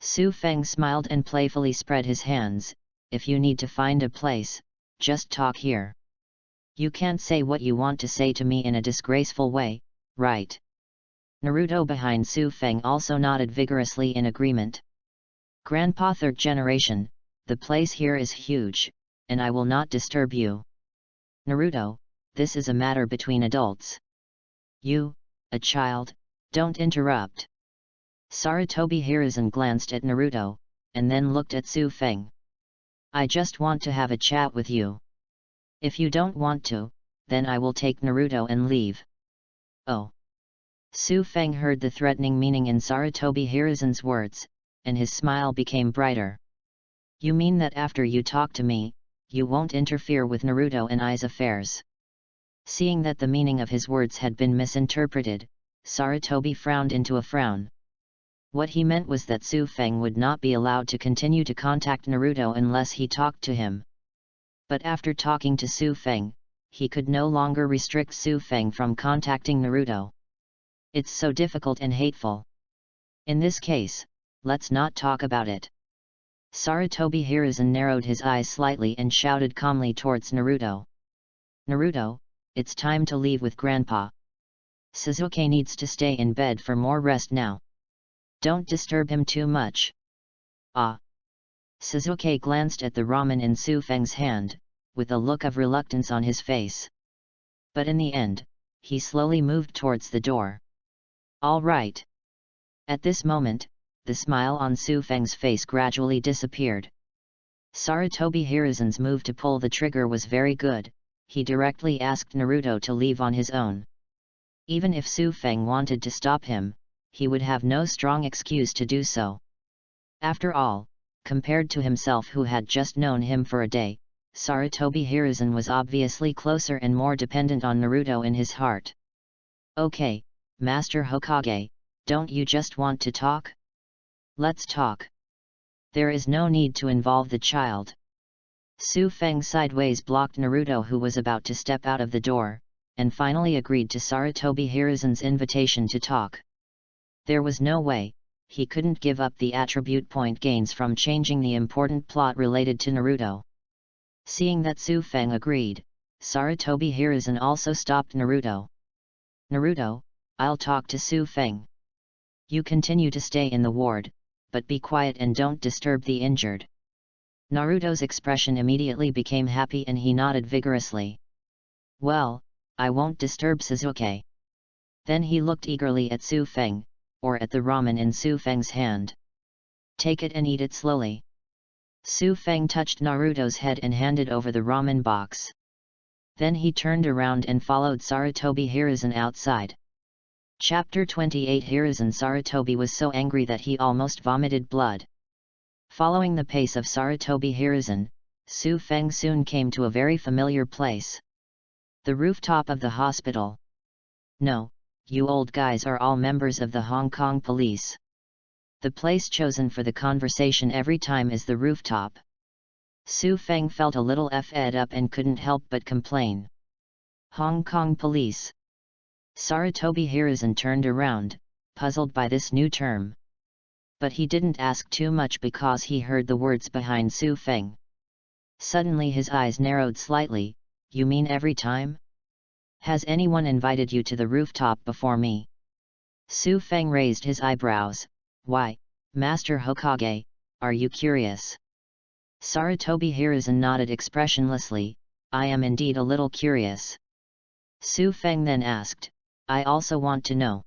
Su Feng smiled and playfully spread his hands. If you need to find a place, just talk here. You can't say what you want to say to me in a disgraceful way, right? Naruto behind Su Feng also nodded vigorously in agreement. Grandpa third generation, the place here is huge, and I will not disturb you. Naruto, this is a matter between adults. You, a child, don't interrupt. Sarutobi Hiruzen glanced at Naruto, and then looked at Su Feng. I just want to have a chat with you. If you don't want to, then I will take Naruto and leave. Oh. Su Feng heard the threatening meaning in Sarutobi Hiruzen's words, and his smile became brighter. You mean that after you talk to me, you won't interfere with Naruto and I's affairs? Seeing that the meaning of his words had been misinterpreted, Sarutobi frowned into a frown. What he meant was that Su Feng would not be allowed to continue to contact Naruto unless he talked to him. But after talking to Su Feng, he could no longer restrict Su Feng from contacting Naruto. It's so difficult and hateful. In this case, let's not talk about it. Sarutobi Hiruzen narrowed his eyes slightly and shouted calmly towards Naruto. Naruto, it's time to leave with Grandpa. Sasuke needs to stay in bed for more rest now. Don't disturb him too much. Ah. Sasuke glanced at the ramen in Su Feng's hand, with a look of reluctance on his face. But in the end, he slowly moved towards the door. All right. At this moment, the smile on Su Feng's face gradually disappeared. Sarutobi Hiruzen's move to pull the trigger was very good. He directly asked Naruto to leave on his own. Even if Su Feng wanted to stop him, he would have no strong excuse to do so. After all, compared to himself who had just known him for a day, Sarutobi Hiruzen was obviously closer and more dependent on Naruto in his heart. Okay, Master Hokage, don't you just want to talk? Let's talk. There is no need to involve the child. Su Feng sideways blocked Naruto, who was about to step out of the door, and finally agreed to Sarutobi Hiruzen's invitation to talk. There was no way, he couldn't give up the attribute point gains from changing the important plot related to Naruto. Seeing that Su Feng agreed, Sarutobi Hiruzen also stopped Naruto. Naruto, I'll talk to Su Feng. You continue to stay in the ward, but be quiet and don't disturb the injured. Naruto's expression immediately became happy and he nodded vigorously. Well, I won't disturb Sasuke. Then he looked eagerly at Su Feng, or at the ramen in Su Feng's hand. Take it and eat it slowly. Su Feng touched Naruto's head and handed over the ramen box. Then he turned around and followed Sarutobi Hiruzen outside. Chapter 28 Hiruzen Sarutobi was so angry that he almost vomited blood. Following the pace of Sarutobi Hiruzen, Su Feng soon came to a very familiar place. The rooftop of the hospital. No, you old guys are all members of the Hong Kong police. The place chosen for the conversation every time is the rooftop. Su Feng felt a little fed up and couldn't help but complain. Hong Kong police. Sarutobi Hiruzen turned around, puzzled by this new term. But he didn't ask too much because he heard the words behind Su Feng. Suddenly his eyes narrowed slightly. You mean every time? Has anyone invited you to the rooftop before me? Su Feng raised his eyebrows. Why, Master Hokage, are you curious? Sarutobi Hiruzen nodded expressionlessly. I am indeed a little curious. Su Feng then asked, I also want to know.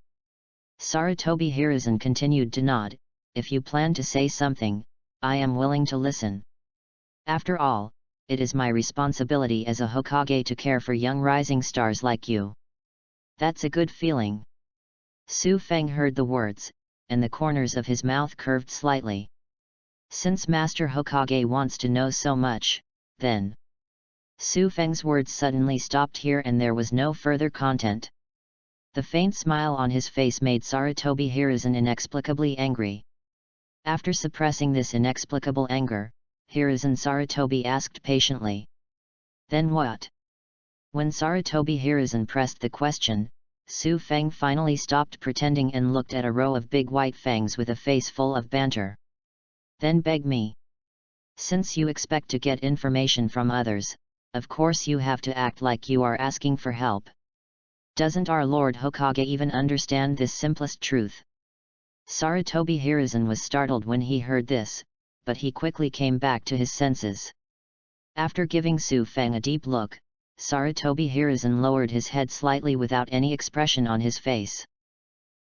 Sarutobi Hiruzen continued to nod. If you plan to say something, I am willing to listen. After all, it is my responsibility as a Hokage to care for young rising stars like you. That's a good feeling. Su Feng heard the words, and the corners of his mouth curved slightly. Since Master Hokage wants to know so much, then... Su Feng's words suddenly stopped here and there was no further content. The faint smile on his face made Sarutobi Hiruzen inexplicably angry. After suppressing this inexplicable anger, Hiruzen Sarutobi asked patiently. Then what? When Sarutobi Hiruzen pressed the question, Su Feng finally stopped pretending and looked at a row of big white fangs with a face full of banter. Then beg me. Since you expect to get information from others, of course you have to act like you are asking for help. Doesn't our Lord Hokage even understand this simplest truth? Sarutobi Hiruzen was startled when he heard this, but he quickly came back to his senses. After giving Su Feng a deep look, Sarutobi Hiruzen lowered his head slightly without any expression on his face.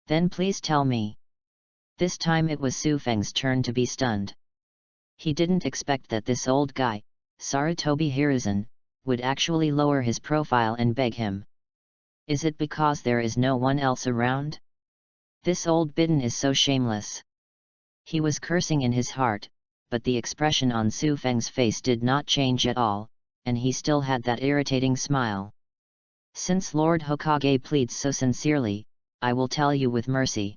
Then please tell me. This time it was Su Feng's turn to be stunned. He didn't expect that this old guy, Sarutobi Hiruzen, would actually lower his profile and beg him. Is it because there is no one else around? This old bidden is so shameless. He was cursing in his heart, but the expression on Su Feng's face did not change at all, and he still had that irritating smile. Since Lord Hokage pleads so sincerely, I will tell you with mercy.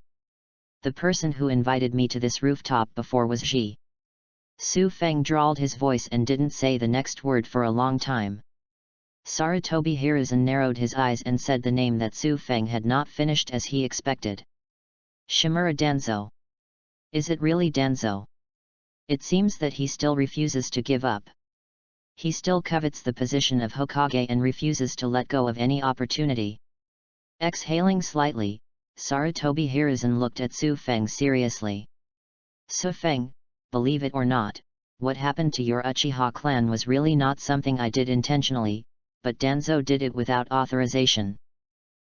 The person who invited me to this rooftop before was Ji. Su Feng drawled his voice and didn't say the next word for a long time. Sarutobi Hiruzen narrowed his eyes and said the name that Su Feng had not finished as he expected. Shimura Danzo. Is it really Danzo? It seems that he still refuses to give up. He still covets the position of Hokage and refuses to let go of any opportunity. Exhaling slightly, Sarutobi Hiruzen looked at Su Feng seriously. Su Feng, believe it or not, what happened to your Uchiha clan was really not something I did intentionally, but Danzo did it without authorization.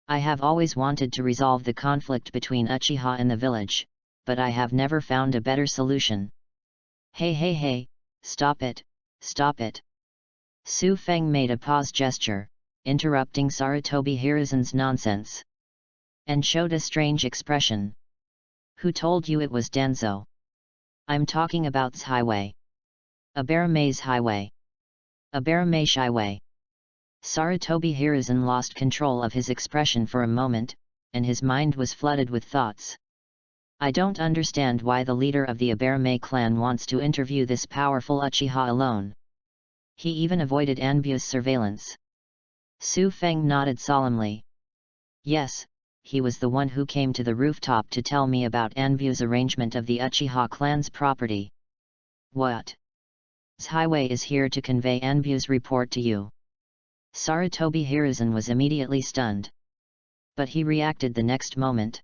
I have always wanted to resolve the conflict between Uchiha and the village, but I have never found a better solution. Hey, stop it, stop it. Su Feng made a pause gesture, interrupting Sarutobi Hiruzen's nonsense. And showed a strange expression. Who told you it was Danzo? I'm talking about highway. Abarama's highway. Abarama's highway. Sarutobi Hiruzen lost control of his expression for a moment, and his mind was flooded with thoughts. I don't understand why the leader of the Abarame clan wants to interview this powerful Uchiha alone. He even avoided Anbu's surveillance. Su Feng nodded solemnly. Yes, he was the one who came to the rooftop to tell me about Anbu's arrangement of the Uchiha clan's property. What? Highway is here to convey Anbu's report to you. Sarutobi Hiruzen was immediately stunned. But he reacted the next moment.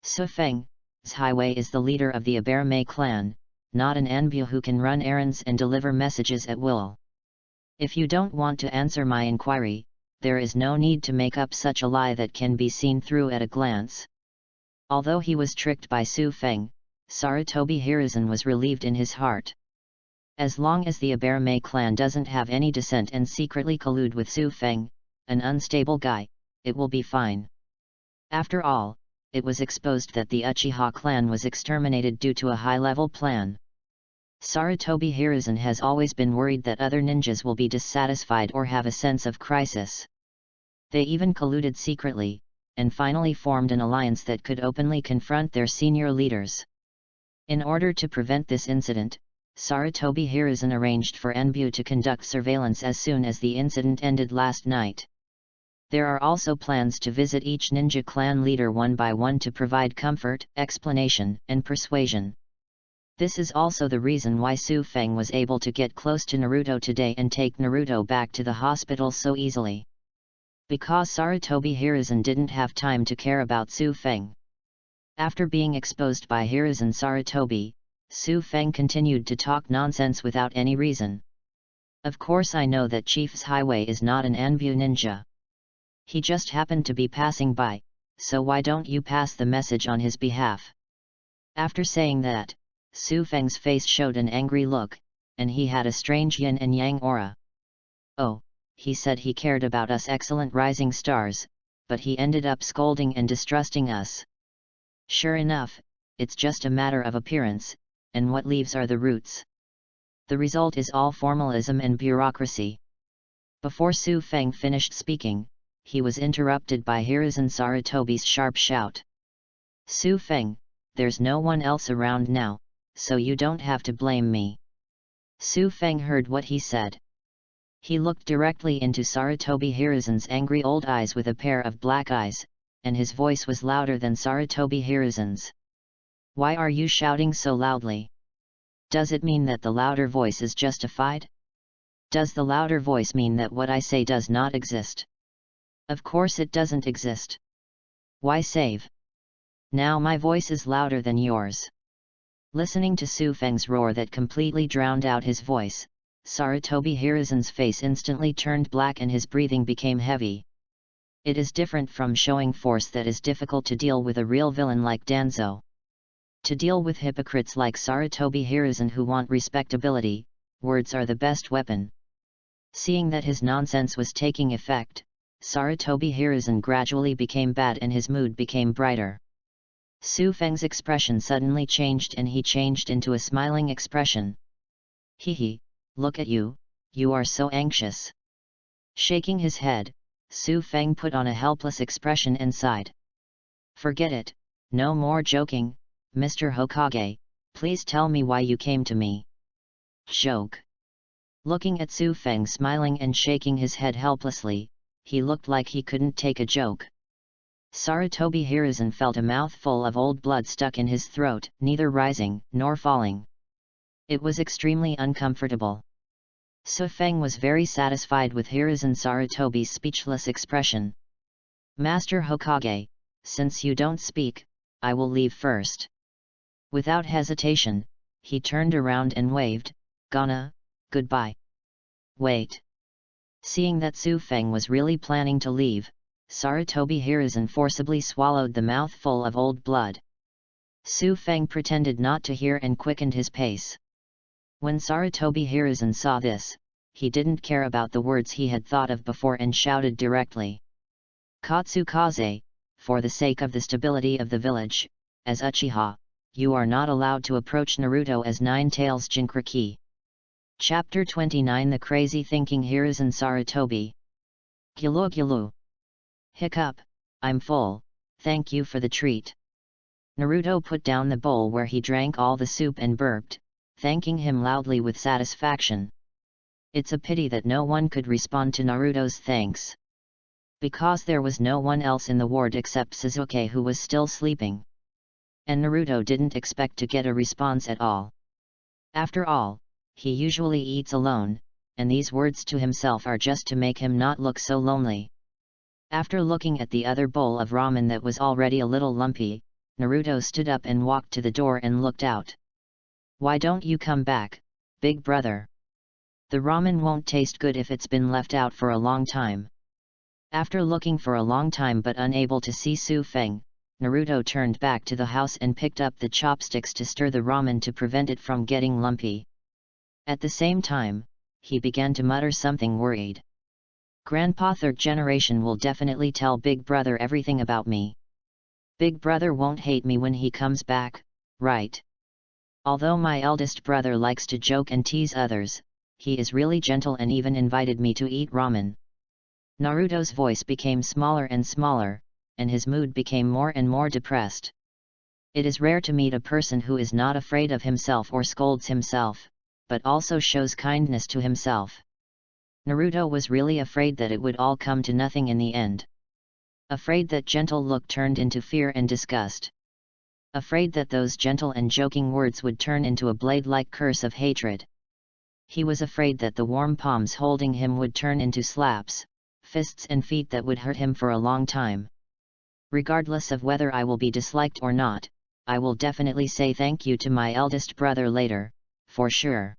Su Feng, Highway is the leader of the Abarame clan, not an Anbu who can run errands and deliver messages at will. If you don't want to answer my inquiry, there is no need to make up such a lie that can be seen through at a glance. Although he was tricked by Su Feng, Sarutobi Hiruzen was relieved in his heart. As long as the Abarame clan doesn't have any dissent and secretly collude with Su Feng, an unstable guy, it will be fine. After all, it was exposed that the Uchiha clan was exterminated due to a high-level plan. Sarutobi Hiruzen has always been worried that other ninjas will be dissatisfied or have a sense of crisis. They even colluded secretly, and finally formed an alliance that could openly confront their senior leaders. In order to prevent this incident, Sarutobi Hiruzen arranged for Anbu to conduct surveillance as soon as the incident ended last night. There are also plans to visit each ninja clan leader one by one to provide comfort, explanation, and persuasion. This is also the reason why Su Feng was able to get close to Naruto today and take Naruto back to the hospital so easily. Because Sarutobi Hiruzen didn't have time to care about Su Feng. After being exposed by Hiruzen Sarutobi, Su Feng continued to talk nonsense without any reason. Of course I know that Chief's Highway is not an Anbu ninja. He just happened to be passing by, so why don't you pass the message on his behalf? After saying that, Su Feng's face showed an angry look, and he had a strange yin and yang aura. Oh, he said he cared about us excellent rising stars, but he ended up scolding and distrusting us. Sure enough, it's just a matter of appearance, and what leaves are the roots. The result is all formalism and bureaucracy. Before Su Feng finished speaking, he was interrupted by Hiruzen Sarutobi's sharp shout. Su Feng, there's no one else around now, so you don't have to blame me. Su Feng heard what he said. He looked directly into Sarutobi Hiruzen's angry old eyes with a pair of black eyes, and his voice was louder than Sarutobi Hiruzen's. Why are you shouting so loudly? Does it mean that the louder voice is justified? Does the louder voice mean that what I say does not exist? Of course it doesn't exist. Why save? Now my voice is louder than yours. Listening to Su Feng's roar that completely drowned out his voice, Sarutobi Hiruzen's face instantly turned black and his breathing became heavy. It is different from showing force that is difficult to deal with a real villain like Danzo. To deal with hypocrites like Sarutobi Hiruzen who want respectability, words are the best weapon. Seeing that his nonsense was taking effect, Sarutobi Hiruzen gradually became bad and his mood became brighter. Su Feng's expression suddenly changed and he changed into a smiling expression. Hehe, look at you, you are so anxious. Shaking his head, Su Feng put on a helpless expression and sighed. Forget it, no more joking, Mr. Hokage, please tell me why you came to me. Joke. Looking at Su Feng smiling and shaking his head helplessly, he looked like he couldn't take a joke. Sarutobi Hiruzen felt a mouthful of old blood stuck in his throat, neither rising nor falling. It was extremely uncomfortable. Su Feng was very satisfied with Hiruzen Sarutobi's speechless expression. Master Hokage, since you don't speak, I will leave first. Without hesitation, he turned around and waved, Gana, goodbye. Wait. Seeing that Su Feng was really planning to leave, Sarutobi Hiruzen forcibly swallowed the mouthful of old blood. Su Feng pretended not to hear and quickened his pace. When Sarutobi Hiruzen saw this, he didn't care about the words he had thought of before and shouted directly. Katsukaze, for the sake of the stability of the village, as Uchiha, you are not allowed to approach Naruto as Nine-Tails Jinchuriki. Chapter 29 The Crazy Thinking Hiruzen Sarutobi. Gulu Gulu. Hiccup, I'm full, thank you for the treat. Naruto put down the bowl where he drank all the soup and burped, thanking him loudly with satisfaction. It's a pity that no one could respond to Naruto's thanks. Because there was no one else in the ward except Sasuke who was still sleeping. And Naruto didn't expect to get a response at all. After all, he usually eats alone, and these words to himself are just to make him not look so lonely. After looking at the other bowl of ramen that was already a little lumpy, Naruto stood up and walked to the door and looked out. Why don't you come back, big brother? The ramen won't taste good if it's been left out for a long time. After looking for a long time but unable to see Su Feng, Naruto turned back to the house and picked up the chopsticks to stir the ramen to prevent it from getting lumpy. At the same time, he began to mutter something worried. Grandpa third generation will definitely tell Big Brother everything about me. Big Brother won't hate me when he comes back, right? Although my eldest brother likes to joke and tease others, he is really gentle and even invited me to eat ramen. Naruto's voice became smaller and smaller, and his mood became more and more depressed. It is rare to meet a person who is not afraid of himself or scolds himself, but also shows kindness to himself. Naruto was really afraid that it would all come to nothing in the end. Afraid that gentle look turned into fear and disgust. Afraid that those gentle and joking words would turn into a blade-like curse of hatred. He was afraid that the warm palms holding him would turn into slaps, fists and feet that would hurt him for a long time. Regardless of whether I will be disliked or not, I will definitely say thank you to my eldest brother later, for sure.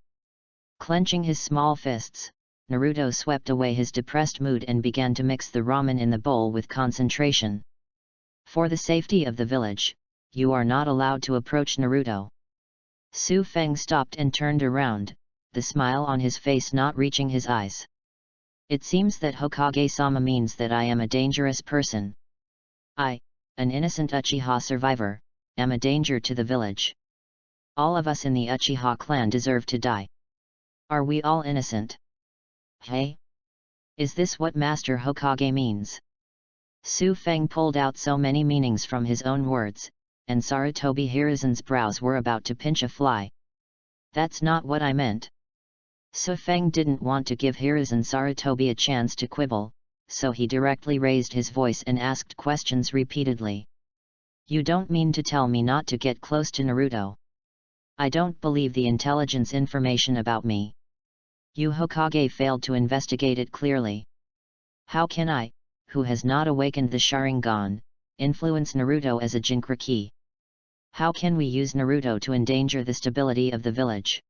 Clenching his small fists, Naruto swept away his depressed mood and began to mix the ramen in the bowl with concentration. For the safety of the village, you are not allowed to approach Naruto. Su Feng stopped and turned around, the smile on his face not reaching his eyes. It seems that Hokage-sama means that I am a dangerous person. I, an innocent Uchiha survivor, am a danger to the village. All of us in the Uchiha clan deserve to die. Are we all innocent? Hey? Is this what Master Hokage means? Su Feng pulled out so many meanings from his own words, and Sarutobi Hiruzen's brows were about to pinch a fly. That's not what I meant. Su Feng didn't want to give Hiruzen Sarutobi a chance to quibble, so he directly raised his voice and asked questions repeatedly. You don't mean to tell me not to get close to Naruto? I don't believe the intelligence information about me. You Hokage failed to investigate it clearly. How can I, who has not awakened the Sharingan, influence Naruto as a Jinchuriki? How can we use Naruto to endanger the stability of the village?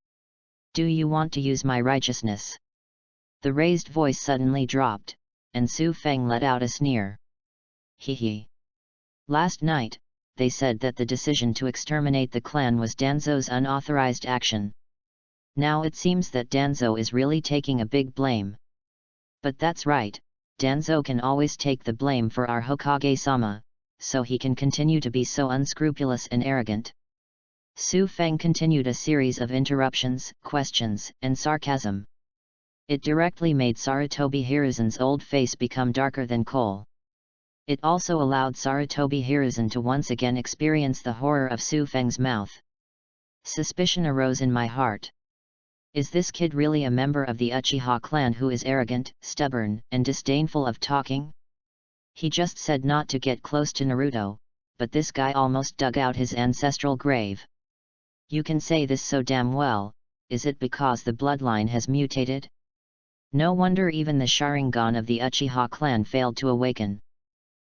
Do you want to use my righteousness? The raised voice suddenly dropped, and Su Feng let out a sneer. Hee. Last night, they said that the decision to exterminate the clan was Danzo's unauthorized action. Now it seems that Danzo is really taking a big blame. But that's right, Danzo can always take the blame for our Hokage-sama, so he can continue to be so unscrupulous and arrogant. Su Feng continued a series of interruptions, questions, and sarcasm. It directly made Sarutobi Hiruzen's old face become darker than coal. It also allowed Sarutobi Hiruzen to once again experience the horror of Su Feng's mouth. Suspicion arose in my heart. Is this kid really a member of the Uchiha clan who is arrogant, stubborn, and disdainful of talking? He just said not to get close to Naruto, but this guy almost dug out his ancestral grave. You can say this so damn well, is it because the bloodline has mutated? No wonder even the Sharingan of the Uchiha clan failed to awaken.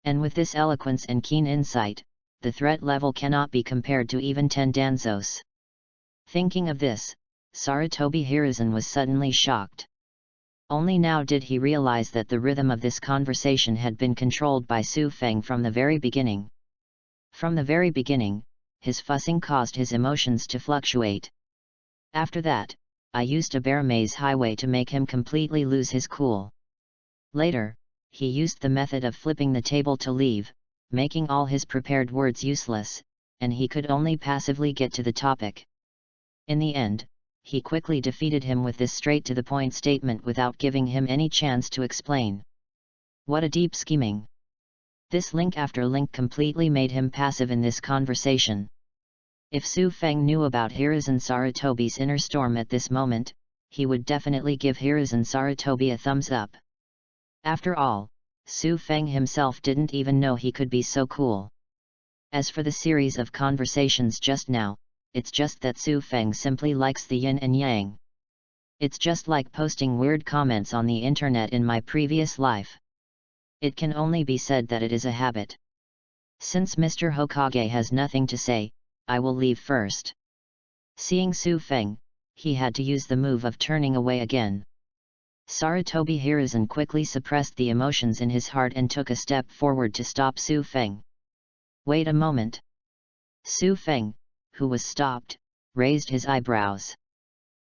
And with this eloquence and keen insight, the threat level cannot be compared to even 10 Danzos. Thinking of this, Sarutobi Hiruzen was suddenly shocked. Only now did he realize that the rhythm of this conversation had been controlled by Su Feng from the very beginning. From the very beginning, his fussing caused his emotions to fluctuate. After that, I used a bear maze highway to make him completely lose his cool. Later, he used the method of flipping the table to leave, making all his prepared words useless, and he could only passively get to the topic. In the end, he quickly defeated him with this straight-to-the-point statement without giving him any chance to explain. What a deep scheming! This link after link completely made him passive in this conversation. If Su Feng knew about Hiruzen Sarutobi's inner storm at this moment, he would definitely give Hiruzen Sarutobi a thumbs up. After all, Su Feng himself didn't even know he could be so cool. As for the series of conversations just now, it's just that Su Feng simply likes the yin and yang. It's just like posting weird comments on the internet in my previous life. It can only be said that it is a habit. Since Mr. Hokage has nothing to say, I will leave first. Seeing Su Feng, he had to use the move of turning away again. Sarutobi Hiruzen quickly suppressed the emotions in his heart and took a step forward to stop Su Feng. Wait a moment. Su Feng, who was stopped, raised his eyebrows.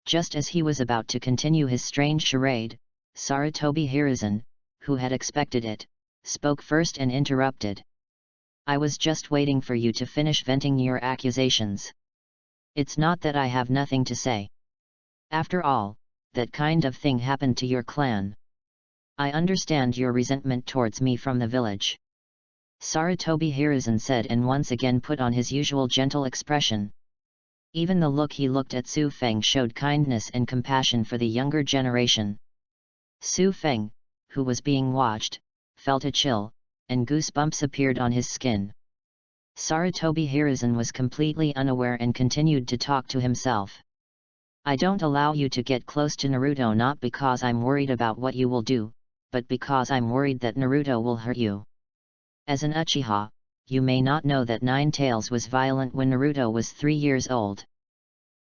Just as he was about to continue his strange charade, Sarutobi Hiruzen, who had expected it, spoke first and interrupted. I was just waiting for you to finish venting your accusations. It's not that I have nothing to say. After all, that kind of thing happened to your clan. I understand your resentment towards me from the village. Sarutobi Hiruzen said and once again put on his usual gentle expression. Even the look he looked at Su Feng showed kindness and compassion for the younger generation. Su Feng, who was being watched, felt a chill, and goosebumps appeared on his skin. Sarutobi Hiruzen was completely unaware and continued to talk to himself. I don't allow you to get close to Naruto not because I'm worried about what you will do, but because I'm worried that Naruto will hurt you. As an Uchiha, you may not know that Nine Tails was violent when Naruto was 3 years old.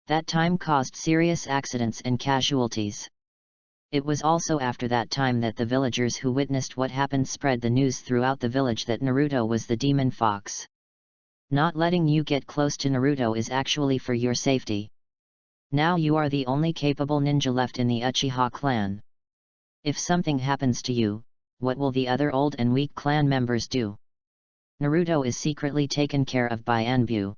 That time caused serious accidents and casualties. It was also after that time that the villagers who witnessed what happened spread the news throughout the village that Naruto was the demon fox. Not letting you get close to Naruto is actually for your safety. Now you are the only capable ninja left in the Uchiha clan. If something happens to you, what will the other old and weak clan members do? Naruto is secretly taken care of by Anbu.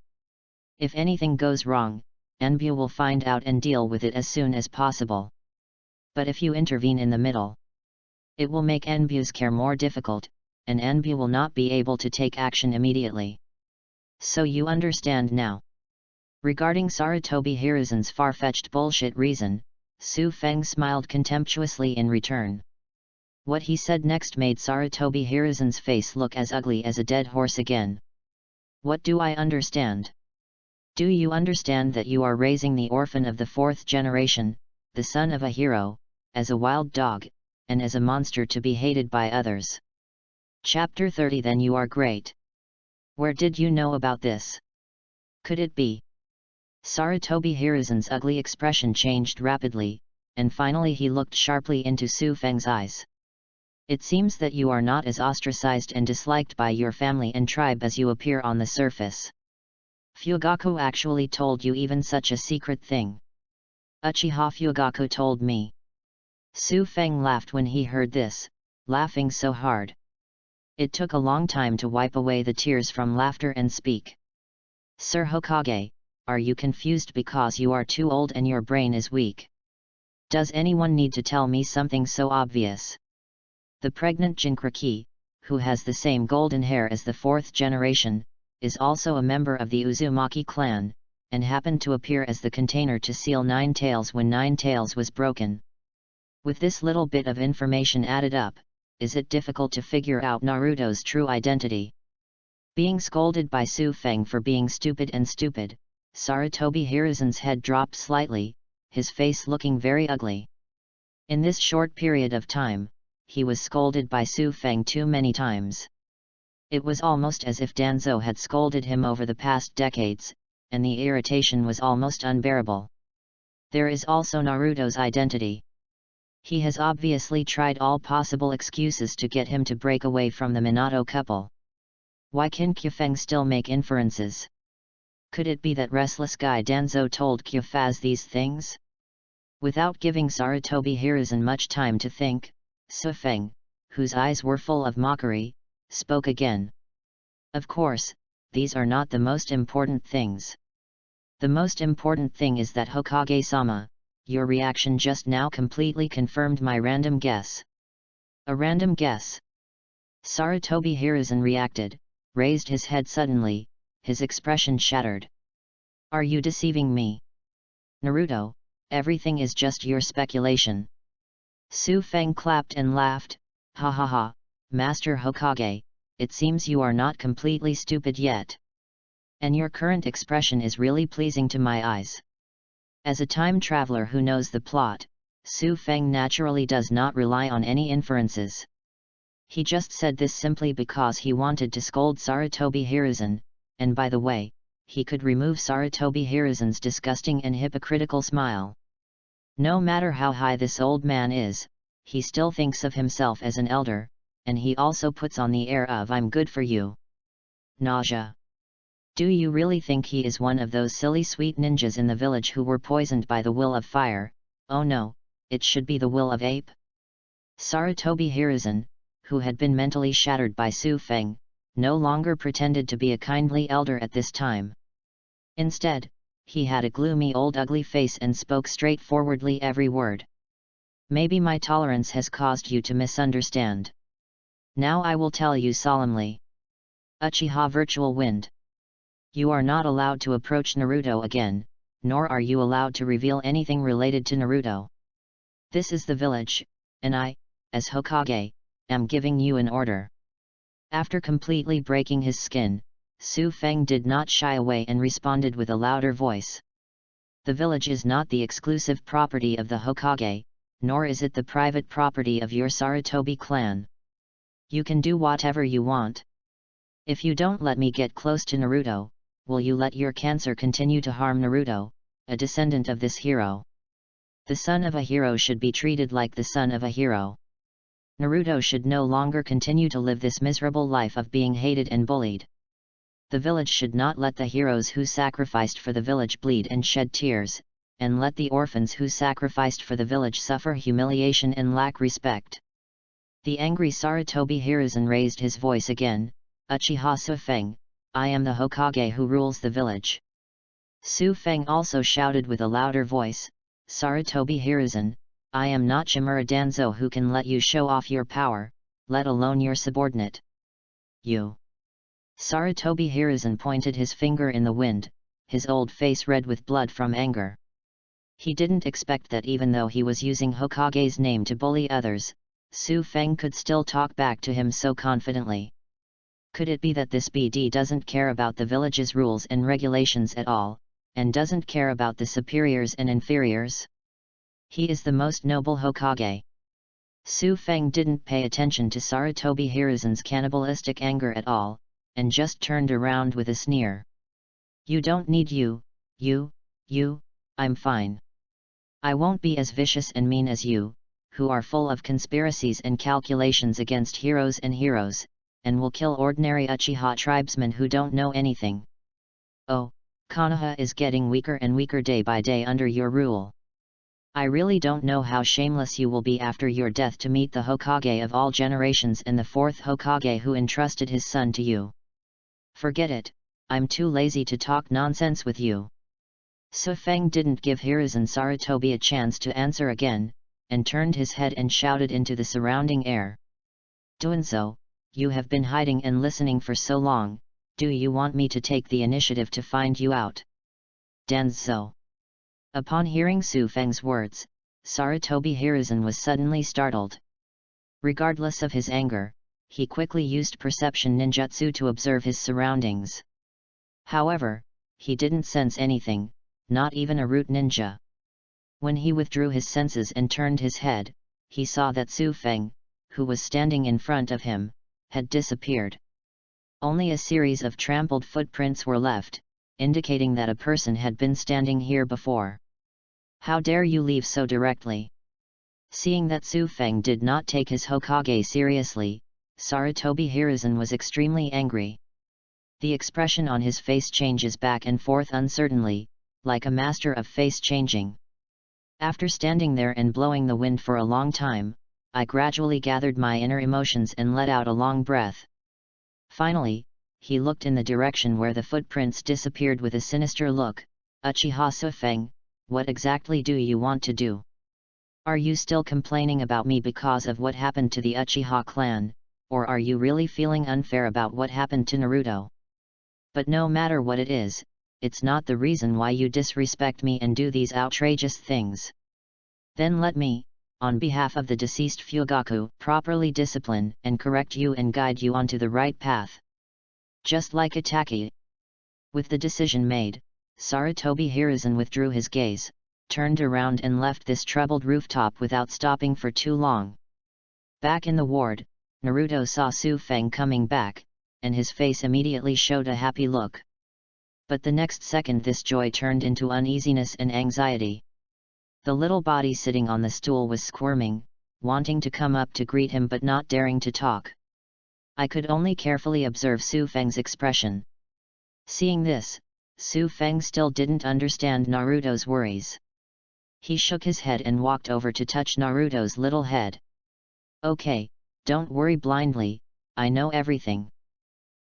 If anything goes wrong, Anbu will find out and deal with it as soon as possible. But if you intervene in the middle, it will make Anbu's care more difficult, and Anbu will not be able to take action immediately. So you understand now. Regarding Sarutobi Hiruzen's far-fetched bullshit reason, Su Feng smiled contemptuously in return. What he said next made Sarutobi Hiruzen's face look as ugly as a dead horse again. What do I understand? Do you understand that you are raising the orphan of the fourth generation, the son of a hero, as a wild dog, and as a monster to be hated by others? Chapter 30. Then you are great. Where did you know about this? Could it be? Sarutobi Hiruzen's ugly expression changed rapidly, and finally he looked sharply into Su Feng's eyes. It seems that you are not as ostracized and disliked by your family and tribe as you appear on the surface. Fugaku actually told you even such a secret thing. Uchiha Fugaku told me. Su Feng laughed when he heard this, laughing so hard. It took a long time to wipe away the tears from laughter and speak. Sir Hokage, are you confused because you are too old and your brain is weak? Does anyone need to tell me something so obvious? The pregnant Jinchuriki, who has the same golden hair as the fourth generation, is also a member of the Uzumaki clan, and happened to appear as the container to seal Nine Tails when Nine Tails was broken. With this little bit of information added up, is it difficult to figure out Naruto's true identity? Being scolded by Su Feng for being stupid, Sarutobi Hiruzen's head dropped slightly, his face looking very ugly. In this short period of time, he was scolded by Su Feng too many times. It was almost as if Danzo had scolded him over the past decades, and the irritation was almost unbearable. There is also Naruto's identity. He has obviously tried all possible excuses to get him to break away from the Minato couple. Why can Kyufeng still make inferences? Could it be that restless guy Danzo told Kyufaz these things? Without giving Sarutobi Hiruzen much time to think, Su Feng, whose eyes were full of mockery, spoke again. Of course, these are not the most important things. The most important thing is that Hokage-sama, your reaction just now completely confirmed my random guess. A random guess? Sarutobi Hiruzen reacted, raised his head suddenly, his expression shattered. Are you deceiving me? Naruto, everything is just your speculation. Su Feng clapped and laughed, ha ha ha, Master Hokage, it seems you are not completely stupid yet. And your current expression is really pleasing to my eyes. As a time traveler who knows the plot, Su Feng naturally does not rely on any inferences. He just said this simply because he wanted to scold Sarutobi Hiruzen, and by the way, he could remove Sarutobi Hiruzen's disgusting and hypocritical smile. No matter how high this old man is, he still thinks of himself as an elder, and he also puts on the air of "I'm good for you." Nausea. Do you really think he is one of those silly sweet ninjas in the village who were poisoned by the will of fire? Oh no, it should be the will of ape. Sarutobi Hiruzen, who had been mentally shattered by Su Feng, no longer pretended to be a kindly elder at this time. Instead, he had a gloomy old ugly face and spoke straightforwardly every word. Maybe my tolerance has caused you to misunderstand. Now I will tell you solemnly. Uchiha Virtual Wind. You are not allowed to approach Naruto again, nor are you allowed to reveal anything related to Naruto. This is the village, and I, as Hokage, am giving you an order. After completely breaking his skin, Su Feng did not shy away and responded with a louder voice. The village is not the exclusive property of the Hokage, nor is it the private property of your Sarutobi clan. You can do whatever you want. If you don't let me get close to Naruto, will you let your cancer continue to harm Naruto, a descendant of this hero? The son of a hero should be treated like the son of a hero. Naruto should no longer continue to live this miserable life of being hated and bullied. The village should not let the heroes who sacrificed for the village bleed and shed tears, and let the orphans who sacrificed for the village suffer humiliation and lack respect. The angry Sarutobi Hiruzen raised his voice again, Uchiha Su Feng, I am the Hokage who rules the village. Su Feng also shouted with a louder voice, Sarutobi Hiruzen, I am not Shimura Danzo who can let you show off your power, let alone your subordinate. You. Sarutobi Hiruzen pointed his finger in the wind, his old face red with blood from anger. He didn't expect that even though he was using Hokage's name to bully others, Su Feng could still talk back to him so confidently. Could it be that this BD doesn't care about the village's rules and regulations at all, and doesn't care about the superiors and inferiors? He is the most noble Hokage. Su Feng didn't pay attention to Sarutobi Hiruzen's cannibalistic anger at all, and just turned around with a sneer. You don't need you, I'm fine. I won't be as vicious and mean as you, who are full of conspiracies and calculations against heroes, and will kill ordinary Uchiha tribesmen who don't know anything. Oh, Konoha is getting weaker and weaker day by day under your rule. I really don't know how shameless you will be after your death to meet the Hokage of all generations and the fourth Hokage who entrusted his son to you. Forget it, I'm too lazy to talk nonsense with you. Su Feng didn't give Hiruzen Sarutobi a chance to answer again, and turned his head and shouted into the surrounding air. Duanzo, you have been hiding and listening for so long, do you want me to take the initiative to find you out? Danzo. Upon hearing Su Feng's words, Sarutobi Hiruzen was suddenly startled. Regardless of his anger, he quickly used perception ninjutsu to observe his surroundings. However, he didn't sense anything, not even a root ninja. When he withdrew his senses and turned his head, he saw that Su Feng, who was standing in front of him, had disappeared. Only a series of trampled footprints were left, indicating that a person had been standing here before. How dare you leave so directly? Seeing that Su Feng did not take his Hokage seriously, Sarutobi Hiruzen was extremely angry. The expression on his face changes back and forth uncertainly, like a master of face changing. After standing there and blowing the wind for a long time, I gradually gathered my inner emotions and let out a long breath. Finally, he looked in the direction where the footprints disappeared with a sinister look. Uchiha Su Feng, what exactly do you want to do? Are you still complaining about me because of what happened to the Uchiha clan, or are you really feeling unfair about what happened to Naruto? But no matter what it is, it's not the reason why you disrespect me and do these outrageous things. Then let me, on behalf of the deceased Fugaku, properly discipline and correct you and guide you onto the right path. Just like Itachi. With the decision made, Sarutobi Hiruzen withdrew his gaze, turned around and left this troubled rooftop without stopping for too long. Back in the ward, Naruto saw Su Feng coming back, and his face immediately showed a happy look. But the next second this joy turned into uneasiness and anxiety. The little body sitting on the stool was squirming, wanting to come up to greet him but not daring to talk. I could only carefully observe Su Feng's expression. Seeing this, Su Feng still didn't understand Naruto's worries. He shook his head and walked over to touch Naruto's little head. Okay, don't worry blindly, I know everything.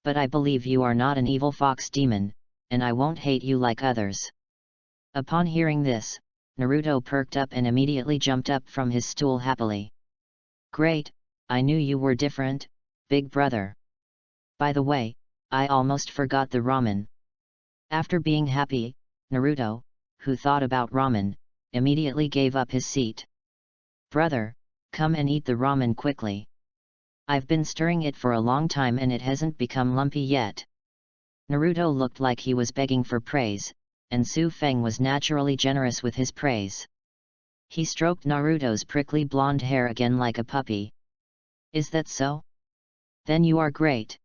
But I believe you are not an evil fox demon, and I won't hate you like others. Upon hearing this, Naruto perked up and immediately jumped up from his stool happily. Great, I knew you were different, big brother. By the way, I almost forgot the ramen. After being happy, Naruto, who thought about ramen, immediately gave up his seat. Brother, come and eat the ramen quickly. I've been stirring it for a long time and it hasn't become lumpy yet. Naruto looked like he was begging for praise, and Su Feng was naturally generous with his praise. He stroked Naruto's prickly blonde hair again like a puppy. Is that so? Then you are great.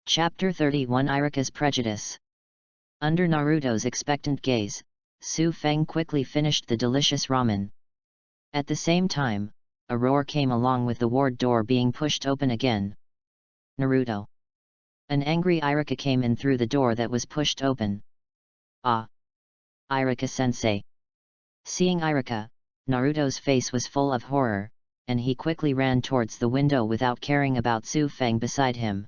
Chapter 31 Irika's Prejudice. Under Naruto's expectant gaze, Su Feng quickly finished the delicious ramen. At the same time, a roar came along with the ward door being pushed open again. Naruto. An angry Irika came in through the door that was pushed open. Ah! Irika-sensei. Seeing Iruka, Naruto's face was full of horror, and he quickly ran towards the window without caring about Su Feng beside him.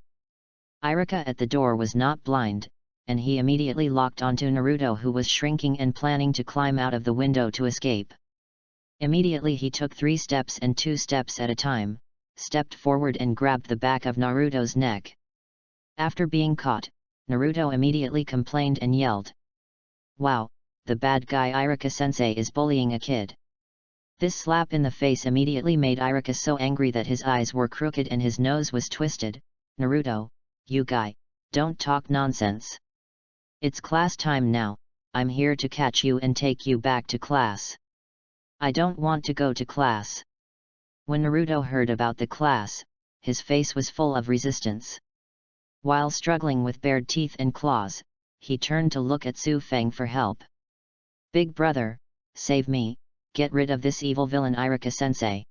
Iruka at the door was not blind, and he immediately locked onto Naruto, who was shrinking and planning to climb out of the window to escape. Immediately he took 3 steps and 2 steps at a time, stepped forward and grabbed the back of Naruto's neck. After being caught, Naruto immediately complained and yelled, "Wow, the bad guy Iruka-sensei is bullying a kid." This slap in the face immediately made Iruka so angry that his eyes were crooked and his nose was twisted. "Naruto, you guy, don't talk nonsense. It's class time now, I'm here to catch you and take you back to class." "I don't want to go to class." When Naruto heard about the class, his face was full of resistance. While struggling with bared teeth and claws, he turned to look at Su Feng for help. "Big brother, save me, get rid of this evil villain Iruka-sensei."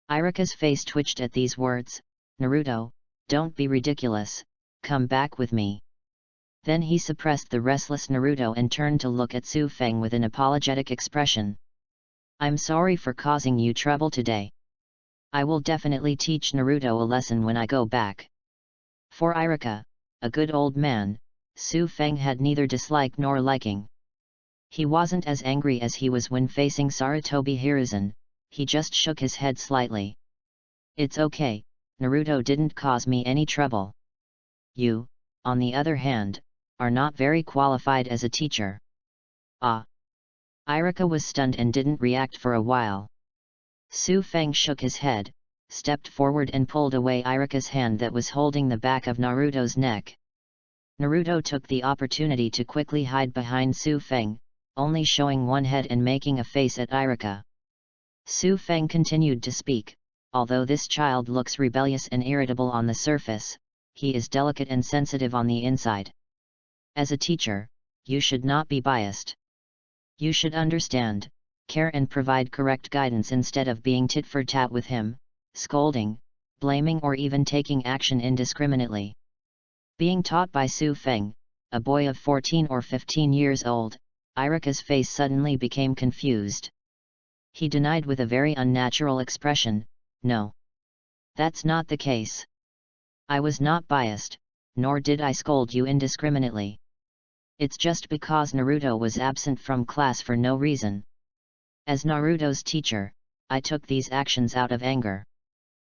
Iruka's face twitched at these words. "Naruto, don't be ridiculous, come back with me." Then he suppressed the restless Naruto and turned to look at Su Feng with an apologetic expression. "I'm sorry for causing you trouble today. I will definitely teach Naruto a lesson when I go back." For Iruka, a good old man, Su Feng had neither dislike nor liking. He wasn't as angry as he was when facing Sarutobi Hiruzen, he just shook his head slightly. "It's okay, Naruto didn't cause me any trouble. You, on the other hand, are not very qualified as a teacher." "Ah." Iruka was stunned and didn't react for a while. Su Feng shook his head, stepped forward and pulled away Iruka's hand that was holding the back of Naruto's neck. Naruto took the opportunity to quickly hide behind Su Feng, only showing one head and making a face at Iruka. Su Feng continued to speak, "Although this child looks rebellious and irritable on the surface, he is delicate and sensitive on the inside. As a teacher, you should not be biased. You should understand, care and provide correct guidance instead of being tit-for-tat with him, scolding, blaming or even taking action indiscriminately." Being taught by Su Feng, a boy of 14 or 15 years old, Iruka's face suddenly became confused. He denied with a very unnatural expression, "No. That's not the case. I was not biased, nor did I scold you indiscriminately. It's just because Naruto was absent from class for no reason. As Naruto's teacher, I took these actions out of anger.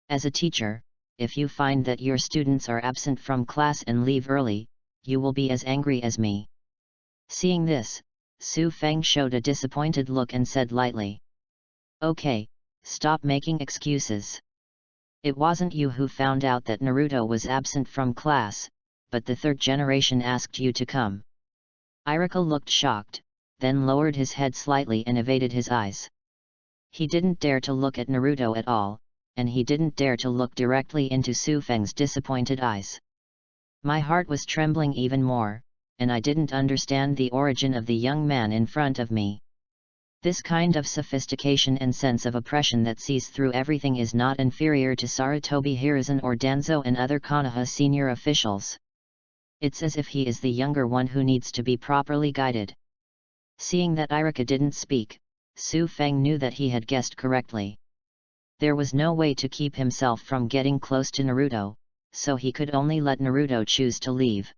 As a teacher, if you find that your students are absent from class and leave early, you will be as angry as me." Seeing this, Su Feng showed a disappointed look and said lightly, "Okay, stop making excuses. It wasn't you who found out that Naruto was absent from class, but the 3rd generation asked you to come." Iruka looked shocked, then lowered his head slightly and evaded his eyes. He didn't dare to look at Naruto at all, and he didn't dare to look directly into Su Feng's disappointed eyes. My heart was trembling even more, and I didn't understand the origin of the young man in front of me. This kind of sophistication and sense of oppression that sees through everything is not inferior to Sarutobi Hiruzen or Danzo and other Konoha senior officials. It's as if he is the younger one who needs to be properly guided. Seeing that Iruka didn't speak, Su Feng knew that he had guessed correctly. There was no way to keep himself from getting close to Naruto, so he could only let Naruto choose to leave.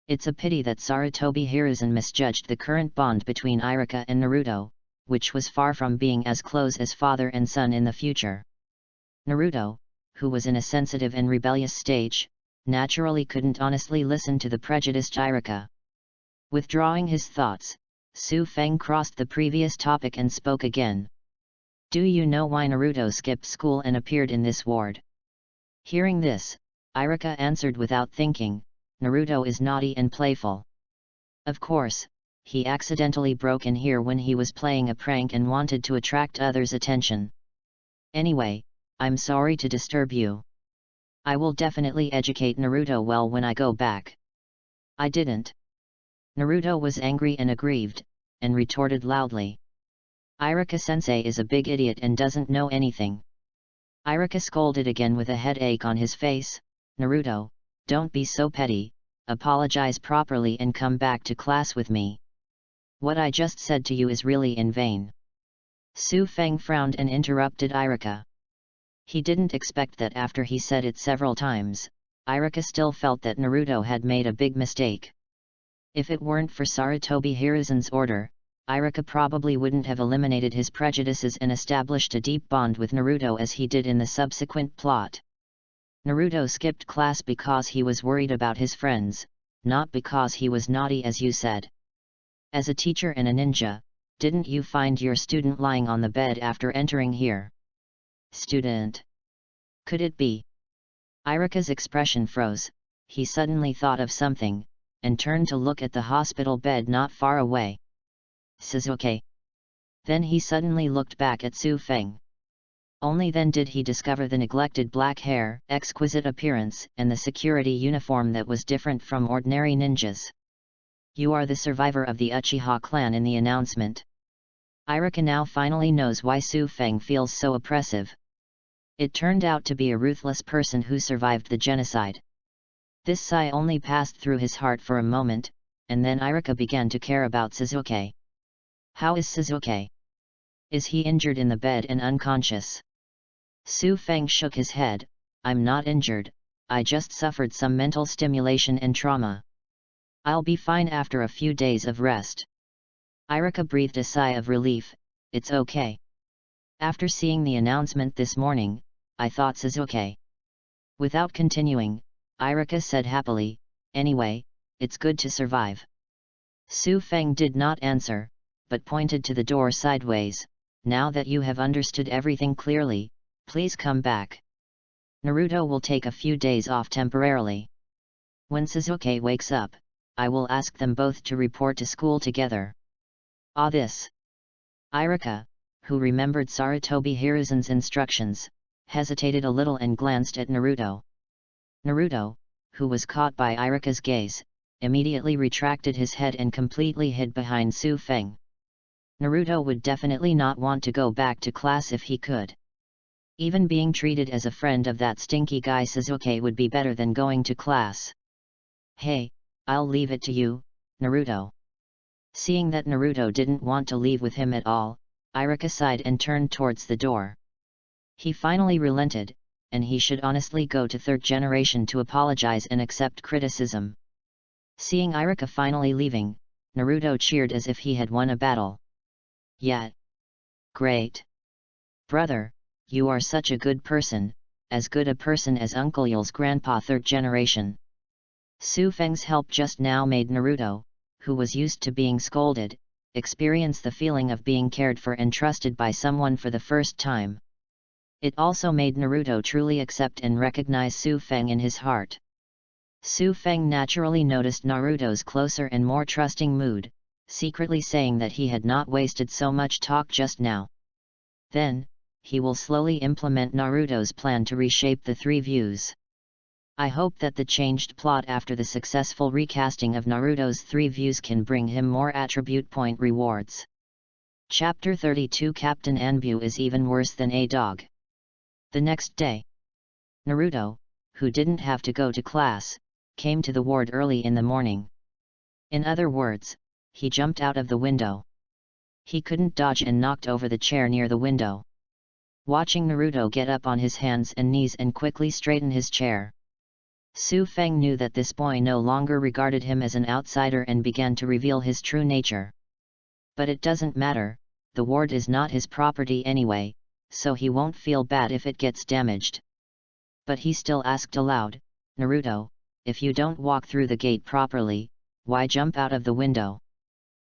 It's a pity that Sarutobi Hiruzen misjudged the current bond between Iruka and Naruto, which was far from being as close as father and son in the future. Naruto, who was in a sensitive and rebellious stage, naturally couldn't honestly listen to the prejudiced Iruka. Withdrawing his thoughts, Su Feng crossed the previous topic and spoke again. "Do you know why Naruto skipped school and appeared in this ward?" Hearing this, Iruka answered without thinking, "Naruto is naughty and playful. Of course, he accidentally broke in here when he was playing a prank and wanted to attract others' attention. Anyway, I'm sorry to disturb you. I will definitely educate Naruto well when I go back." "I didn't." Naruto was angry and aggrieved, and retorted loudly. "Iruka-sensei is a big idiot and doesn't know anything." Iruka scolded again with a headache on his face, "Naruto, don't be so petty, apologize properly and come back to class with me." What I just said to you is really in vain. Su Feng frowned and interrupted Irika. He didn't expect that after he said it several times, Irika still felt that Naruto had made a big mistake. If it weren't for Sarutobi Hiruzen's order, Irika probably wouldn't have eliminated his prejudices and established a deep bond with Naruto as he did in the subsequent plot. Naruto skipped class because he was worried about his friends, not because he was naughty as you said. As a teacher and a ninja, didn't you find your student lying on the bed after entering here? Student? Could it be? Irika's expression froze. He suddenly thought of something, and turned to look at the hospital bed not far away. Sasuke. Then he suddenly looked back at Su Feng. Only then did he discover the neglected black hair, exquisite appearance, and the security uniform that was different from ordinary ninjas. You are the survivor of the Uchiha clan in the announcement. Irika now finally knows why Su Feng feels so oppressive. It turned out to be a ruthless person who survived the genocide. This sigh only passed through his heart for a moment, and then Irika began to care about Sasuke. How is Sasuke? Is he injured in the bed and unconscious? Su Feng shook his head. I'm not injured, I just suffered some mental stimulation and trauma. I'll be fine after a few days of rest. Irika breathed a sigh of relief. It's okay. After seeing the announcement this morning, I thought Sasuke. Without continuing, Irika said happily, anyway, it's good to survive. Su Feng did not answer, but pointed to the door sideways. Now that you have understood everything clearly, please come back. Naruto will take a few days off temporarily. When Sasuke wakes up, I will ask them both to report to school together. This. Irika, who remembered Sarutobi Hiruzen's instructions, hesitated a little and glanced at Naruto. Naruto, who was caught by Irika's gaze, immediately retracted his head and completely hid behind Su Feng. Naruto would definitely not want to go back to class if he could. Even being treated as a friend of that stinky guy Sasuke would be better than going to class. Hey, I'll leave it to you, Naruto. Seeing that Naruto didn't want to leave with him at all, Irika sighed and turned towards the door. He finally relented, and he should honestly go to third generation to apologize and accept criticism. Seeing Irika finally leaving, Naruto cheered as if he had won a battle. Yeah. Great. Brother, you are such a good person, as good a person as Uncle Yul's grandpa third generation. Su Feng's help just now made Naruto, who was used to being scolded, experience the feeling of being cared for and trusted by someone for the first time. It also made Naruto truly accept and recognize Su Feng in his heart. Su Feng naturally noticed Naruto's closer and more trusting mood, secretly saying that he had not wasted so much talk just now. Then, he will slowly implement Naruto's plan to reshape the three views. I hope that the changed plot after the successful recasting of Naruto's three views can bring him more attribute point rewards. Chapter 32 Captain Anbu is even worse than a dog. The next day, Naruto, who didn't have to go to class, came to the ward early in the morning. In other words, he jumped out of the window. He couldn't dodge and knocked over the chair near the window. Watching Naruto get up on his hands and knees and quickly straighten his chair, Su Feng knew that this boy no longer regarded him as an outsider and began to reveal his true nature. But it doesn't matter, the ward is not his property anyway, so he won't feel bad if it gets damaged. But he still asked aloud, Naruto, if you don't walk through the gate properly, why jump out of the window?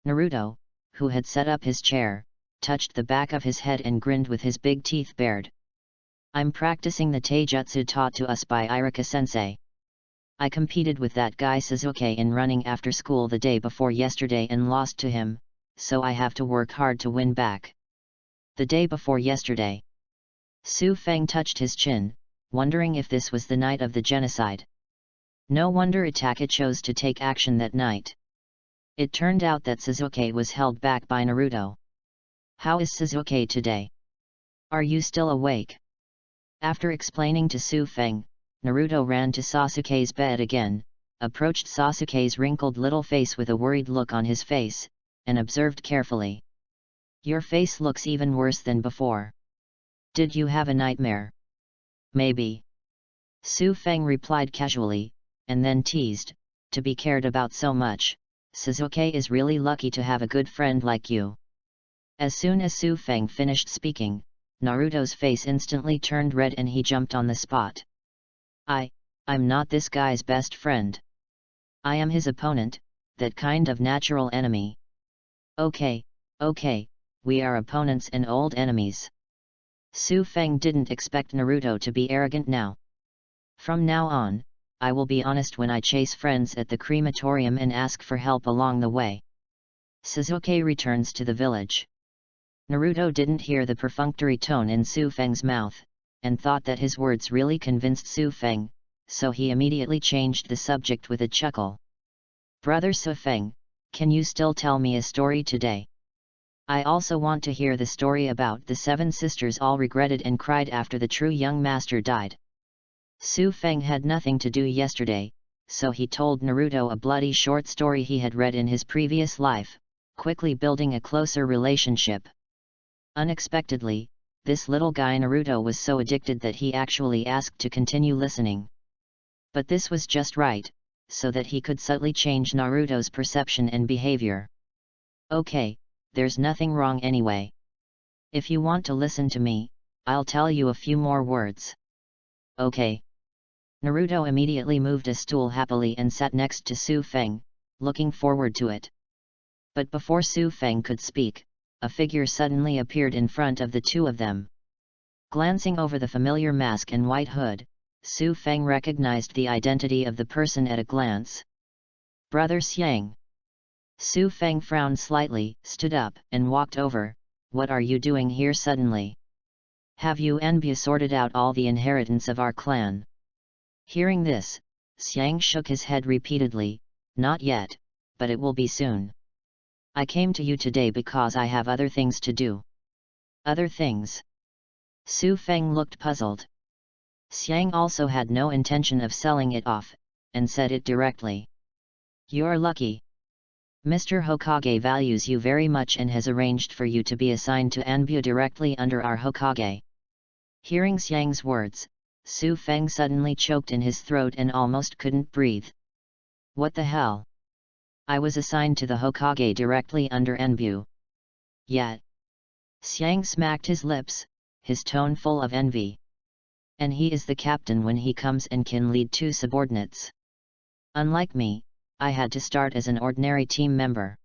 Naruto, who had set up his chair, touched the back of his head and grinned with his big teeth bared. I'm practicing the taijutsu taught to us by Irika-sensei. I competed with that guy Sasuke in running after school the day before yesterday and lost to him, so I have to work hard to win back. The day before yesterday. Su Feng touched his chin, wondering if this was the night of the genocide. No wonder Itachi chose to take action that night. It turned out that Sasuke was held back by Naruto. How is Sasuke today? Are you still awake? After explaining to Su Feng, Naruto ran to Sasuke's bed again, approached Sasuke's wrinkled little face with a worried look on his face, and observed carefully. Your face looks even worse than before. Did you have a nightmare? Maybe. Su Feng replied casually, and then teased, to be cared about so much, Sasuke is really lucky to have a good friend like you. As soon as Su Feng finished speaking, Naruto's face instantly turned red and he jumped on the spot. I'm not this guy's best friend. I am his opponent, that kind of natural enemy. Okay, we are opponents and old enemies. Su Feng didn't expect Naruto to be arrogant now. From now on, I will be honest when I chase friends at the crematorium and ask for help along the way. Sasuke returns to the village. Naruto didn't hear the perfunctory tone in Su Feng's mouth, and thought that his words really convinced Su Feng, so he immediately changed the subject with a chuckle. Brother Su Feng, can you still tell me a story today? I also want to hear the story about the 7 sisters all regretted and cried after the true young master died. Su Feng had nothing to do yesterday, so he told Naruto a bloody short story he had read in his previous life, quickly building a closer relationship. Unexpectedly, this little guy Naruto was so addicted that he actually asked to continue listening. But this was just right, so that he could subtly change Naruto's perception and behavior. Okay, there's nothing wrong anyway. If you want to listen to me, I'll tell you a few more words. Okay. Naruto immediately moved a stool happily and sat next to Su Feng, looking forward to it. But before Su Feng could speak, a figure suddenly appeared in front of the two of them. Glancing over the familiar mask and white hood, Su Feng recognized the identity of the person at a glance. Brother Xiang. Su Feng frowned slightly, stood up, and walked over. What are you doing here suddenly? Have you Enbu sorted out all the inheritance of our clan? Hearing this, Xiang shook his head repeatedly. Not yet, but it will be soon. I came to you today because I have other things to do. Other things? Su Feng looked puzzled. Xiang also had no intention of selling it off, and said it directly. You're lucky. Mr. Hokage values you very much and has arranged for you to be assigned to Enbu directly under our Hokage. Hearing Xiang's words, Su Feng suddenly choked in his throat and almost couldn't breathe. What the hell? I was assigned to the Hokage directly under Enbu. Yet. Xiang smacked his lips, his tone full of envy. And he is the captain when he comes and can lead 2 subordinates. Unlike me, I had to start as an ordinary team member.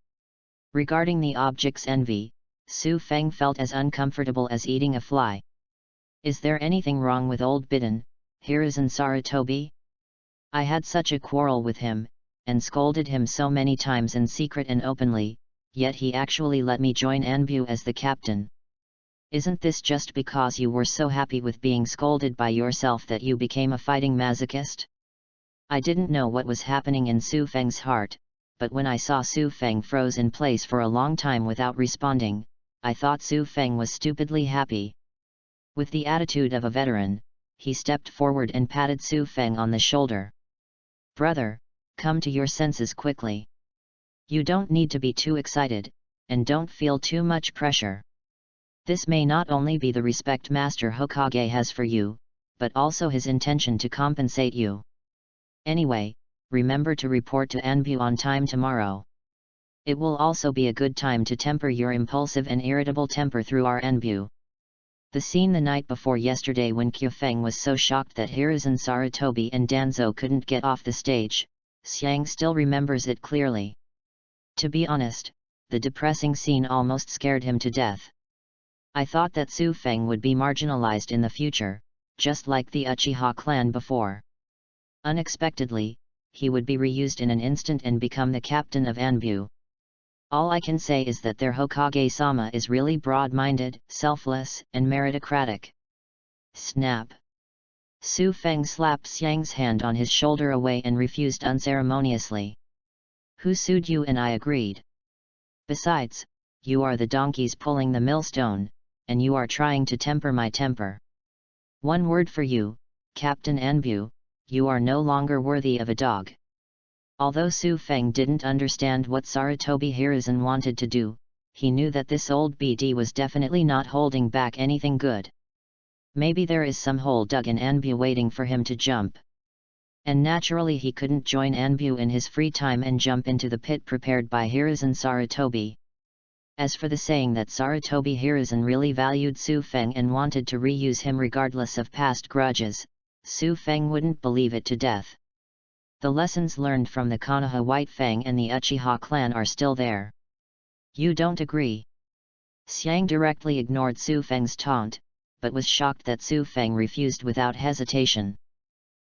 Regarding the object's envy, Su Feng felt as uncomfortable as eating a fly. Is there anything wrong with old Bidon, Hiruzen Sarutobi? I had such a quarrel with him, and scolded him so many times in secret and openly, yet he actually let me join Enbu as the captain. Isn't this just because you were so happy with being scolded by yourself that you became a fighting masochist? I didn't know what was happening in Su Feng's heart, but when I saw Su Feng froze in place for a long time without responding, I thought Su Feng was stupidly happy. With the attitude of a veteran, he stepped forward and patted Su Feng on the shoulder. Brother, come to your senses quickly. You don't need to be too excited, and don't feel too much pressure. This may not only be the respect Master Hokage has for you, but also his intention to compensate you. Anyway, remember to report to Enbu on time tomorrow. It will also be a good time to temper your impulsive and irritable temper through our Enbu. The scene the night before yesterday when Kyufeng was so shocked that Hiruzen Sarutobi and Danzo couldn't get off the stage, Xiang still remembers it clearly. To be honest, the depressing scene almost scared him to death. I thought that Su Feng would be marginalized in the future, just like the Uchiha clan before. Unexpectedly, he would be reused in an instant and become the captain of Enbu. All I can say is that their Hokage-sama is really broad-minded, selfless, and meritocratic. Snap! Su Feng slapped Xiang's hand on his shoulder away and refused unceremoniously. Who sued you? And I agreed. Besides, you are the donkeys pulling the millstone, and you are trying to temper my temper. One word for you, Captain Enbu, you are no longer worthy of a dog. Although Su Feng didn't understand what Sarutobi Hiruzen wanted to do, he knew that this old BD was definitely not holding back anything good. Maybe there is some hole dug in Anbu waiting for him to jump. And naturally he couldn't join Anbu in his free time and jump into the pit prepared by Hiruzen Sarutobi. As for the saying that Sarutobi Hiruzen really valued Su Feng and wanted to reuse him regardless of past grudges, Su Feng wouldn't believe it to death. The lessons learned from the Konoha White Fang and the Uchiha clan are still there. You don't agree? Xiang directly ignored Su Feng's taunt, but was shocked that Su Feng refused without hesitation.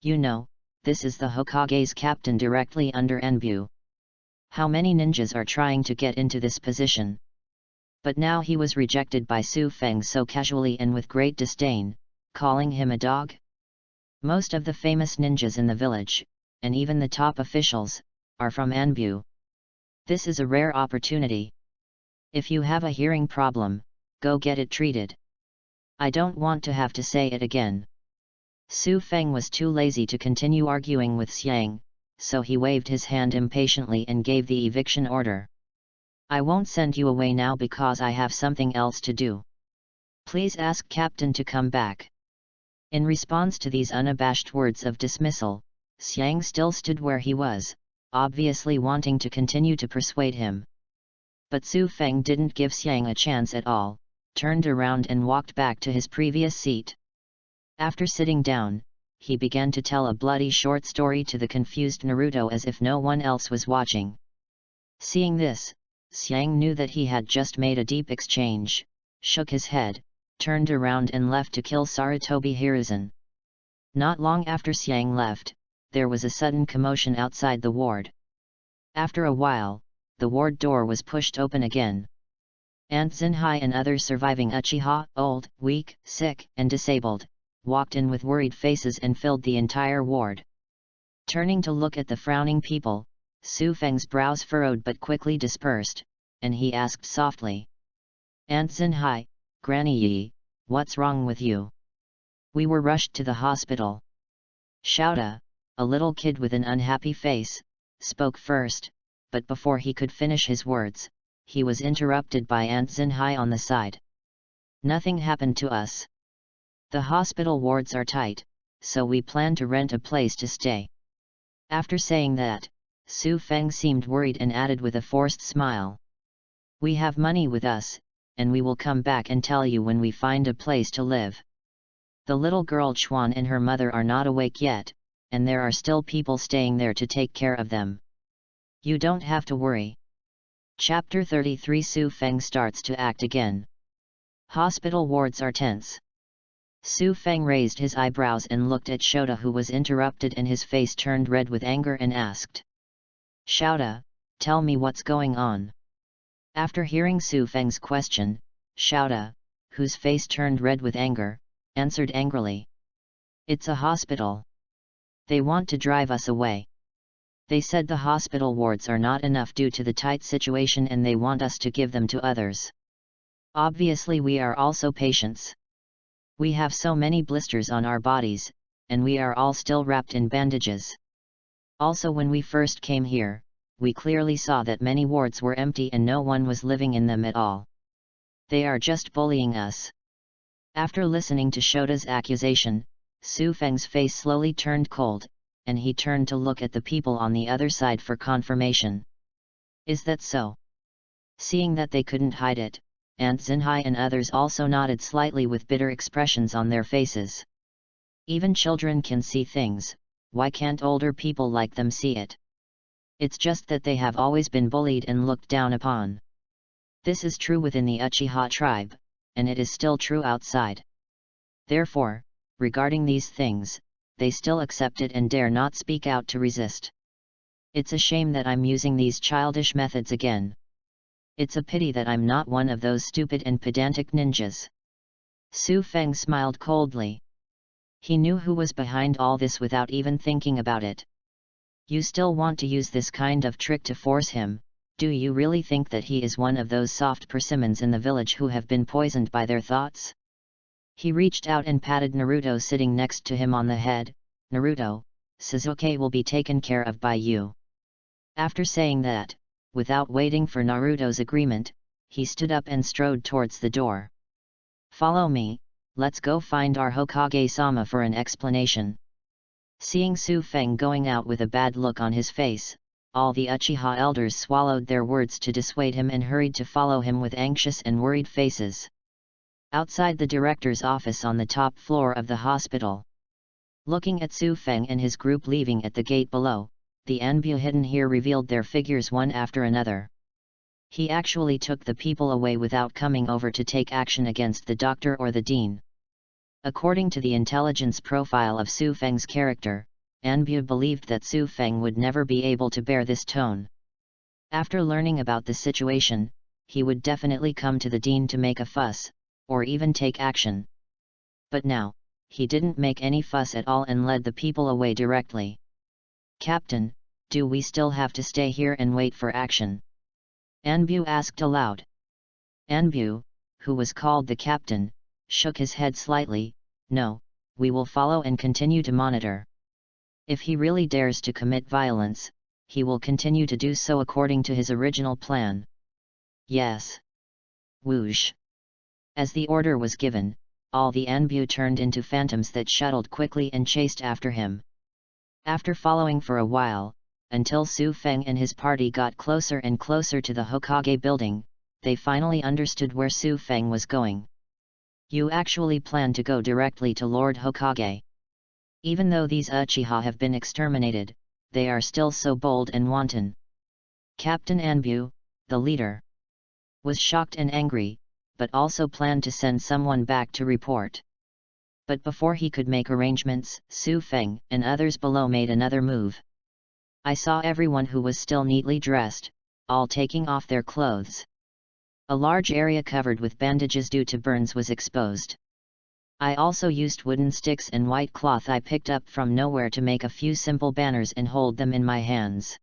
You know, this is the Hokage's captain directly under Anbu. How many ninjas are trying to get into this position? But now he was rejected by Su Feng so casually and with great disdain, calling him a dog? Most of the famous ninjas in the village, and even the top officials, are from Anbu. This is a rare opportunity. If you have a hearing problem, go get it treated. I don't want to have to say it again. Su Feng was too lazy to continue arguing with Xiang, so he waved his hand impatiently and gave the eviction order. I won't send you away now because I have something else to do. Please ask Captain to come back. In response to these unabashed words of dismissal, Xiang still stood where he was, obviously wanting to continue to persuade him. But Su Feng didn't give Xiang a chance at all, turned around and walked back to his previous seat. After sitting down, he began to tell a bloody short story to the confused Naruto as if no one else was watching. Seeing this, Xiang knew that he had just made a deep exchange, shook his head, turned around and left to kill Sarutobi Hiruzen. Not long after Xiang left, there was a sudden commotion outside the ward. After a while, the ward door was pushed open again. Aunt Zinhai and other surviving Uchiha, old, weak, sick, and disabled, walked in with worried faces and filled the entire ward. Turning to look at the frowning people, Su Feng's brows furrowed but quickly dispersed, and he asked softly. Aunt Zinhai, Granny Yi, what's wrong with you? We were rushed to the hospital. Shouta, a little kid with an unhappy face, spoke first, but before he could finish his words, he was interrupted by Aunt Zinhai on the side. Nothing happened to us. The hospital wards are tight, so we plan to rent a place to stay. After saying that, Su Feng seemed worried and added with a forced smile. We have money with us, and we will come back and tell you when we find a place to live. The little girl Chuan and her mother are not awake yet, and there are still people staying there to take care of them. You don't have to worry. Chapter 33 Su Feng starts to act again. Hospital wards are tense. Su Feng raised his eyebrows and looked at Shota, who was interrupted, and his face turned red with anger and asked. Shota, tell me what's going on. After hearing Su Feng's question, Shota, whose face turned red with anger, answered angrily. It's a hospital. They want to drive us away. They said the hospital wards are not enough due to the tight situation and they want us to give them to others. Obviously we are also patients. We have so many blisters on our bodies, and we are all still wrapped in bandages. Also, when we first came here, we clearly saw that many wards were empty and no one was living in them at all. They are just bullying us. After listening to Shota's accusation, Su Feng's face slowly turned cold, and he turned to look at the people on the other side for confirmation. Is that so? Seeing that they couldn't hide it, Aunt Zinhai and others also nodded slightly with bitter expressions on their faces. Even children can see things, why can't older people like them see it? It's just that they have always been bullied and looked down upon. This is true within the Uchiha tribe, and it is still true outside. Therefore, regarding these things, they still accept it and dare not speak out to resist. It's a shame that I'm using these childish methods again. It's a pity that I'm not one of those stupid and pedantic ninjas. Su Feng smiled coldly. He knew who was behind all this without even thinking about it. You still want to use this kind of trick to force him? Do you really think that he is one of those soft persimmons in the village who have been poisoned by their thoughts? He reached out and patted Naruto sitting next to him on the head. Naruto, Sasuke will be taken care of by you. After saying that, without waiting for Naruto's agreement, he stood up and strode towards the door. "Follow me, let's go find our Hokage-sama for an explanation." Seeing Su Feng going out with a bad look on his face, all the Uchiha elders swallowed their words to dissuade him and hurried to follow him with anxious and worried faces. Outside the director's office on the top floor of the hospital. Looking at Su Feng and his group leaving at the gate below, the Anbu hidden here revealed their figures one after another. He actually took the people away without coming over to take action against the doctor or the dean. According to the intelligence profile of Su Feng's character, Anbu believed that Su Feng would never be able to bear this tone. After learning about the situation, he would definitely come to the dean to make a fuss, or even take action. But now, he didn't make any fuss at all and led the people away directly. "Captain, do we still have to stay here and wait for action?" Anbu asked aloud. Anbu, who was called the captain, shook his head slightly. "No, we will follow and continue to monitor. If he really dares to commit violence, he will continue to do so according to his original plan." "Yes." Whoosh. As the order was given, all the Anbu turned into phantoms that shuttled quickly and chased after him. After following for a while, until Su Feng and his party got closer and closer to the Hokage building, they finally understood where Su Feng was going. "You actually plan to go directly to Lord Hokage. Even though these Uchiha have been exterminated, they are still so bold and wanton." Captain Anbu, the leader, was shocked and angry, but also planned to send someone back to report. But before he could make arrangements, Su Feng and others below made another move. "I saw everyone who was still neatly dressed, all taking off their clothes. A large area covered with bandages due to burns was exposed. I also used wooden sticks and white cloth I picked up from nowhere to make a few simple banners and hold them in my hands.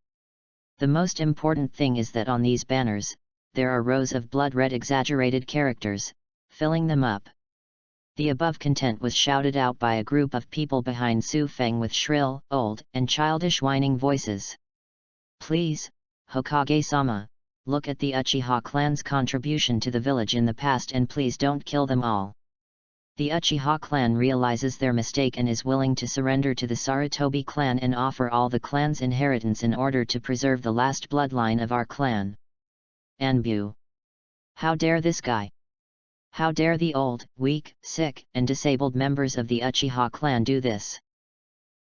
The most important thing is that on these banners, there are rows of blood-red exaggerated characters, filling them up." The above content was shouted out by a group of people behind Su Feng with shrill, old, and childish whining voices. "Please, Hokage-sama, look at the Uchiha clan's contribution to the village in the past and please don't kill them all." The Uchiha clan realizes their mistake and is willing to surrender to the Sarutobi clan and offer all the clan's inheritance in order to preserve the last bloodline of our clan. Anbu. How dare this guy? How dare the old, weak, sick, and disabled members of the Uchiha clan do this?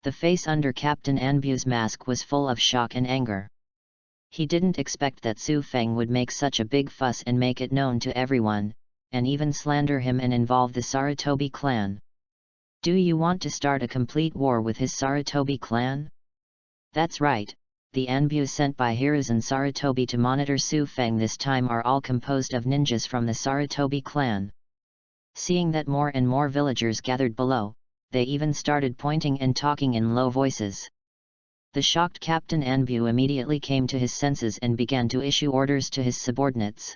The face under Captain Anbu's mask was full of shock and anger. He didn't expect that Su Feng would make such a big fuss and make it known to everyone, and even slander him and involve the Sarutobi clan. Do you want to start a complete war with his Sarutobi clan? That's right. The Anbu sent by Hiruzen Sarutobi to monitor Su Feng this time are all composed of ninjas from the Sarutobi clan. Seeing that more and more villagers gathered below, they even started pointing and talking in low voices. The shocked Captain Anbu immediately came to his senses and began to issue orders to his subordinates.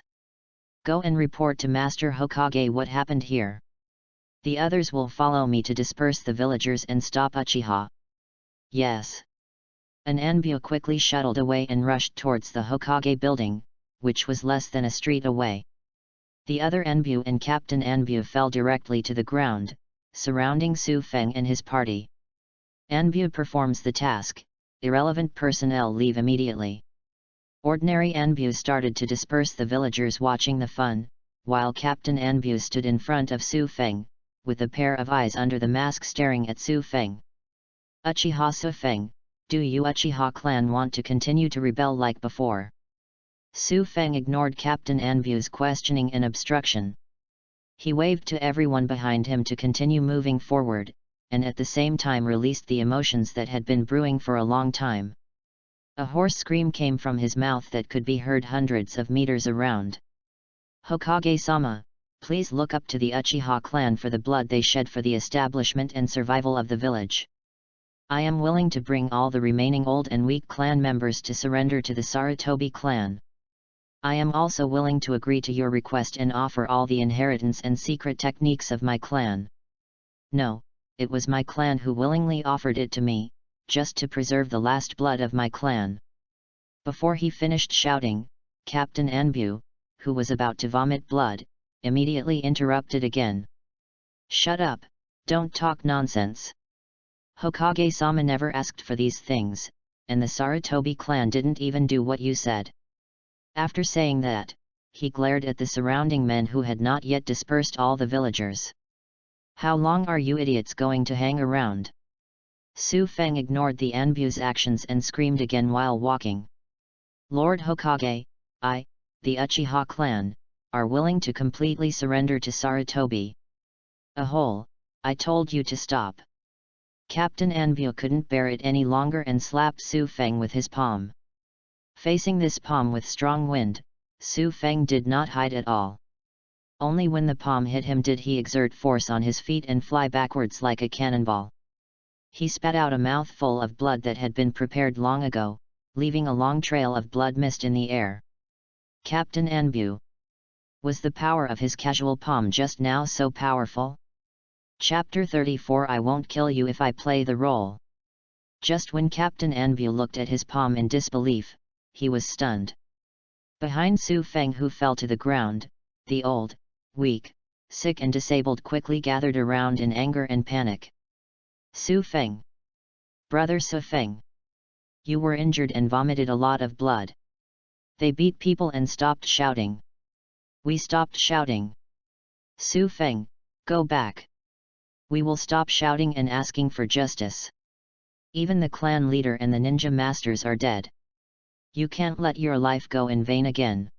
"Go and report to Master Hokage what happened here. The others will follow me to disperse the villagers and stop Uchiha." "Yes." An Anbu quickly shuttled away and rushed towards the Hokage building, which was less than a street away. The other Anbu and Captain Anbu fell directly to the ground, surrounding Su Feng and his party. Anbu performs the task, irrelevant personnel leave immediately. Ordinary Anbu started to disperse the villagers watching the fun, while Captain Anbu stood in front of Su Feng, with a pair of eyes under the mask staring at Su Feng. "Uchiha Su Feng, do you Uchiha clan want to continue to rebel like before?" Su Feng ignored Captain Anbu's questioning and obstruction. He waved to everyone behind him to continue moving forward, and at the same time released the emotions that had been brewing for a long time. A hoarse scream came from his mouth that could be heard hundreds of meters around. "Hokage-sama, please look up to the Uchiha clan for the blood they shed for the establishment and survival of the village. I am willing to bring all the remaining old and weak clan members to surrender to the Sarutobi clan. I am also willing to agree to your request and offer all the inheritance and secret techniques of my clan. No, it was my clan who willingly offered it to me, just to preserve the last blood of my clan. Before he finished shouting, Captain Anbu, who was about to vomit blood, immediately interrupted again. "Shut up, don't talk nonsense. Hokage-sama never asked for these things, and the Sarutobi clan didn't even do what you said." After saying that, he glared at the surrounding men who had not yet dispersed all the villagers. "How long are you idiots going to hang around?" Su Feng ignored the Anbu's actions and screamed again while walking. "Lord Hokage, the Uchiha clan, are willing to completely surrender to Sarutobi." "Ahole, I told you to stop." Captain Anbu couldn't bear it any longer and slapped Su Feng with his palm. Facing this palm with strong wind, Su Feng did not hide at all. Only when the palm hit him did he exert force on his feet and fly backwards like a cannonball. He spat out a mouthful of blood that had been prepared long ago, leaving a long trail of blood mist in the air. Captain Anbu. Was the power of his casual palm just now so powerful? Chapter 34 I won't kill you if I play the role. Just when Captain Anbu looked at his palm in disbelief, he was stunned. Behind Su Feng, who fell to the ground, the old, weak, sick and disabled quickly gathered around in anger and panic. "Su Feng! Brother Su Feng! You were injured and vomited a lot of blood." They beat people and stopped shouting. "We stopped shouting. Su Feng, go back. We will stop shouting and asking for justice. Even the clan leader and the ninja masters are dead. You can't let your life go in vain again."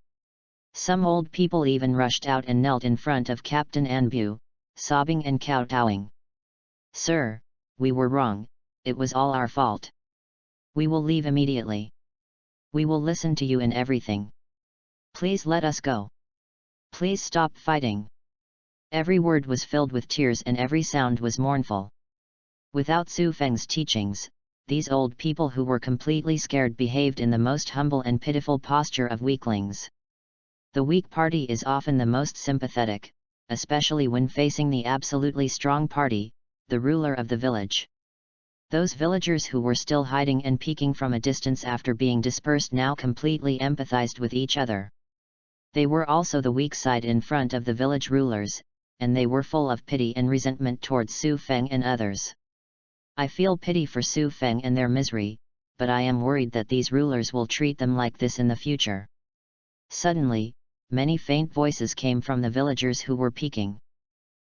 Some old people even rushed out and knelt in front of Captain Anbu, sobbing and kowtowing. "Sir, we were wrong, it was all our fault. We will leave immediately. We will listen to you in everything. Please let us go. Please stop fighting." Every word was filled with tears and every sound was mournful. Without Su Feng's teachings, these old people who were completely scared behaved in the most humble and pitiful posture of weaklings. The weak party is often the most sympathetic, especially when facing the absolutely strong party, the ruler of the village. Those villagers who were still hiding and peeking from a distance after being dispersed now completely empathized with each other. They were also the weak side in front of the village rulers, and they were full of pity and resentment towards Su Feng and others. "I feel pity for Su Feng and their misery, but I am worried that these rulers will treat them like this in the future." Suddenly, many faint voices came from the villagers who were peeking.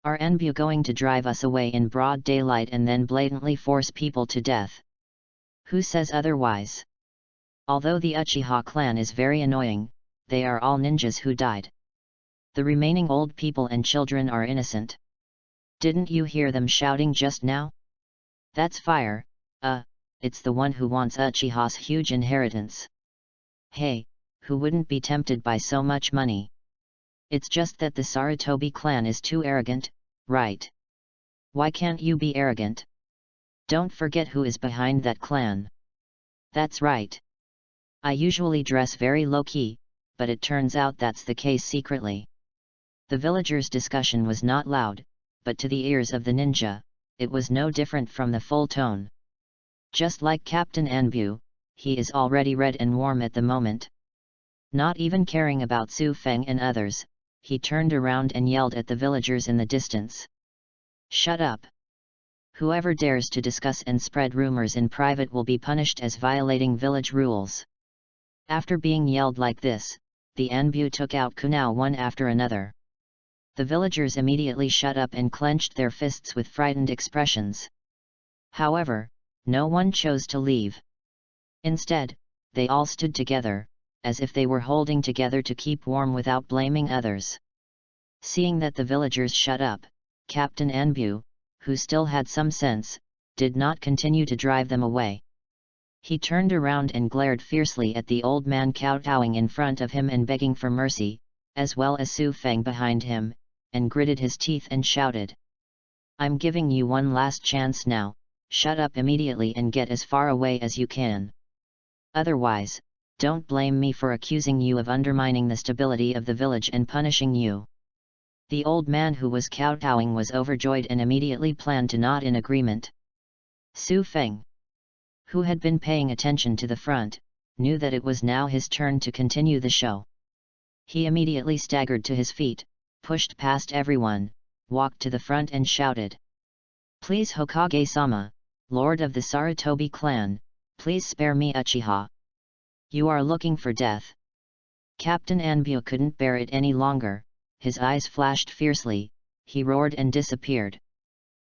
"Are Anbu going to drive us away in broad daylight and then blatantly force people to death? Who says otherwise? Although the Uchiha clan is very annoying, they are all ninjas who died. The remaining old people and children are innocent. Didn't you hear them shouting just now? That's fire, it's the one who wants Uchiha's huge inheritance. Hey, who wouldn't be tempted by so much money? It's just that the Sarutobi clan is too arrogant, right? Why can't you be arrogant? Don't forget who is behind that clan." "That's right. I usually dress very low-key, but it turns out that's the case secretly." The villagers' discussion was not loud, but to the ears of the ninja, it was no different from the full tone. Just like Captain Anbu, he is already red and warm at the moment. Not even caring about Su Feng and others, he turned around and yelled at the villagers in the distance. "Shut up! Whoever dares to discuss and spread rumors in private will be punished as violating village rules." After being yelled like this, the Anbu took out kunao one after another. The villagers immediately shut up and clenched their fists with frightened expressions. However, no one chose to leave. Instead, they all stood together, as if they were holding together to keep warm without blaming others. Seeing that the villagers shut up, Captain Anbu, who still had some sense, did not continue to drive them away. He turned around and glared fiercely at the old man kowtowing in front of him and begging for mercy, as well as Su Feng behind him, and gritted his teeth and shouted. "I'm giving you one last chance now, shut up immediately and get as far away as you can. Otherwise, don't blame me for accusing you of undermining the stability of the village and punishing you." The old man who was kowtowing was overjoyed and immediately planned to nod in agreement. Su Feng, who had been paying attention to the front, knew that it was now his turn to continue the show. He immediately staggered to his feet, pushed past everyone, walked to the front and shouted, "Please Hokage-sama, Lord of the Sarutobi clan, please spare me Uchiha. You are looking for death." Captain Anbu couldn't bear it any longer, his eyes flashed fiercely, he roared and disappeared.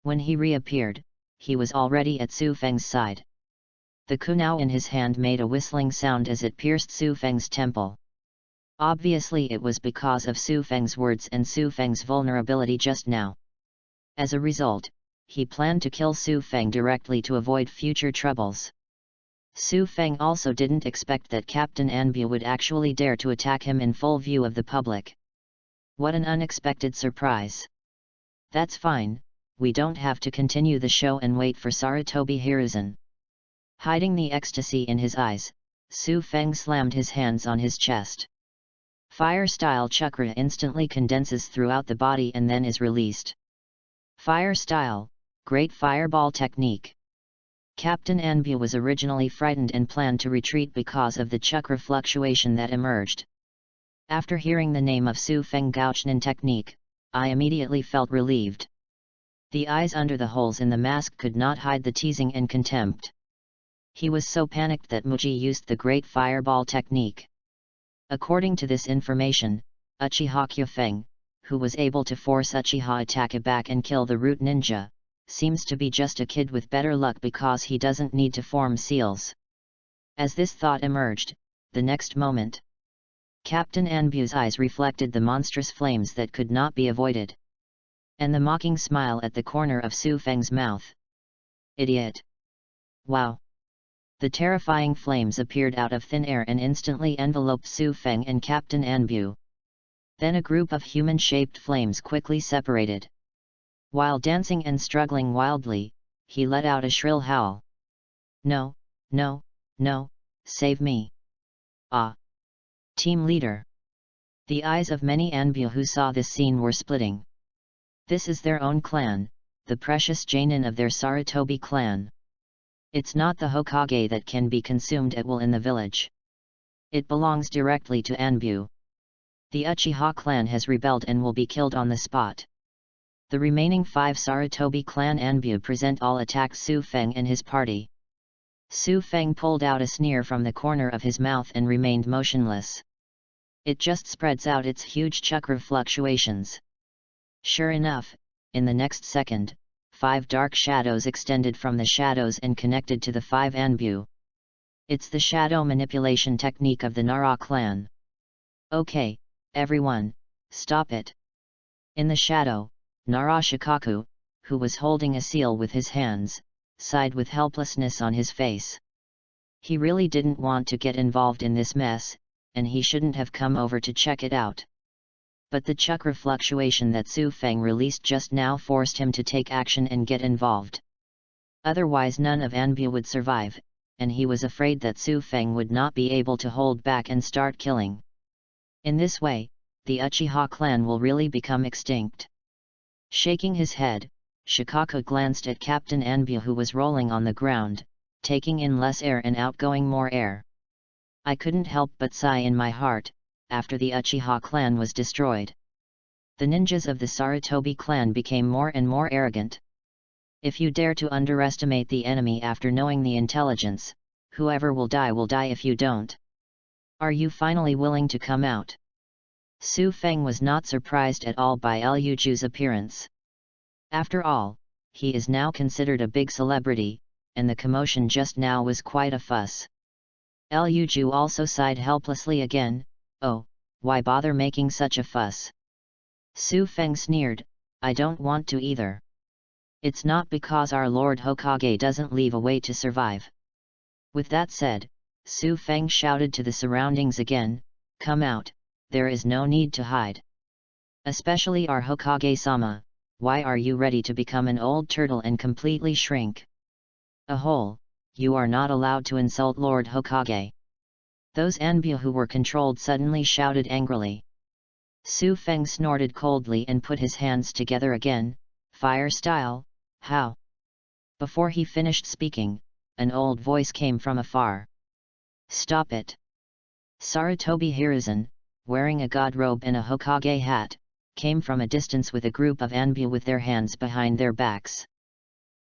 When he reappeared, he was already at Su Feng's side. The kunao in his hand made a whistling sound as it pierced Su Feng's temple. Obviously it was because of Su Feng's words and Su Feng's vulnerability just now. As a result, he planned to kill Su Feng directly to avoid future troubles. Su Feng also didn't expect that Captain Anbu would actually dare to attack him in full view of the public. What an unexpected surprise. That's fine, we don't have to continue the show and wait for Sarutobi Hiruzen. Hiding the ecstasy in his eyes, Su Feng slammed his hands on his chest. Fire-style chakra instantly condenses throughout the body and then is released. Fire-style, Great Fireball Technique. Captain Anbu was originally frightened and planned to retreat because of the chakra fluctuation that emerged. After hearing the name of Su Feng Gauchnin technique, I immediately felt relieved. The eyes under the holes in the mask could not hide the teasing and contempt. He was so panicked that Muji used the Great Fireball technique. According to this information, Uchiha Kyufeng, who was able to force Uchiha Itachi back and kill the root ninja, seems to be just a kid with better luck because he doesn't need to form seals. As this thought emerged, the next moment, Captain Anbu's eyes reflected the monstrous flames that could not be avoided. And the mocking smile at the corner of Su Feng's mouth. Idiot! Wow! The terrifying flames appeared out of thin air and instantly enveloped Su Feng and Captain Anbu. Then a group of human-shaped flames quickly separated. While dancing and struggling wildly, he let out a shrill howl. "No, no, no, save me! Ah! Team leader!" The eyes of many Anbu who saw this scene were splitting. This is their own clan, the precious Jainin of their Sarutobi clan. It's not the Hokage that can be consumed at will in the village. It belongs directly to Anbu. The Uchiha clan has rebelled and will be killed on the spot. The remaining 5 Sarutobi clan Anbu present all attack Su Feng and his party. Su Feng pulled out a sneer from the corner of his mouth and remained motionless. It just spreads out its huge chakra fluctuations. Sure enough, in the next second, 5 dark shadows extended from the shadows and connected to the 5 Anbu. It's the shadow manipulation technique of the Nara clan. Okay, everyone, stop it. In the shadow, Nara Shikaku, who was holding a seal with his hands, sighed with helplessness on his face. He really didn't want to get involved in this mess, and he shouldn't have come over to check it out. But the chakra fluctuation that Su Feng released just now forced him to take action and get involved. Otherwise none of Anbu would survive, and he was afraid that Su Feng would not be able to hold back and start killing. In this way, the Uchiha clan will really become extinct. Shaking his head, Shikaku glanced at Captain Anbu who was rolling on the ground, taking in less air and outgoing more air. I couldn't help but sigh in my heart, after the Uchiha clan was destroyed. The ninjas of the Sarutobi clan became more and more arrogant. If you dare to underestimate the enemy after knowing the intelligence, whoever will die if you don't. Are you finally willing to come out? Su Feng was not surprised at all by Luju's appearance. After all, he is now considered a big celebrity, and the commotion just now was quite a fuss. Luju also sighed helplessly again. Oh, why bother making such a fuss? Su Feng sneered, I don't want to either. It's not because our Lord Hokage doesn't leave a way to survive. With that said, Su Feng shouted to the surroundings again, come out, there is no need to hide. Especially our Hokage-sama, why are you ready to become an old turtle and completely shrink? A hole, you are not allowed to insult Lord Hokage. Those Anbu who were controlled suddenly shouted angrily. Su Feng snorted coldly and put his hands together again, fire style, how? Before he finished speaking, an old voice came from afar. Stop it! Sarutobi Hiruzen, wearing a god robe and a Hokage hat, came from a distance with a group of Anbu with their hands behind their backs.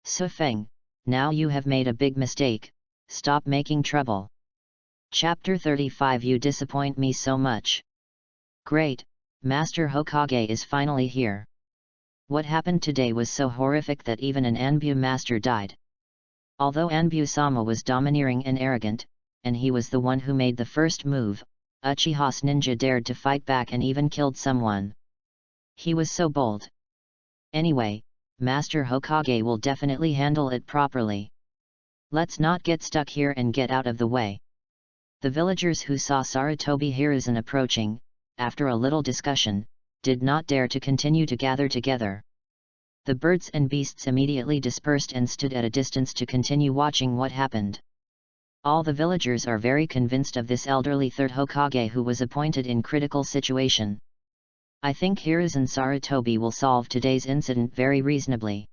Sufeng, now you have made a big mistake, stop making trouble. Chapter 35 You disappoint me so much. Great, Master Hokage is finally here. What happened today was so horrific that even an Anbu master died. Although Anbu-sama was domineering and arrogant, and he was the one who made the first move, Uchiha's ninja dared to fight back and even killed someone. He was so bold. Anyway, Master Hokage will definitely handle it properly. Let's not get stuck here and get out of the way. The villagers who saw Sarutobi Hiruzen approaching, after a little discussion, did not dare to continue to gather together. The birds and beasts immediately dispersed and stood at a distance to continue watching what happened. All the villagers are very convinced of this elderly third Hokage who was appointed in critical situation. I think Hiruzen Sarutobi will solve today's incident very reasonably.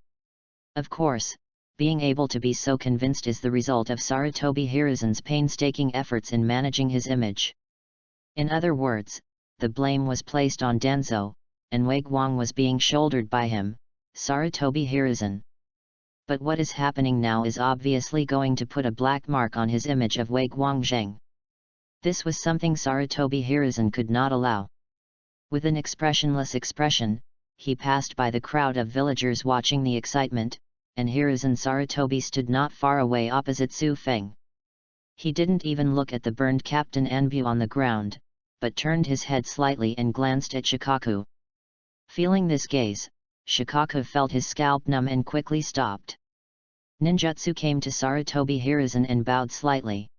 Of course, being able to be so convinced is the result of Sarutobi Hiruzen's painstaking efforts in managing his image. In other words, the blame was placed on Danzo, and Wei Guang was being shouldered by him, Sarutobi Hiruzen. But what is happening now is obviously going to put a black mark on his image of Wei Guangzheng. This was something Sarutobi Hiruzen could not allow. With an expressionless expression, he passed by the crowd of villagers watching the excitement, and Hiruzen Sarutobi stood not far away opposite Su Feng. He didn't even look at the burned Captain Anbu on the ground, but turned his head slightly and glanced at Shikaku. Feeling this gaze, Shikaku felt his scalp numb and quickly stopped. Ninjutsu came to Sarutobi Hiruzen and bowed slightly.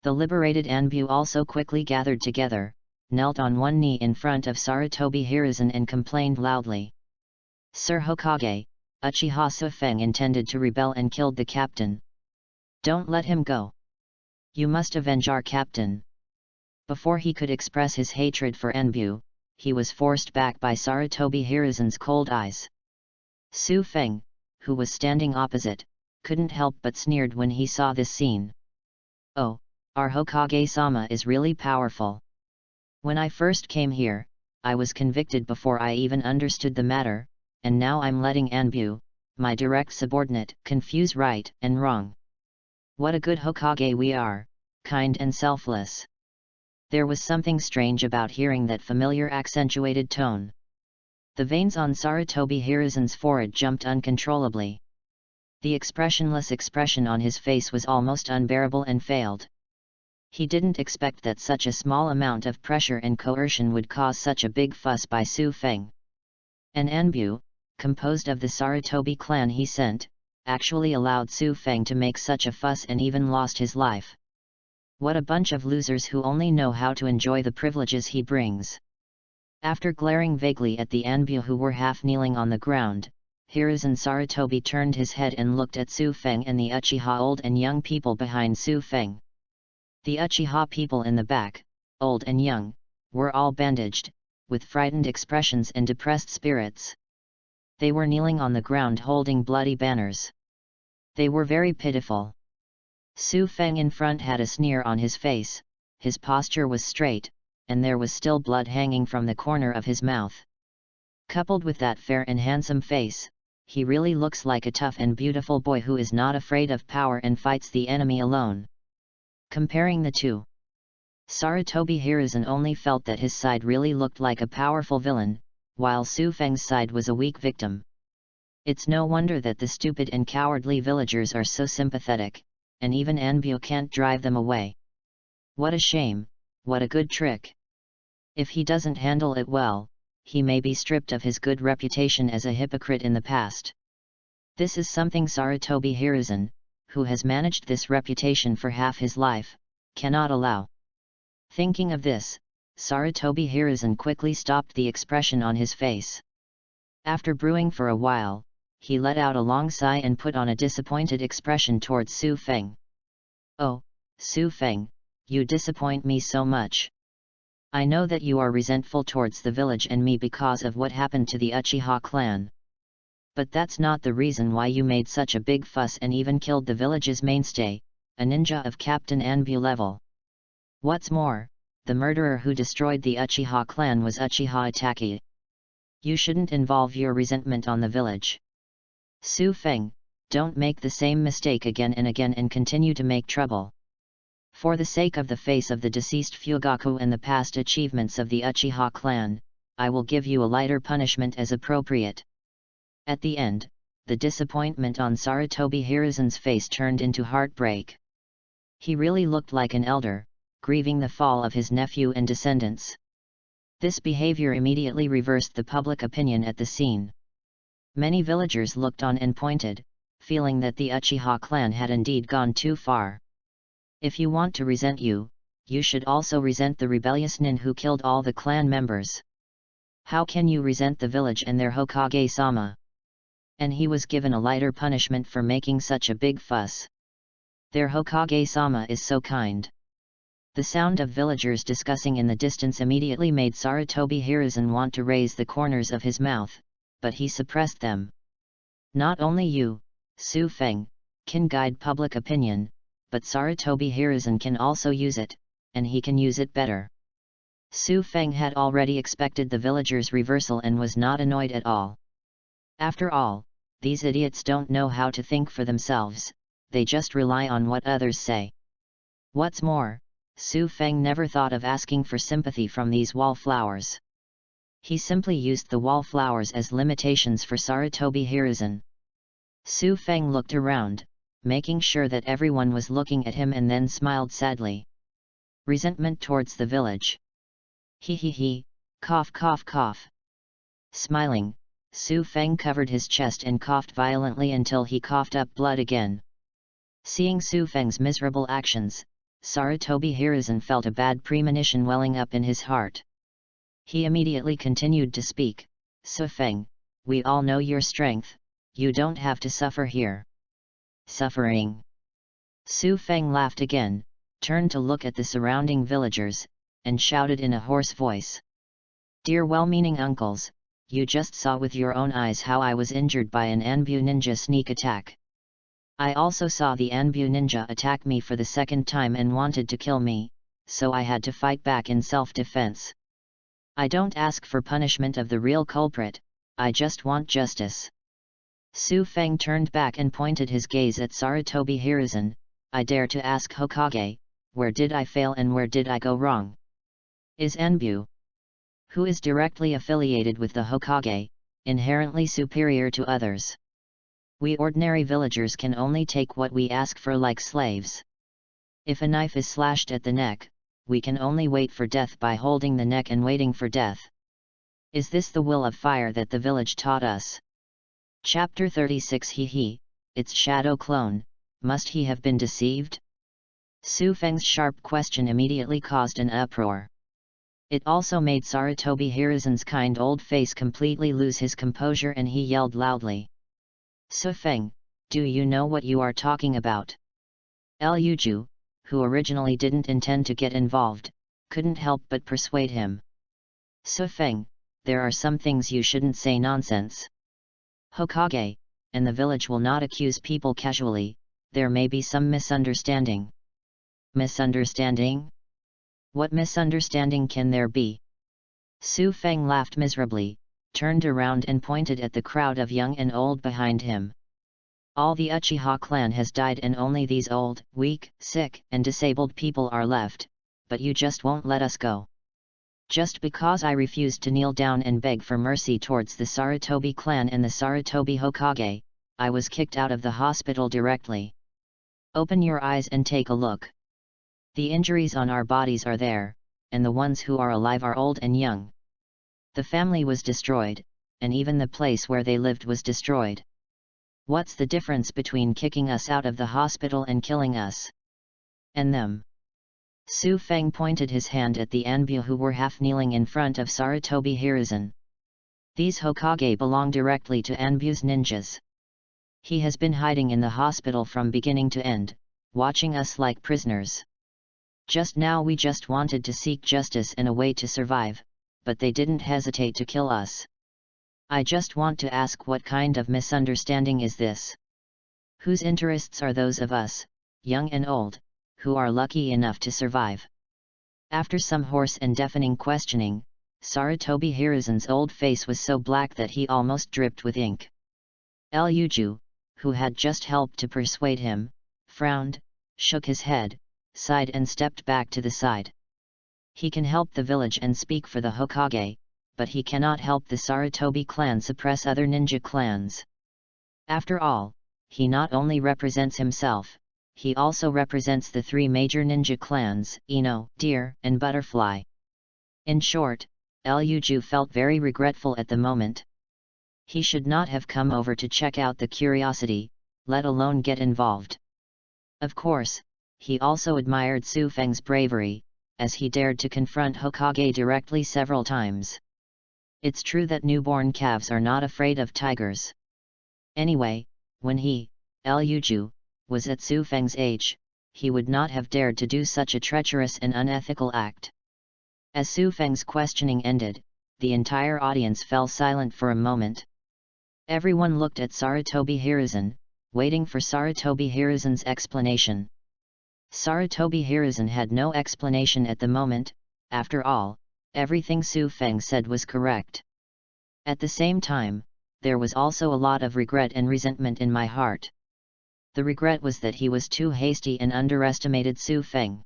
The liberated Anbu also quickly gathered together, knelt on one knee in front of Sarutobi Hiruzen and complained loudly. Sir Hokage, Uchiha Sufeng intended to rebel and killed the captain. Don't let him go. You must avenge our captain. Before he could express his hatred for Anbu, he was forced back by Sarutobi Hiruzen's cold eyes. Su Feng, who was standing opposite, couldn't help but sneered when he saw this scene. Oh, our Hokage-sama is really powerful. When I first came here, I was convicted before I even understood the matter, and now I'm letting Anbu, my direct subordinate, confuse right and wrong. What a good Hokage we are, kind and selfless. There was something strange about hearing that familiar accentuated tone. The veins on Sarutobi Hiruzen's forehead jumped uncontrollably. The expressionless expression on his face was almost unbearable and failed. He didn't expect that such a small amount of pressure and coercion would cause such a big fuss by Su Feng. An Anbu, composed of the Sarutobi clan he sent, actually allowed Su Feng to make such a fuss and even lost his life. What a bunch of losers who only know how to enjoy the privileges he brings. After glaring vaguely at the Anbu who were half kneeling on the ground, Hiruzen Sarutobi turned his head and looked at Su Feng and the Uchiha old and young people behind Su Feng. The Uchiha people in the back, old and young, were all bandaged, with frightened expressions and depressed spirits. They were kneeling on the ground holding bloody banners. They were very pitiful. Su Feng in front had a sneer on his face, his posture was straight, and there was still blood hanging from the corner of his mouth. Coupled with that fair and handsome face, he really looks like a tough and beautiful boy who is not afraid of power and fights the enemy alone. Comparing the two, Sarutobi Hiruzen only felt that his side really looked like a powerful villain, while Su Feng's side was a weak victim. It's no wonder that the stupid and cowardly villagers are so sympathetic, and even Anbu can't drive them away. What a shame, what a good trick. If he doesn't handle it well, he may be stripped of his good reputation as a hypocrite in the past. This is something Sarutobi Hiruzen, who has managed this reputation for half his life, cannot allow. Thinking of this, Sarutobi Hiruzen quickly stopped the expression on his face. After brewing for a while, he let out a long sigh and put on a disappointed expression towards Su Feng. Oh, Su Feng, you disappoint me so much. I know that you are resentful towards the village and me because of what happened to the Uchiha clan. But that's not the reason why you made such a big fuss and even killed the village's mainstay, a ninja of Captain Anbu level. What's more, the murderer who destroyed the Uchiha clan was Uchiha Itachi. You shouldn't involve your resentment on the village. Su Feng, don't make the same mistake again and continue to make trouble. For the sake of the face of the deceased Fugaku and the past achievements of the Uchiha clan, I will give you a lighter punishment as appropriate. At the end, the disappointment on Sarutobi Hiruzen's face turned into heartbreak. He really looked like an elder, grieving the fall of his nephew and descendants. This behavior immediately reversed the public opinion at the scene. Many villagers looked on and pointed, feeling that the Uchiha clan had indeed gone too far. If you want to resent you should also resent the rebellious nin who killed all the clan members. How can you resent the village and their Hokage-sama? And he was given a lighter punishment for making such a big fuss. Their Hokage-sama is so kind. The sound of villagers discussing in the distance immediately made Sarutobi Hiruzen want to raise the corners of his mouth, but he suppressed them. Not only you, Su Feng, can guide public opinion, but Sarutobi Hiruzen can also use it, and he can use it better. Su Feng had already expected the villagers' reversal and was not annoyed at all. After all, these idiots don't know how to think for themselves, they just rely on what others say. What's more, Su Feng never thought of asking for sympathy from these wallflowers. He simply used the wallflowers as limitations for Sarutobi Hiruzen. Su Feng looked around, making sure that everyone was looking at him, and then smiled sadly. Resentment towards the village. He, cough cough cough. Smiling, Su Feng covered his chest and coughed violently until he coughed up blood again. Seeing Su Feng's miserable actions, Sarutobi Hiruzen felt a bad premonition welling up in his heart. He immediately continued to speak. Su Feng, we all know your strength, you don't have to suffer here. Suffering. Su Feng laughed again, turned to look at the surrounding villagers, and shouted in a hoarse voice. Dear well-meaning uncles, you just saw with your own eyes how I was injured by an Anbu ninja sneak attack. I also saw the Anbu ninja attack me for the second time and wanted to kill me, so I had to fight back in self-defense. I don't ask for punishment of the real culprit, I just want justice. Su Feng turned back and pointed his gaze at Sarutobi Hiruzen. I dare to ask Hokage, where did I fail and where did I go wrong? Is Anbu, who is directly affiliated with the Hokage, inherently superior to others? We ordinary villagers can only take what we ask for like slaves. If a knife is slashed at the neck, we can only wait for death by holding the neck and waiting for death. Is this the will of fire that the village taught us? Chapter 36 It's Shadow Clone, must he have been deceived? Su Feng's sharp question immediately caused an uproar. It also made Sarutobi Hiruzen's kind old face completely lose his composure and he yelled loudly. Su Feng, do you know what you are talking about? Luju, who originally didn't intend to get involved, couldn't help but persuade him. Su Feng, there are some things you shouldn't say nonsense. Hokage, and the village will not accuse people casually, there may be some misunderstanding. Misunderstanding? What misunderstanding can there be? Su Feng laughed miserably, turned around and pointed at the crowd of young and old behind him. All the Uchiha clan has died and only these old, weak, sick, and disabled people are left, but you just won't let us go. Just because I refused to kneel down and beg for mercy towards the Sarutobi clan and the Sarutobi Hokage, I was kicked out of the hospital directly. Open your eyes and take a look. The injuries on our bodies are there, and the ones who are alive are old and young. The family was destroyed, and even the place where they lived was destroyed. What's the difference between kicking us out of the hospital and killing us? And them? Su Feng pointed his hand at the Anbu who were half kneeling in front of Sarutobi Hiruzen. These Hokage belong directly to Anbu's ninjas. He has been hiding in the hospital from beginning to end, watching us like prisoners. Just now we just wanted to seek justice and a way to survive, but they didn't hesitate to kill us. I just want to ask, what kind of misunderstanding is this? Whose interests are those of us, young and old, who are lucky enough to survive? After some hoarse and deafening questioning, Sarutobi Hiruzen's old face was so black that he almost dripped with ink. Ryuju, who had just helped to persuade him, frowned, shook his head, sighed and stepped back to the side. He can help the village and speak for the Hokage, but he cannot help the Sarutobi clan suppress other ninja clans. After all, he not only represents himself, he also represents the three major ninja clans, Ino, Deer, and Butterfly. In short, Ryuju felt very regretful at the moment. He should not have come over to check out the curiosity, let alone get involved. Of course, he also admired Su Feng's bravery, as he dared to confront Hokage directly several times. It's true that newborn calves are not afraid of tigers. Anyway, when he, Ryuju, was at Su Feng's age, he would not have dared to do such a treacherous and unethical act. As Su Feng's questioning ended, the entire audience fell silent for a moment. Everyone looked at Sarutobi Hiruzen, waiting for Sarutobi Hiruzen's explanation. Sarutobi Hiruzen had no explanation at the moment. After all, everything Su Feng said was correct. At the same time, there was also a lot of regret and resentment in my heart. The regret was that he was too hasty and underestimated Su Feng.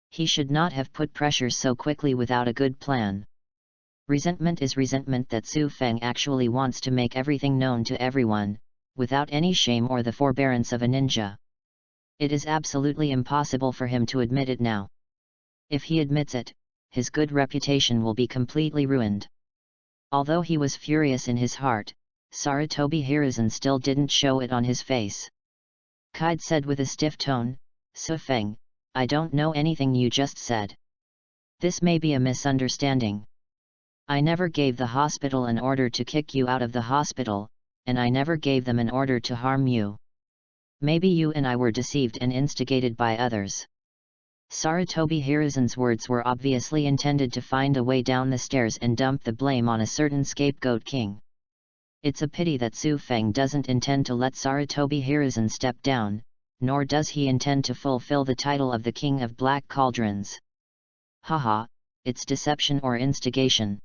He should not have put pressure so quickly without a good plan. Resentment is resentment that Su Feng actually wants to make everything known to everyone, without any shame or the forbearance of a ninja. It is absolutely impossible for him to admit it now. If he admits it, his good reputation will be completely ruined. Although he was furious in his heart, Sarutobi Hiruzen still didn't show it on his face. Kide said with a stiff tone, "Su Feng, I don't know anything you just said. This may be a misunderstanding. I never gave the hospital an order to kick you out of the hospital, and I never gave them an order to harm you. Maybe you and I were deceived and instigated by others." Sarutobi Hiruzen's words were obviously intended to find a way down the stairs and dump the blame on a certain scapegoat king. It's a pity that Su Feng doesn't intend to let Sarutobi Hiruzen step down, nor does he intend to fulfill the title of the King of Black Cauldrons. Haha, it's deception or instigation.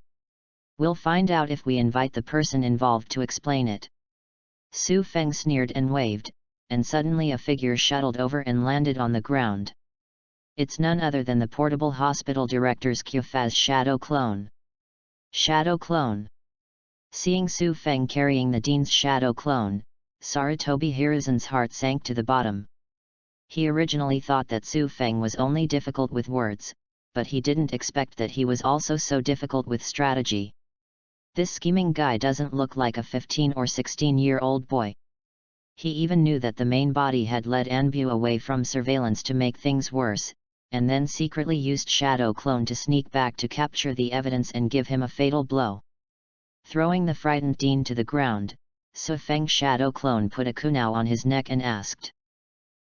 We'll find out if we invite the person involved to explain it. Su Feng sneered and waved, and suddenly a figure shuttled over and landed on the ground. It's none other than the portable hospital director's Kyufa's shadow clone. Shadow clone. Seeing Su Feng carrying the dean's shadow clone, Sarutobi Hiruzen's heart sank to the bottom. He originally thought that Su Feng was only difficult with words, but he didn't expect that he was also so difficult with strategy. This scheming guy doesn't look like a 15 or 16-year-old boy. He even knew that the main body had led Anbu away from surveillance to make things worse, and then secretly used Shadow Clone to sneak back to capture the evidence and give him a fatal blow. Throwing the frightened dean to the ground, Su Feng's Shadow Clone put a kunao on his neck and asked,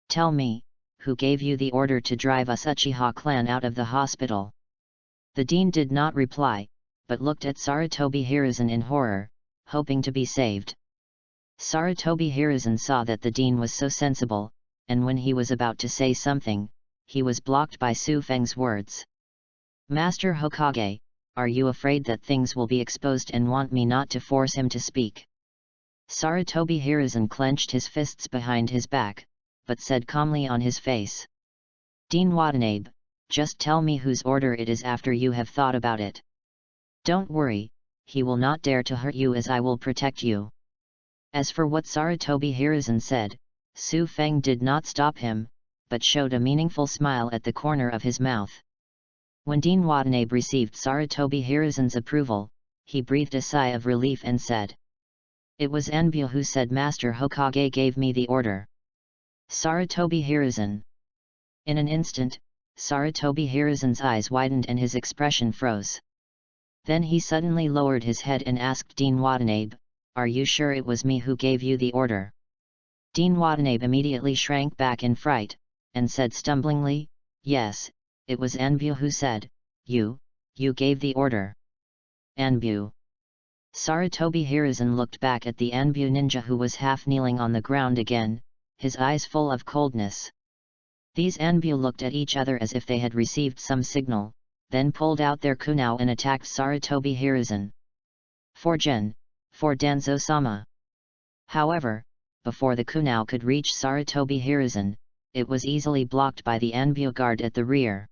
"Tell me, who gave you the order to drive us Uchiha clan out of the hospital?" The dean did not reply, but looked at Sarutobi Hiruzen in horror, hoping to be saved. Sarutobi Hiruzen saw that the dean was so sensible, and when he was about to say something, he was blocked by Su Feng's words. "Master Hokage, are you afraid that things will be exposed and want me not to force him to speak?" Sarutobi Hiruzen clenched his fists behind his back, but said calmly on his face, "Dean Watanabe, just tell me whose order it is after you have thought about it. Don't worry, he will not dare to hurt you as I will protect you." As for what Sarutobi Hiruzen said, Su Feng did not stop him, but showed a meaningful smile at the corner of his mouth. When Dean Watanabe received Sarutobi Hiruzen's approval, he breathed a sigh of relief and said, "It was Anbu who said Master Hokage gave me the order." Sarutobi Hiruzen. In an instant, Sarutobi Hiruzen's eyes widened and his expression froze. Then he suddenly lowered his head and asked Dean Watanabe, "Are you sure it was me who gave you the order?" Dean Watanabe immediately shrank back in fright, and said stumblingly, "Yes, it was Anbu who said, you gave the order." Anbu. Sarutobi Hiruzen looked back at the Anbu ninja who was half kneeling on the ground again, his eyes full of coldness. These Anbu looked at each other as if they had received some signal, then pulled out their kunao and attacked Sarutobi Hiruzen. For Danzo-sama. However, before the kunao could reach Sarutobi Hiruzen, it was easily blocked by the Anbu guard at the rear.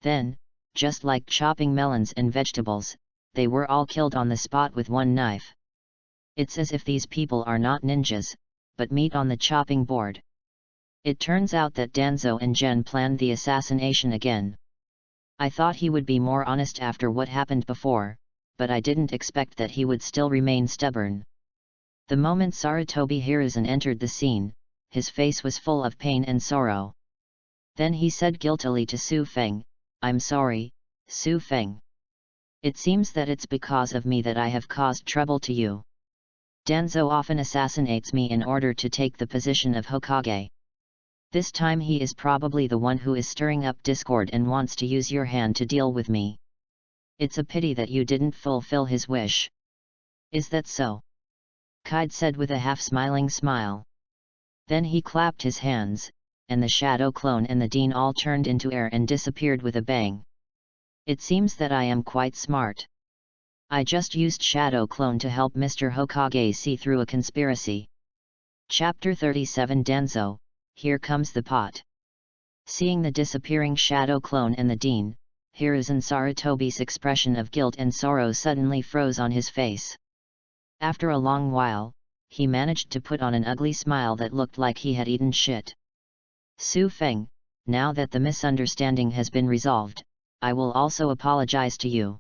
Then, just like chopping melons and vegetables, they were all killed on the spot with one knife. It's as if these people are not ninjas, but meat on the chopping board. It turns out that Danzo and Gen planned the assassination again. I thought he would be more honest after what happened before, but I didn't expect that he would still remain stubborn. The moment Sarutobi Hiruzen entered the scene, his face was full of pain and sorrow. Then he said guiltily to Su Feng, "I'm sorry, Su Feng. It seems that it's because of me that I have caused trouble to you. Danzo often assassinates me in order to take the position of Hokage. This time he is probably the one who is stirring up discord and wants to use your hand to deal with me. It's a pity that you didn't fulfill his wish. Is that so?" Kide said with a half-smiling smile. Then he clapped his hands, and the shadow clone and the dean all turned into air and disappeared with a bang. It seems that I am quite smart. I just used shadow clone to help Mr. Hokage see through a conspiracy. Chapter 37 Danzo, Here Comes the Pot. Seeing the disappearing shadow clone and the dean, Hiruzen Sarutobi's expression of guilt and sorrow suddenly froze on his face. After a long while, he managed to put on an ugly smile that looked like he had eaten shit. "Su Feng, now that the misunderstanding has been resolved, I will also apologize to you.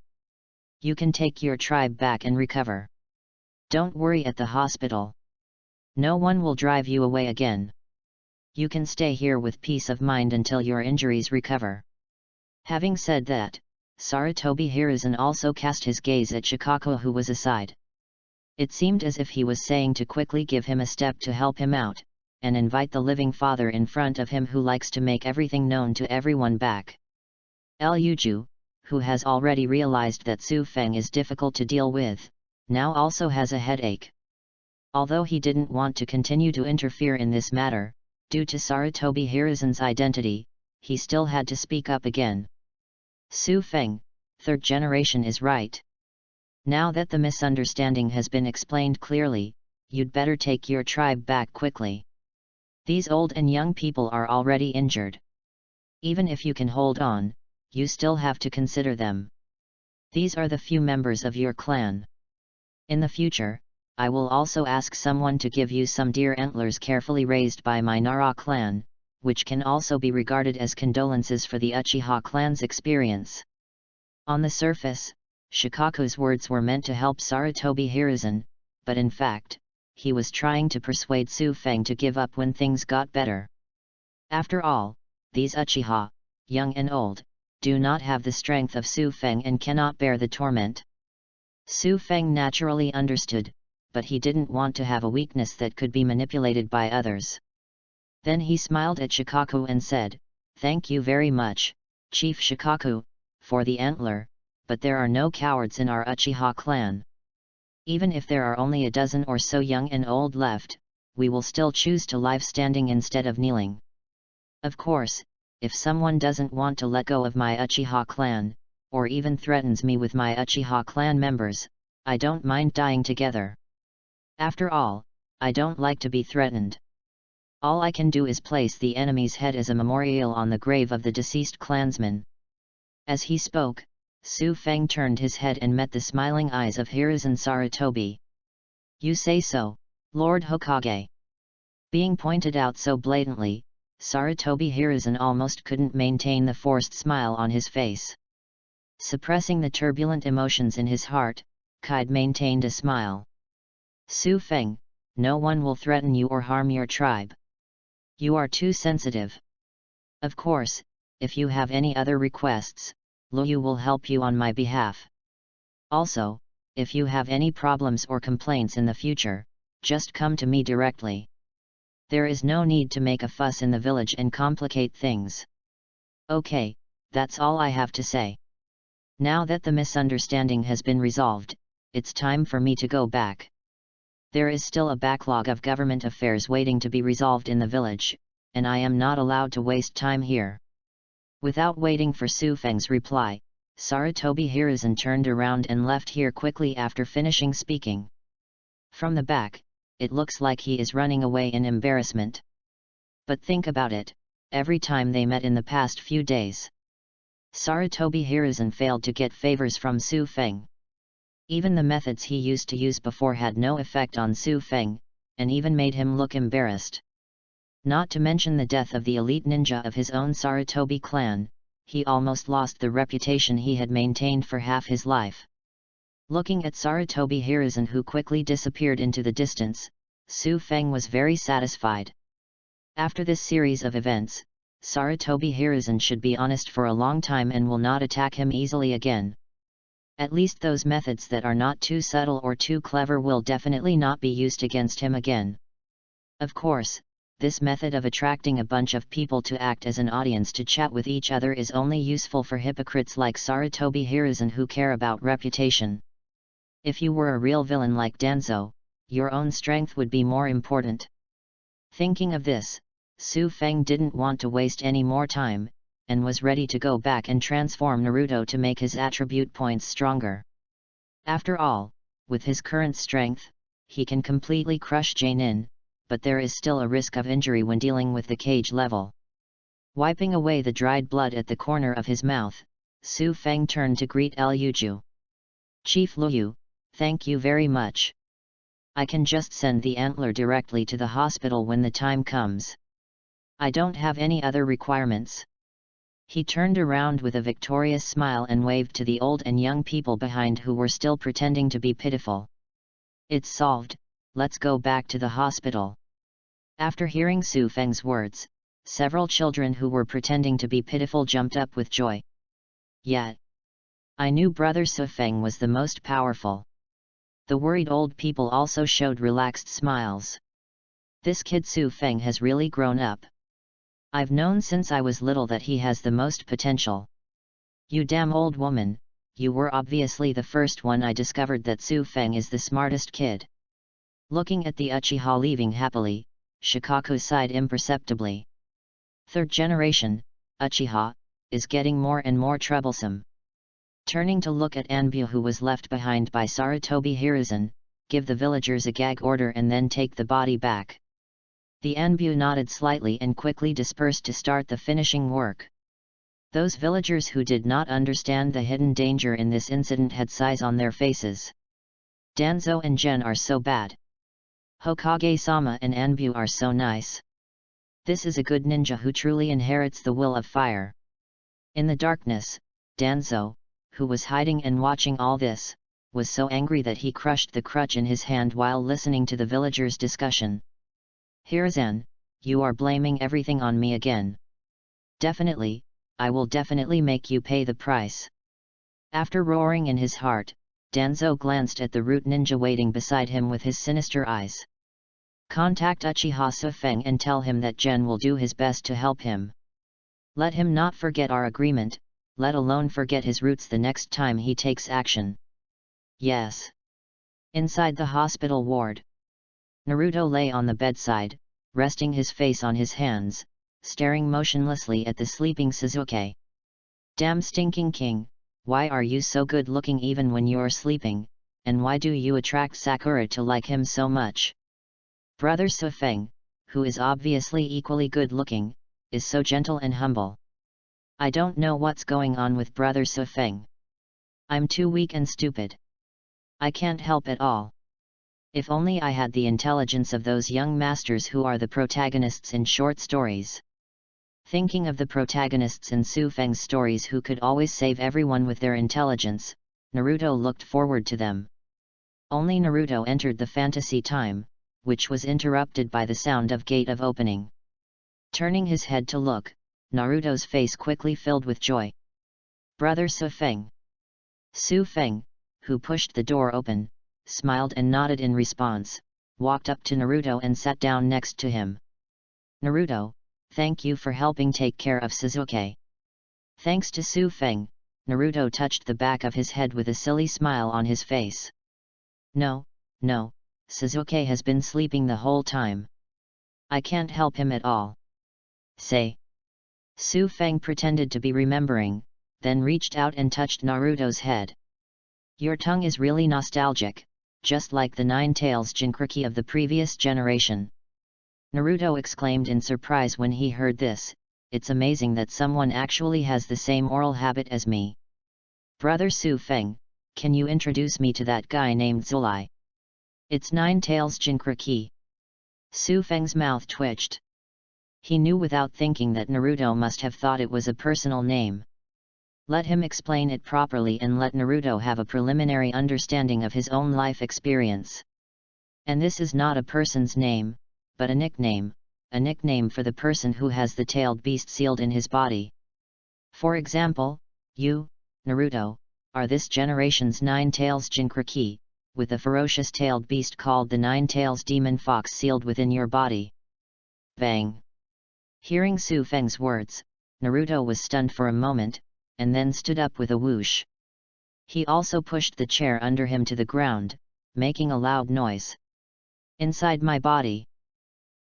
You can take your tribe back and recover. Don't worry at the hospital. No one will drive you away again. You can stay here with peace of mind until your injuries recover." Having said that, Sarutobi Hiruzen also cast his gaze at Shikaku, who was aside. It seemed as if he was saying to quickly give him a step to help him out, and invite the living father in front of him who likes to make everything known to everyone back. Luju, who has already realized that Su Feng is difficult to deal with, now also has a headache. Although he didn't want to continue to interfere in this matter, due to Sarutobi Hiruzen's identity, he still had to speak up again. "Su Feng, third generation is right. Now that the misunderstanding has been explained clearly, you'd better take your tribe back quickly. These old and young people are already injured. Even if you can hold on, you still have to consider them. These are the few members of your clan. In the future, I will also ask someone to give you some deer antlers carefully raised by my Nara clan, which can also be regarded as condolences for the Uchiha clan's experience." On the surface, Shikaku's words were meant to help Sarutobi Hiruzen, but in fact, he was trying to persuade Su Feng to give up when things got better. After all, these Uchiha, young and old, do not have the strength of Su Feng and cannot bear the torment. Su Feng naturally understood, but he didn't want to have a weakness that could be manipulated by others. Then he smiled at Shikaku and said, "Thank you very much, Chief Shikaku, for the antler, but there are no cowards in our Uchiha clan. Even if there are only a dozen or so young and old left, we will still choose to live standing instead of kneeling. Of course, if someone doesn't want to let go of my Uchiha clan, or even threatens me with my Uchiha clan members, I don't mind dying together. After all, I don't like to be threatened. All I can do is place the enemy's head as a memorial on the grave of the deceased clansman." As he spoke, Su Feng turned his head and met the smiling eyes of Hiruzen Sarutobi. "You say so, Lord Hokage." Being pointed out so blatantly, Sarutobi Hiruzen almost couldn't maintain the forced smile on his face. Suppressing the turbulent emotions in his heart, Kide maintained a smile. "Su Feng, no one will threaten you or harm your tribe. You are too sensitive. Of course, if you have any other requests, Luyu will help you on my behalf. Also, if you have any problems or complaints in the future, just come to me directly. There is no need to make a fuss in the village and complicate things. Okay, that's all I have to say. Now that the misunderstanding has been resolved, it's time for me to go back. There is still a backlog of government affairs waiting to be resolved in the village, and I am not allowed to waste time here." Without waiting for Su Feng's reply, Sarutobi Hiruzen turned around and left here quickly after finishing speaking. From the back, it looks like he is running away in embarrassment. But think about it, every time they met in the past few days, Sarutobi Hiruzen failed to get favors from Su Feng. Even the methods he used to use before had no effect on Su Feng, and even made him look embarrassed. Not to mention the death of the elite ninja of his own Sarutobi clan, he almost lost the reputation he had maintained for half his life. Looking at Sarutobi Hiruzen, who quickly disappeared into the distance, Su Feng was very satisfied. After this series of events, Sarutobi Hiruzen should be honest for a long time and will not attack him easily again. At least those methods that are not too subtle or too clever will definitely not be used against him again. Of course, this method of attracting a bunch of people to act as an audience to chat with each other is only useful for hypocrites like Sarutobi Hiruzen who care about reputation. If you were a real villain like Danzo, your own strength would be more important. Thinking of this, Su Feng didn't want to waste any more time, and was ready to go back and transform Naruto to make his attribute points stronger. After all, with his current strength, he can completely crush Jainin, but there is still a risk of injury when dealing with the cage level. Wiping away the dried blood at the corner of his mouth, Su Feng turned to greet Liuju. "Chief Liu, thank you very much. I can just send the antler directly to the hospital when the time comes. I don't have any other requirements." He turned around with a victorious smile and waved to the old and young people behind who were still pretending to be pitiful. "It's solved, let's go back to the hospital." After hearing Su Feng's words, several children who were pretending to be pitiful jumped up with joy. "Yet, I knew Brother Su Feng was the most powerful." The worried old people also showed relaxed smiles. "This kid Su Feng has really grown up. I've known since I was little that he has the most potential." "You damn old woman, you were obviously the first one I discovered that Su Feng is the smartest kid." Looking at the Uchiha leaving happily, Shikaku sighed imperceptibly. "Third generation, Uchiha, is getting more and more troublesome." Turning to look at Anbu, who was left behind by Sarutobi Hiruzen, "Give the villagers a gag order and then take the body back." The Anbu nodded slightly and quickly dispersed to start the finishing work. Those villagers who did not understand the hidden danger in this incident had sighs on their faces. Danzo and Gen are so bad. Hokage-sama and Anbu are so nice. This is a good ninja who truly inherits the will of fire. In the darkness, Danzo, who was hiding and watching all this, was so angry that he crushed the crutch in his hand while listening to the villagers' discussion. "Hiruzen, you are blaming everything on me again. Definitely, I will definitely make you pay the price." After roaring in his heart, Danzo glanced at the root ninja waiting beside him with his sinister eyes. "Contact Uchiha Su Feng and tell him that Gen will do his best to help him. Let him not forget our agreement, let alone forget his roots the next time he takes action." "Yes." Inside the hospital ward, Naruto lay on the bedside, resting his face on his hands, staring motionlessly at the sleeping Sasuke. "Damn stinking king, why are you so good looking even when you're sleeping, and why do you attract Sakura to like him so much? Brother Su Feng, who is obviously equally good looking, is so gentle and humble. I don't know what's going on with Brother Su Feng. I'm too weak and stupid. I can't help at all. If only I had the intelligence of those young masters who are the protagonists in short stories." Thinking of the protagonists in Su Feng's stories who could always save everyone with their intelligence, Naruto looked forward to them. Only Naruto entered the fantasy time, which was interrupted by the sound of gate of opening. Turning his head to look, Naruto's face quickly filled with joy. "Brother Su Feng." Su Feng, who pushed the door open, smiled and nodded in response, walked up to Naruto and sat down next to him. "Naruto, thank you for helping take care of Sasuke." Thanks to Su Feng, Naruto touched the back of his head with a silly smile on his face. No, Sasuke has been sleeping the whole time. I can't help him at all." say. Su Feng pretended to be remembering, then reached out and touched Naruto's head. Your tongue is really nostalgic, just like the Nine Tails Jinchuriki of the previous generation. Naruto exclaimed in surprise when he heard this. It's amazing that someone actually has the same oral habit as me. Brother Su Feng, can you introduce me to that guy named Zulai? It's Nine Tails Jinchuriki. Su Feng's mouth twitched. He knew without thinking that Naruto must have thought it was a personal name. Let him explain it properly and let Naruto have a preliminary understanding of his own life experience. And this is not a person's name, but a nickname for the person who has the tailed beast sealed in his body. For example, you, Naruto, are this generation's Nine Tails Jinchuriki, with a ferocious tailed beast called the Nine Tails Demon Fox sealed within your body. Bang! Hearing Su Feng's words, Naruto was stunned for a moment, and then stood up with a whoosh. He also pushed the chair under him to the ground, making a loud noise. Inside my body.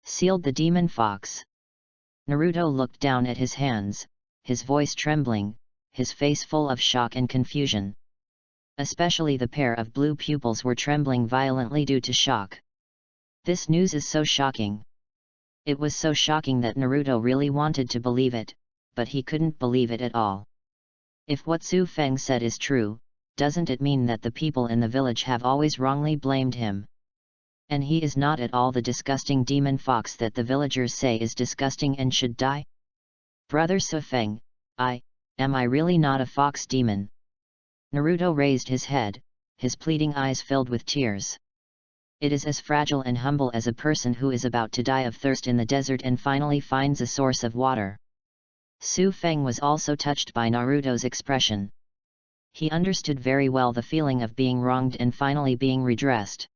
Sealed the demon fox. Naruto looked down at his hands, his voice trembling, his face full of shock and confusion. Especially the pair of blue pupils were trembling violently due to shock. This news is so shocking. It was so shocking that Naruto really wanted to believe it, but he couldn't believe it at all. If what Su Feng said is true, doesn't it mean that the people in the village have always wrongly blamed him? And he is not at all the disgusting demon fox that the villagers say is disgusting and should die? Brother Su Feng, am I really not a fox demon? Naruto raised his head, his pleading eyes filled with tears. It is as fragile and humble as a person who is about to die of thirst in the desert and finally finds a source of water. Su Feng was also touched by Naruto's expression. He understood very well the feeling of being wronged and finally being redressed.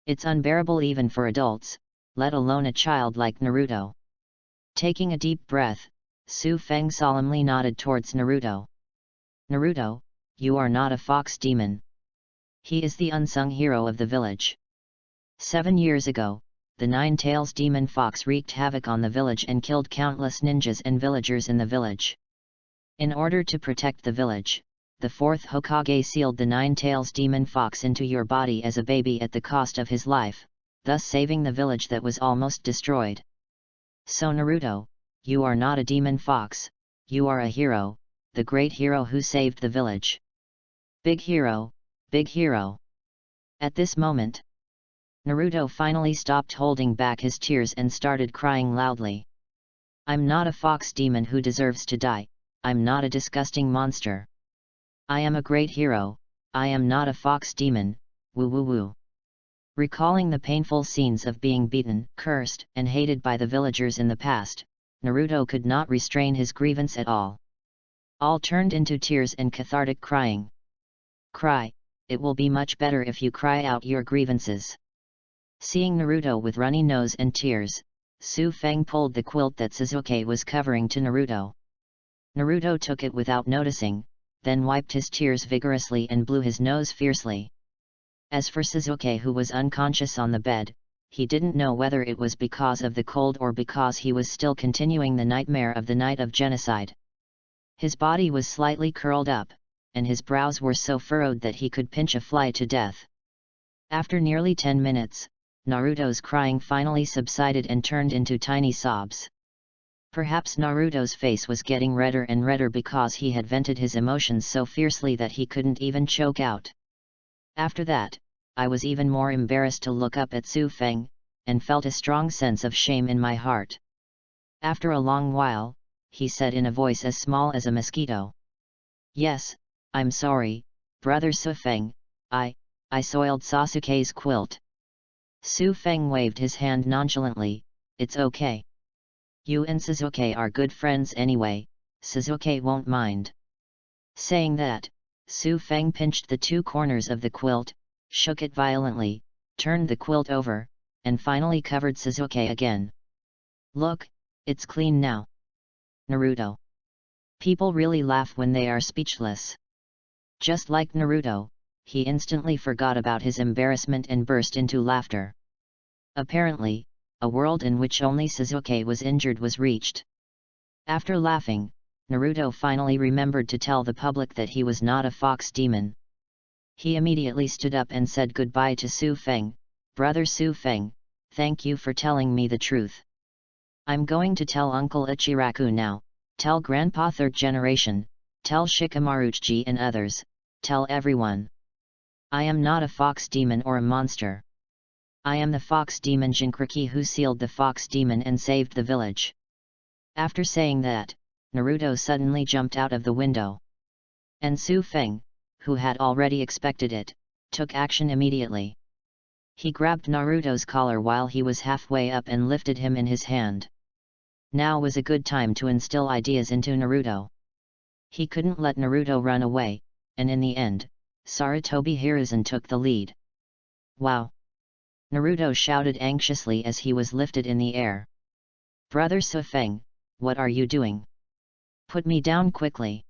It's unbearable even for adults, let alone a child like Naruto. Taking a deep breath, Su Feng solemnly nodded towards Naruto. Naruto, you are not a fox demon. He is the unsung hero of the village. 7 years ago, the Nine Tails Demon Fox wreaked havoc on the village and killed countless ninjas and villagers in the village. In order to protect the village, the 4th Hokage sealed the Nine Tails Demon Fox into your body as a baby at the cost of his life, thus saving the village that was almost destroyed. So Naruto, you are not a demon fox, you are a hero, the great hero who saved the village. Big hero, big hero. At this moment, Naruto finally stopped holding back his tears and started crying loudly. I'm not a fox demon who deserves to die, I'm not a disgusting monster. I am a great hero, I am not a fox demon, woo woo woo. Recalling the painful scenes of being beaten, cursed, and hated by the villagers in the past, Naruto could not restrain his grievance at all. All turned into tears and cathartic crying. Cry, it will be much better if you cry out your grievances. Seeing Naruto with runny nose and tears, Su Feng pulled the quilt that Sasuke was covering to Naruto. Naruto took it without noticing, then wiped his tears vigorously and blew his nose fiercely. As for Sasuke, who was unconscious on the bed, he didn't know whether it was because of the cold or because he was still continuing the nightmare of the night of genocide. His body was slightly curled up, and his brows were so furrowed that he could pinch a fly to death. After nearly 10 minutes, Naruto's crying finally subsided and turned into tiny sobs. Perhaps Naruto's face was getting redder and redder because he had vented his emotions so fiercely that he couldn't even choke out. After that, I was even more embarrassed to look up at Su Feng, and felt a strong sense of shame in my heart. After a long while, he said in a voice as small as a mosquito. Yes, I'm sorry, brother Su Feng, I soiled Sasuke's quilt. Su Feng waved his hand nonchalantly, it's okay. You and Sasuke are good friends anyway, Sasuke won't mind. Saying that, Su Feng pinched the 2 corners of the quilt, shook it violently, turned the quilt over, and finally covered Sasuke again. Look, it's clean now. Naruto. People really laugh when they are speechless. Just like Naruto, he instantly forgot about his embarrassment and burst into laughter. Apparently, a world in which only Sasuke was injured was reached. After laughing, Naruto finally remembered to tell the public that he was not a fox demon. He immediately stood up and said goodbye to Su Feng. "Brother Su Feng, thank you for telling me the truth. I'm going to tell Uncle Ichiraku now, tell Grandpa third generation, tell Shikamaruchi and others, tell everyone. I am not a fox demon or a monster. I am the fox demon Jinchuriki who sealed the fox demon and saved the village." After saying that, Naruto suddenly jumped out of the window. And Su Feng, who had already expected it, took action immediately. He grabbed Naruto's collar while he was halfway up and lifted him in his hand. Now was a good time to instill ideas into Naruto. He couldn't let Naruto run away, and in the end, Sarutobi Hiruzen took the lead. "Wow!" Naruto shouted anxiously as he was lifted in the air. "Brother Su Feng, what are you doing? Put me down quickly."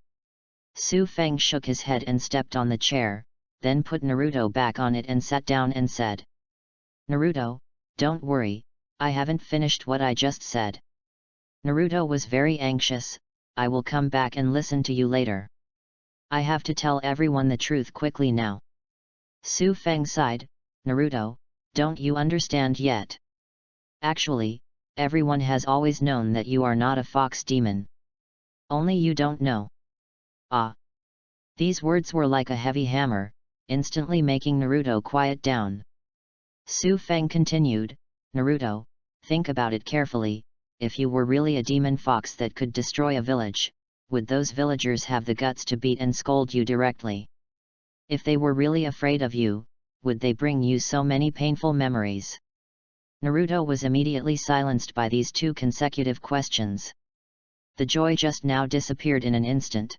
Su Feng shook his head and stepped on the chair, then put Naruto back on it and sat down and said, "Naruto, don't worry, I haven't finished what I just said." Naruto was very anxious. "I will come back and listen to you later. I have to tell everyone the truth quickly now." Su Feng sighed. "Naruto, don't you understand yet? Actually, everyone has always known that you are not a fox demon. Only you don't know." "Ah!" These words were like a heavy hammer, instantly making Naruto quiet down. Su Feng continued, "Naruto, think about it carefully. If you were really a demon fox that could destroy a village, would those villagers have the guts to beat and scold you directly? If they were really afraid of you, would they bring you so many painful memories?" Naruto was immediately silenced by these two consecutive questions. The joy just now disappeared in an instant.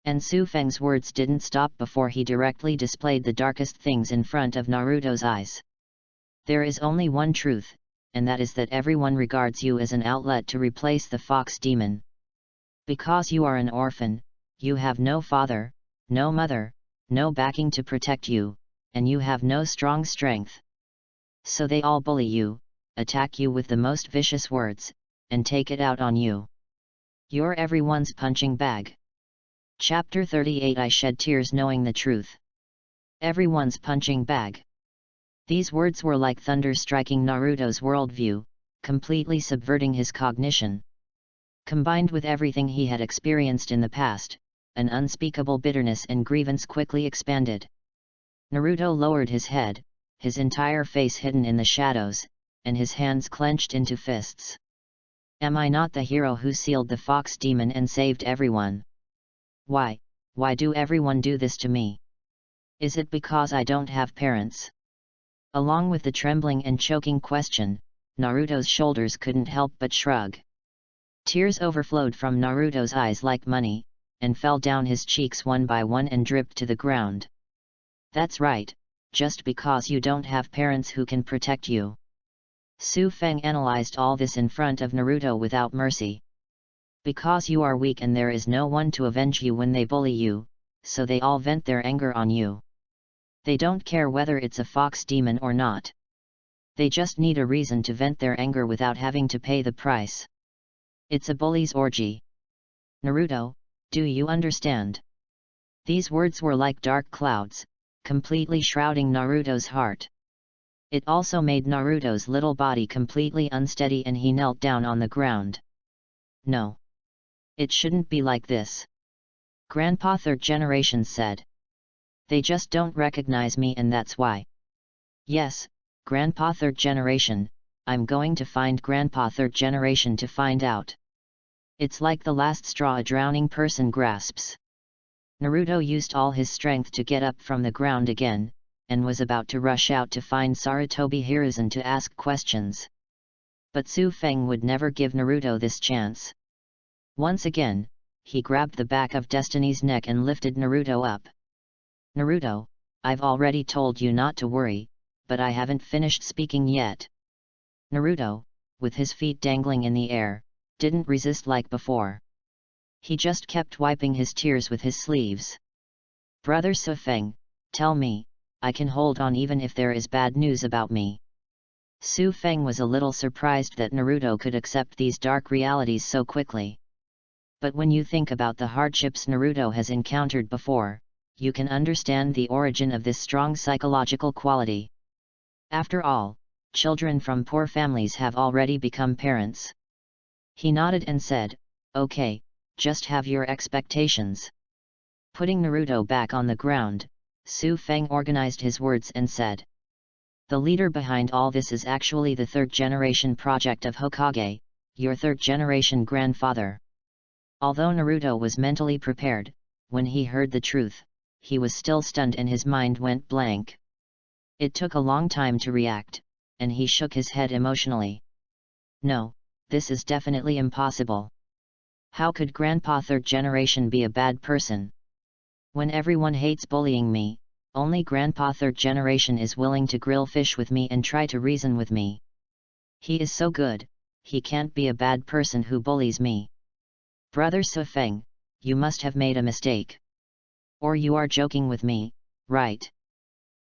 And Su Feng's words didn't stop before he directly displayed the darkest things in front of Naruto's eyes. "There is only one truth, and that is that everyone regards you as an outlet to replace the fox demon. Because you are an orphan, you have no father, no mother, no backing to protect you, and you have no strong strength. So they all bully you, attack you with the most vicious words, and take it out on you. You're everyone's punching bag." Chapter 38 I shed tears knowing the truth. Everyone's punching bag. These words were like thunder striking Naruto's worldview, completely subverting his cognition. Combined with everything he had experienced in the past, an unspeakable bitterness and grievance quickly expanded. Naruto lowered his head, his entire face hidden in the shadows, and his hands clenched into fists. "Am I not the hero who sealed the fox demon and saved everyone? Why do everyone do this to me? Is it because I don't have parents?" Along with the trembling and choking question, Naruto's shoulders couldn't help but shrug. Tears overflowed from Naruto's eyes like money, and fell down his cheeks one by one and dripped to the ground. "That's right, just because you don't have parents who can protect you." Su Feng analyzed all this in front of Naruto without mercy. "Because you are weak and there is no one to avenge you when they bully you, so they all vent their anger on you. They don't care whether it's a fox demon or not. They just need a reason to vent their anger without having to pay the price. It's a bully's orgy. Naruto, do you understand?" These words were like dark clouds, completely shrouding Naruto's heart. It also made Naruto's little body completely unsteady and he knelt down on the ground. "No. It shouldn't be like this. Grandpa third generation said. They just don't recognize me and that's why. Yes, Grandpa third generation, I'm going to find Grandpa third generation to find out. It's like the last straw a drowning person grasps." Naruto used all his strength to get up from the ground again, and was about to rush out to find Sarutobi Hiruzen to ask questions. But Su Feng would never give Naruto this chance. Once again, he grabbed the back of Destiny's neck and lifted Naruto up. "Naruto, I've already told you not to worry, but I haven't finished speaking yet." Naruto, with his feet dangling in the air, didn't resist like before. He just kept wiping his tears with his sleeves. "Brother Su Feng, tell me, I can hold on even if there is bad news about me." Su Feng was a little surprised that Naruto could accept these dark realities so quickly. But when you think about the hardships Naruto has encountered before, you can understand the origin of this strong psychological quality. After all, children from poor families have already become parents. He nodded and said, "Okay, just have your expectations." Putting Naruto back on the ground, Su Feng organized his words and said, "The leader behind all this is actually the third-generation project of Hokage, your third-generation grandfather." Although Naruto was mentally prepared, when he heard the truth, he was still stunned and his mind went blank. It took a long time to react, and he shook his head emotionally. "No, this is definitely impossible. How could Grandpa third generation be a bad person? When everyone hates bullying me, only Grandpa third generation is willing to grill fish with me and try to reason with me. He is so good, he can't be a bad person who bullies me. Brother Su Feng, you must have made a mistake. Or you are joking with me, right?"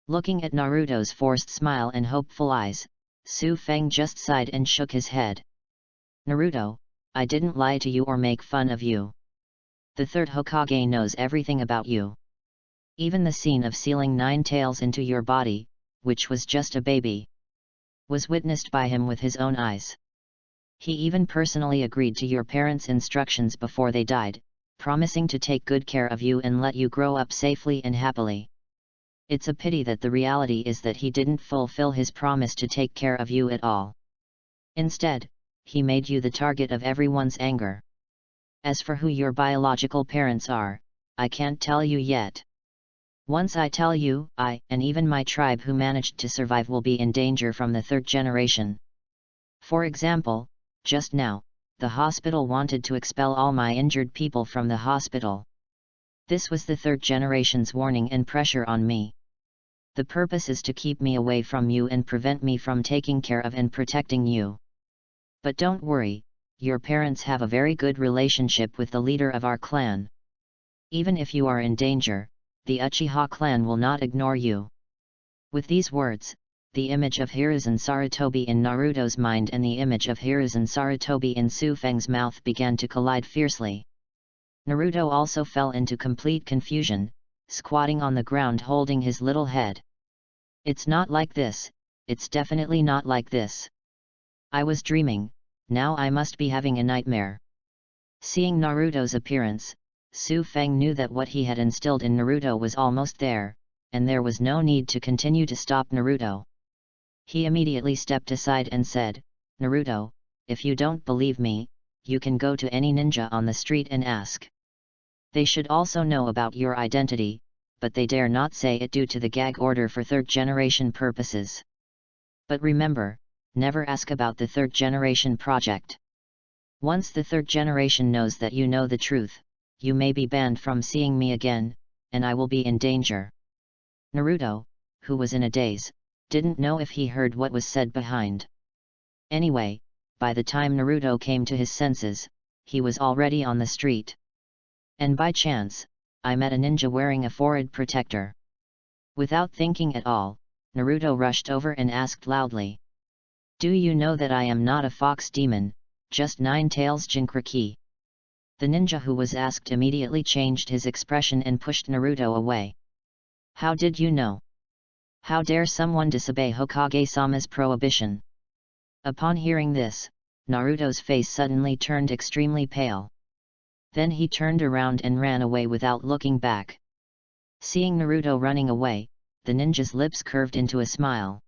Looking at Naruto's forced smile and hopeful eyes, Su Feng just sighed and shook his head. "Naruto, I didn't lie to you or make fun of you. The third Hokage knows everything about you. Even the scene of sealing 9 tails into your body, which was just a baby, was witnessed by him with his own eyes. He even personally agreed to your parents' instructions before they died, promising to take good care of you and let you grow up safely and happily. It's a pity that the reality is that he didn't fulfill his promise to take care of you at all. Instead, he made you the target of everyone's anger. As for who your biological parents are, I can't tell you yet. Once I tell you, I, and even my tribe who managed to survive will be in danger from the third generation. For example, just now, the hospital wanted to expel all my injured people from the hospital. This was the third generation's warning and pressure on me. The purpose is to keep me away from you and prevent me from taking care of and protecting you. But don't worry, your parents have a very good relationship with the leader of our clan. Even if you are in danger, the Uchiha clan will not ignore you." With these words, the image of Hiruzen Sarutobi in Naruto's mind and the image of Hiruzen Sarutobi in Su Feng's mouth began to collide fiercely. Naruto also fell into complete confusion, squatting on the ground holding his little head. "It's not like this, it's definitely not like this. I was dreaming, now I must be having a nightmare." Seeing Naruto's appearance, Su Feng knew that what he had instilled in Naruto was almost there, and there was no need to continue to stop Naruto. He immediately stepped aside and said, "Naruto, if you don't believe me, you can go to any ninja on the street and ask. They should also know about your identity, but they dare not say it due to the gag order for third-generation purposes. But remember, never ask about the third-generation project. Once the third generation knows that you know the truth, you may be banned from seeing me again, and I will be in danger." Naruto, who was in a daze, didn't know if he heard what was said behind. Anyway, by the time Naruto came to his senses, he was already on the street. "And by chance, I met a ninja wearing a forehead protector." Without thinking at all, Naruto rushed over and asked loudly, "Do you know that I am not a fox demon, just 9 tails Jinchuriki?" The ninja who was asked immediately changed his expression and pushed Naruto away. "How did you know? How dare someone disobey Hokage-sama's prohibition?" Upon hearing this, Naruto's face suddenly turned extremely pale. Then he turned around and ran away without looking back. Seeing Naruto running away, the ninja's lips curved into a smile.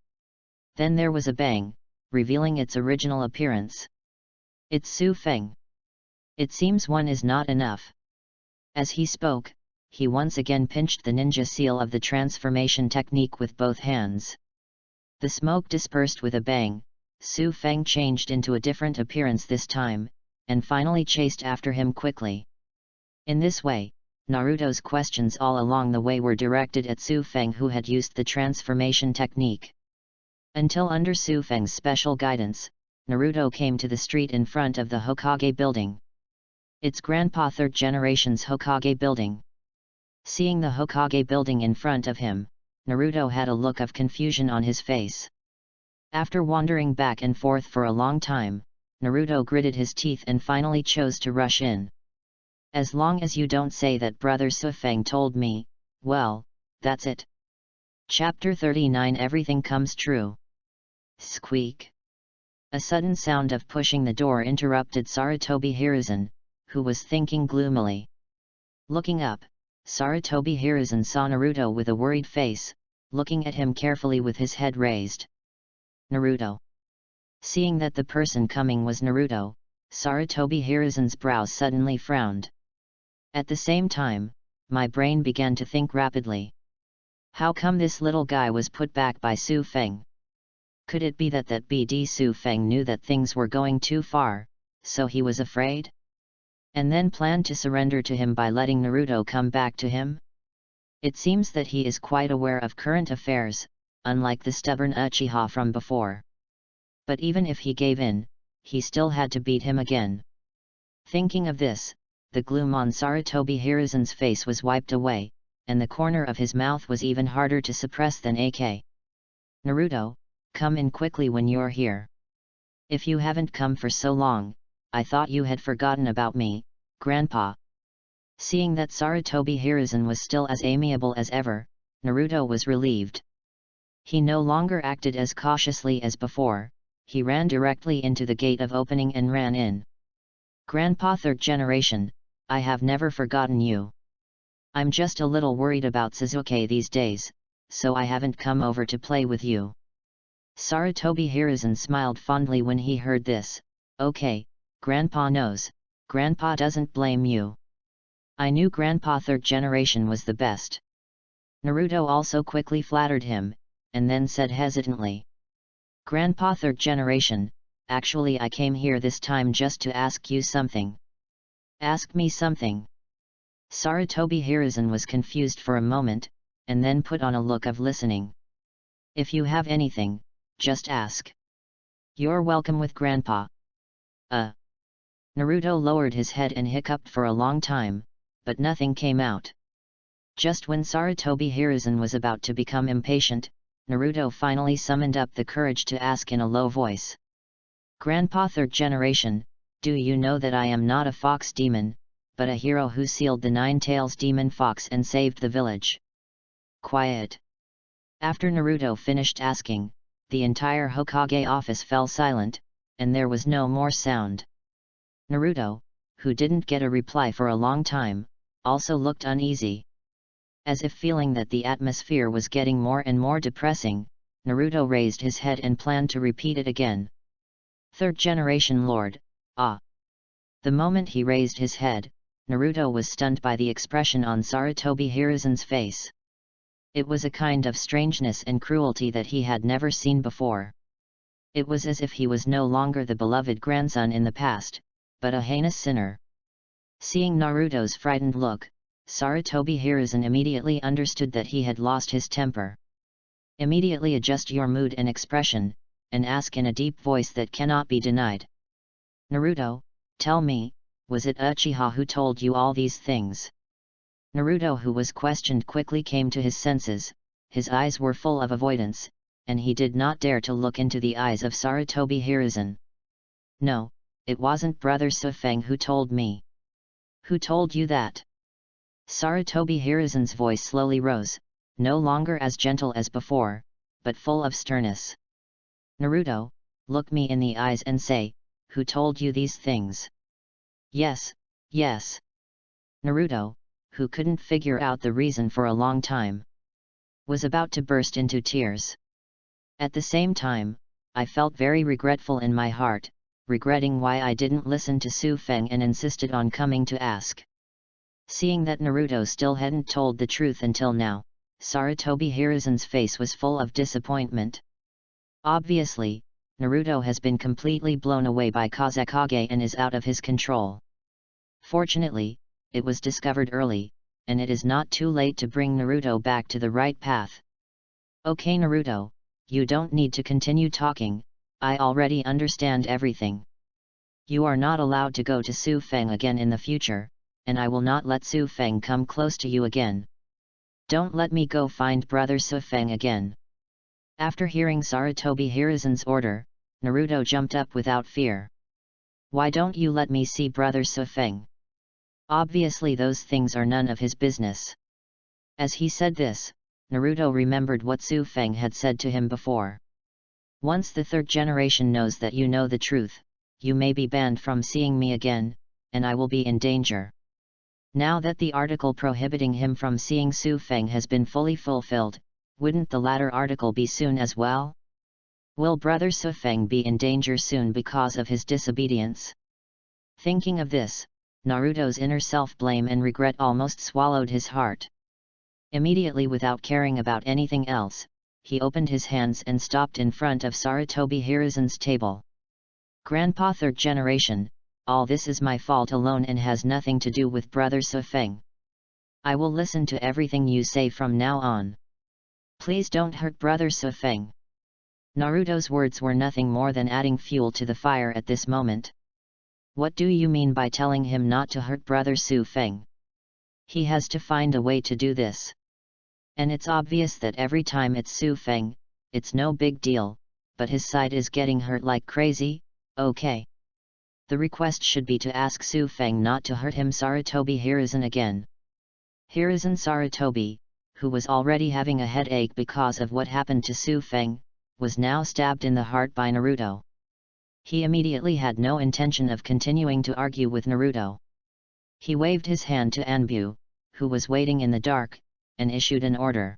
Then there was a bang, revealing its original appearance. "It's Su Feng. It seems one is not enough." As he spoke, he once again pinched the ninja seal of the transformation technique with both hands. The smoke dispersed with a bang. Su Feng changed into a different appearance this time, and finally chased after him quickly. In this way, Naruto's questions all along the way were directed at Su Feng, who had used the transformation technique. Until under Su Feng's special guidance, Naruto came to the street in front of the Hokage building. It's Grandpa third generation's Hokage building. Seeing the Hokage building in front of him, Naruto had a look of confusion on his face. After wandering back and forth for a long time, Naruto gritted his teeth and finally chose to rush in. As long as you don't say that Brother Sufeng told me, well, that's it. Chapter 39 Everything Comes True. Squeak. A sudden sound of pushing the door interrupted Sarutobi Hiruzen, who was thinking gloomily. Looking up, Sarutobi Hiruzen saw Naruto with a worried face, looking at him carefully with his head raised. Naruto. Seeing that the person coming was Naruto, Sarutobi Hiruzen's brows suddenly frowned. At the same time, my brain began to think rapidly. How come this little guy was put back by Su Feng? Could it be that BD Su Feng knew that things were going too far, so he was afraid? And then planned to surrender to him by letting Naruto come back to him? It seems that he is quite aware of current affairs, unlike the stubborn Uchiha from before. But even if he gave in, he still had to beat him again. Thinking of this, the gloom on Sarutobi Hiruzen's face was wiped away, and the corner of his mouth was even harder to suppress than AK. Naruto, come in quickly when you're here. If you haven't come for so long, I thought you had forgotten about me, Grandpa. Seeing that Sarutobi Hiruzen was still as amiable as ever, Naruto was relieved. He no longer acted as cautiously as before, he ran directly into the gate of opening and ran in. Grandpa third generation, I have never forgotten you. I'm just a little worried about Sasuke these days, so I haven't come over to play with you. Sarutobi Hiruzen smiled fondly when he heard this. Okay, Grandpa knows, Grandpa doesn't blame you. I knew Grandpa third generation was the best. Naruto also quickly flattered him, and then said hesitantly. Grandpa third generation, actually I came here this time just to ask you something. Ask me something. Sarutobi Hiruzen was confused for a moment, and then put on a look of listening. If you have anything, just ask. You're welcome with Grandpa. Naruto lowered his head and hiccuped for a long time, but nothing came out. Just when Sarutobi Hiruzen was about to become impatient, Naruto finally summoned up the courage to ask in a low voice. Grandpa third generation, do you know that I am not a fox demon, but a hero who sealed the Nine-Tails demon fox and saved the village? Quiet. After Naruto finished asking, the entire Hokage office fell silent, and there was no more sound. Naruto, who didn't get a reply for a long time, also looked uneasy. As if feeling that the atmosphere was getting more and more depressing, Naruto raised his head and planned to repeat it again. Third generation Lord, ah! The moment he raised his head, Naruto was stunned by the expression on Sarutobi Hiruzen's face. It was a kind of strangeness and cruelty that he had never seen before. It was as if he was no longer the beloved grandson in the past, but a heinous sinner. Seeing Naruto's frightened look, Sarutobi Hiruzen immediately understood that he had lost his temper. Immediately adjust your mood and expression, and ask in a deep voice that cannot be denied. Naruto, tell me, was it Uchiha who told you all these things? Naruto, who was questioned, quickly came to his senses, his eyes were full of avoidance, and he did not dare to look into the eyes of Sarutobi Hiruzen. No, it wasn't Brother Sufeng who told me. Who told you that? Sarutobi Hiruzen's voice slowly rose, no longer as gentle as before, but full of sternness. Naruto, look me in the eyes and say, who told you these things? Yes, yes. Naruto, who couldn't figure out the reason for a long time, was about to burst into tears. At the same time, I felt very regretful in my heart, regretting why I didn't listen to Su Feng and insisted on coming to ask. Seeing that Naruto still hadn't told the truth until now, Sarutobi Hiruzen's face was full of disappointment. Obviously, Naruto has been completely blown away by Kazekage and is out of his control. Fortunately, it was discovered early, and it is not too late to bring Naruto back to the right path. Okay Naruto, you don't need to continue talking, I already understand everything. You are not allowed to go to Su Feng again in the future, and I will not let Su Feng come close to you again. Don't let me go find Brother Su Feng again. After hearing Sarutobi Hiruzen's order, Naruto jumped up without fear. Why don't you let me see Brother Su Feng? Obviously those things are none of his business. As he said this, Naruto remembered what Su Feng had said to him before. Once the third generation knows that you know the truth, you may be banned from seeing me again, and I will be in danger. Now that the article prohibiting him from seeing Su Feng has been fully fulfilled, wouldn't the latter article be soon as well? Will brother Su Feng be in danger soon because of his disobedience? Thinking of this, Naruto's inner self-blame and regret almost swallowed his heart. Immediately, without caring about anything else, he opened his hands and stopped in front of Sarutobi Hiruzen's table. Grandpa third generation, all this is my fault alone and has nothing to do with brother Su Feng. I will listen to everything you say from now on. Please don't hurt brother Su Feng. Naruto's words were nothing more than adding fuel to the fire at this moment. What do you mean by telling him not to hurt brother Su Feng? He has to find a way to do this. And it's obvious that every time it's Su Feng, it's no big deal, but his side is getting hurt like crazy. Okay. The request should be to ask Su Feng not to hurt him. Sarutobi Hiruzen again. Hiruzen Sarutobi, who was already having a headache because of what happened to Su Feng, was now stabbed in the heart by Naruto. He immediately had no intention of continuing to argue with Naruto. He waved his hand to Anbu, who was waiting in the dark, and issued an order.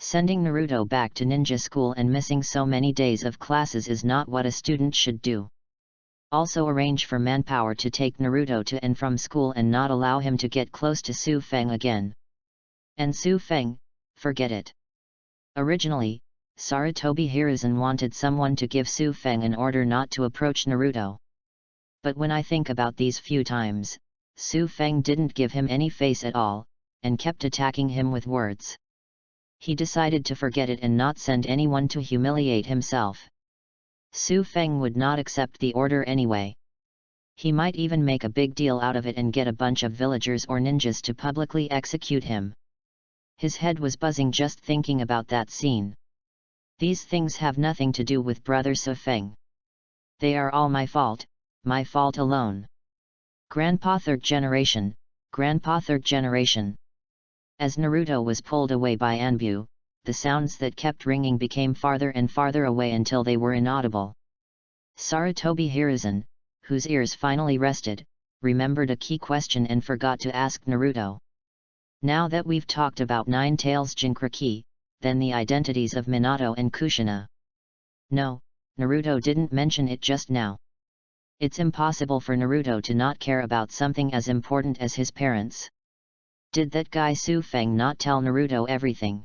Sending Naruto back to ninja school and missing so many days of classes is not what a student should do. Also arrange for manpower to take Naruto to and from school and not allow him to get close to Su Feng again. And Su Feng, forget it. Originally, Sarutobi Hiruzen wanted someone to give Su Feng an order not to approach Naruto. But when I think about these few times, Su Feng didn't give him any face at all, and kept attacking him with words. He decided to forget it and not send anyone to humiliate himself. Su Feng would not accept the order anyway. He might even make a big deal out of it and get a bunch of villagers or ninjas to publicly execute him. His head was buzzing just thinking about that scene. These things have nothing to do with brother Su Feng. They are all my fault alone. Grandpa third generation, Grandpa third generation. As Naruto was pulled away by Anbu, the sounds that kept ringing became farther and farther away until they were inaudible. Sarutobi Hiruzen, whose ears finally rested, remembered a key question and forgot to ask Naruto. Now that we've talked about Nine Tails Jinchuriki, then the identities of Minato and Kushina. No, Naruto didn't mention it just now. It's impossible for Naruto to not care about something as important as his parents. Did that guy Su Feng not tell Naruto everything?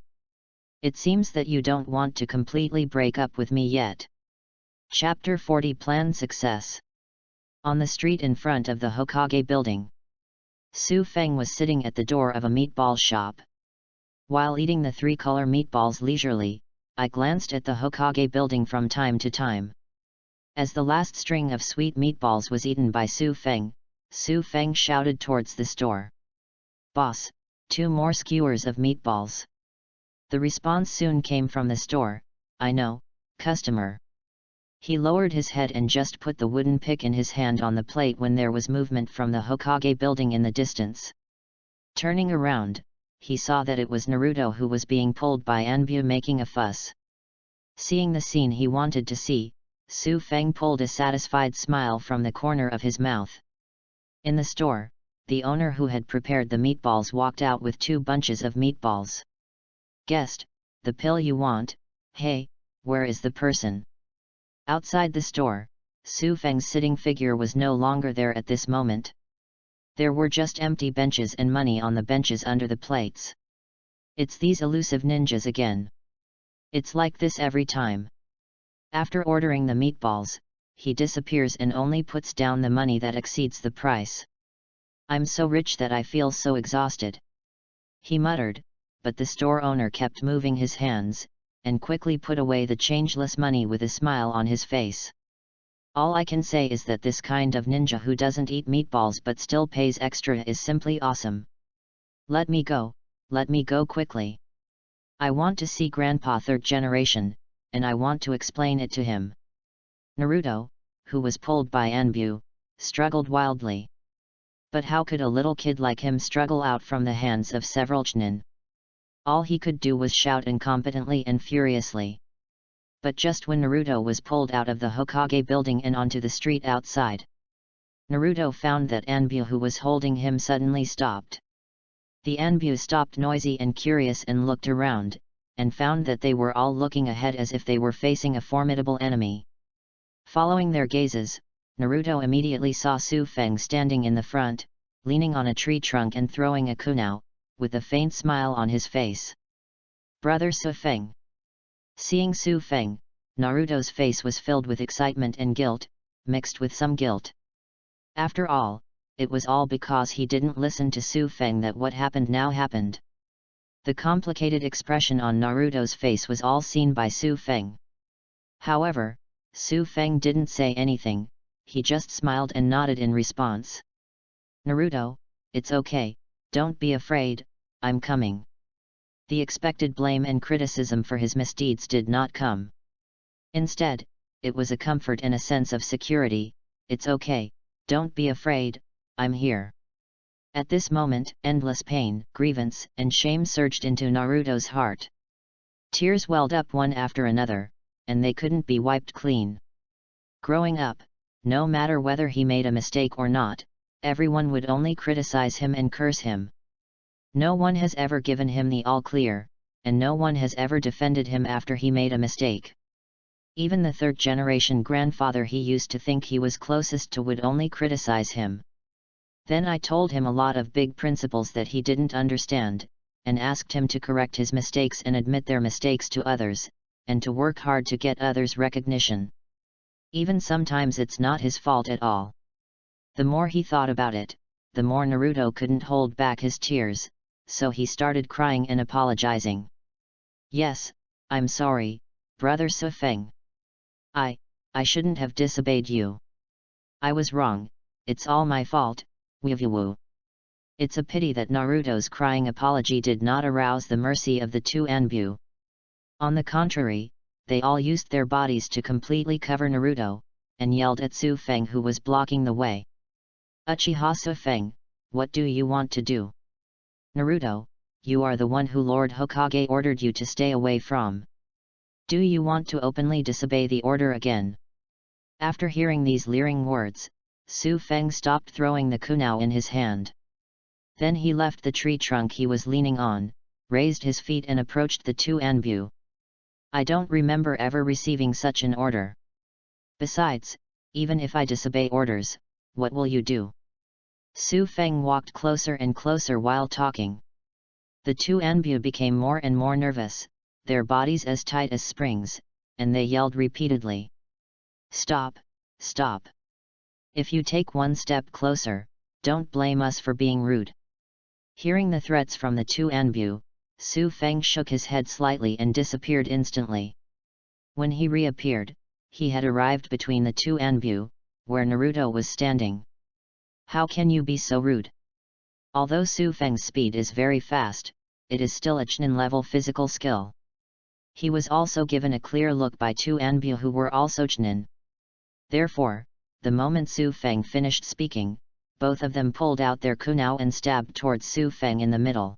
It seems that you don't want to completely break up with me yet. Chapter 40 Plan Success. On the street in front of the Hokage building, Su Feng was sitting at the door of a meatball shop. While eating the three-color meatballs leisurely, I glanced at the Hokage building from time to time. As the last string of sweet meatballs was eaten by Su Feng shouted towards the store. "Boss, 2 more skewers of meatballs." The response soon came from the store, "I know, customer." He lowered his head and just put the wooden pick in his hand on the plate when there was movement from the Hokage building in the distance. Turning around, he saw that it was Naruto who was being pulled by Anbu making a fuss. Seeing the scene he wanted to see, Su Feng pulled a satisfied smile from the corner of his mouth. In the store, the owner who had prepared the meatballs walked out with 2 bunches of meatballs. "Guest, the pill you want? Hey, where is the person?" Outside the store, Su Feng's sitting figure was no longer there at this moment. There were just empty benches and money on the benches under the plates. It's these elusive ninjas again. It's like this every time. After ordering the meatballs, he disappears and only puts down the money that exceeds the price. "I'm so rich that I feel so exhausted," he muttered, but the store owner kept moving his hands, and quickly put away the changeless money with a smile on his face. "All I can say is that this kind of ninja who doesn't eat meatballs but still pays extra is simply awesome. Let me go quickly. I want to see Grandpa third generation, and I want to explain it to him." Naruto, who was pulled by Anbu, struggled wildly. But how could a little kid like him struggle out from the hands of several Chunin? All he could do was shout incompetently and furiously. But just when Naruto was pulled out of the Hokage building and onto the street outside, Naruto found that Anbu who was holding him suddenly stopped. The Anbu stopped noisy and curious and looked around, and found that they were all looking ahead as if they were facing a formidable enemy. Following their gazes, Naruto immediately saw Su Feng standing in the front, leaning on a tree trunk and throwing a kunai, with a faint smile on his face. "Brother Su Feng." Seeing Su Feng, Naruto's face was filled with excitement and guilt, mixed with some guilt. After all, it was all because he didn't listen to Su Feng that what happened now happened. The complicated expression on Naruto's face was all seen by Su Feng. However, Su Feng didn't say anything, he just smiled and nodded in response. "Naruto, it's okay, don't be afraid, I'm coming." The expected blame and criticism for his misdeeds did not come. Instead, it was a comfort and a sense of security. "It's okay, don't be afraid, I'm here." At this moment, endless pain, grievance, and shame surged into Naruto's heart. Tears welled up one after another, and they couldn't be wiped clean. Growing up, no matter whether he made a mistake or not, everyone would only criticize him and curse him. No one has ever given him the all clear, and no one has ever defended him after he made a mistake. Even the third-generation grandfather he used to think he was closest to would only criticize him. Then I told him a lot of big principles that he didn't understand, and asked him to correct his mistakes and admit their mistakes to others, and to work hard to get others' recognition. Even sometimes it's not his fault at all. The more he thought about it, the more Naruto couldn't hold back his tears, so he started crying and apologizing. "Yes, I'm sorry, Brother Su Feng. I shouldn't have disobeyed you. I was wrong, it's all my fault, woo." It's a pity that Naruto's crying apology did not arouse the mercy of the two Anbu. On the contrary, they all used their bodies to completely cover Naruto, and yelled at Su Feng who was blocking the way. "Uchiha Su Feng, what do you want to do? Naruto, you are the one who Lord Hokage ordered you to stay away from. Do you want to openly disobey the order again?" After hearing these leering words, Su Feng stopped throwing the kunai in his hand. Then he left the tree trunk he was leaning on, raised his feet and approached the two Anbu. "I don't remember ever receiving such an order. Besides, even if I disobey orders, what will you do?" Su Feng walked closer and closer while talking. The two Anbu became more and more nervous, their bodies as tight as springs, and they yelled repeatedly. "Stop, stop. If you take one step closer, don't blame us for being rude." Hearing the threats from the two Anbu, Su Feng shook his head slightly and disappeared instantly. When he reappeared, he had arrived between the two Anbu, where Naruto was standing. "How can you be so rude?" Although Su Feng's speed is very fast, it is still a Chunin-level physical skill. He was also given a clear look by two Anbu who were also Chunin. Therefore, the moment Su Feng finished speaking, both of them pulled out their kunai and stabbed towards Su Feng in the middle.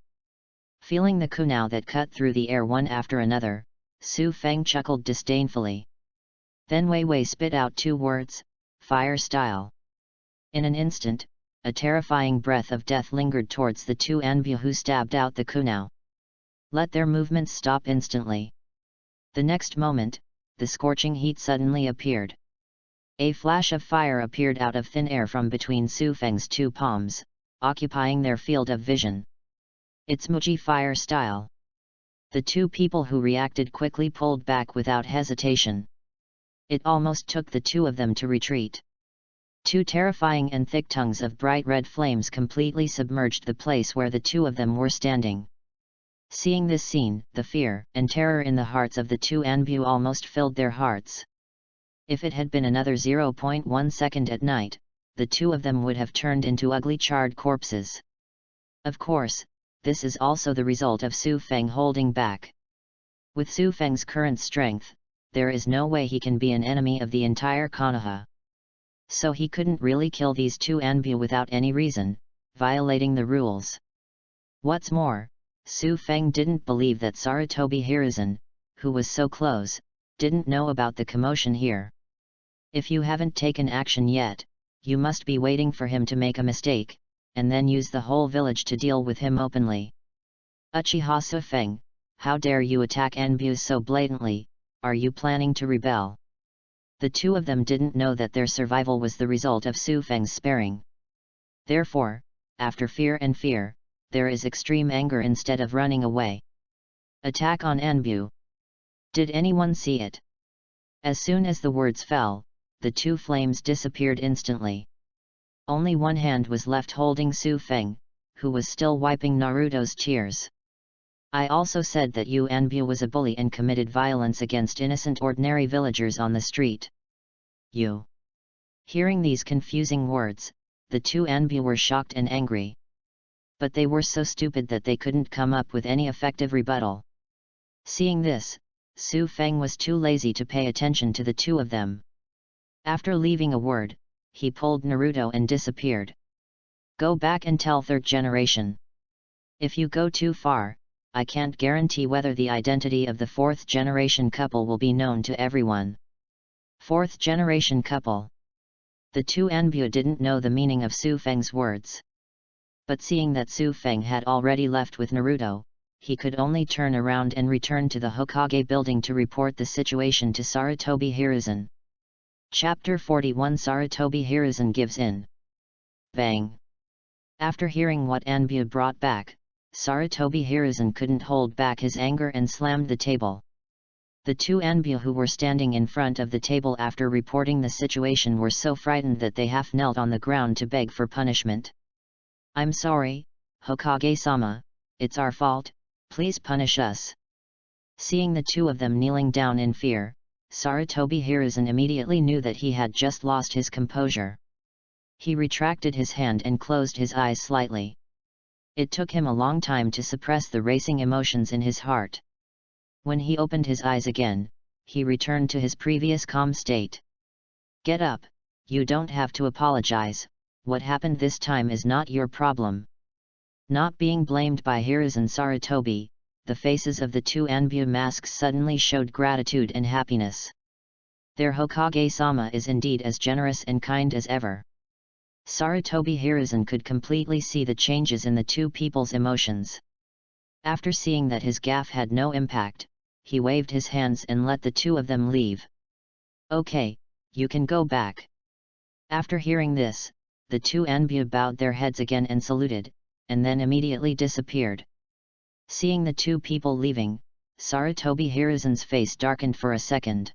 Feeling the kunai that cut through the air one after another, Su Feng chuckled disdainfully. Then Wei Wei spit out two words, "Fire style." In an instant, a terrifying breath of death lingered towards the two Anbu who stabbed out the kunai. Let their movements stop instantly. The next moment, the scorching heat suddenly appeared. A flash of fire appeared out of thin air from between Su Feng's two palms, occupying their field of vision. It's Muji fire style. The two people who reacted quickly pulled back without hesitation. It almost took the two of them to retreat. Two terrifying and thick tongues of bright red flames completely submerged the place where the two of them were standing. Seeing this scene, the fear and terror in the hearts of the two Anbu almost filled their hearts. If it had been another 0.1 second at night, the two of them would have turned into ugly charred corpses. Of course, this is also the result of Su Feng holding back. With Su Feng's current strength, there is no way he can be an enemy of the entire Konoha. So he couldn't really kill these two Anbu without any reason, violating the rules. What's more, Su Feng didn't believe that Sarutobi Hiruzen, who was so close, didn't know about the commotion here. If you haven't taken action yet, you must be waiting for him to make a mistake, and then use the whole village to deal with him openly. Uchiha Su Feng, how dare you attack Enbu so blatantly, are you planning to rebel? The two of them didn't know that their survival was the result of Su Feng's sparing. Therefore, after fear and fear, there is extreme anger instead of running away. Attack on Enbu. Did anyone see it? As soon as the words fell, the two flames disappeared instantly. Only one hand was left holding Su Feng, who was still wiping Naruto's tears. I also said that Yu Enbu was a bully and committed violence against innocent ordinary villagers on the street. You. Hearing these confusing words, the two Enbu were shocked and angry. But they were so stupid that they couldn't come up with any effective rebuttal. Seeing this, Su Feng was too lazy to pay attention to the two of them. After leaving a word, he pulled Naruto and disappeared. Go back and tell third generation. If you go too far, I can't guarantee whether the identity of the fourth generation couple will be known to everyone. Fourth generation couple. The two Enbu didn't know the meaning of Su Feng's words. But seeing that Su Feng had already left with Naruto, he could only turn around and return to the Hokage building to report the situation to Sarutobi Hiruzen. Chapter 41 Sarutobi Hiruzen gives in. Bang! After hearing what Enbu brought back, Sarutobi Hiruzen couldn't hold back his anger and slammed the table. The two Enbu who were standing in front of the table after reporting the situation were so frightened that they half knelt on the ground to beg for punishment. I'm sorry, Hokage-sama, it's our fault, please punish us. Seeing the two of them kneeling down in fear, Sarutobi Hiruzen immediately knew that he had just lost his composure. He retracted his hand and closed his eyes slightly. It took him a long time to suppress the racing emotions in his heart. When he opened his eyes again, he returned to his previous calm state. Get up, you don't have to apologize, what happened this time is not your problem. Not being blamed by Hiruzen Sarutobi, the faces of the two Enbu masks suddenly showed gratitude and happiness. Their Hokage-sama is indeed as generous and kind as ever. Sarutobi Hiruzen could completely see the changes in the two people's emotions. After seeing that his gaffe had no impact, he waved his hands and let the two of them leave. Okay, you can go back. After hearing this, the two Enbu bowed their heads again and saluted, and then immediately disappeared. Seeing the two people leaving, Sarutobi Hiruzen's face darkened for a second.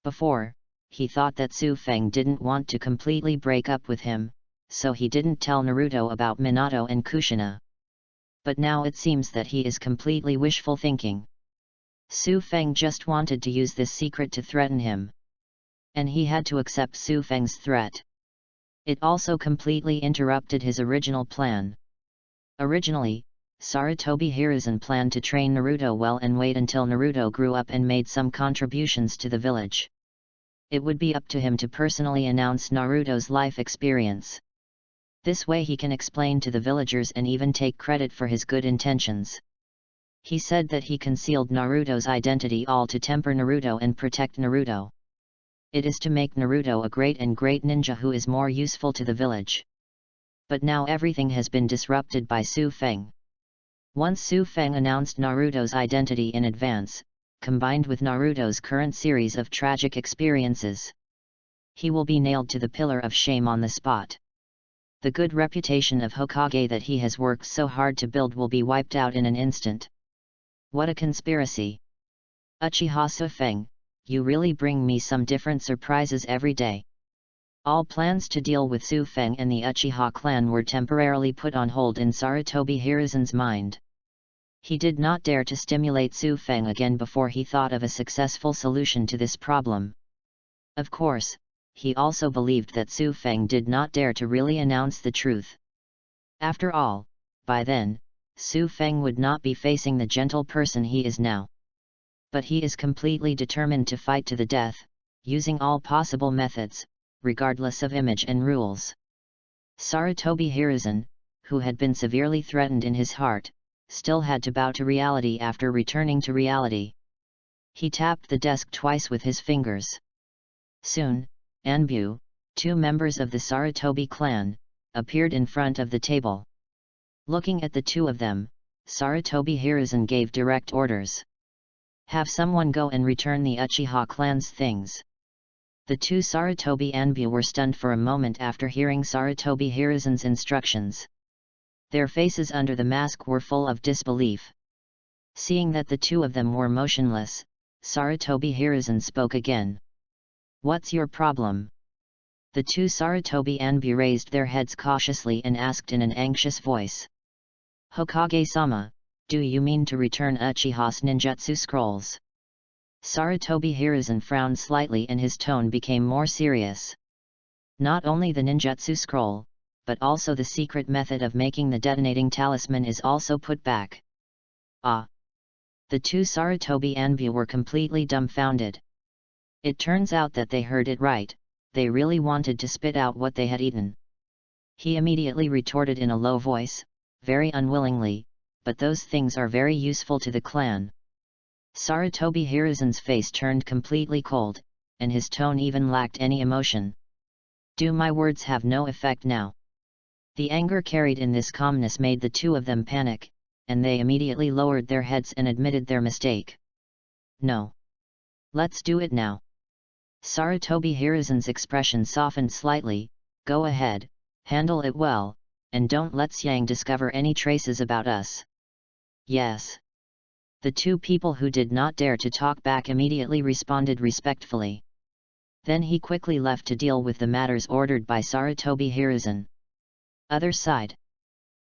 Before, he thought that Su Feng didn't want to completely break up with him, so he didn't tell Naruto about Minato and Kushina. But now it seems that he is completely wishful thinking. Su Feng just wanted to use this secret to threaten him. And he had to accept Su Feng's threat. It also completely interrupted his original plan. Originally, Sarutobi Hiruzen planned to train Naruto well and wait until Naruto grew up and made some contributions to the village. It would be up to him to personally announce Naruto's life experience. This way he can explain to the villagers and even take credit for his good intentions. He said that he concealed Naruto's identity all to temper Naruto and protect Naruto. It is to make Naruto a great ninja who is more useful to the village. But now everything has been disrupted by Su Feng. Once Su Feng announced Naruto's identity in advance, combined with Naruto's current series of tragic experiences, he will be nailed to the pillar of shame on the spot. The good reputation of Hokage that he has worked so hard to build will be wiped out in an instant. What a conspiracy! Uchiha Su Feng, you really bring me some different surprises every day. All plans to deal with Su Feng and the Uchiha clan were temporarily put on hold in Sarutobi Hiruzen's mind. He did not dare to stimulate Su Feng again before he thought of a successful solution to this problem. Of course, he also believed that Su Feng did not dare to really announce the truth. After all, by then, Su Feng would not be facing the gentle person he is now. But he is completely determined to fight to the death, using all possible methods, regardless of image and rules. Sarutobi Hiruzen, who had been severely threatened in his heart, still had to bow to reality after returning to reality. He tapped the desk twice with his fingers. Soon, Anbu, 2 members of the Sarutobi clan, appeared in front of the table. Looking at the 2 of them, Sarutobi Hiruzen gave direct orders. Have someone go and return the Uchiha clan's things. The 2 Sarutobi Anbu were stunned for a moment after hearing Sarutobi Hiruzen's instructions. Their faces under the mask were full of disbelief. Seeing that the 2 of them were motionless, Sarutobi Hiruzen spoke again. What's your problem? The 2 Sarutobi Anbu raised their heads cautiously and asked in an anxious voice. Hokage-sama, do you mean to return Uchiha's ninjutsu scrolls? Sarutobi Hiruzen frowned slightly and his tone became more serious. Not only the ninjutsu scroll, but also the secret method of making the detonating talisman is also put back. Ah! The 2 Sarutobi Anbu were completely dumbfounded. It turns out that they heard it right, they really wanted to spit out what they had eaten. He immediately retorted in a low voice, very unwillingly, but those things are very useful to the clan. Sarutobi Hiruzen's face turned completely cold, and his tone even lacked any emotion. Do my words have no effect now? The anger carried in this calmness made the 2 of them panic, and they immediately lowered their heads and admitted their mistake. No. Let's do it now. Sarutobi Hiruzen's expression softened slightly. Go ahead, handle it well, and don't let Xiang discover any traces about us. Yes. The 2 people who did not dare to talk back immediately responded respectfully. Then he quickly left to deal with the matters ordered by Sarutobi Hiruzen. Other side.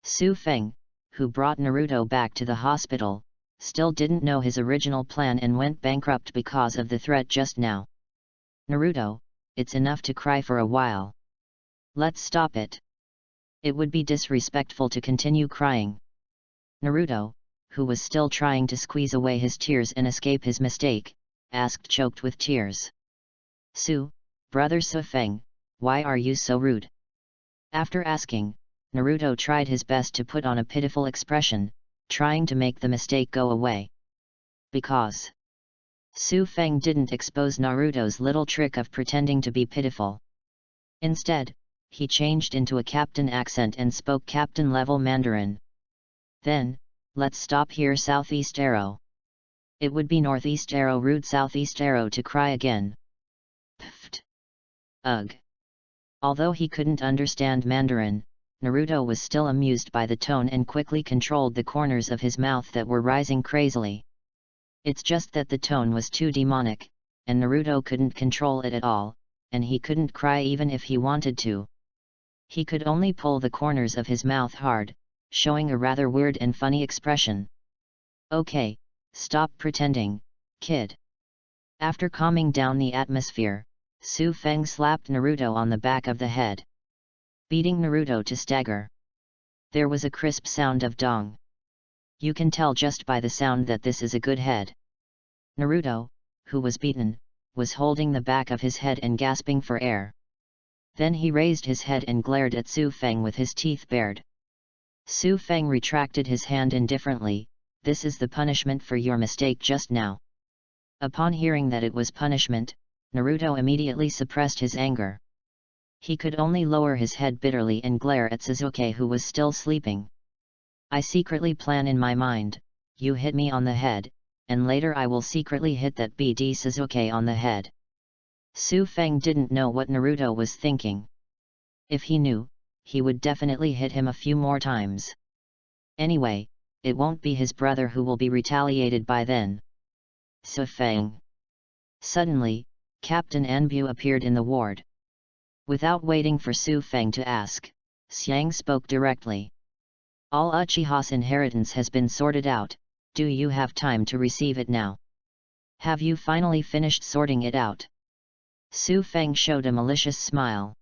Su Feng, who brought Naruto back to the hospital, still didn't know his original plan and went bankrupt because of the threat just now. Naruto, it's enough to cry for a while. Let's stop it. It would be disrespectful to continue crying. Naruto, who was still trying to squeeze away his tears and escape his mistake, asked choked with tears. Brother Su Feng, why are you so rude? After asking, Naruto tried his best to put on a pitiful expression, trying to make the mistake go away. Because Su Feng didn't expose Naruto's little trick of pretending to be pitiful. Instead, he changed into a captain accent and spoke captain-level Mandarin. Then, let's stop here Southeast Arrow. It would be Northeast Arrow rude Southeast Arrow to cry again. Pfft. Ugh. Although he couldn't understand Mandarin, Naruto was still amused by the tone and quickly controlled the corners of his mouth that were rising crazily. It's just that the tone was too demonic, and Naruto couldn't control it at all, and he couldn't cry even if he wanted to. He could only pull the corners of his mouth hard, showing a rather weird and funny expression. Okay, stop pretending, kid. After calming down the atmosphere, Su Feng slapped Naruto on the back of the head, beating Naruto to stagger. There was a crisp sound of dong. You can tell just by the sound that this is a good head. Naruto, who was beaten, was holding the back of his head and gasping for air. Then he raised his head and glared at Su Feng with his teeth bared. Su Feng retracted his hand indifferently. This is the punishment for your mistake just now. Upon hearing that it was punishment, Naruto immediately suppressed his anger. He could only lower his head bitterly and glare at Sasuke, who was still sleeping. I secretly plan in my mind, you hit me on the head, and later I will secretly hit that BD Sasuke on the head. Su Feng didn't know what Naruto was thinking. If he knew, he would definitely hit him a few more times. Anyway, it won't be his brother who will be retaliated by then. Su Feng. Suddenly, Captain Anbu appeared in the ward. Without waiting for Su Feng to ask, Xiang spoke directly. All Uchiha's inheritance has been sorted out. Do you have time to receive it now? Have you finally finished sorting it out? Su Feng showed a malicious smile.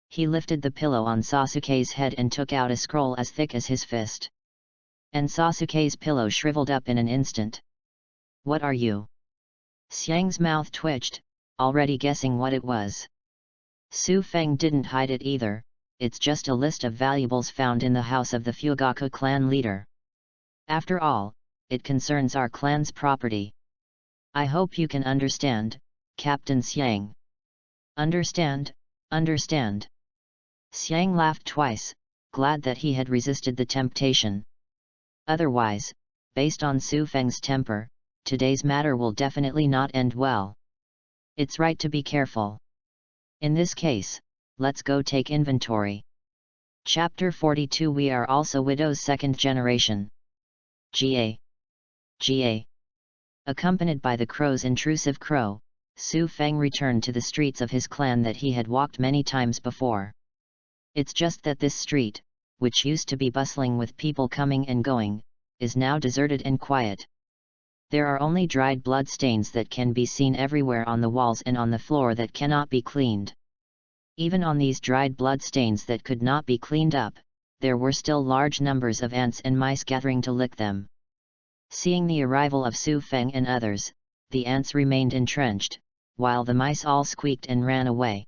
He lifted the pillow on Sasuke's head and took out a scroll as thick as his fist. And Sasuke's pillow shriveled up in an instant. What are you? Xiang's mouth twitched, already guessing what it was. Su Feng didn't hide it either. it's just a list of valuables found in the house of the Fugaku clan leader. After all, it concerns our clan's property. I hope you can understand, Captain Xiang. Understand, understand. Xiang laughed twice, glad that he had resisted the temptation. Otherwise, based on Su Feng's temper, today's matter will definitely not end well. It's right to be careful. In this case, let's go take inventory. Chapter 42. We are also widows second generation. GA. Accompanied by the crow's intrusive crow, Su Feng returned to the streets of his clan that he had walked many times before. It's just that this street, which used to be bustling with people coming and going, is now deserted and quiet. There are only dried blood stains that can be seen everywhere on the walls and on the floor that cannot be cleaned. Even on these dried blood stains that could not be cleaned up, there were still large numbers of ants and mice gathering to lick them. Seeing the arrival of Su Feng and others, the ants remained entrenched, while the mice all squeaked and ran away.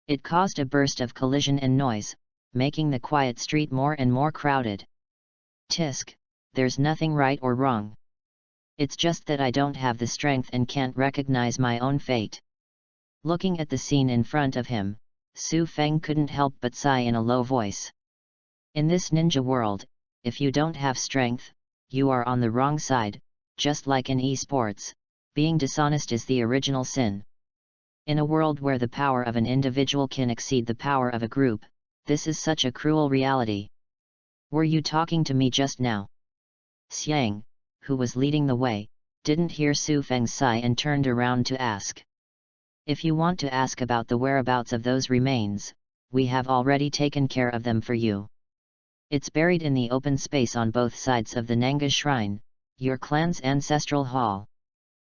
It caused a burst of collision and noise, making the quiet street more and more crowded. Tisk, there's nothing right or wrong. It's just that I don't have the strength and can't recognize my own fate. Looking at the scene in front of him, Su Feng couldn't help but sigh in a low voice. In this ninja world, if you don't have strength, you are on the wrong side, just like in esports, being dishonest is the original sin. In a world where the power of an individual can exceed the power of a group, this is such a cruel reality. Were you talking to me just now? Xiang, who was leading the way, didn't hear Su Feng's sigh and turned around to ask. If you want to ask about the whereabouts of those remains, we have already taken care of them for you. It's buried in the open space on both sides of the Nanga Shrine, your clan's ancestral hall.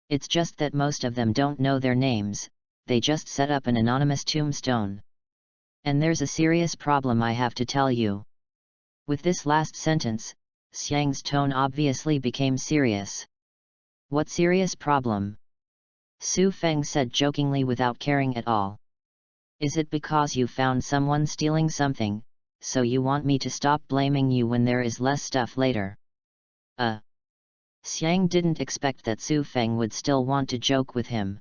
It's just that most of them don't know their names, they just set up an anonymous tombstone. And there's a serious problem I have to tell you. With this last sentence, Xiang's tone obviously became serious. What serious problem? Su Feng said jokingly without caring at all. Is it because you found someone stealing something, so you want me to stop blaming you when there is less stuff later? Xiang didn't expect that Su Feng would still want to joke with him.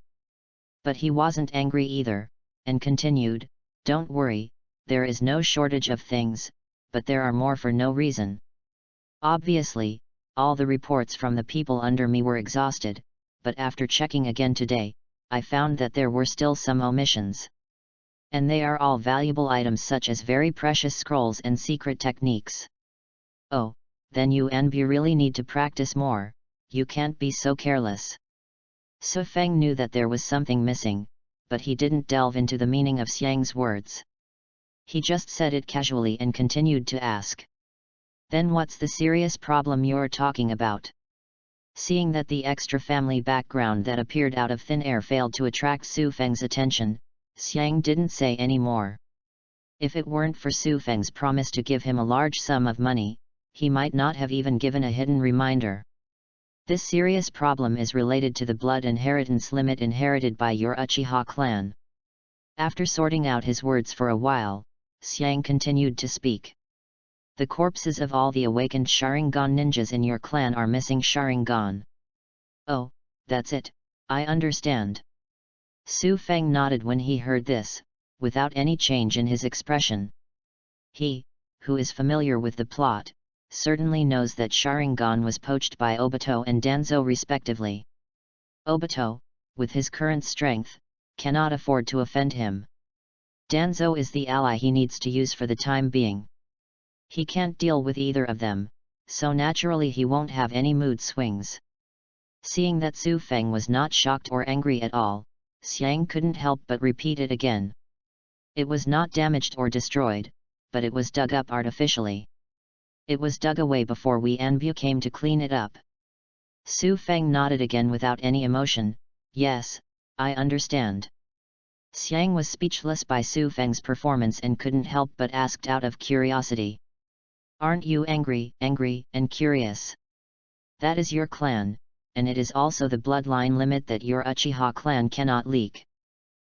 But he wasn't angry either, and continued, don't worry, there is no shortage of things, but there are more for no reason. Obviously, all the reports from the people under me were exhausted, but after checking again today, I found that there were still some omissions. And they are all valuable items such as very precious scrolls and secret techniques. Oh, then you really need to practice more, you can't be so careless. Su Feng knew that there was something missing, but he didn't delve into the meaning of Xiang's words. He just said it casually and continued to ask. Then what's the serious problem you're talking about? Seeing that the extra family background that appeared out of thin air failed to attract Su Feng's attention, Xiang didn't say any more. If it weren't for Su Feng's promise to give him a large sum of money, he might not have even given a hidden reminder. This serious problem is related to the blood inheritance limit inherited by your Uchiha clan. After sorting out his words for a while, Xiang continued to speak. The corpses of all the awakened Sharingan ninjas in your clan are missing Sharingan. Oh, that's it, I understand. Su Feng nodded when he heard this, without any change in his expression. He, who is familiar with the plot, certainly knows that Sharingan was poached by Obito and Danzo respectively. Obito, with his current strength, cannot afford to offend him. Danzo is the ally he needs to use for the time being. He can't deal with either of them, so naturally he won't have any mood swings. Seeing that Su Feng was not shocked or angry at all, Xiang couldn't help but repeat it again. It was not damaged or destroyed, but it was dug up artificially. It was dug away before we Anbu came to clean it up. Su Feng nodded again without any emotion. Yes, I understand. Xiang was speechless by Su Feng's performance and couldn't help but asked out of curiosity. Aren't you angry, and curious? That is your clan, and it is also the bloodline limit that your Uchiha clan cannot leak.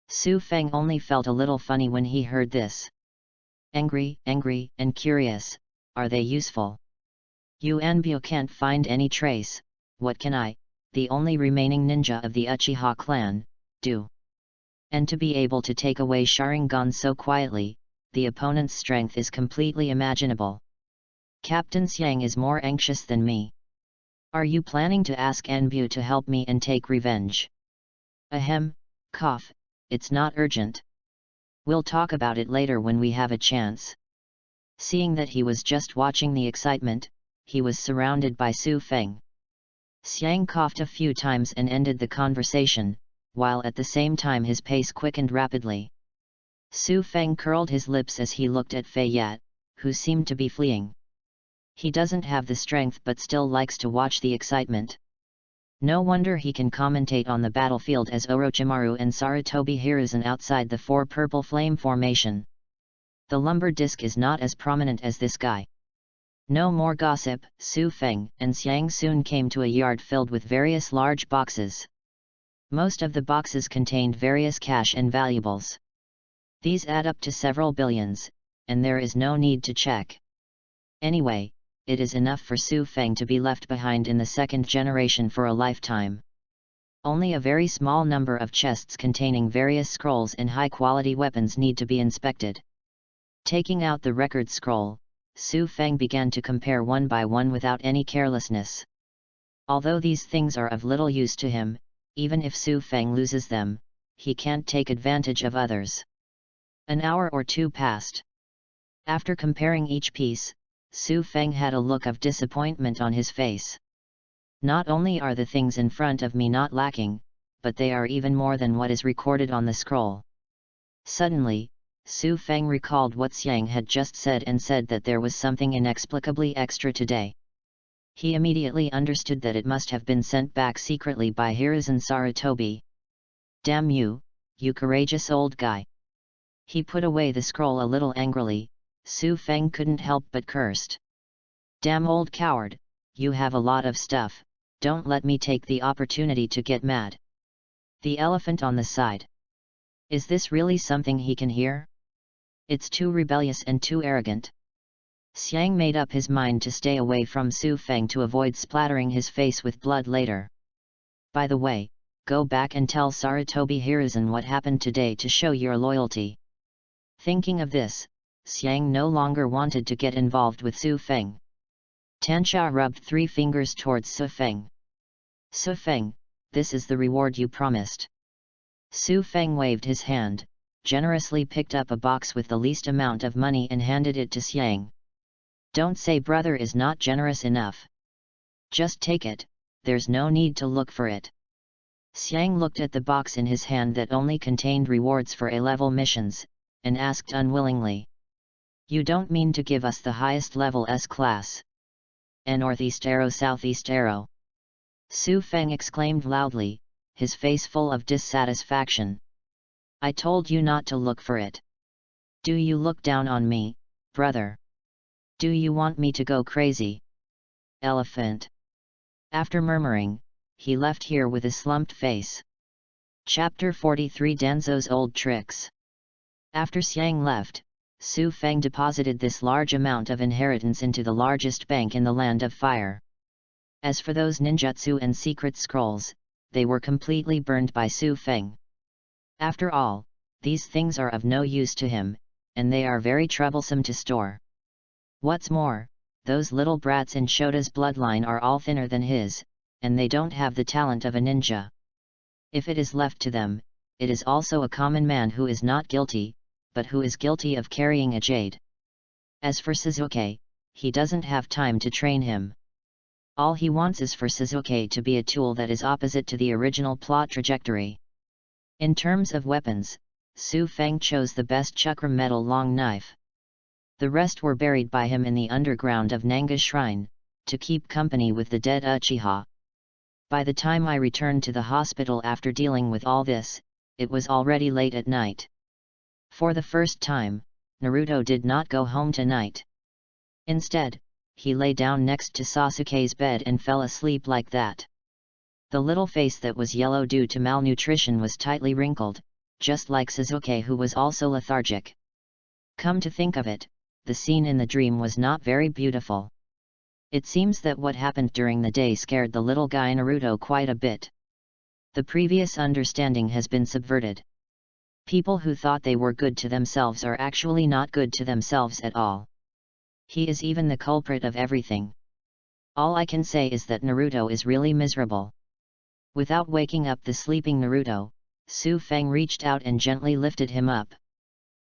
Su Feng only felt a little funny when he heard this. Angry, and curious, are they useful? Yuanbyo can't find any trace, what can I, the only remaining ninja of the Uchiha clan, do? And to be able to take away Sharingan so quietly, the opponent's strength is completely imaginable. Captain Xiang is more anxious than me. Are you planning to ask Anbu to help me and take revenge? Ahem, cough, it's not urgent. We'll talk about it later when we have a chance. Seeing that he was just watching the excitement, he was surrounded by Su Feng. Xiang coughed a few times and ended the conversation, while at the same time his pace quickened rapidly. Su Feng curled his lips as he looked at Fei Yat, who seemed to be fleeing. He doesn't have the strength but still likes to watch the excitement. No wonder he can commentate on the battlefield as Orochimaru and Sarutobi Hiruzen outside the four purple flame formation. The lumber disc is not as prominent as this guy. No more gossip, Su Feng and Xiang soon came to a yard filled with various large boxes. Most of the boxes contained various cash and valuables. These add up to several billions, and there is no need to check. Anyway, it is enough for Su Feng to be left behind in the second generation for a lifetime. Only a very small number of chests containing various scrolls and high-quality weapons need to be inspected. Taking out the record scroll, Su Feng began to compare one by one without any carelessness. Although these things are of little use to him, even if Su Feng loses them, he can't take advantage of others. An hour or two passed. After comparing each piece, Su Feng had a look of disappointment on his face. Not only are the things in front of me not lacking, but they are even more than what is recorded on the scroll. Suddenly, Su Feng recalled what Xiang had just said and said that there was something inexplicably extra today. He immediately understood that it must have been sent back secretly by Hiruzen Sarutobi. Damn you, you courageous old guy! He put away the scroll a little angrily. Su Feng couldn't help but cursed. Damn old coward, you have a lot of stuff, don't let me take the opportunity to get mad. The elephant on the side. Is this really something he can hear? It's too rebellious and too arrogant. Xiang made up his mind to stay away from Su Feng to avoid splattering his face with blood later. By the way, go back and tell Sarutobi Hiruzen what happened today to show your loyalty. Thinking of this, Xiang no longer wanted to get involved with Su Feng. Tansha rubbed 3 fingers towards Su Feng. Su Feng, this is the reward you promised. Su Feng waved his hand, generously picked up a box with the least amount of money and handed it to Xiang. Don't say brother is not generous enough. Just take it, there's no need to look for it. Xiang looked at the box in his hand that only contained rewards for A-level missions, and asked unwillingly. You don't mean to give us the highest level S-class? A northeast arrow, southeast arrow? Su Feng exclaimed loudly, his face full of dissatisfaction. I told you not to look for it. Do you look down on me, brother? Do you want me to go crazy? Elephant. After murmuring, he left here with a slumped face. Chapter 43 Danzo's Old Tricks. After Xiang left, Su Feng deposited this large amount of inheritance into the largest bank in the Land of Fire. As for those ninjutsu and secret scrolls, they were completely burned by Su Feng. After all, these things are of no use to him, and they are very troublesome to store. What's more, those little brats in Shota's bloodline are all thinner than his, and they don't have the talent of a ninja. If it is left to them, it is also a common man who is not guilty, but who is guilty of carrying a jade. As for Sasuke, he doesn't have time to train him. All he wants is for Sasuke to be a tool that is opposite to the original plot trajectory. In terms of weapons, Su Feng chose the best chakra metal long knife. The rest were buried by him in the underground of Nanga Shrine, to keep company with the dead Uchiha. By the time I returned to the hospital after dealing with all this, it was already late at night. For the first time, Naruto did not go home tonight. Instead, he lay down next to Sasuke's bed and fell asleep like that. The little face that was yellow due to malnutrition was tightly wrinkled, just like Sasuke, who was also lethargic. Come to think of it, the scene in the dream was not very beautiful. It seems that what happened during the day scared the little guy Naruto quite a bit. The previous understanding has been subverted. People who thought they were good to themselves are actually not good to themselves at all. He is even the culprit of everything. All I can say is that Naruto is really miserable. Without waking up the sleeping Naruto, Su Feng reached out and gently lifted him up.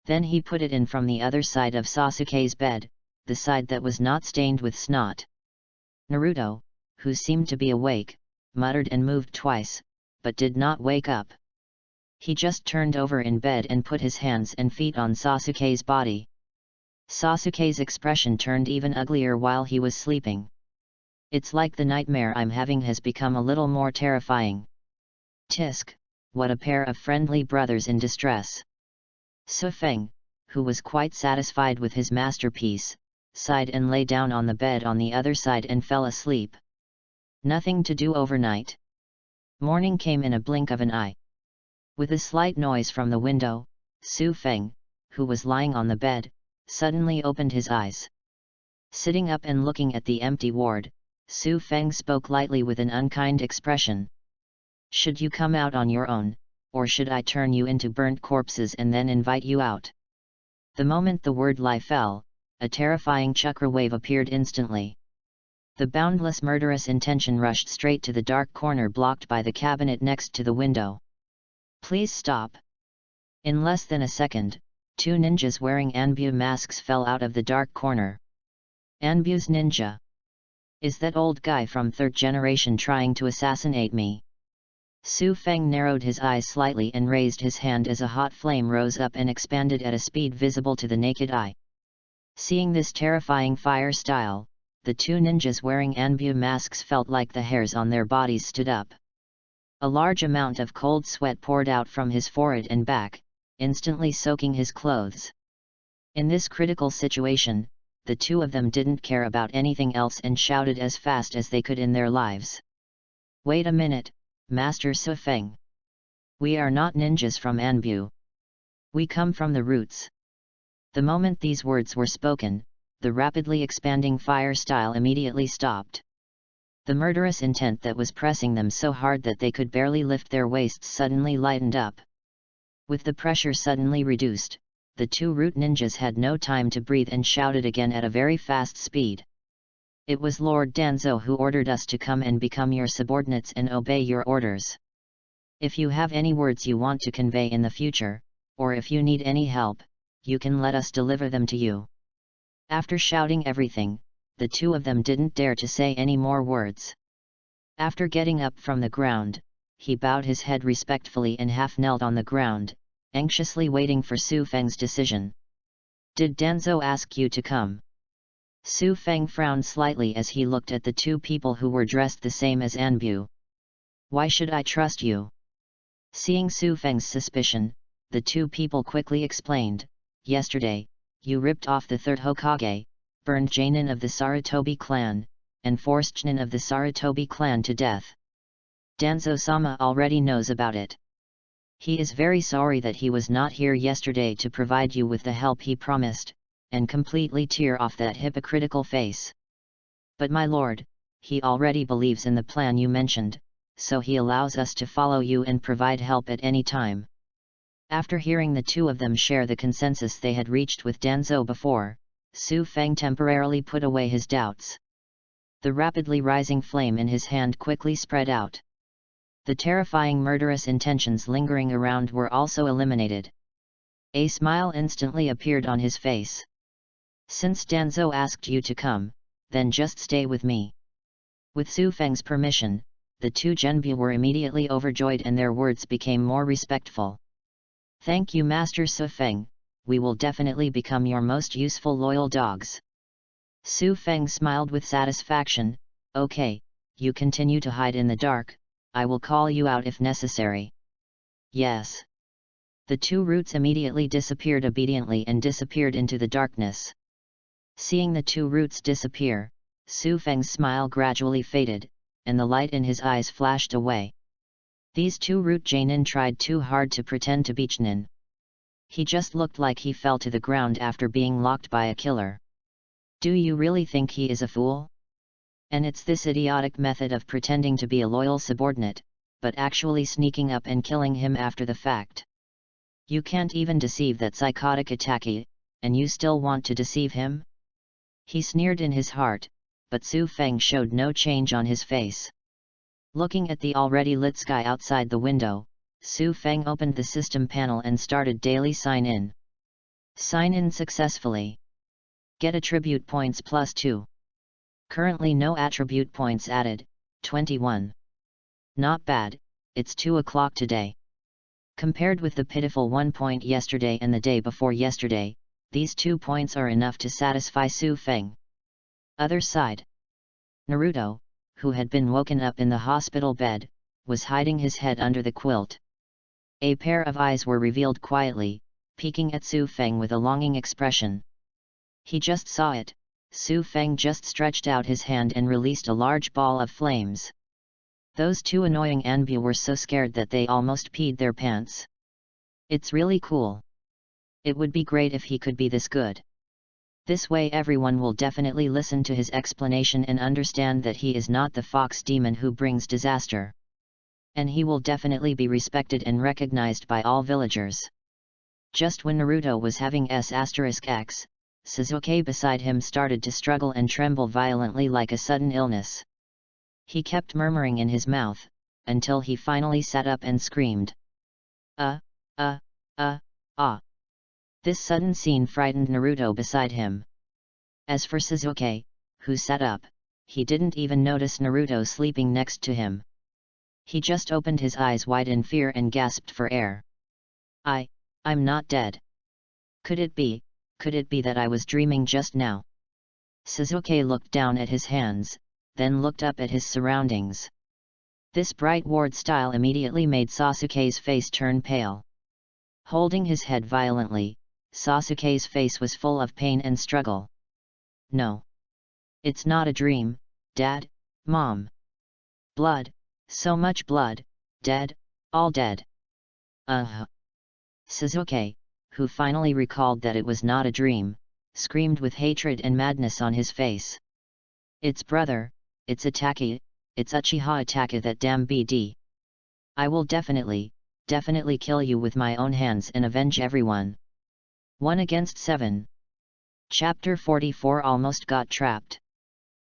Then he put it in from the other side of Sasuke's bed, the side that was not stained with snot. Naruto, who seemed to be awake, muttered and moved twice, but did not wake up. He just turned over in bed and put his hands and feet on Sasuke's body. Sasuke's expression turned even uglier while he was sleeping. It's like the nightmare I'm having has become a little more terrifying. Tisk, what a pair of friendly brothers in distress. Su Feng, who was quite satisfied with his masterpiece, sighed and lay down on the bed on the other side and fell asleep. Nothing to do overnight. Morning came in a blink of an eye. With a slight noise from the window, Su Feng, who was lying on the bed, suddenly opened his eyes. Sitting up and looking at the empty ward, Su Feng spoke lightly with an unkind expression. Should you come out on your own, or should I turn you into burnt corpses and then invite you out? The moment the word lie fell, a terrifying chakra wave appeared instantly. The boundless murderous intention rushed straight to the dark corner blocked by the cabinet next to the window. Please stop. In less than a second, two ninjas wearing Anbu masks fell out of the dark corner. Anbu's ninja. Is that old guy from third generation trying to assassinate me? Su Feng narrowed his eyes slightly and raised his hand as a hot flame rose up and expanded at a speed visible to the naked eye. Seeing this terrifying fire style, the two ninjas wearing Anbu masks felt like the hairs on their bodies stood up. A large amount of cold sweat poured out from his forehead and back, instantly soaking his clothes. In this critical situation, the two of them didn't care about anything else and shouted as fast as they could in their lives. Wait a minute, Master Su Feng. We are not ninjas from Anbu. We come from the roots. The moment these words were spoken, the rapidly expanding fire style immediately stopped. The murderous intent that was pressing them so hard that they could barely lift their waists suddenly lightened up. With the pressure suddenly reduced, the two root ninjas had no time to breathe and shouted again at a very fast speed. It was Lord Danzo who ordered us to come and become your subordinates and obey your orders. If you have any words you want to convey in the future, or if you need any help, you can let us deliver them to you. After shouting everything, the two of them didn't dare to say any more words. After getting up from the ground, he bowed his head respectfully and half knelt on the ground, anxiously waiting for Su Feng's decision. Did Danzo ask you to come? Su Feng frowned slightly as he looked at the two people who were dressed the same as Anbu. Why should I trust you? Seeing Su Feng's suspicion, the two people quickly explained, yesterday, you ripped off the third Hokage, burned Jainin of the Sarutobi clan, and forced Chunin of the Sarutobi clan to death. Danzo-sama already knows about it. He is very sorry that he was not here yesterday to provide you with the help he promised, and completely tear off that hypocritical face. But my lord, he already believes in the plan you mentioned, so he allows us to follow you and provide help at any time. After hearing the two of them share the consensus they had reached with Danzo before, Su Feng temporarily put away his doubts. The rapidly rising flame in his hand quickly spread out. The terrifying murderous intentions lingering around were also eliminated. A smile instantly appeared on his face. Since Danzo asked you to come, then just stay with me. With Su Feng's permission, the two Genbu were immediately overjoyed and their words became more respectful. Thank you Master Su Feng, we will definitely become your most useful loyal dogs. Su Feng smiled with satisfaction. Okay, you continue to hide in the dark, I will call you out if necessary. Yes. The two roots immediately disappeared obediently and disappeared into the darkness. Seeing the two roots disappear, Su Feng's smile gradually faded, and the light in his eyes flashed away. These two root Jainin tried too hard to pretend to be Chunin. He just looked like he fell to the ground after being locked by a killer. Do you really think he is a fool? And it's this idiotic method of pretending to be a loyal subordinate, but actually sneaking up and killing him after the fact. You can't even deceive that psychotic attacké, and you still want to deceive him? He sneered in his heart, but Su Feng showed no change on his face. Looking at the already lit sky outside the window, Su Feng opened the system panel and started daily sign-in. Sign in successfully. Get attribute points +2. Currently no attribute points added, 21. Not bad, it's 2 o'clock today. Compared with the pitiful 1 point yesterday and the day before yesterday, these 2 points are enough to satisfy Su Feng. Other side. Naruto, who had been woken up in the hospital bed, was hiding his head under the quilt. A pair of eyes were revealed quietly, peeking at Su Feng with a longing expression. He just saw it. Su Feng just stretched out his hand and released a large ball of flames. Those two annoying Anbu were so scared that they almost peed their pants. It's really cool. It would be great if he could be this good. This way everyone will definitely listen to his explanation and understand that he is not the fox demon who brings disaster. And he will definitely be respected and recognized by all villagers. Just when Naruto was having S**X, Sasuke beside him started to struggle and tremble violently like a sudden illness. He kept murmuring in his mouth, until he finally sat up and screamed. This sudden scene frightened Naruto beside him. As for Sasuke, who sat up, he didn't even notice Naruto sleeping next to him. He just opened his eyes wide in fear and gasped for air. I'm not dead. Could it be that I was dreaming just now? Sasuke looked down at his hands, then looked up at his surroundings. This bright ward style immediately made Sasuke's face turn pale. Holding his head violently, Sasuke's face was full of pain and struggle. No. It's not a dream, Dad, Mom. Blood, so much blood, dead, all dead. Sasuke, who finally recalled that it was not a dream, screamed with hatred and madness on his face. It's brother, it's Itachi, it's Uchiha Itachi, that damn BD. I will definitely kill you with my own hands and avenge everyone. 1 against 7. Chapter 44 Almost got trapped.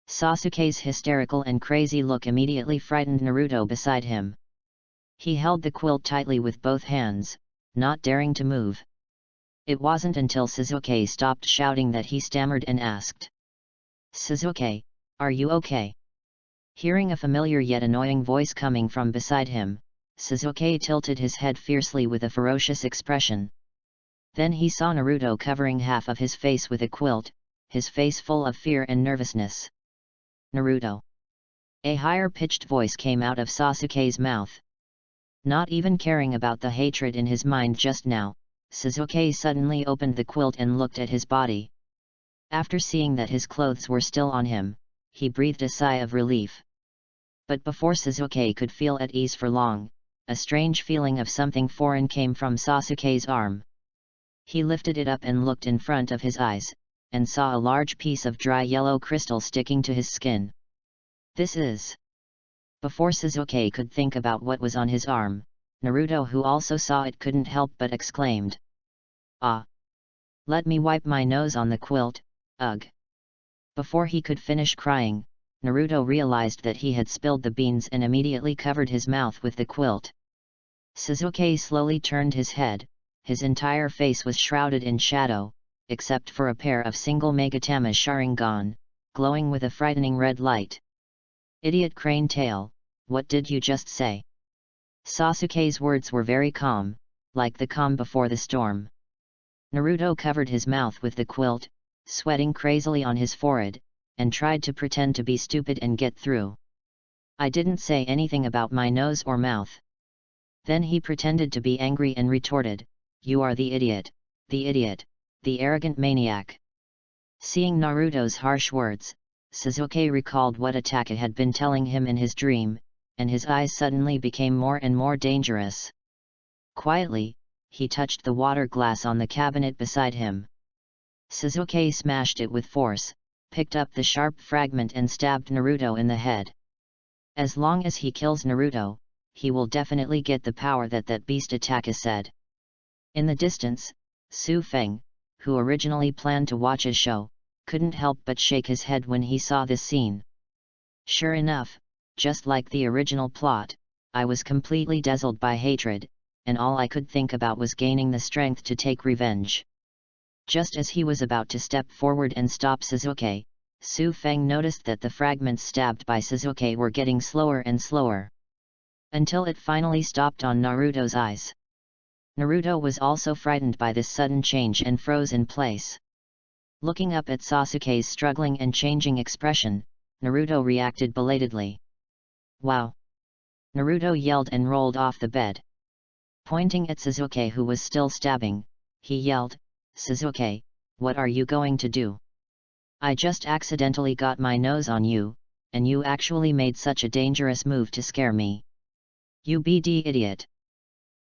Sasuke's hysterical and crazy look immediately frightened Naruto beside him. He held the quilt tightly with both hands, not daring to move. It wasn't until Sasuke stopped shouting that he stammered and asked. Sasuke, are you okay? Hearing a familiar yet annoying voice coming from beside him, Sasuke tilted his head fiercely with a ferocious expression. Then he saw Naruto covering half of his face with a quilt, his face full of fear and nervousness. Naruto. A higher-pitched voice came out of Sasuke's mouth. Not even caring about the hatred in his mind just now, Sasuke suddenly opened the quilt and looked at his body. After seeing that his clothes were still on him, he breathed a sigh of relief. But before Sasuke could feel at ease for long, a strange feeling of something foreign came from Sasuke's arm. He lifted it up and looked in front of his eyes, and saw a large piece of dry yellow crystal sticking to his skin. This is... Before Sasuke could think about what was on his arm, Naruto, who also saw it, couldn't help but exclaimed. Ah! Let me wipe my nose on the quilt, ugh! Before he could finish crying, Naruto realized that he had spilled the beans and immediately covered his mouth with the quilt. Sasuke slowly turned his head. His entire face was shrouded in shadow, except for a pair of single Megatama Sharingan, glowing with a frightening red light. Idiot crane tail, what did you just say? Sasuke's words were very calm, like the calm before the storm. Naruto covered his mouth with the quilt, sweating crazily on his forehead, and tried to pretend to be stupid and get through. I didn't say anything about my nose or mouth. Then he pretended to be angry and retorted, you are the idiot, the arrogant maniac. Seeing Naruto's harsh words, Sasuke recalled what Itachi had been telling him in his dream, and his eyes suddenly became more and more dangerous. Quietly, he touched the water glass on the cabinet beside him. Sasuke smashed it with force, picked up the sharp fragment and stabbed Naruto in the head. As long as he kills Naruto, he will definitely get the power that beast attack is said. In the distance, Su Feng, who originally planned to watch a show, couldn't help but shake his head when he saw this scene. Sure enough, just like the original plot, I was completely dazzled by hatred, and all I could think about was gaining the strength to take revenge. Just as he was about to step forward and stop Sasuke, Su Feng noticed that the fragments stabbed by Sasuke were getting slower and slower, until it finally stopped on Naruto's eyes. Naruto was also frightened by this sudden change and froze in place. Looking up at Sasuke's struggling and changing expression, Naruto reacted belatedly. "Wow!" Naruto yelled and rolled off the bed. Pointing at Sasuke, who was still stabbing, he yelled, "Sasuke, what are you going to do? I just accidentally got my nose on you, and you actually made such a dangerous move to scare me. You BD idiot!"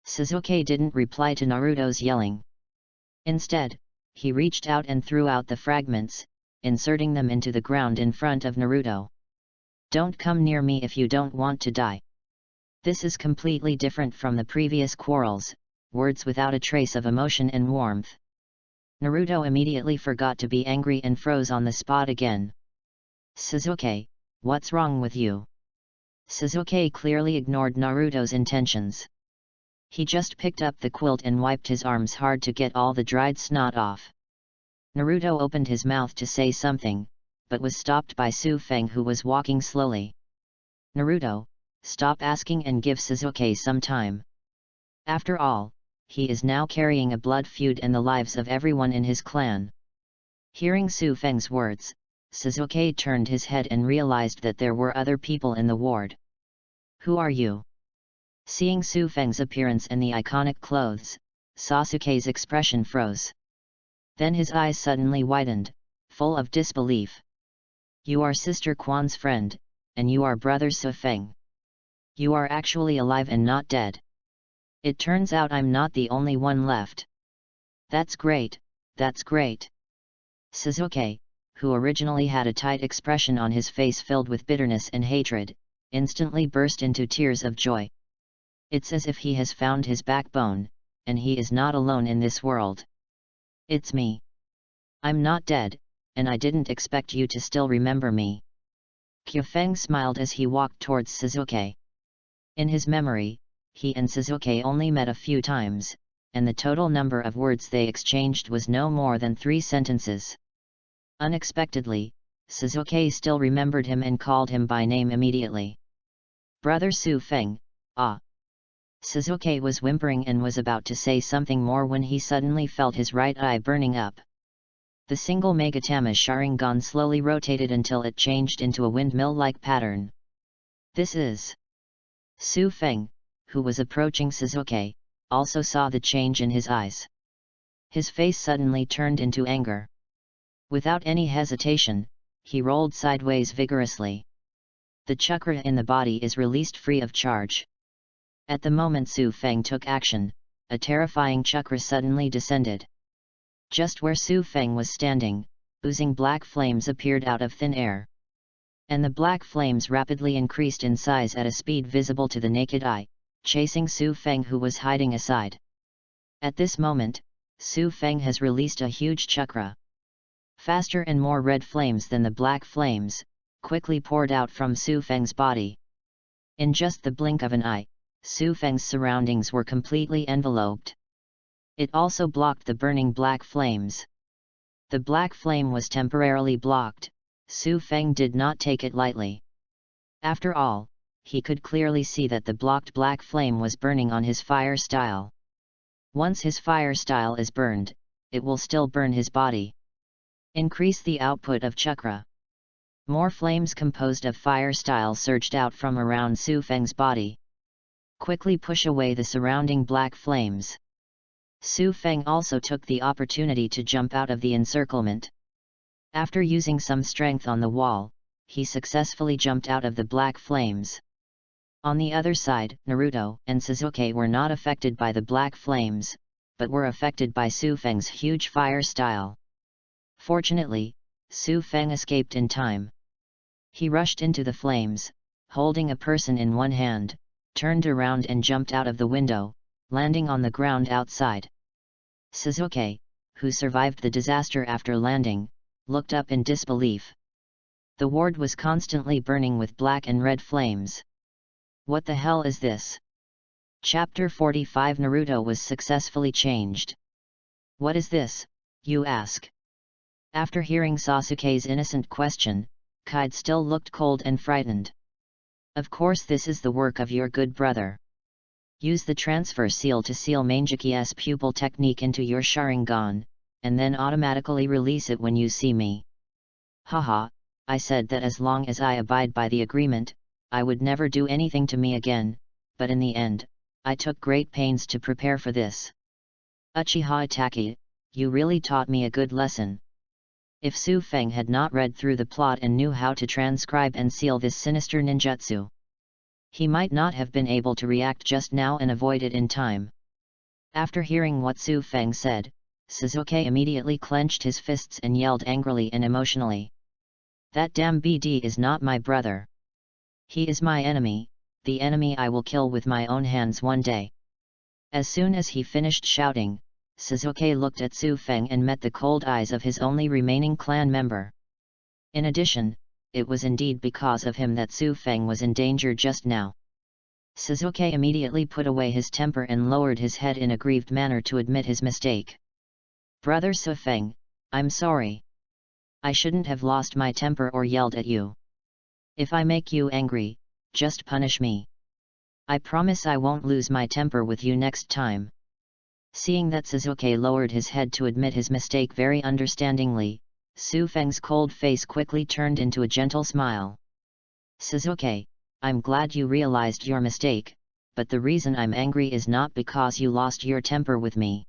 Sasuke didn't reply to Naruto's yelling. Instead, he reached out and threw out the fragments, inserting them into the ground in front of Naruto. "Don't come near me if you don't want to die." This is completely different from the previous quarrels, words without a trace of emotion and warmth. Naruto immediately forgot to be angry and froze on the spot again. "Sasuke, what's wrong with you?" Sasuke clearly ignored Naruto's intentions. He just picked up the quilt and wiped his arms hard to get all the dried snot off. Naruto opened his mouth to say something, but was stopped by Su Feng, who was walking slowly. "Naruto, stop asking and give Sasuke some time. After all, he is now carrying a blood feud and the lives of everyone in his clan." Hearing Su Feng's words, Sasuke turned his head and realized that there were other people in the ward. "Who are you?" Seeing Su Feng's appearance and the iconic clothes, Sasuke's expression froze. Then his eyes suddenly widened, full of disbelief. "You are Sister Quan's friend, and you are Brother Su Feng. You are actually alive and not dead. It turns out I'm not the only one left. That's great, that's great." Sasuke, who originally had a tight expression on his face filled with bitterness and hatred, instantly burst into tears of joy. It's as if he has found his backbone, and he is not alone in this world. "It's me. I'm not dead, and I didn't expect you to still remember me." Kyufeng smiled as he walked towards Sasuke. In his memory, he and Sasuke only met a few times, and the total number of words they exchanged was no more than 3 sentences. Unexpectedly, Sasuke still remembered him and called him by name immediately. "Brother Su Feng, ah." Sasuke was whimpering and was about to say something more when he suddenly felt his right eye burning up. The single Megatama Sharingan slowly rotated until it changed into a windmill-like pattern. "This is..." Su Feng, who was approaching Sasuke, also saw the change in his eyes. His face suddenly turned into anger. Without any hesitation, he rolled sideways vigorously. The chakra in the body is released free of charge. At the moment Su Feng took action, a terrifying chakra suddenly descended. Just where Su Feng was standing, oozing black flames appeared out of thin air. And the black flames rapidly increased in size at a speed visible to the naked eye, chasing Su Feng, who was hiding aside. At this moment, Su Feng has released a huge chakra. Faster and more red flames than the black flames, quickly poured out from Su Feng's body. In just the blink of an eye, Su Feng's surroundings were completely enveloped. It also blocked the burning black flames. The black flame was temporarily blocked. Su Feng did not take it lightly. After all, he could clearly see that the blocked black flame was burning on his fire style. Once his fire style is burned, it will still burn his body. Increase the output of chakra. More flames composed of fire style surged out from around Su Feng's body. Quickly push away the surrounding black flames. Su Feng also took the opportunity to jump out of the encirclement. After using some strength on the wall, he successfully jumped out of the black flames. On the other side, Naruto and Sasuke were not affected by the black flames, but were affected by Su Feng's huge fire style. Fortunately, Su Feng escaped in time. He rushed into the flames, holding a person in one hand, turned around and jumped out of the window, landing on the ground outside. Suzuki, who survived the disaster after landing, looked up in disbelief. The ward was constantly burning with black and red flames. What the hell is this? Chapter 45 Naruto was successfully changed. What is this, you ask? After hearing Sasuke's innocent question, Kide still looked cold and frightened. Of course this is the work of your good brother. Use the transfer seal to seal Mangeky's pupil technique into your Sharingan, and then automatically release it when you see me. Haha, I said that as long as I abide by the agreement, I would never do anything to me again, but in the end, I took great pains to prepare for this. Uchiha Itachi, you really taught me a good lesson. If Su Feng had not read through the plot and knew how to transcribe and seal this sinister ninjutsu, he might not have been able to react just now and avoid it in time. After hearing what Su Feng said, Suzuki immediately clenched his fists and yelled angrily and emotionally. That damn BD is not my brother. He is my enemy, the enemy I will kill with my own hands one day. As soon as he finished shouting, Suzuki looked at Su Feng and met the cold eyes of his only remaining clan member. In addition, it was indeed because of him that Su Feng was in danger just now. Suzuki immediately put away his temper and lowered his head in a grieved manner to admit his mistake. Brother Su Feng, I'm sorry. I shouldn't have lost my temper or yelled at you. If I make you angry, just punish me. I promise I won't lose my temper with you next time. Seeing that Suzuki lowered his head to admit his mistake very understandingly, Su Feng's cold face quickly turned into a gentle smile. Suzuki, I'm glad you realized your mistake, but the reason I'm angry is not because you lost your temper with me.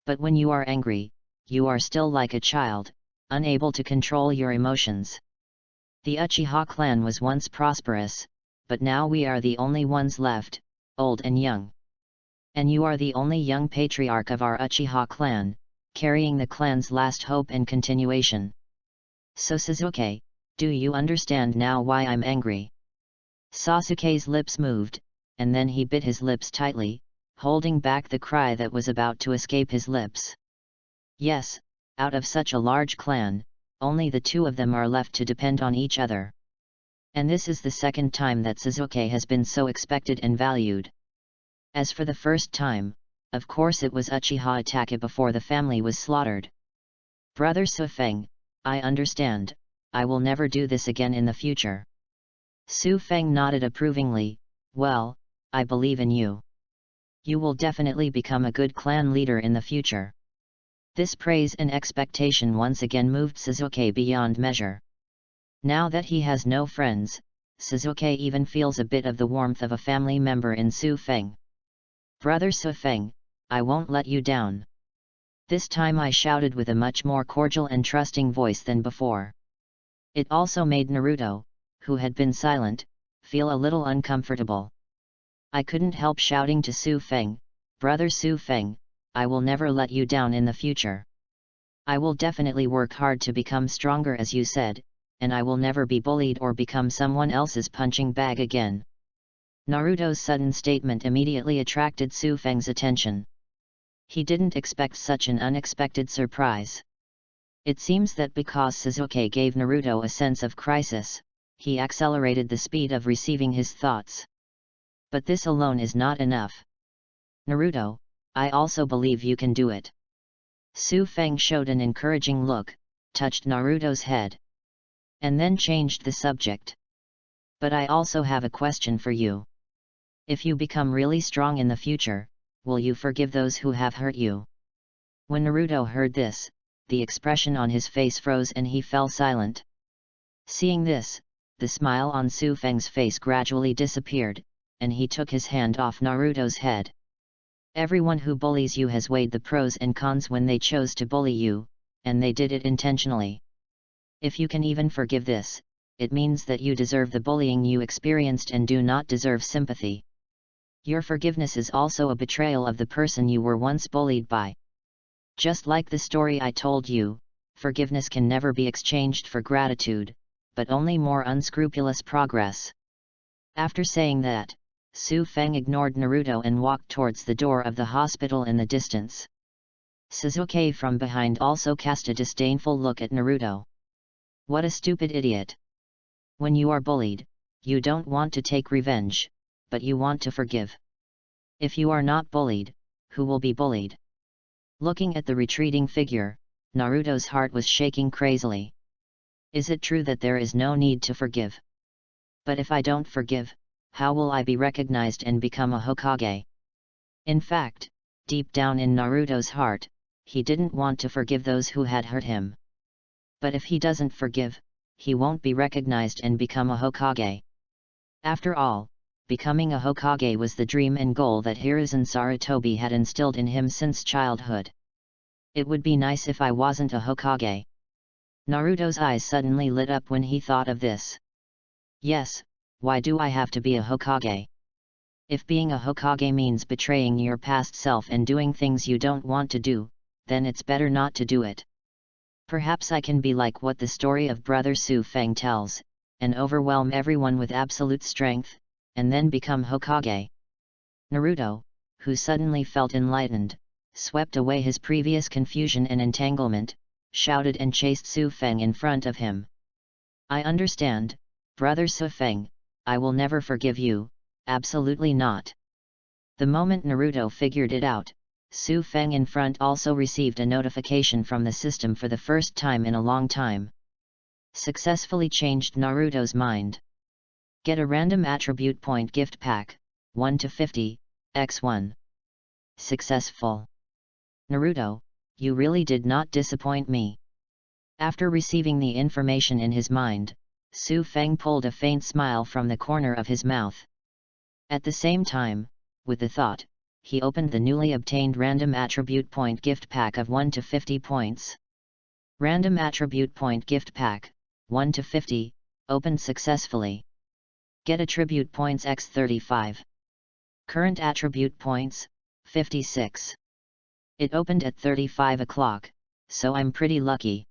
But when you are angry, you are still like a child, unable to control your emotions. The Uchiha clan was once prosperous, but now we are the only ones left, old and young. And you are the only young patriarch of our Uchiha clan, carrying the clan's last hope and continuation. So Suzuki, do you understand now why I'm angry? Sasuke's lips moved, and then he bit his lips tightly, holding back the cry that was about to escape his lips. Yes, out of such a large clan, only the two of them are left to depend on each other. And this is the second time that Suzuki has been so expected and valued. As for the first time, of course it was Uchiha Itachi before the family was slaughtered. Brother Su Feng, I understand, I will never do this again in the future. Su Feng nodded approvingly, well, I believe in you. You will definitely become a good clan leader in the future. This praise and expectation once again moved Suzuki beyond measure. Now that he has no friends, Suzuki even feels a bit of the warmth of a family member in Su Feng. Brother Su Feng, I won't let you down. This time I shouted with a much more cordial and trusting voice than before. It also made Naruto, who had been silent, feel a little uncomfortable. I couldn't help shouting to Su Feng, Brother Su Feng, I will never let you down in the future. I will definitely work hard to become stronger as you said, and I will never be bullied or become someone else's punching bag again. Naruto's sudden statement immediately attracted Su Feng's attention. He didn't expect such an unexpected surprise. It seems that because Suzuki gave Naruto a sense of crisis, he accelerated the speed of receiving his thoughts. But this alone is not enough. Naruto, I also believe you can do it. Su Feng showed an encouraging look, touched Naruto's head, and then changed the subject. But I also have a question for you. If you become really strong in the future, will you forgive those who have hurt you? When Naruto heard this, the expression on his face froze and he fell silent. Seeing this, the smile on Su Feng's face gradually disappeared, and he took his hand off Naruto's head. Everyone who bullies you has weighed the pros and cons when they chose to bully you, and they did it intentionally. If you can even forgive this, it means that you deserve the bullying you experienced and do not deserve sympathy. Your forgiveness is also a betrayal of the person you were once bullied by. Just like the story I told you, forgiveness can never be exchanged for gratitude, but only more unscrupulous progress. After saying that, Su Feng ignored Naruto and walked towards the door of the hospital in the distance. Sasuke from behind also cast a disdainful look at Naruto. What a stupid idiot! When you are bullied, you don't want to take revenge, but you want to forgive. If you are not bullied, who will be bullied? Looking at the retreating figure, Naruto's heart was shaking crazily. Is it true that there is no need to forgive? But if I don't forgive, how will I be recognized and become a Hokage? In fact, deep down in Naruto's heart, he didn't want to forgive those who had hurt him. But if he doesn't forgive, he won't be recognized and become a Hokage. After all, becoming a Hokage was the dream and goal that Hiruzen Sarutobi had instilled in him since childhood. It would be nice if I wasn't a Hokage. Naruto's eyes suddenly lit up when he thought of this. Yes, why do I have to be a Hokage? If being a Hokage means betraying your past self and doing things you don't want to do, then it's better not to do it. Perhaps I can be like what the story of Brother Su Feng tells, and overwhelm everyone with absolute strength, and then become Hokage. Naruto, who suddenly felt enlightened, swept away his previous confusion and entanglement, shouted and chased Su Feng in front of him. I understand, Brother Su Feng, I will never forgive you, absolutely not. The moment Naruto figured it out, Su Feng in front also received a notification from the system for the first time in a long time. Successfully changed Naruto's mind. Get a random attribute point gift pack, 1 to 50, x1. Successful. Naruto, you really did not disappoint me. After receiving the information in his mind, Su Feng pulled a faint smile from the corner of his mouth. At the same time, with the thought, he opened the newly obtained random attribute point gift pack of 1 to 50 points. Random attribute point gift pack, 1 to 50, opened successfully. Get attribute points x 35. Current attribute points, 56. It opened at 35 o'clock, so I'm pretty lucky.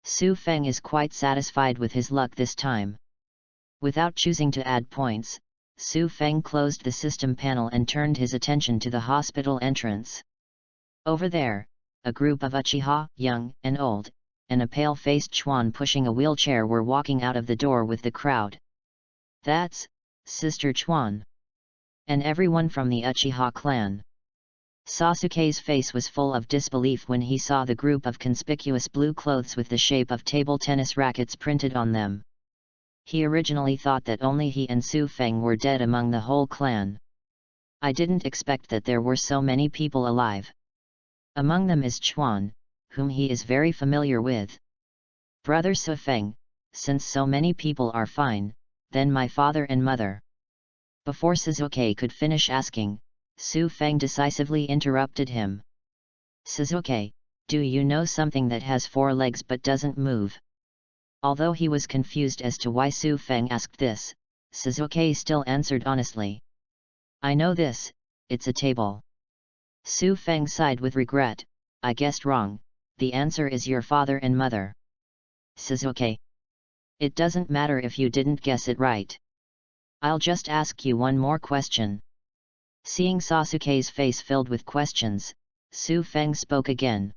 Su Feng is quite satisfied with his luck this time. Without choosing to add points, Su Feng closed the system panel and turned his attention to the hospital entrance. Over there, a group of Uchiha, young and old, and a pale-faced Chuan pushing a wheelchair were walking out of the door with the crowd. That's Sister Chuan. And everyone from the Uchiha clan. Sasuke's face was full of disbelief when he saw the group of conspicuous blue clothes with the shape of table tennis rackets printed on them. He originally thought that only he and Su Feng were dead among the whole clan. I didn't expect that there were so many people alive. Among them is Chuan, whom he is very familiar with. Brother Su Feng, since so many people are fine, then my father and mother. Before Sasuke could finish asking, Su Feng decisively interrupted him. Sasuke, do you know something that has 4 legs but doesn't move? Although he was confused as to why Su Feng asked this, Sasuke still answered honestly. I know this, it's a table. Su Feng sighed with regret, I guessed wrong, the answer is your father and mother. Sasuke. It doesn't matter if you didn't guess it right. I'll just ask you one more question. Seeing Sasuke's face filled with questions, Su Feng spoke again.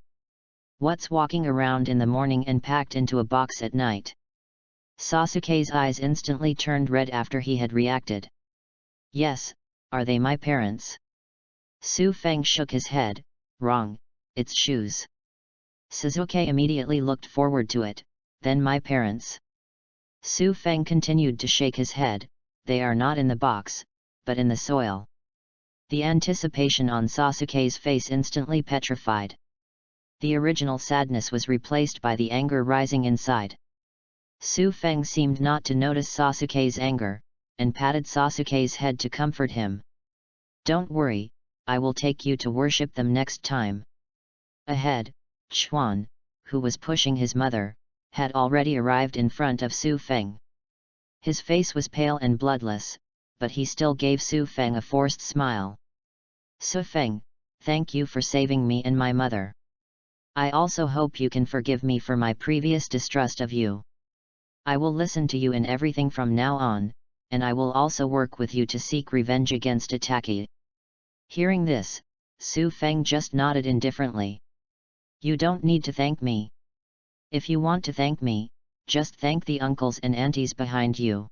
What's walking around in the morning and packed into a box at night? Sasuke's eyes instantly turned red after he had reacted. Yes, are they my parents? Su Feng shook his head, wrong, it's shoes. Sasuke immediately looked forward to it, then my parents. Su Feng continued to shake his head, they are not in the box, but in the soil. The anticipation on Sasuke's face instantly petrified. The original sadness was replaced by the anger rising inside. Su Feng seemed not to notice Sasuke's anger, and patted Sasuke's head to comfort him. Don't worry, I will take you to worship them next time. Ahead, Chuan, who was pushing his mother, had already arrived in front of Su Feng. His face was pale and bloodless, but he still gave Su Feng a forced smile. Su Feng, thank you for saving me and my mother. I also hope you can forgive me for my previous distrust of you. I will listen to you in everything from now on, and I will also work with you to seek revenge against Itaki. Hearing this, Su Feng just nodded indifferently. You don't need to thank me. If you want to thank me, just thank the uncles and aunties behind you.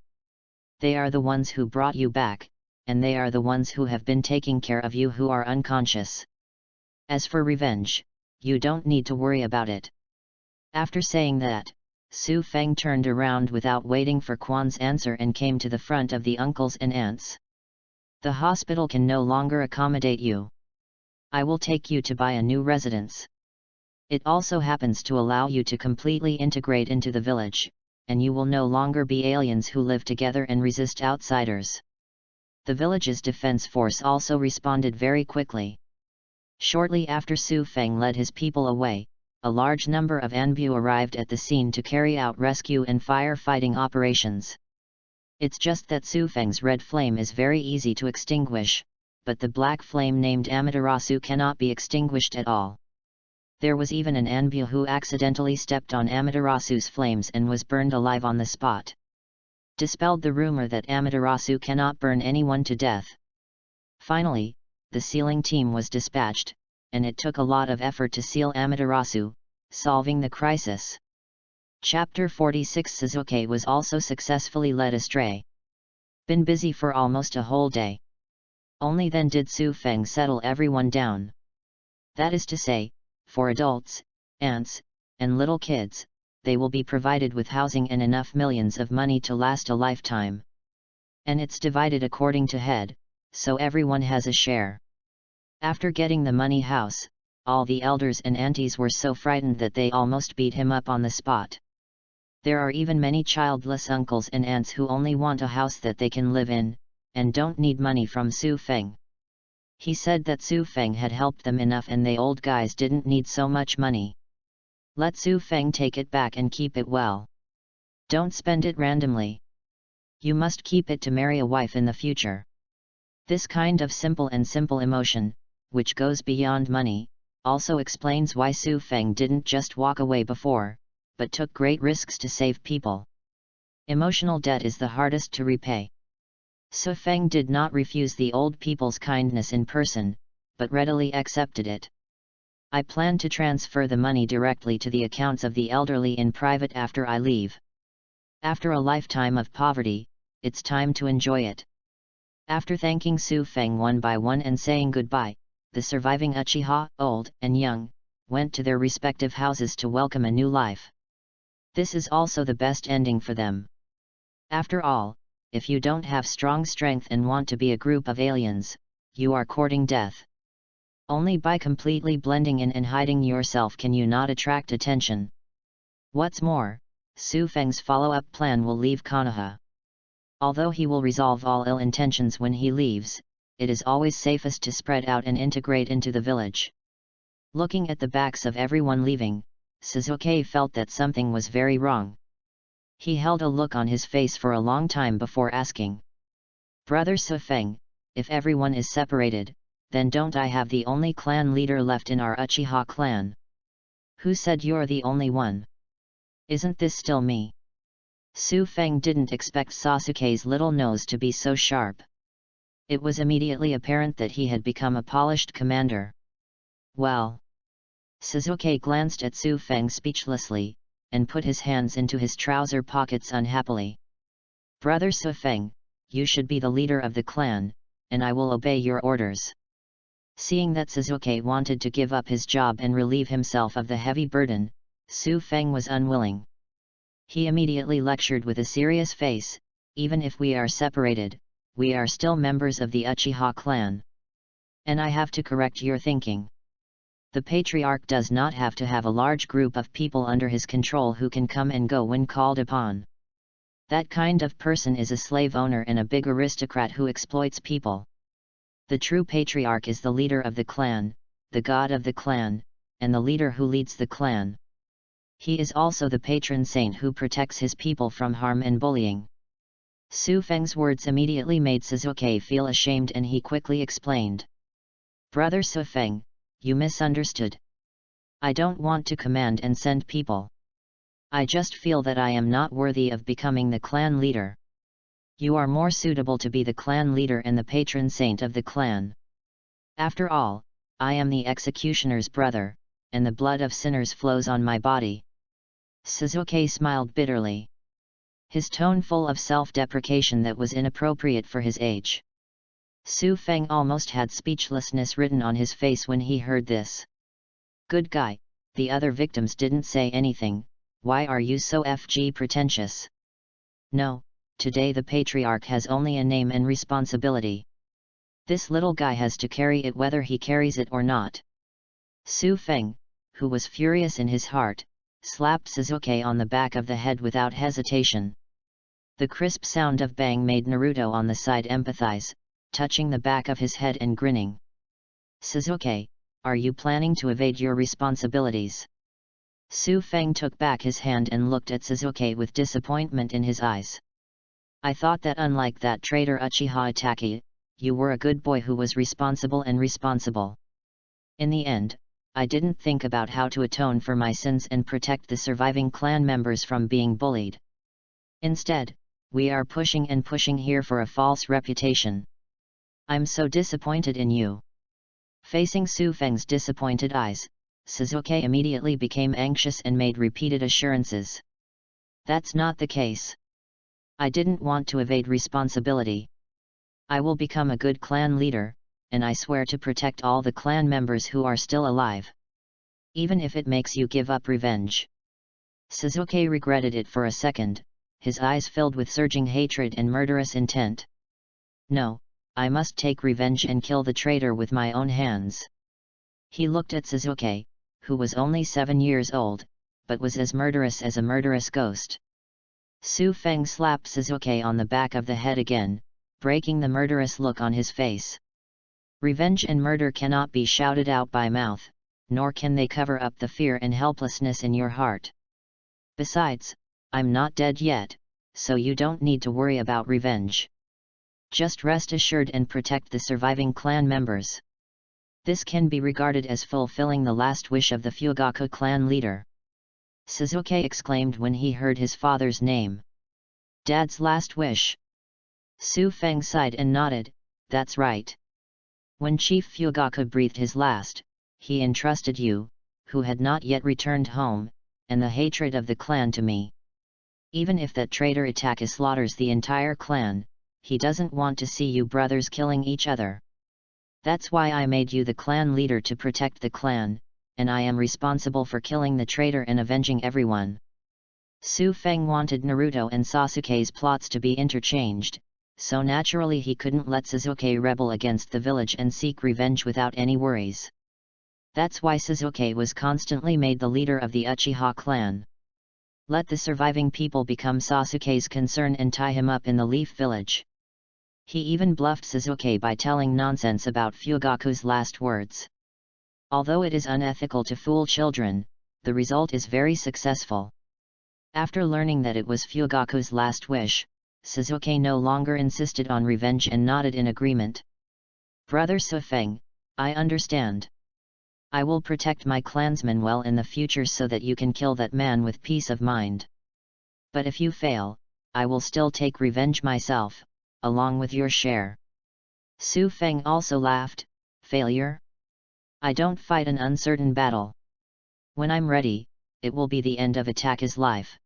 They are the ones who brought you back, and they are the ones who have been taking care of you who are unconscious. As for revenge, you don't need to worry about it. After saying that, Su Feng turned around without waiting for Quan's answer and came to the front of the uncles and aunts. The hospital can no longer accommodate you. I will take you to buy a new residence. It also happens to allow you to completely integrate into the village, and you will no longer be aliens who live together and resist outsiders. The village's defense force also responded very quickly. Shortly after Su Feng led his people away, a large number of Anbu arrived at the scene to carry out rescue and firefighting operations. It's just that Su Feng's red flame is very easy to extinguish, but the black flame named Amaterasu cannot be extinguished at all. There was even an Anbu who accidentally stepped on Amaterasu's flames and was burned alive on the spot. Dispelled the rumor that Amaterasu cannot burn anyone to death. Finally, the sealing team was dispatched, and it took a lot of effort to seal Amaterasu, solving the crisis. Chapter 46 Suzuki was also successfully led astray. Been busy for almost a whole day. Only then did Su Feng settle everyone down. That is to say, for adults, aunts, and little kids, they will be provided with housing and enough millions of money to last a lifetime. And it's divided according to head, so everyone has a share. After getting the money house, all the elders and aunties were so frightened that they almost beat him up on the spot. There are even many childless uncles and aunts who only want a house that they can live in, and don't need money from Su Feng. He said that Su Feng had helped them enough and they old guys didn't need so much money. Let Su Feng take it back and keep it well. Don't spend it randomly. You must keep it to marry a wife in the future. This kind of simple emotion, which goes beyond money, also explains why Su Feng didn't just walk away before, but took great risks to save people. Emotional debt is the hardest to repay. Su Feng did not refuse the old people's kindness in person, but readily accepted it. I plan to transfer the money directly to the accounts of the elderly in private after I leave. After a lifetime of poverty, it's time to enjoy it. After thanking Su Feng one by one and saying goodbye, the surviving Uchiha, old and young, went to their respective houses to welcome a new life. This is also the best ending for them. After all, if you don't have strong strength and want to be a group of aliens, you are courting death. Only by completely blending in and hiding yourself can you not attract attention. What's more, Su Feng's follow-up plan will leave Konoha. Although he will resolve all ill intentions when he leaves, it is always safest to spread out and integrate into the village. Looking at the backs of everyone leaving, Suzuki felt that something was very wrong. He held a look on his face for a long time before asking. Brother Su Feng, if everyone is separated, then don't I have the only clan leader left in our Uchiha clan? Who said you're the only one? Isn't this still me? Su Feng didn't expect Sasuke's little nose to be so sharp. It was immediately apparent that he had become a polished commander. Well. Suzuki glanced at Su Feng speechlessly, and put his hands into his trouser pockets unhappily. Brother Su Feng, you should be the leader of the clan, and I will obey your orders. Seeing that Suzuki wanted to give up his job and relieve himself of the heavy burden, Su Feng was unwilling. He immediately lectured with a serious face, even if we are separated, we are still members of the Uchiha clan. And I have to correct your thinking. The patriarch does not have to have a large group of people under his control who can come and go when called upon. That kind of person is a slave owner and a big aristocrat who exploits people. The true patriarch is the leader of the clan, the god of the clan, and the leader who leads the clan. He is also the patron saint who protects his people from harm and bullying. Su Feng's words immediately made Sasuke feel ashamed and he quickly explained. Brother Su Feng, you misunderstood. I don't want to command and send people. I just feel that I am not worthy of becoming the clan leader. You are more suitable to be the clan leader and the patron saint of the clan. After all, I am the executioner's brother, and the blood of sinners flows on my body. Sasuke smiled bitterly. His tone full of self-deprecation that was inappropriate for his age. Su Feng almost had speechlessness written on his face when he heard this. Good guy, the other victims didn't say anything, why are you so pretentious? No, today the patriarch has only a name and responsibility. This little guy has to carry it whether he carries it or not. Su Feng, who was furious in his heart, slapped Sasuke on the back of the head without hesitation. The crisp sound of bang made Naruto on the side empathize, touching the back of his head and grinning. Sasuke, are you planning to evade your responsibilities? Su Feng took back his hand and looked at Sasuke with disappointment in his eyes. I thought that unlike that traitor Uchiha Itachi, you were a good boy who was responsible and responsible. In the end, I didn't think about how to atone for my sins and protect the surviving clan members from being bullied. Instead, we are pushing and pushing here for a false reputation. I'm so disappointed in you. Facing Su Feng's disappointed eyes, Sasuke immediately became anxious and made repeated assurances. That's not the case. I didn't want to evade responsibility. I will become a good clan leader, and I swear to protect all the clan members who are still alive. Even if it makes you give up revenge. Sasuke regretted it for a second, his eyes filled with surging hatred and murderous intent. No, I must take revenge and kill the traitor with my own hands. He looked at Sasuke, who was only 7 years old, but was as murderous as a murderous ghost. Su Feng slapped Sasuke on the back of the head again, breaking the murderous look on his face. Revenge and murder cannot be shouted out by mouth, nor can they cover up the fear and helplessness in your heart. Besides, I'm not dead yet, so you don't need to worry about revenge. Just rest assured and protect the surviving clan members. This can be regarded as fulfilling the last wish of the Fugaku clan leader. Sasuke exclaimed when he heard his father's name. Dad's last wish. Su Feng sighed and nodded, that's right. When Chief Fugaku breathed his last, he entrusted you, who had not yet returned home, and the hatred of the clan to me. Even if that traitor Itachi slaughters the entire clan, he doesn't want to see you brothers killing each other. That's why I made you the clan leader to protect the clan, and I am responsible for killing the traitor and avenging everyone. Su Feng wanted Naruto and Sasuke's plots to be interchanged, so naturally he couldn't let Sasuke rebel against the village and seek revenge without any worries. That's why Sasuke was constantly made the leader of the Uchiha clan. Let the surviving people become Sasuke's concern and tie him up in the Leaf Village. He even bluffed Sasuke by telling nonsense about Fugaku's last words. Although it is unethical to fool children, the result is very successful. After learning that it was Fugaku's last wish, Sasuke no longer insisted on revenge and nodded in agreement. Brother Su Feng, I understand. I will protect my clansmen well in the future so that you can kill that man with peace of mind. But if you fail, I will still take revenge myself, along with your share. Su Feng also laughed. Failure? I don't fight an uncertain battle. When I'm ready, it will be the end of Itachi's life.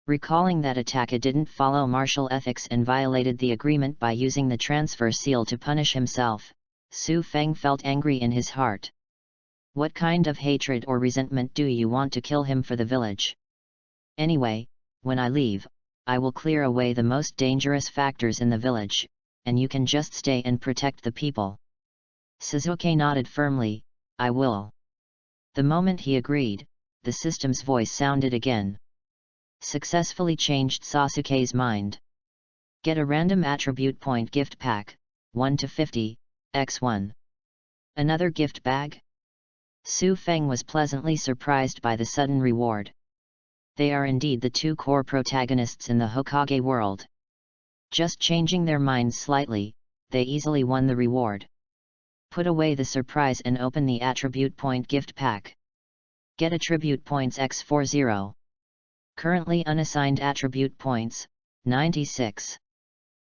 Recalling that Itachi didn't follow martial ethics and violated the agreement by using the transfer seal to punish himself, Su Feng felt angry in his heart. What kind of hatred or resentment do you want to kill him for the village? Anyway, when I leave, I will clear away the most dangerous factors in the village, and you can just stay and protect the people. Sasuke nodded firmly, I will. The moment he agreed, the system's voice sounded again. Successfully changed Sasuke's mind. Get a random attribute point gift pack, 1-50, x1. Another gift bag? Su Feng was pleasantly surprised by the sudden reward. They are indeed the two core protagonists in the Hokage world. Just changing their minds slightly, they easily won the reward. Put away the surprise and open the attribute point gift pack. Get attribute points x40. Currently unassigned attribute points, 96.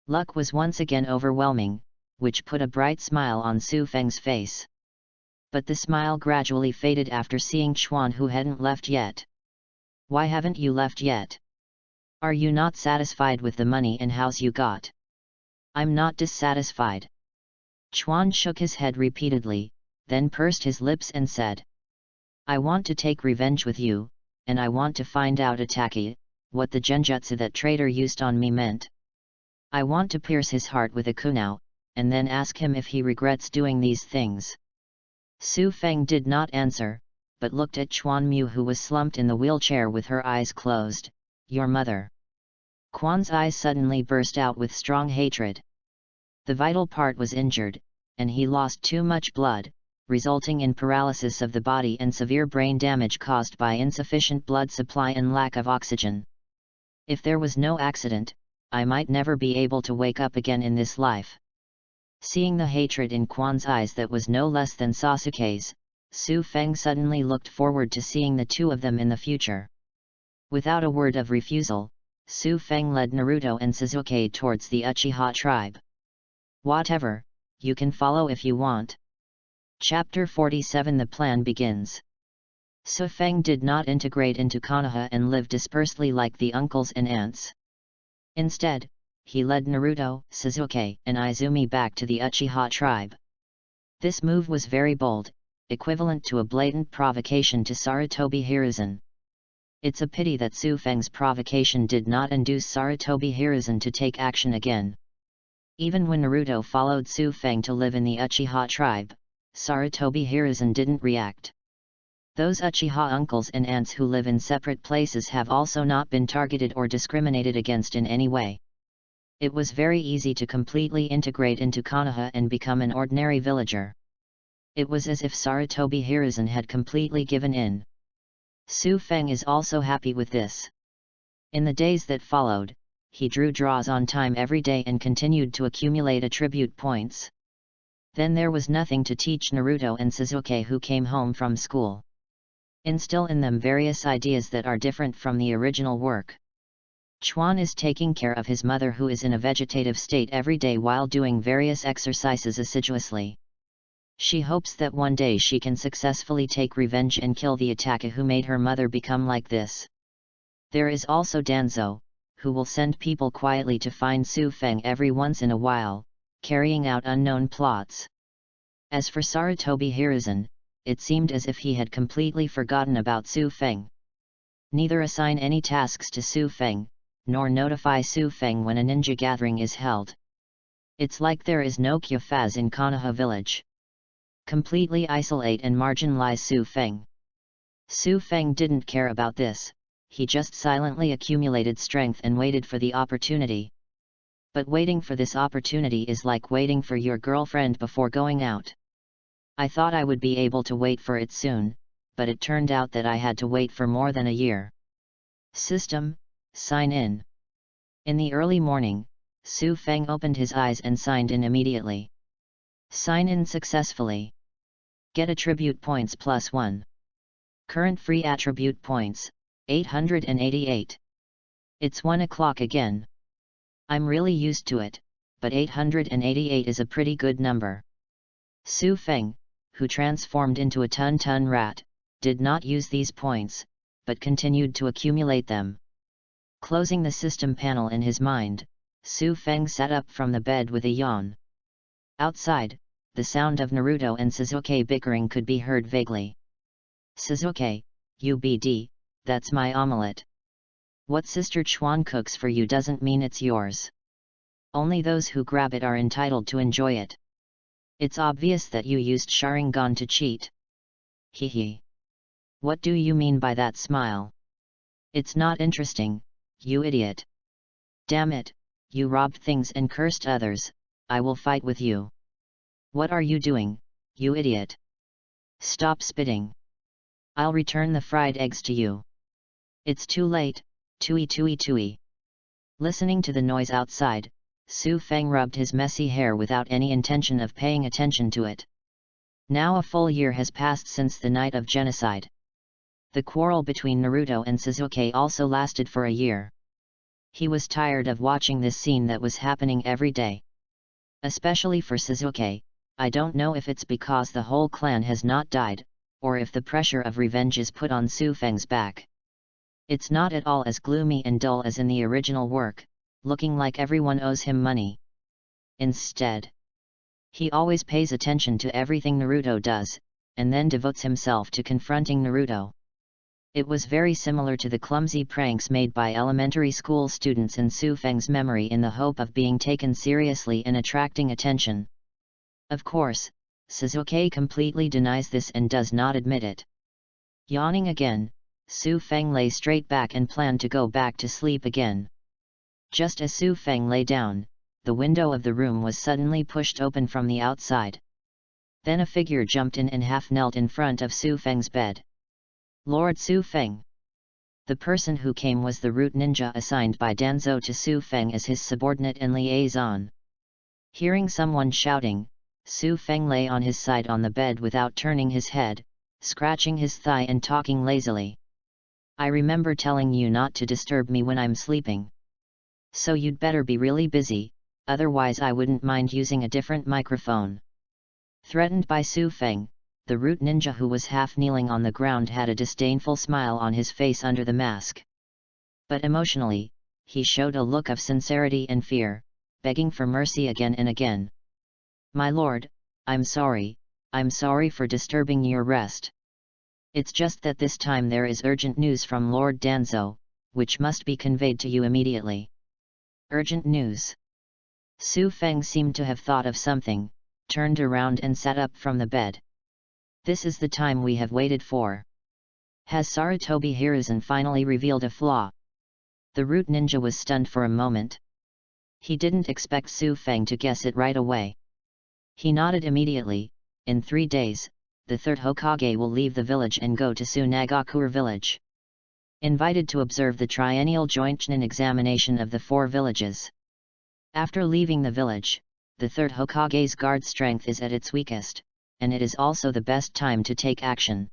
Luck was once again overwhelming, which put a bright smile on Su Feng's face. But the smile gradually faded after seeing Chuan, who hadn't left yet. Why haven't you left yet? Are you not satisfied with the money and house you got? I'm not dissatisfied. Chuan shook his head repeatedly, then pursed his lips and said, I want to take revenge with you, and I want to find out Ataki, what the genjutsu that traitor used on me meant. I want to pierce his heart with a kunao, and then ask him if he regrets doing these things. Su Feng did not answer, but looked at Chuan Mu, who was slumped in the wheelchair with her eyes closed. Your mother. Quan's eyes suddenly burst out with strong hatred. The vital part was injured, and he lost too much blood, resulting in paralysis of the body and severe brain damage caused by insufficient blood supply and lack of oxygen. If there was no accident, I might never be able to wake up again in this life. Seeing the hatred in Quan's eyes that was no less than Sasuke's, Su Feng suddenly looked forward to seeing the two of them in the future. Without a word of refusal, Su Feng led Naruto and Sasuke towards the Uchiha tribe. Whatever, you can follow if you want. Chapter 47. The plan begins. Su Feng did not integrate into Konoha and live dispersedly like the uncles and aunts. Instead, he led Naruto, Sasuke, and Izumi back to the Uchiha tribe. This move was very bold, equivalent to a blatant provocation to Sarutobi Hiruzen. It's a pity that Su Feng's provocation did not induce Sarutobi Hiruzen to take action again. Even when Naruto followed Su Feng to live in the Uchiha tribe, Sarutobi Hiruzen didn't react. Those Uchiha uncles and aunts who live in separate places have also not been targeted or discriminated against in any way. It was very easy to completely integrate into Konoha and become an ordinary villager. It was as if Sarutobi Hiruzen had completely given in. Su Feng is also happy with this. In the days that followed, he drew draws on time every day and continued to accumulate attribute points. Then there was nothing to teach Naruto and Sasuke, who came home from school. Instill in them various ideas that are different from the original work. Chuan is taking care of his mother, who is in a vegetative state every day while doing various exercises assiduously. She hopes that one day she can successfully take revenge and kill the Ataki who made her mother become like this. There is also Danzo, who will send people quietly to find Su Feng every once in a while, carrying out unknown plots. As for Sarutobi Hiruzen, it seemed as if he had completely forgotten about Su Feng. Neither assign any tasks to Su Feng, nor notify Su Feng when a ninja gathering is held. It's like there is no Kyufaz in Konoha village. Completely isolate and marginalize Su Feng. Su Feng didn't care about this, he just silently accumulated strength and waited for the opportunity. But waiting for this opportunity is like waiting for your girlfriend before going out. I thought I would be able to wait for it soon, but it turned out that I had to wait for more than a year. System, sign in. In the early morning, Su Feng opened his eyes and signed in immediately. Sign in successfully. Get attribute points +1. Current free attribute points, 888. It's 1 o'clock again. I'm really used to it, but 888 is a pretty good number. Su Feng, who transformed into a ton-ton rat, did not use these points, but continued to accumulate them. Closing the system panel in his mind, Su Feng sat up from the bed with a yawn. Outside, the sound of Naruto and Sasuke bickering could be heard vaguely. Sasuke, UBD, that's my omelette. What Sister Chuan cooks for you doesn't mean it's yours. Only those who grab it are entitled to enjoy it. It's obvious that you used Sharingan to cheat. Hehe. What do you mean by that smile? It's not interesting, you idiot. Damn it, you robbed things and cursed others, I will fight with you. What are you doing, you idiot? Stop spitting. I'll return the fried eggs to you. It's too late, tui tui tui. Listening to the noise outside, Su Feng rubbed his messy hair without any intention of paying attention to it. Now a full year has passed since the night of genocide. The quarrel between Naruto and Sasuke also lasted for a year. He was tired of watching this scene that was happening every day. Especially for Sasuke, I don't know if it's because the whole clan has not died, or if the pressure of revenge is put on Su Feng's back. It's not at all as gloomy and dull as in the original work, looking like everyone owes him money. Instead, he always pays attention to everything Naruto does, and then devotes himself to confronting Naruto. It was very similar to the clumsy pranks made by elementary school students in Su Feng's memory in the hope of being taken seriously and attracting attention. Of course, Sasuke completely denies this and does not admit it. Yawning again, Su Feng lay straight back and planned to go back to sleep again. Just as Su Feng lay down, the window of the room was suddenly pushed open from the outside. Then a figure jumped in and half knelt in front of Su Feng's bed. Lord Su Feng. The person who came was the root ninja assigned by Danzo to Su Feng as his subordinate and liaison. Hearing someone shouting, Su Feng lay on his side on the bed without turning his head, scratching his thigh and talking lazily. I remember telling you not to disturb me when I'm sleeping. So you'd better be really busy, otherwise I wouldn't mind using a different microphone. Threatened by Su Feng, the root ninja who was half kneeling on the ground had a disdainful smile on his face under the mask. But emotionally, he showed a look of sincerity and fear, begging for mercy again and again. My lord, I'm sorry for disturbing your rest. It's just that this time there is urgent news from Lord Danzo, which must be conveyed to you immediately. Urgent news. Su Feng seemed to have thought of something, turned around and sat up from the bed. This is the time we have waited for. Has Sarutobi Hiruzen finally revealed a flaw? The root ninja was stunned for a moment. He didn't expect Su Feng to guess it right away. He nodded immediately. In 3 days, the third Hokage will leave the village and go to Sunagakure village. Invited to observe the triennial joint Chunin examination of the 4 villages. After leaving the village, the third Hokage's guard strength is at its weakest, and it is also the best time to take action.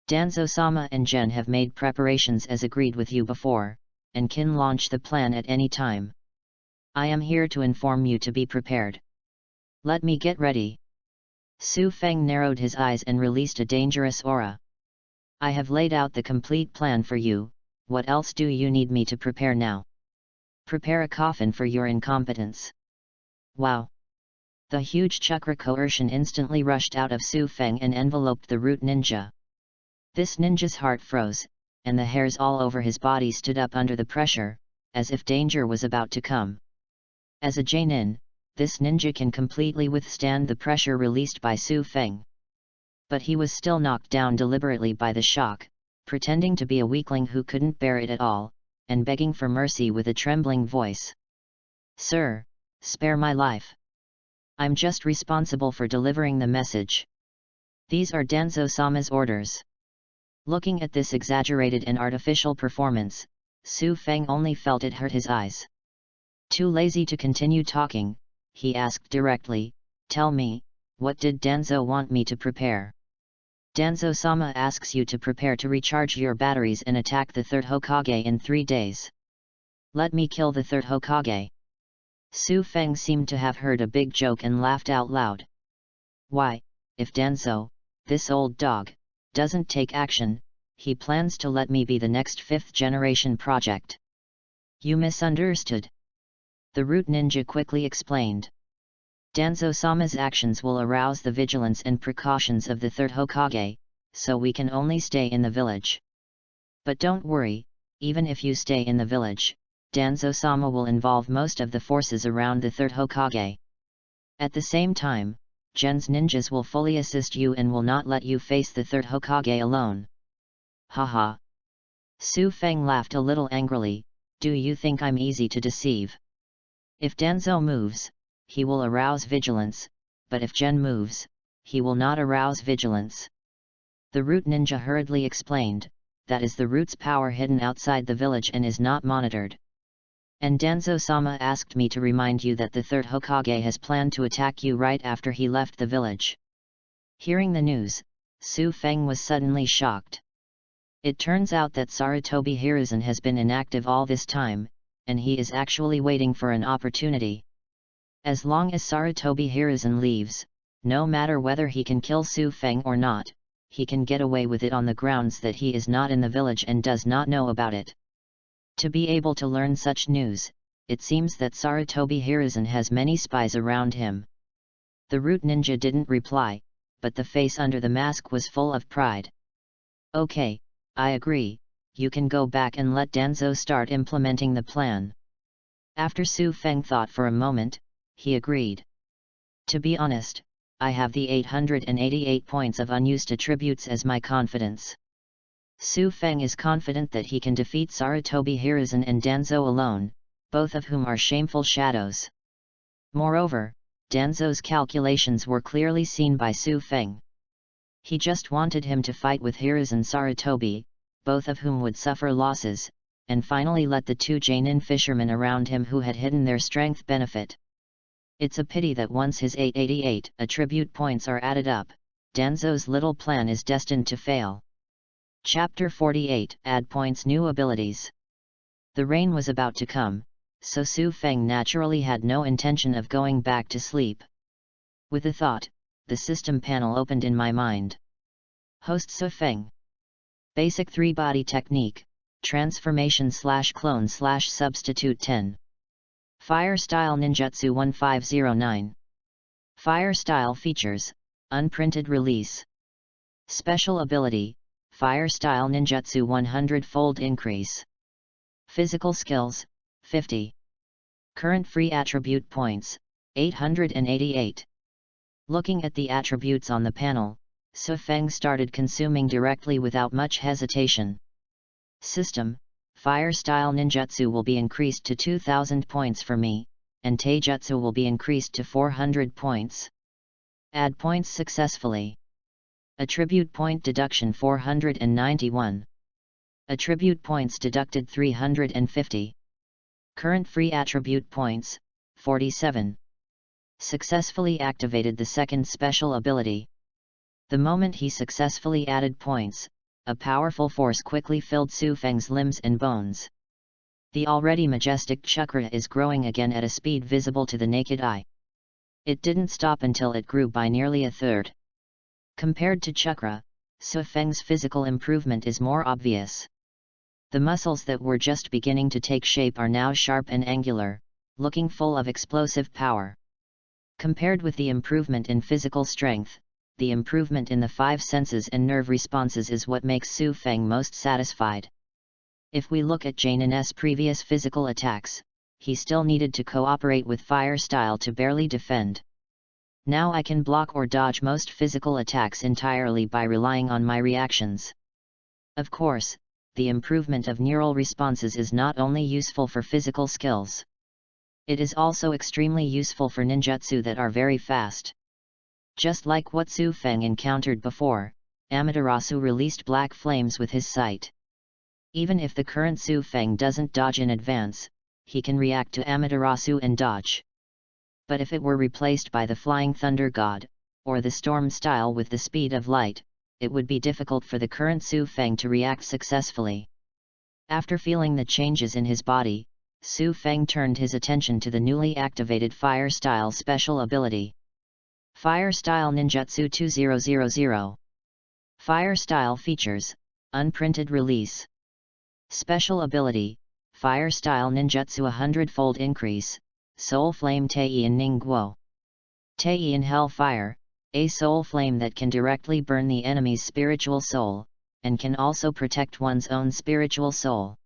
Danzo-sama and Gen have made preparations as agreed with you before, and can launch the plan at any time. I am here to inform you to be prepared. Let me get ready. Su Feng narrowed his eyes and released a dangerous aura. I have laid out the complete plan for you, what else do you need me to prepare now? Prepare a coffin for your incompetence. Wow! The huge chakra coercion instantly rushed out of Su Feng and enveloped the root ninja. This ninja's heart froze, and the hairs all over his body stood up under the pressure, as if danger was about to come. As a Jainin, this ninja can completely withstand the pressure released by Su Feng. But he was still knocked down deliberately by the shock, pretending to be a weakling who couldn't bear it at all, and begging for mercy with a trembling voice. Sir, spare my life. I'm just responsible for delivering the message. These are Danzo-sama's orders. Looking at this exaggerated and artificial performance, Su Feng only felt it hurt his eyes. Too lazy to continue talking, he asked directly, tell me, what did Danzo want me to prepare? Danzo-sama asks you to prepare to recharge your batteries and attack the third Hokage in 3 days. Let me kill the third Hokage. Su Feng seemed to have heard a big joke and laughed out loud. Why, if Danzo, this old dog, doesn't take action, he plans to let me be the next 5th generation project. You misunderstood. The root ninja quickly explained. Danzo-sama's actions will arouse the vigilance and precautions of the third Hokage, so we can only stay in the village. But don't worry, even if you stay in the village, Danzo-sama will involve most of the forces around the third Hokage. At the same time, Gen's ninjas will fully assist you and will not let you face the third Hokage alone. Haha. Su Feng laughed a little angrily, do you think I'm easy to deceive? If Danzo moves, he will arouse vigilance, but if Gen moves, he will not arouse vigilance. The root ninja hurriedly explained, that is the root's power hidden outside the village and is not monitored. And Danzo-sama asked me to remind you that the third Hokage has planned to attack you right after he left the village. Hearing the news, Su Feng was suddenly shocked. It turns out that Sarutobi Hiruzen has been inactive all this time, and he is actually waiting for an opportunity. As long as Sarutobi Hiruzen leaves, no matter whether he can kill Su Feng or not, he can get away with it on the grounds that he is not in the village and does not know about it. To be able to learn such news, it seems that Sarutobi Hiruzen has many spies around him. The root ninja didn't reply, but the face under the mask was full of pride. Okay, I agree, you can go back and let Danzo start implementing the plan. After Su Feng thought for a moment, he agreed. To be honest, I have the 888 points of unused attributes as my confidence. Su Feng is confident that he can defeat Sarutobi Hiruzen and Danzo alone, both of whom are shameful shadows. Moreover, Danzo's calculations were clearly seen by Su Feng. He just wanted him to fight with Hiruzen Sarutobi, both of whom would suffer losses, and finally let the two Jainin fishermen around him who had hidden their strength benefit. It's a pity that once his 888 attribute points are added up, Danzo's little plan is destined to fail. Chapter 48 Add Points New Abilities. The rain was about to come, so Su Feng naturally had no intention of going back to sleep. With a thought, the system panel opened in my mind. Host Su Feng. Basic 3-body technique, transformation/clone/substitute 10. Fire Style Ninjutsu 1509. Fire Style Features, Unprinted Release. Special Ability, Fire Style Ninjutsu 100-fold Increase. Physical Skills, 50. Current Free Attribute Points, 888. Looking at the attributes on the panel, Su Feng started consuming directly without much hesitation. System, Fire Style Ninjutsu will be increased to 2000 points for me, and Taijutsu will be increased to 400 points. Add points successfully. Attribute point deduction 491. Attribute points deducted 350. Current free attribute points, 47. Successfully activated the second special ability. The moment he successfully added points, a powerful force quickly filled Su Feng's limbs and bones. The already majestic chakra is growing again at a speed visible to the naked eye. It didn't stop until it grew by nearly a third. Compared to chakra, Su Feng's physical improvement is more obvious. The muscles that were just beginning to take shape are now sharp and angular, looking full of explosive power. Compared with the improvement in physical strength, the improvement in the 5 senses and nerve responses is what makes Su Feng most satisfied. If we look at Jainin's previous physical attacks, he still needed to cooperate with fire style to barely defend. Now I can block or dodge most physical attacks entirely by relying on my reactions. Of course, the improvement of neural responses is not only useful for physical skills. It is also extremely useful for ninjutsu that are very fast. Just like what Su Feng encountered before, Amaterasu released black flames with his sight. Even if the current Su Feng doesn't dodge in advance, he can react to Amaterasu and dodge. But if it were replaced by the Flying Thunder God, or the Storm style with the speed of light, it would be difficult for the current Su Feng to react successfully. After feeling the changes in his body, Su Feng turned his attention to the newly activated Fire Style special ability. Fire Style Ninjutsu 2000. Fire Style Features, Unprinted Release. Special Ability, Fire Style Ninjutsu 100-fold Increase, Soul Flame Teian Ningguo. Teian Hellfire, a soul flame that can directly burn the enemy's spiritual soul, and can also protect one's own spiritual soul.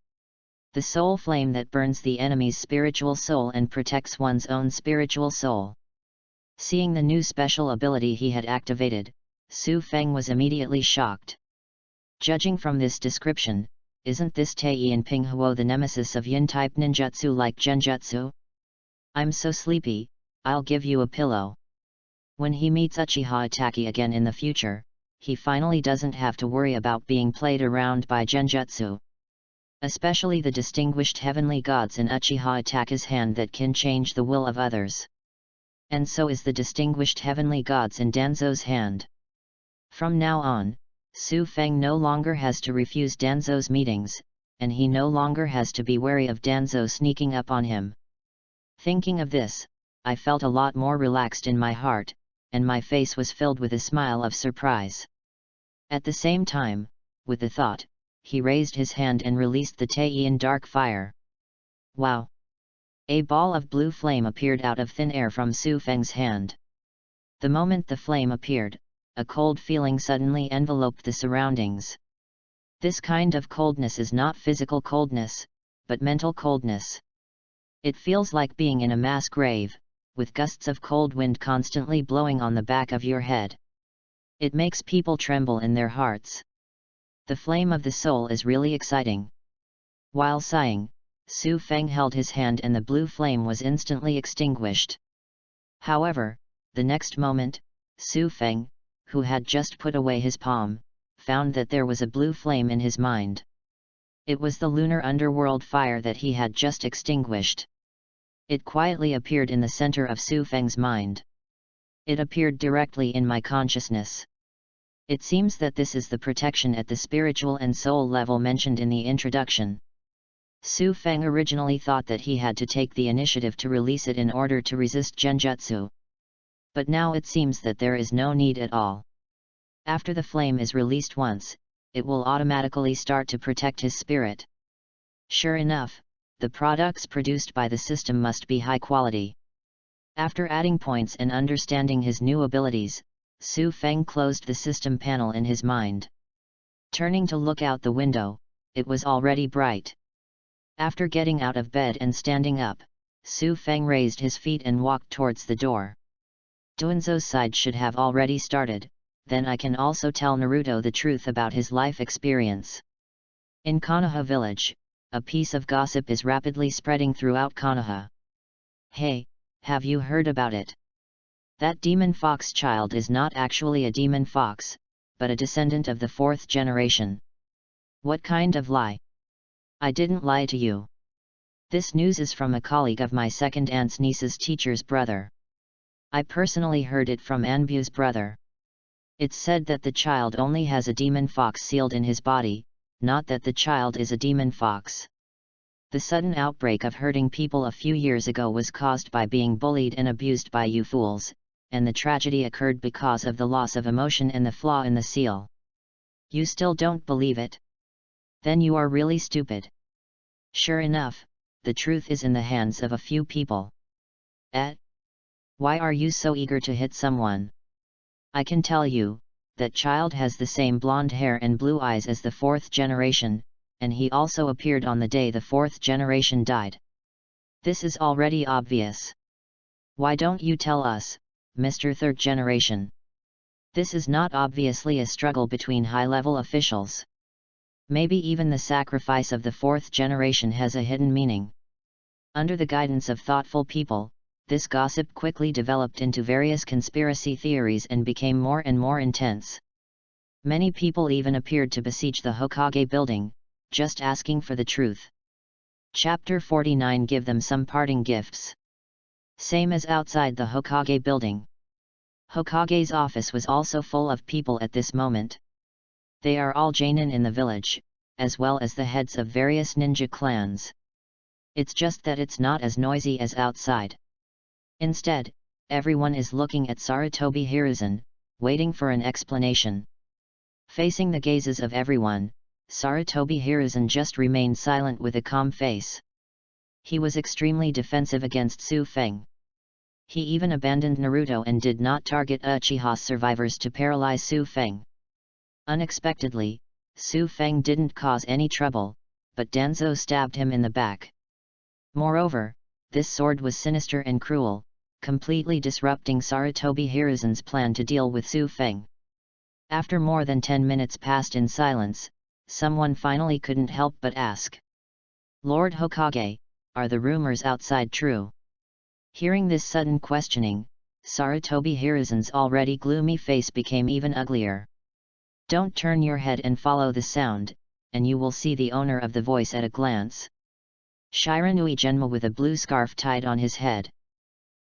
The soul flame that burns the enemy's spiritual soul and protects one's own spiritual soul. Seeing the new special ability he had activated, Su Feng was immediately shocked. Judging from this description, isn't this Teian Pinghuo the nemesis of yin-type ninjutsu like genjutsu? I'm so sleepy, I'll give you a pillow. When he meets Uchiha Itachi again in the future, he finally doesn't have to worry about being played around by genjutsu. Especially the distinguished heavenly gods in Uchiha attack his hand that can change the will of others. And so is the distinguished heavenly gods in Danzo's hand. From now on, Su Feng no longer has to refuse Danzo's meetings, and he no longer has to be wary of Danzo sneaking up on him. Thinking of this, I felt a lot more relaxed in my heart, and my face was filled with a smile of surprise. At the same time, with the thought, he raised his hand and released the Teian dark fire. Wow! A ball of blue flame appeared out of thin air from Su Feng's hand. The moment the flame appeared, a cold feeling suddenly enveloped the surroundings. This kind of coldness is not physical coldness, but mental coldness. It feels like being in a mass grave, with gusts of cold wind constantly blowing on the back of your head. It makes people tremble in their hearts. The flame of the soul is really exciting. While sighing, Su Feng held his hand and the blue flame was instantly extinguished. However, the next moment, Su Feng, who had just put away his palm, found that there was a blue flame in his mind. It was the lunar underworld fire that he had just extinguished. It quietly appeared in the center of Su Feng's mind. It appeared directly in my consciousness. It seems that this is the protection at the spiritual and soul level mentioned in the introduction. Su Feng originally thought that he had to take the initiative to release it in order to resist genjutsu. But now it seems that there is no need at all. After the flame is released once, it will automatically start to protect his spirit. Sure enough, the products produced by the system must be high quality. After adding points and understanding his new abilities, Su Feng closed the system panel in his mind. Turning to look out the window, it was already bright. After getting out of bed and standing up, Su Feng raised his feet and walked towards the door. Duanzo's side should have already started, then I can also tell Naruto the truth about his life experience. In Konoha village, a piece of gossip is rapidly spreading throughout Konoha. Hey, have you heard about it? That demon fox child is not actually a demon fox, but a descendant of the 4th generation. What kind of lie? I didn't lie to you. This news is from a colleague of my second aunt's niece's teacher's brother. I personally heard it from Anbu's brother. It's said that the child only has a demon fox sealed in his body, not that the child is a demon fox. The sudden outbreak of hurting people a few years ago was caused by being bullied and abused by you fools, and the tragedy occurred because of the loss of emotion and the flaw in the seal. You still don't believe it? Then you are really stupid. Sure enough, the truth is in the hands of a few people. Why are you so eager to hit someone? I can tell you, that child has the same blonde hair and blue eyes as the 4th generation, and he also appeared on the day the 4th generation died. This is already obvious. Why don't you tell us, Mr. 3rd generation? This is not obviously a struggle between high-level officials. Maybe even the sacrifice of the 4th generation has a hidden meaning. Under the guidance of thoughtful people, this gossip quickly developed into various conspiracy theories and became more and more intense. Many people even appeared to besiege the Hokage building, just asking for the truth. Chapter 49 Give them some parting gifts. Same as outside the Hokage building. Hokage's office was also full of people at this moment. They are all Jonin in the village, as well as the heads of various ninja clans. It's just that it's not as noisy as outside. Instead, everyone is looking at Sarutobi Hiruzen, waiting for an explanation. Facing the gazes of everyone, Sarutobi Hiruzen just remained silent with a calm face. He was extremely defensive against Su Feng. He even abandoned Naruto and did not target Uchiha's survivors to paralyze Su Feng. Unexpectedly, Su Feng didn't cause any trouble, but Danzo stabbed him in the back. Moreover, this sword was sinister and cruel, completely disrupting Sarutobi Hiruzen's plan to deal with Su Feng. After more than 10 minutes passed in silence, someone finally couldn't help but ask. Lord Hokage, are the rumors outside true? Hearing this sudden questioning, Sarutobi Hiruzen's already gloomy face became even uglier. Don't turn your head and follow the sound, and you will see the owner of the voice at a glance. Shiranui Genma with a blue scarf tied on his head.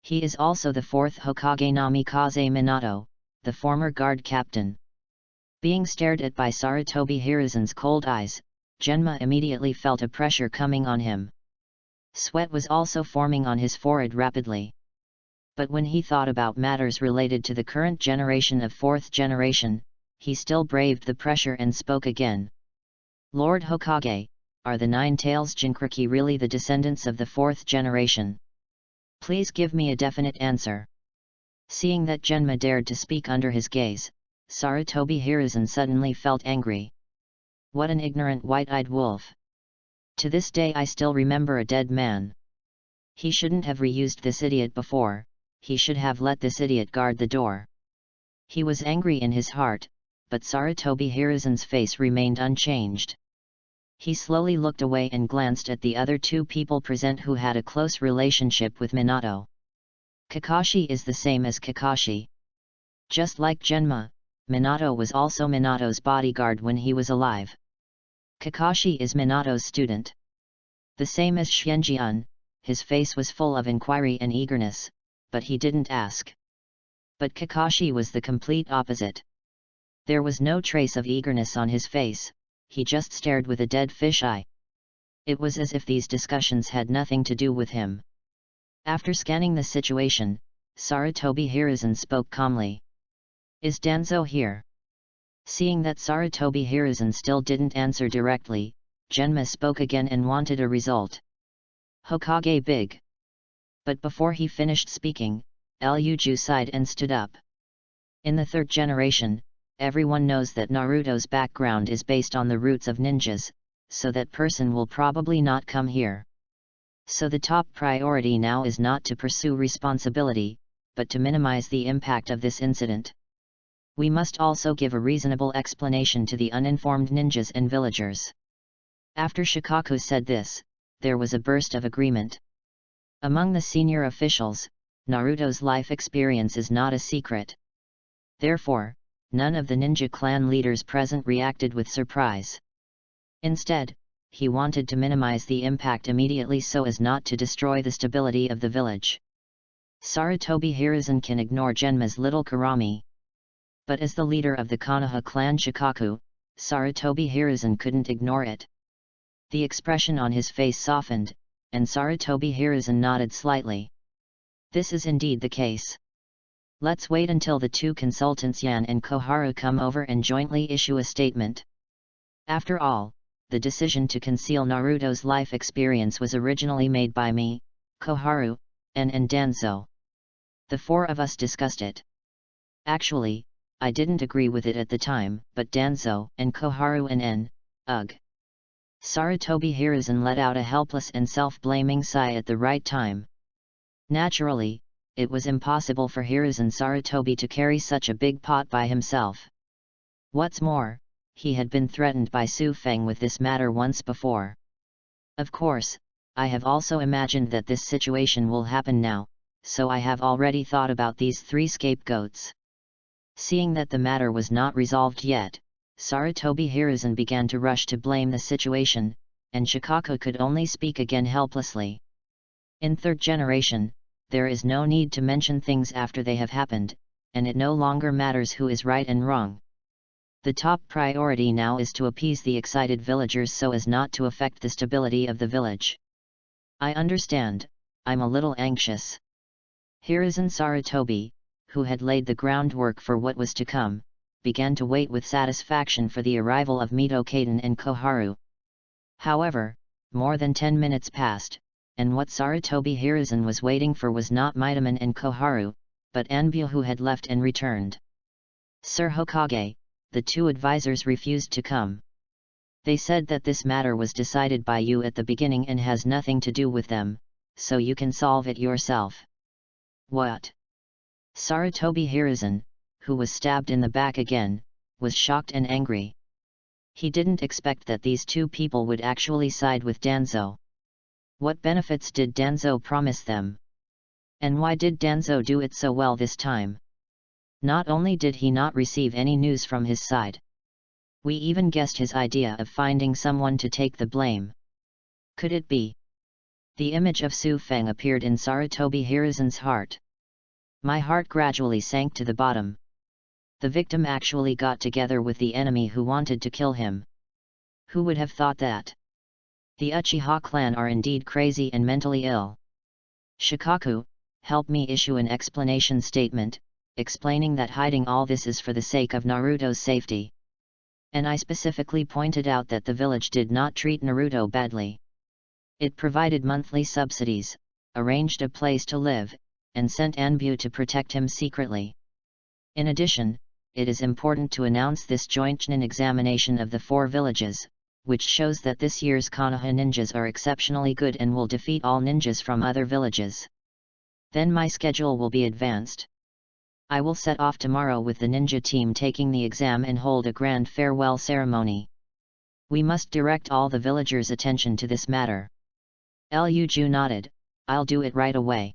He is also the fourth Hokage Namikaze Minato, the former guard captain. Being stared at by Sarutobi Hiruzen's cold eyes, Genma immediately felt a pressure coming on him. Sweat was also forming on his forehead rapidly. But when he thought about matters related to the current generation of fourth generation, he still braved the pressure and spoke again. Lord Hokage, are the Nine Tails Jinchuriki really the descendants of the fourth generation? Please give me a definite answer. Seeing that Genma dared to speak under his gaze, Sarutobi Hiruzen suddenly felt angry. What an ignorant white-eyed wolf! To this day I still remember a dead man. He shouldn't have reused this idiot before, he should have let this idiot guard the door. He was angry in his heart, but Sarutobi Hiruzen's face remained unchanged. He slowly looked away and glanced at the other two people present who had a close relationship with Minato. Kakashi is the same as Kakashi. Just like Genma, Minato was also Minato's bodyguard when he was alive. Kakashi is Minato's student. The same as Xianjian, his face was full of inquiry and eagerness, but he didn't ask. But Kakashi was the complete opposite. There was no trace of eagerness on his face, he just stared with a dead fish eye. It was as if these discussions had nothing to do with him. After scanning the situation, Sarutobi Hiruzen spoke calmly. Is Danzo here? Seeing that Sarutobi Hiruzen still didn't answer directly, Genma spoke again and wanted a result. Hokage big. But before he finished speaking, Ryuju sighed and stood up. In the third generation, everyone knows that Naruto's background is based on the roots of ninjas, so that person will probably not come here. So the top priority now is not to pursue responsibility, but to minimize the impact of this incident. We must also give a reasonable explanation to the uninformed ninjas and villagers. After Shikaku said this, there was a burst of agreement. Among the senior officials, Naruto's life experience is not a secret. Therefore, none of the ninja clan leaders present reacted with surprise. Instead, he wanted to minimize the impact immediately so as not to destroy the stability of the village. Sarutobi Hiruzen can ignore Genma's little Karami. But as the leader of the Konoha clan Shikaku, Sarutobi Hiruzen couldn't ignore it. The expression on his face softened, and Sarutobi Hiruzen nodded slightly. This is indeed the case. Let's wait until the two consultants Yan and Koharu come over and jointly issue a statement. After all, the decision to conceal Naruto's life experience was originally made by me, Koharu, and Danzo. The four of us discussed it. Actually, I didn't agree with it at the time, but Danzo and Koharu and ugh. Sarutobi Hiruzen let out a helpless and self-blaming sigh at the right time. Naturally, it was impossible for Hiruzen Sarutobi to carry such a big pot by himself. What's more, he had been threatened by Su Feng with this matter once before. Of course, I have also imagined that this situation will happen now, so I have already thought about these three scapegoats. Seeing that the matter was not resolved yet, Sarutobi Hiruzen began to rush to blame the situation, and Shikaku could only speak again helplessly. In third generation, there is no need to mention things after they have happened, and it no longer matters who is right and wrong. The top priority now is to appease the excited villagers so as not to affect the stability of the village. I understand, I'm a little anxious. Hiruzen Sarutobi, who had laid the groundwork for what was to come, began to wait with satisfaction for the arrival of Mito Kaden and Koharu. However, more than 10 minutes passed, and what Sarutobi Hiruzen was waiting for was not Mitoman and Koharu, but Anbu who had left and returned. Sir Hokage, the two advisors refused to come. They said that this matter was decided by you at the beginning and has nothing to do with them, so you can solve it yourself. What? Sarutobi Hiruzen, who was stabbed in the back again, was shocked and angry. He didn't expect that these two people would actually side with Danzo. What benefits did Danzo promise them? And why did Danzo do it so well this time? Not only did he not receive any news from his side, We even guessed his idea of finding someone to take the blame. Could it be? The image of Su Feng appeared in Sarutobi Hiruzen's heart. My heart gradually sank to the bottom. The victim actually got together with the enemy who wanted to kill him. Who would have thought that? The Uchiha clan are indeed crazy and mentally ill. Shikaku, help me issue an explanation statement, explaining that hiding all this is for the sake of Naruto's safety. And I specifically pointed out that the village did not treat Naruto badly. It provided monthly subsidies, arranged a place to live, and sent Anbu to protect him secretly. In addition, it is important to announce this joint Chunin examination of the 4 villages, which shows that this year's Konoha ninjas are exceptionally good and will defeat all ninjas from other villages. Then my schedule will be advanced. I will set off tomorrow with the ninja team taking the exam and hold a grand farewell ceremony. We must direct all the villagers' attention to this matter. Lu Ju nodded, I'll do it right away.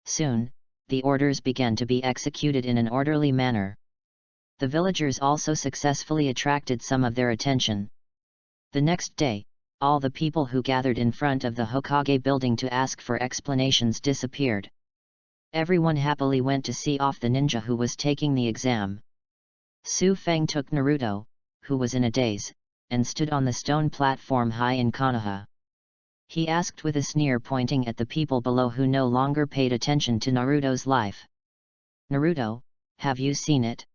Soon, the orders began to be executed in an orderly manner. The villagers also successfully attracted some of their attention. The next day, all the people who gathered in front of the Hokage building to ask for explanations disappeared. Everyone happily went to see off the ninja who was taking the exam. Su Feng took Naruto, who was in a daze, and stood on the stone platform high in Konoha. He asked with a sneer, pointing at the people below who no longer paid attention to Naruto's life. Naruto, have you seen it?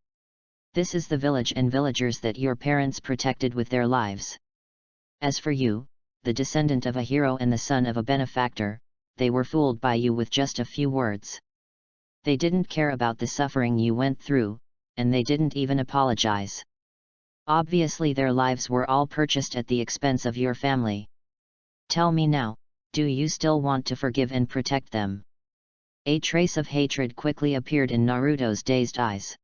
This is the village and villagers that your parents protected with their lives. As for you, the descendant of a hero and the son of a benefactor, they were fooled by you with just a few words. They didn't care about the suffering you went through, and they didn't even apologize. Obviously their lives were all purchased at the expense of your family. Tell me now, do you still want to forgive and protect them? A trace of hatred quickly appeared in Naruto's dazed eyes.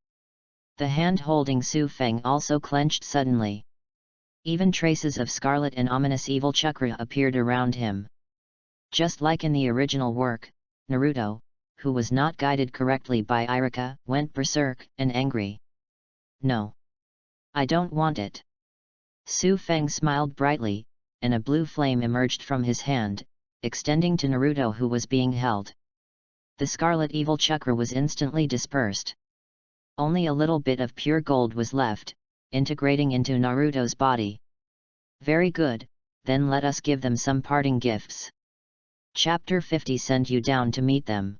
The hand holding Su Feng also clenched suddenly. Even traces of scarlet and ominous evil chakra appeared around him. Just like in the original work, Naruto, who was not guided correctly by Iruka, went berserk and angry. No. I don't want it. Su Feng smiled brightly, and a blue flame emerged from his hand, extending to Naruto who was being held. The scarlet evil chakra was instantly dispersed. Only a little bit of pure gold was left, integrating into Naruto's body. Very good, then let us give them some parting gifts. Chapter 50 Send you down to meet them.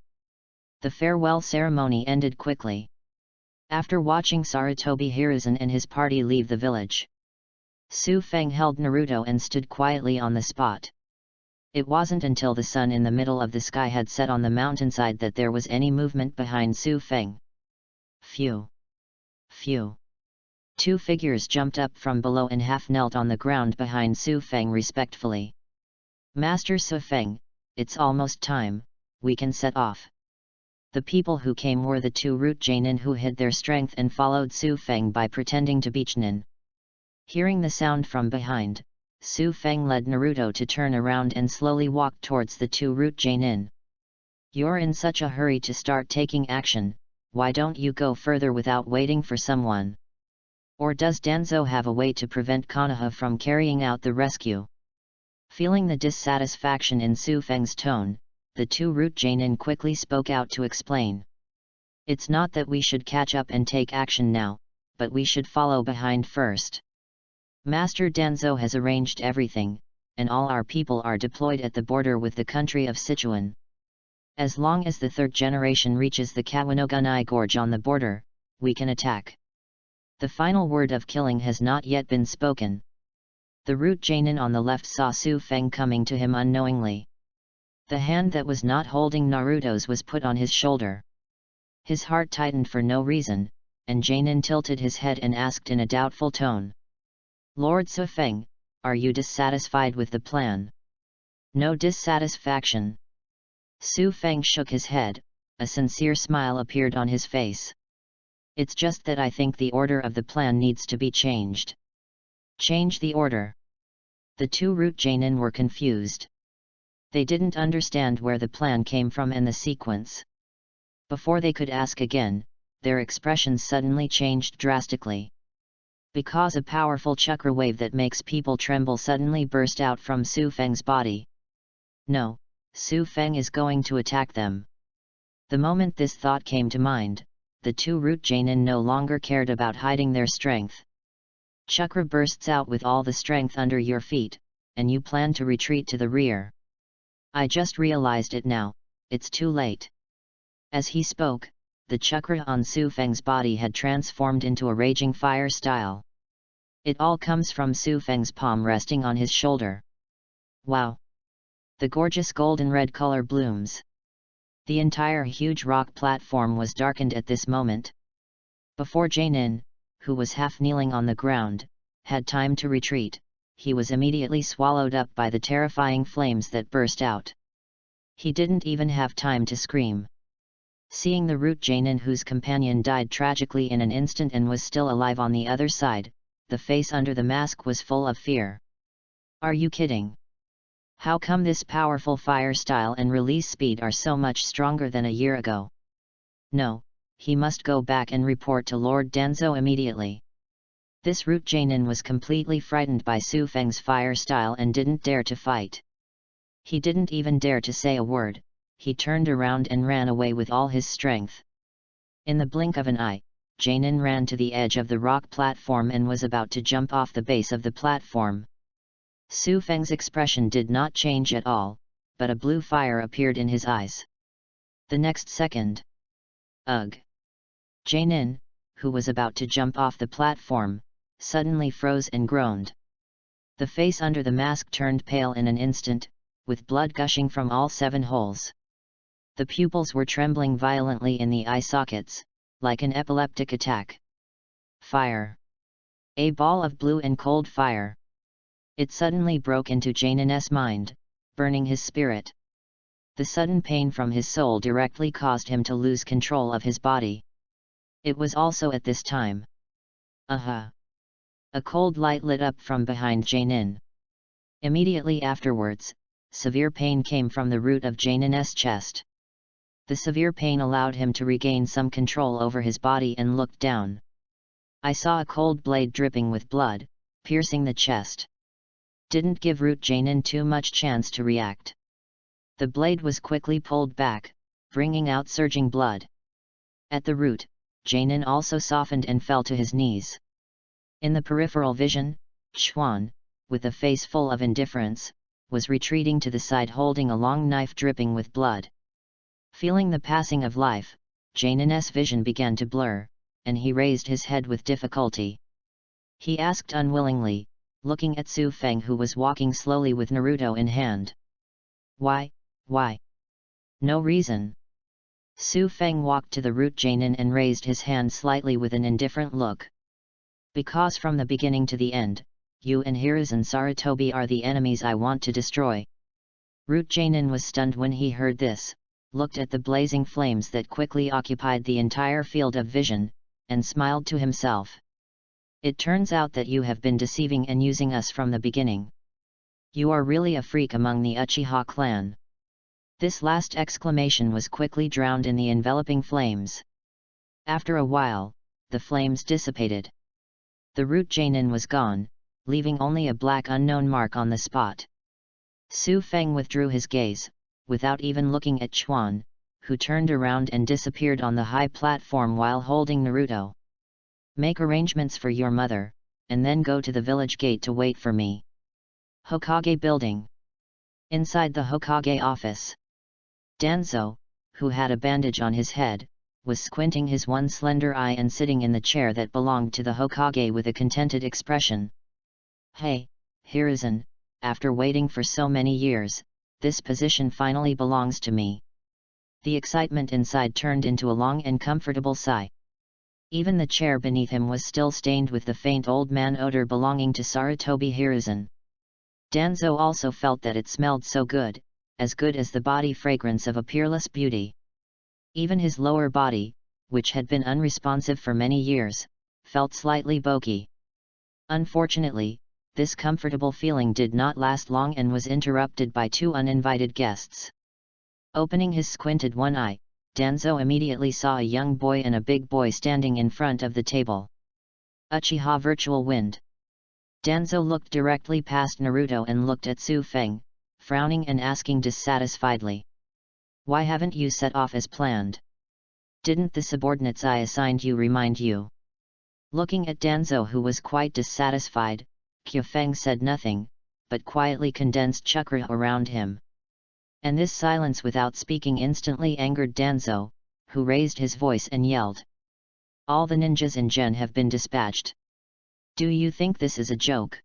The farewell ceremony ended quickly. After watching Sarutobi Hiruzen and his party leave the village, Su Feng held Naruto and stood quietly on the spot. It wasn't until the sun in the middle of the sky had set on the mountainside that there was any movement behind Su Feng. Phew! Phew! 2 figures jumped up from below and half knelt on the ground behind Su Feng respectfully. Master Su Feng, it's almost time, we can set off. The people who came were the 2 root Jainin who hid their strength and followed Su Feng by pretending to be Chunin. Hearing the sound from behind, Su Feng led Naruto to turn around and slowly walk towards the 2 root Jainin. You're in such a hurry to start taking action, why don't you go further without waiting for someone? Or does Danzo have a way to prevent Konoha from carrying out the rescue? Feeling the dissatisfaction in Su Feng's tone, the 2 root Jainin quickly spoke out to explain. It's not that we should catch up and take action now, but we should follow behind first. Master Danzo has arranged everything, and all our people are deployed at the border with the country of Sichuan. As long as the 3rd generation reaches the Kawanogunai Gorge on the border, we can attack. The final word of killing has not yet been spoken. The root Jainin on the left saw Su Feng coming to him unknowingly. The hand that was not holding Naruto's was put on his shoulder. His heart tightened for no reason, and Jainin tilted his head and asked in a doubtful tone. Lord Su Feng, are you dissatisfied with the plan? No dissatisfaction. Su Feng shook his head, a sincere smile appeared on his face. It's just that I think the order of the plan needs to be changed. Change the order. The 2 root Jainin were confused. They didn't understand where the plan came from and the sequence. Before they could ask again, their expressions suddenly changed drastically. Because a powerful chakra wave that makes people tremble suddenly burst out from Su Feng's body. No, Su Feng is going to attack them. The moment this thought came to mind, the two root Jainin no longer cared about hiding their strength. Chakra bursts out with all the strength under your feet, and you plan to retreat to the rear. I just realized it now, it's too late. As he spoke, the chakra on Su Feng's body had transformed into a raging fire style. It all comes from Su Feng's palm resting on his shoulder. Wow! The gorgeous golden red color blooms. The entire huge rock platform was darkened at this moment. Before Jainin, who was half kneeling on the ground, had time to retreat, he was immediately swallowed up by the terrifying flames that burst out. He didn't even have time to scream. Seeing the root Jainin whose companion died tragically in an instant and was still alive on the other side, the face under the mask was full of fear. Are you kidding? How come this powerful fire style and release speed are so much stronger than a year ago? No, he must go back and report to Lord Danzo immediately. This root Jainin was completely frightened by Su Feng's fire style and didn't dare to fight. He didn't even dare to say a word. He turned around and ran away with all his strength. In the blink of an eye, Jainin ran to the edge of the rock platform and was about to jump off the base of the platform. Su Feng's expression did not change at all, but a blue fire appeared in his eyes. The next second, ugh! Jainin, who was about to jump off the platform, suddenly froze and groaned. The face under the mask turned pale in an instant, with blood gushing from all 7 holes. The pupils were trembling violently in the eye sockets, like an epileptic attack. Fire! A ball of blue and cold fire. It suddenly broke into Jainin's mind, burning his spirit. The sudden pain from his soul directly caused him to lose control of his body. It was also at this time. Aha! A cold light lit up from behind Jainin. Immediately afterwards, severe pain came from the root of Jainin's chest. The severe pain allowed him to regain some control over his body and looked down. I saw a cold blade dripping with blood, piercing the chest. Didn't give root Jainin too much chance to react. The blade was quickly pulled back, bringing out surging blood. At the root, Jainin also softened and fell to his knees. In the peripheral vision, Chuan, with a face full of indifference, was retreating to the side holding a long knife dripping with blood. Feeling the passing of life, Jainin's vision began to blur, and he raised his head with difficulty. He asked unwillingly, looking at Su Feng who was walking slowly with Naruto in hand. Why? No reason. Su Feng walked to the root Jainin and raised his hand slightly with an indifferent look. Because from the beginning to the end, you and Hiruzen Sarutobi are the enemies I want to destroy. Root Jainin was stunned when he heard this, looked at the blazing flames that quickly occupied the entire field of vision, and smiled to himself. It turns out that you have been deceiving and using us from the beginning. You are really a freak among the Uchiha clan. This last exclamation was quickly drowned in the enveloping flames. After a while, the flames dissipated. The root Jainin was gone, leaving only a black unknown mark on the spot. Su Feng withdrew his gaze, without even looking at Chuan, who turned around and disappeared on the high platform while holding Naruto. Make arrangements for your mother, and then go to the village gate to wait for me. Hokage building. Inside the Hokage office, Danzo, who had a bandage on his head, was squinting his one slender eye and sitting in the chair that belonged to the Hokage with a contented expression. Hey, Hiruzen, after waiting for so many years, this position finally belongs to me. The excitement inside turned into a long and comfortable sigh. Even the chair beneath him was still stained with the faint old man odor belonging to Sarutobi Hiruzen. Danzo also felt that it smelled so good as the body fragrance of a peerless beauty. Even his lower body, which had been unresponsive for many years, felt slightly bulky. Unfortunately, this comfortable feeling did not last long and was interrupted by 2 uninvited guests. Opening his squinted one eye, Danzo immediately saw a young boy and a big boy standing in front of the table. Uchiha Virtual Wind. Danzo looked directly past Naruto and looked at Su Feng, frowning and asking dissatisfiedly. Why haven't you set off as planned? Didn't the subordinates I assigned you remind you? Looking at Danzo, who was quite dissatisfied, Kyu Feng said nothing, but quietly condensed chakra around him. And this silence without speaking instantly angered Danzo, who raised his voice and yelled. All the ninjas in Gen have been dispatched. Do you think this is a joke?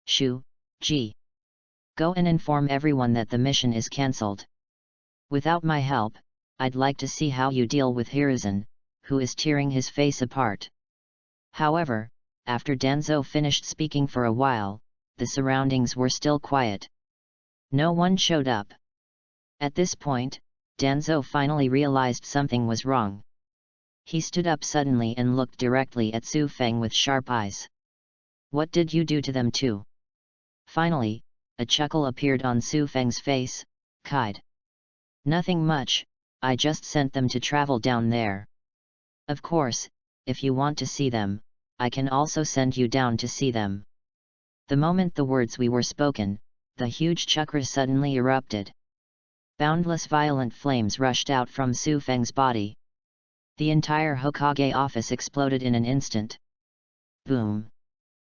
Shu, Ji. Go and inform everyone that the mission is cancelled. Without my help, I'd like to see how you deal with Hiruzen, who is tearing his face apart. However, after Danzo finished speaking for a while, the surroundings were still quiet. No one showed up. At this point, Danzo finally realized something was wrong. He stood up suddenly and looked directly at Su Feng with sharp eyes. What did you do to them too? Finally, a chuckle appeared on Su Feng's face. Kide. Nothing much, I just sent them to travel down there. Of course, if you want to see them, I can also send you down to see them. The moment the words we were spoken, the huge chakra suddenly erupted. Boundless violent flames rushed out from Su Feng's body. The entire Hokage office exploded in an instant. Boom!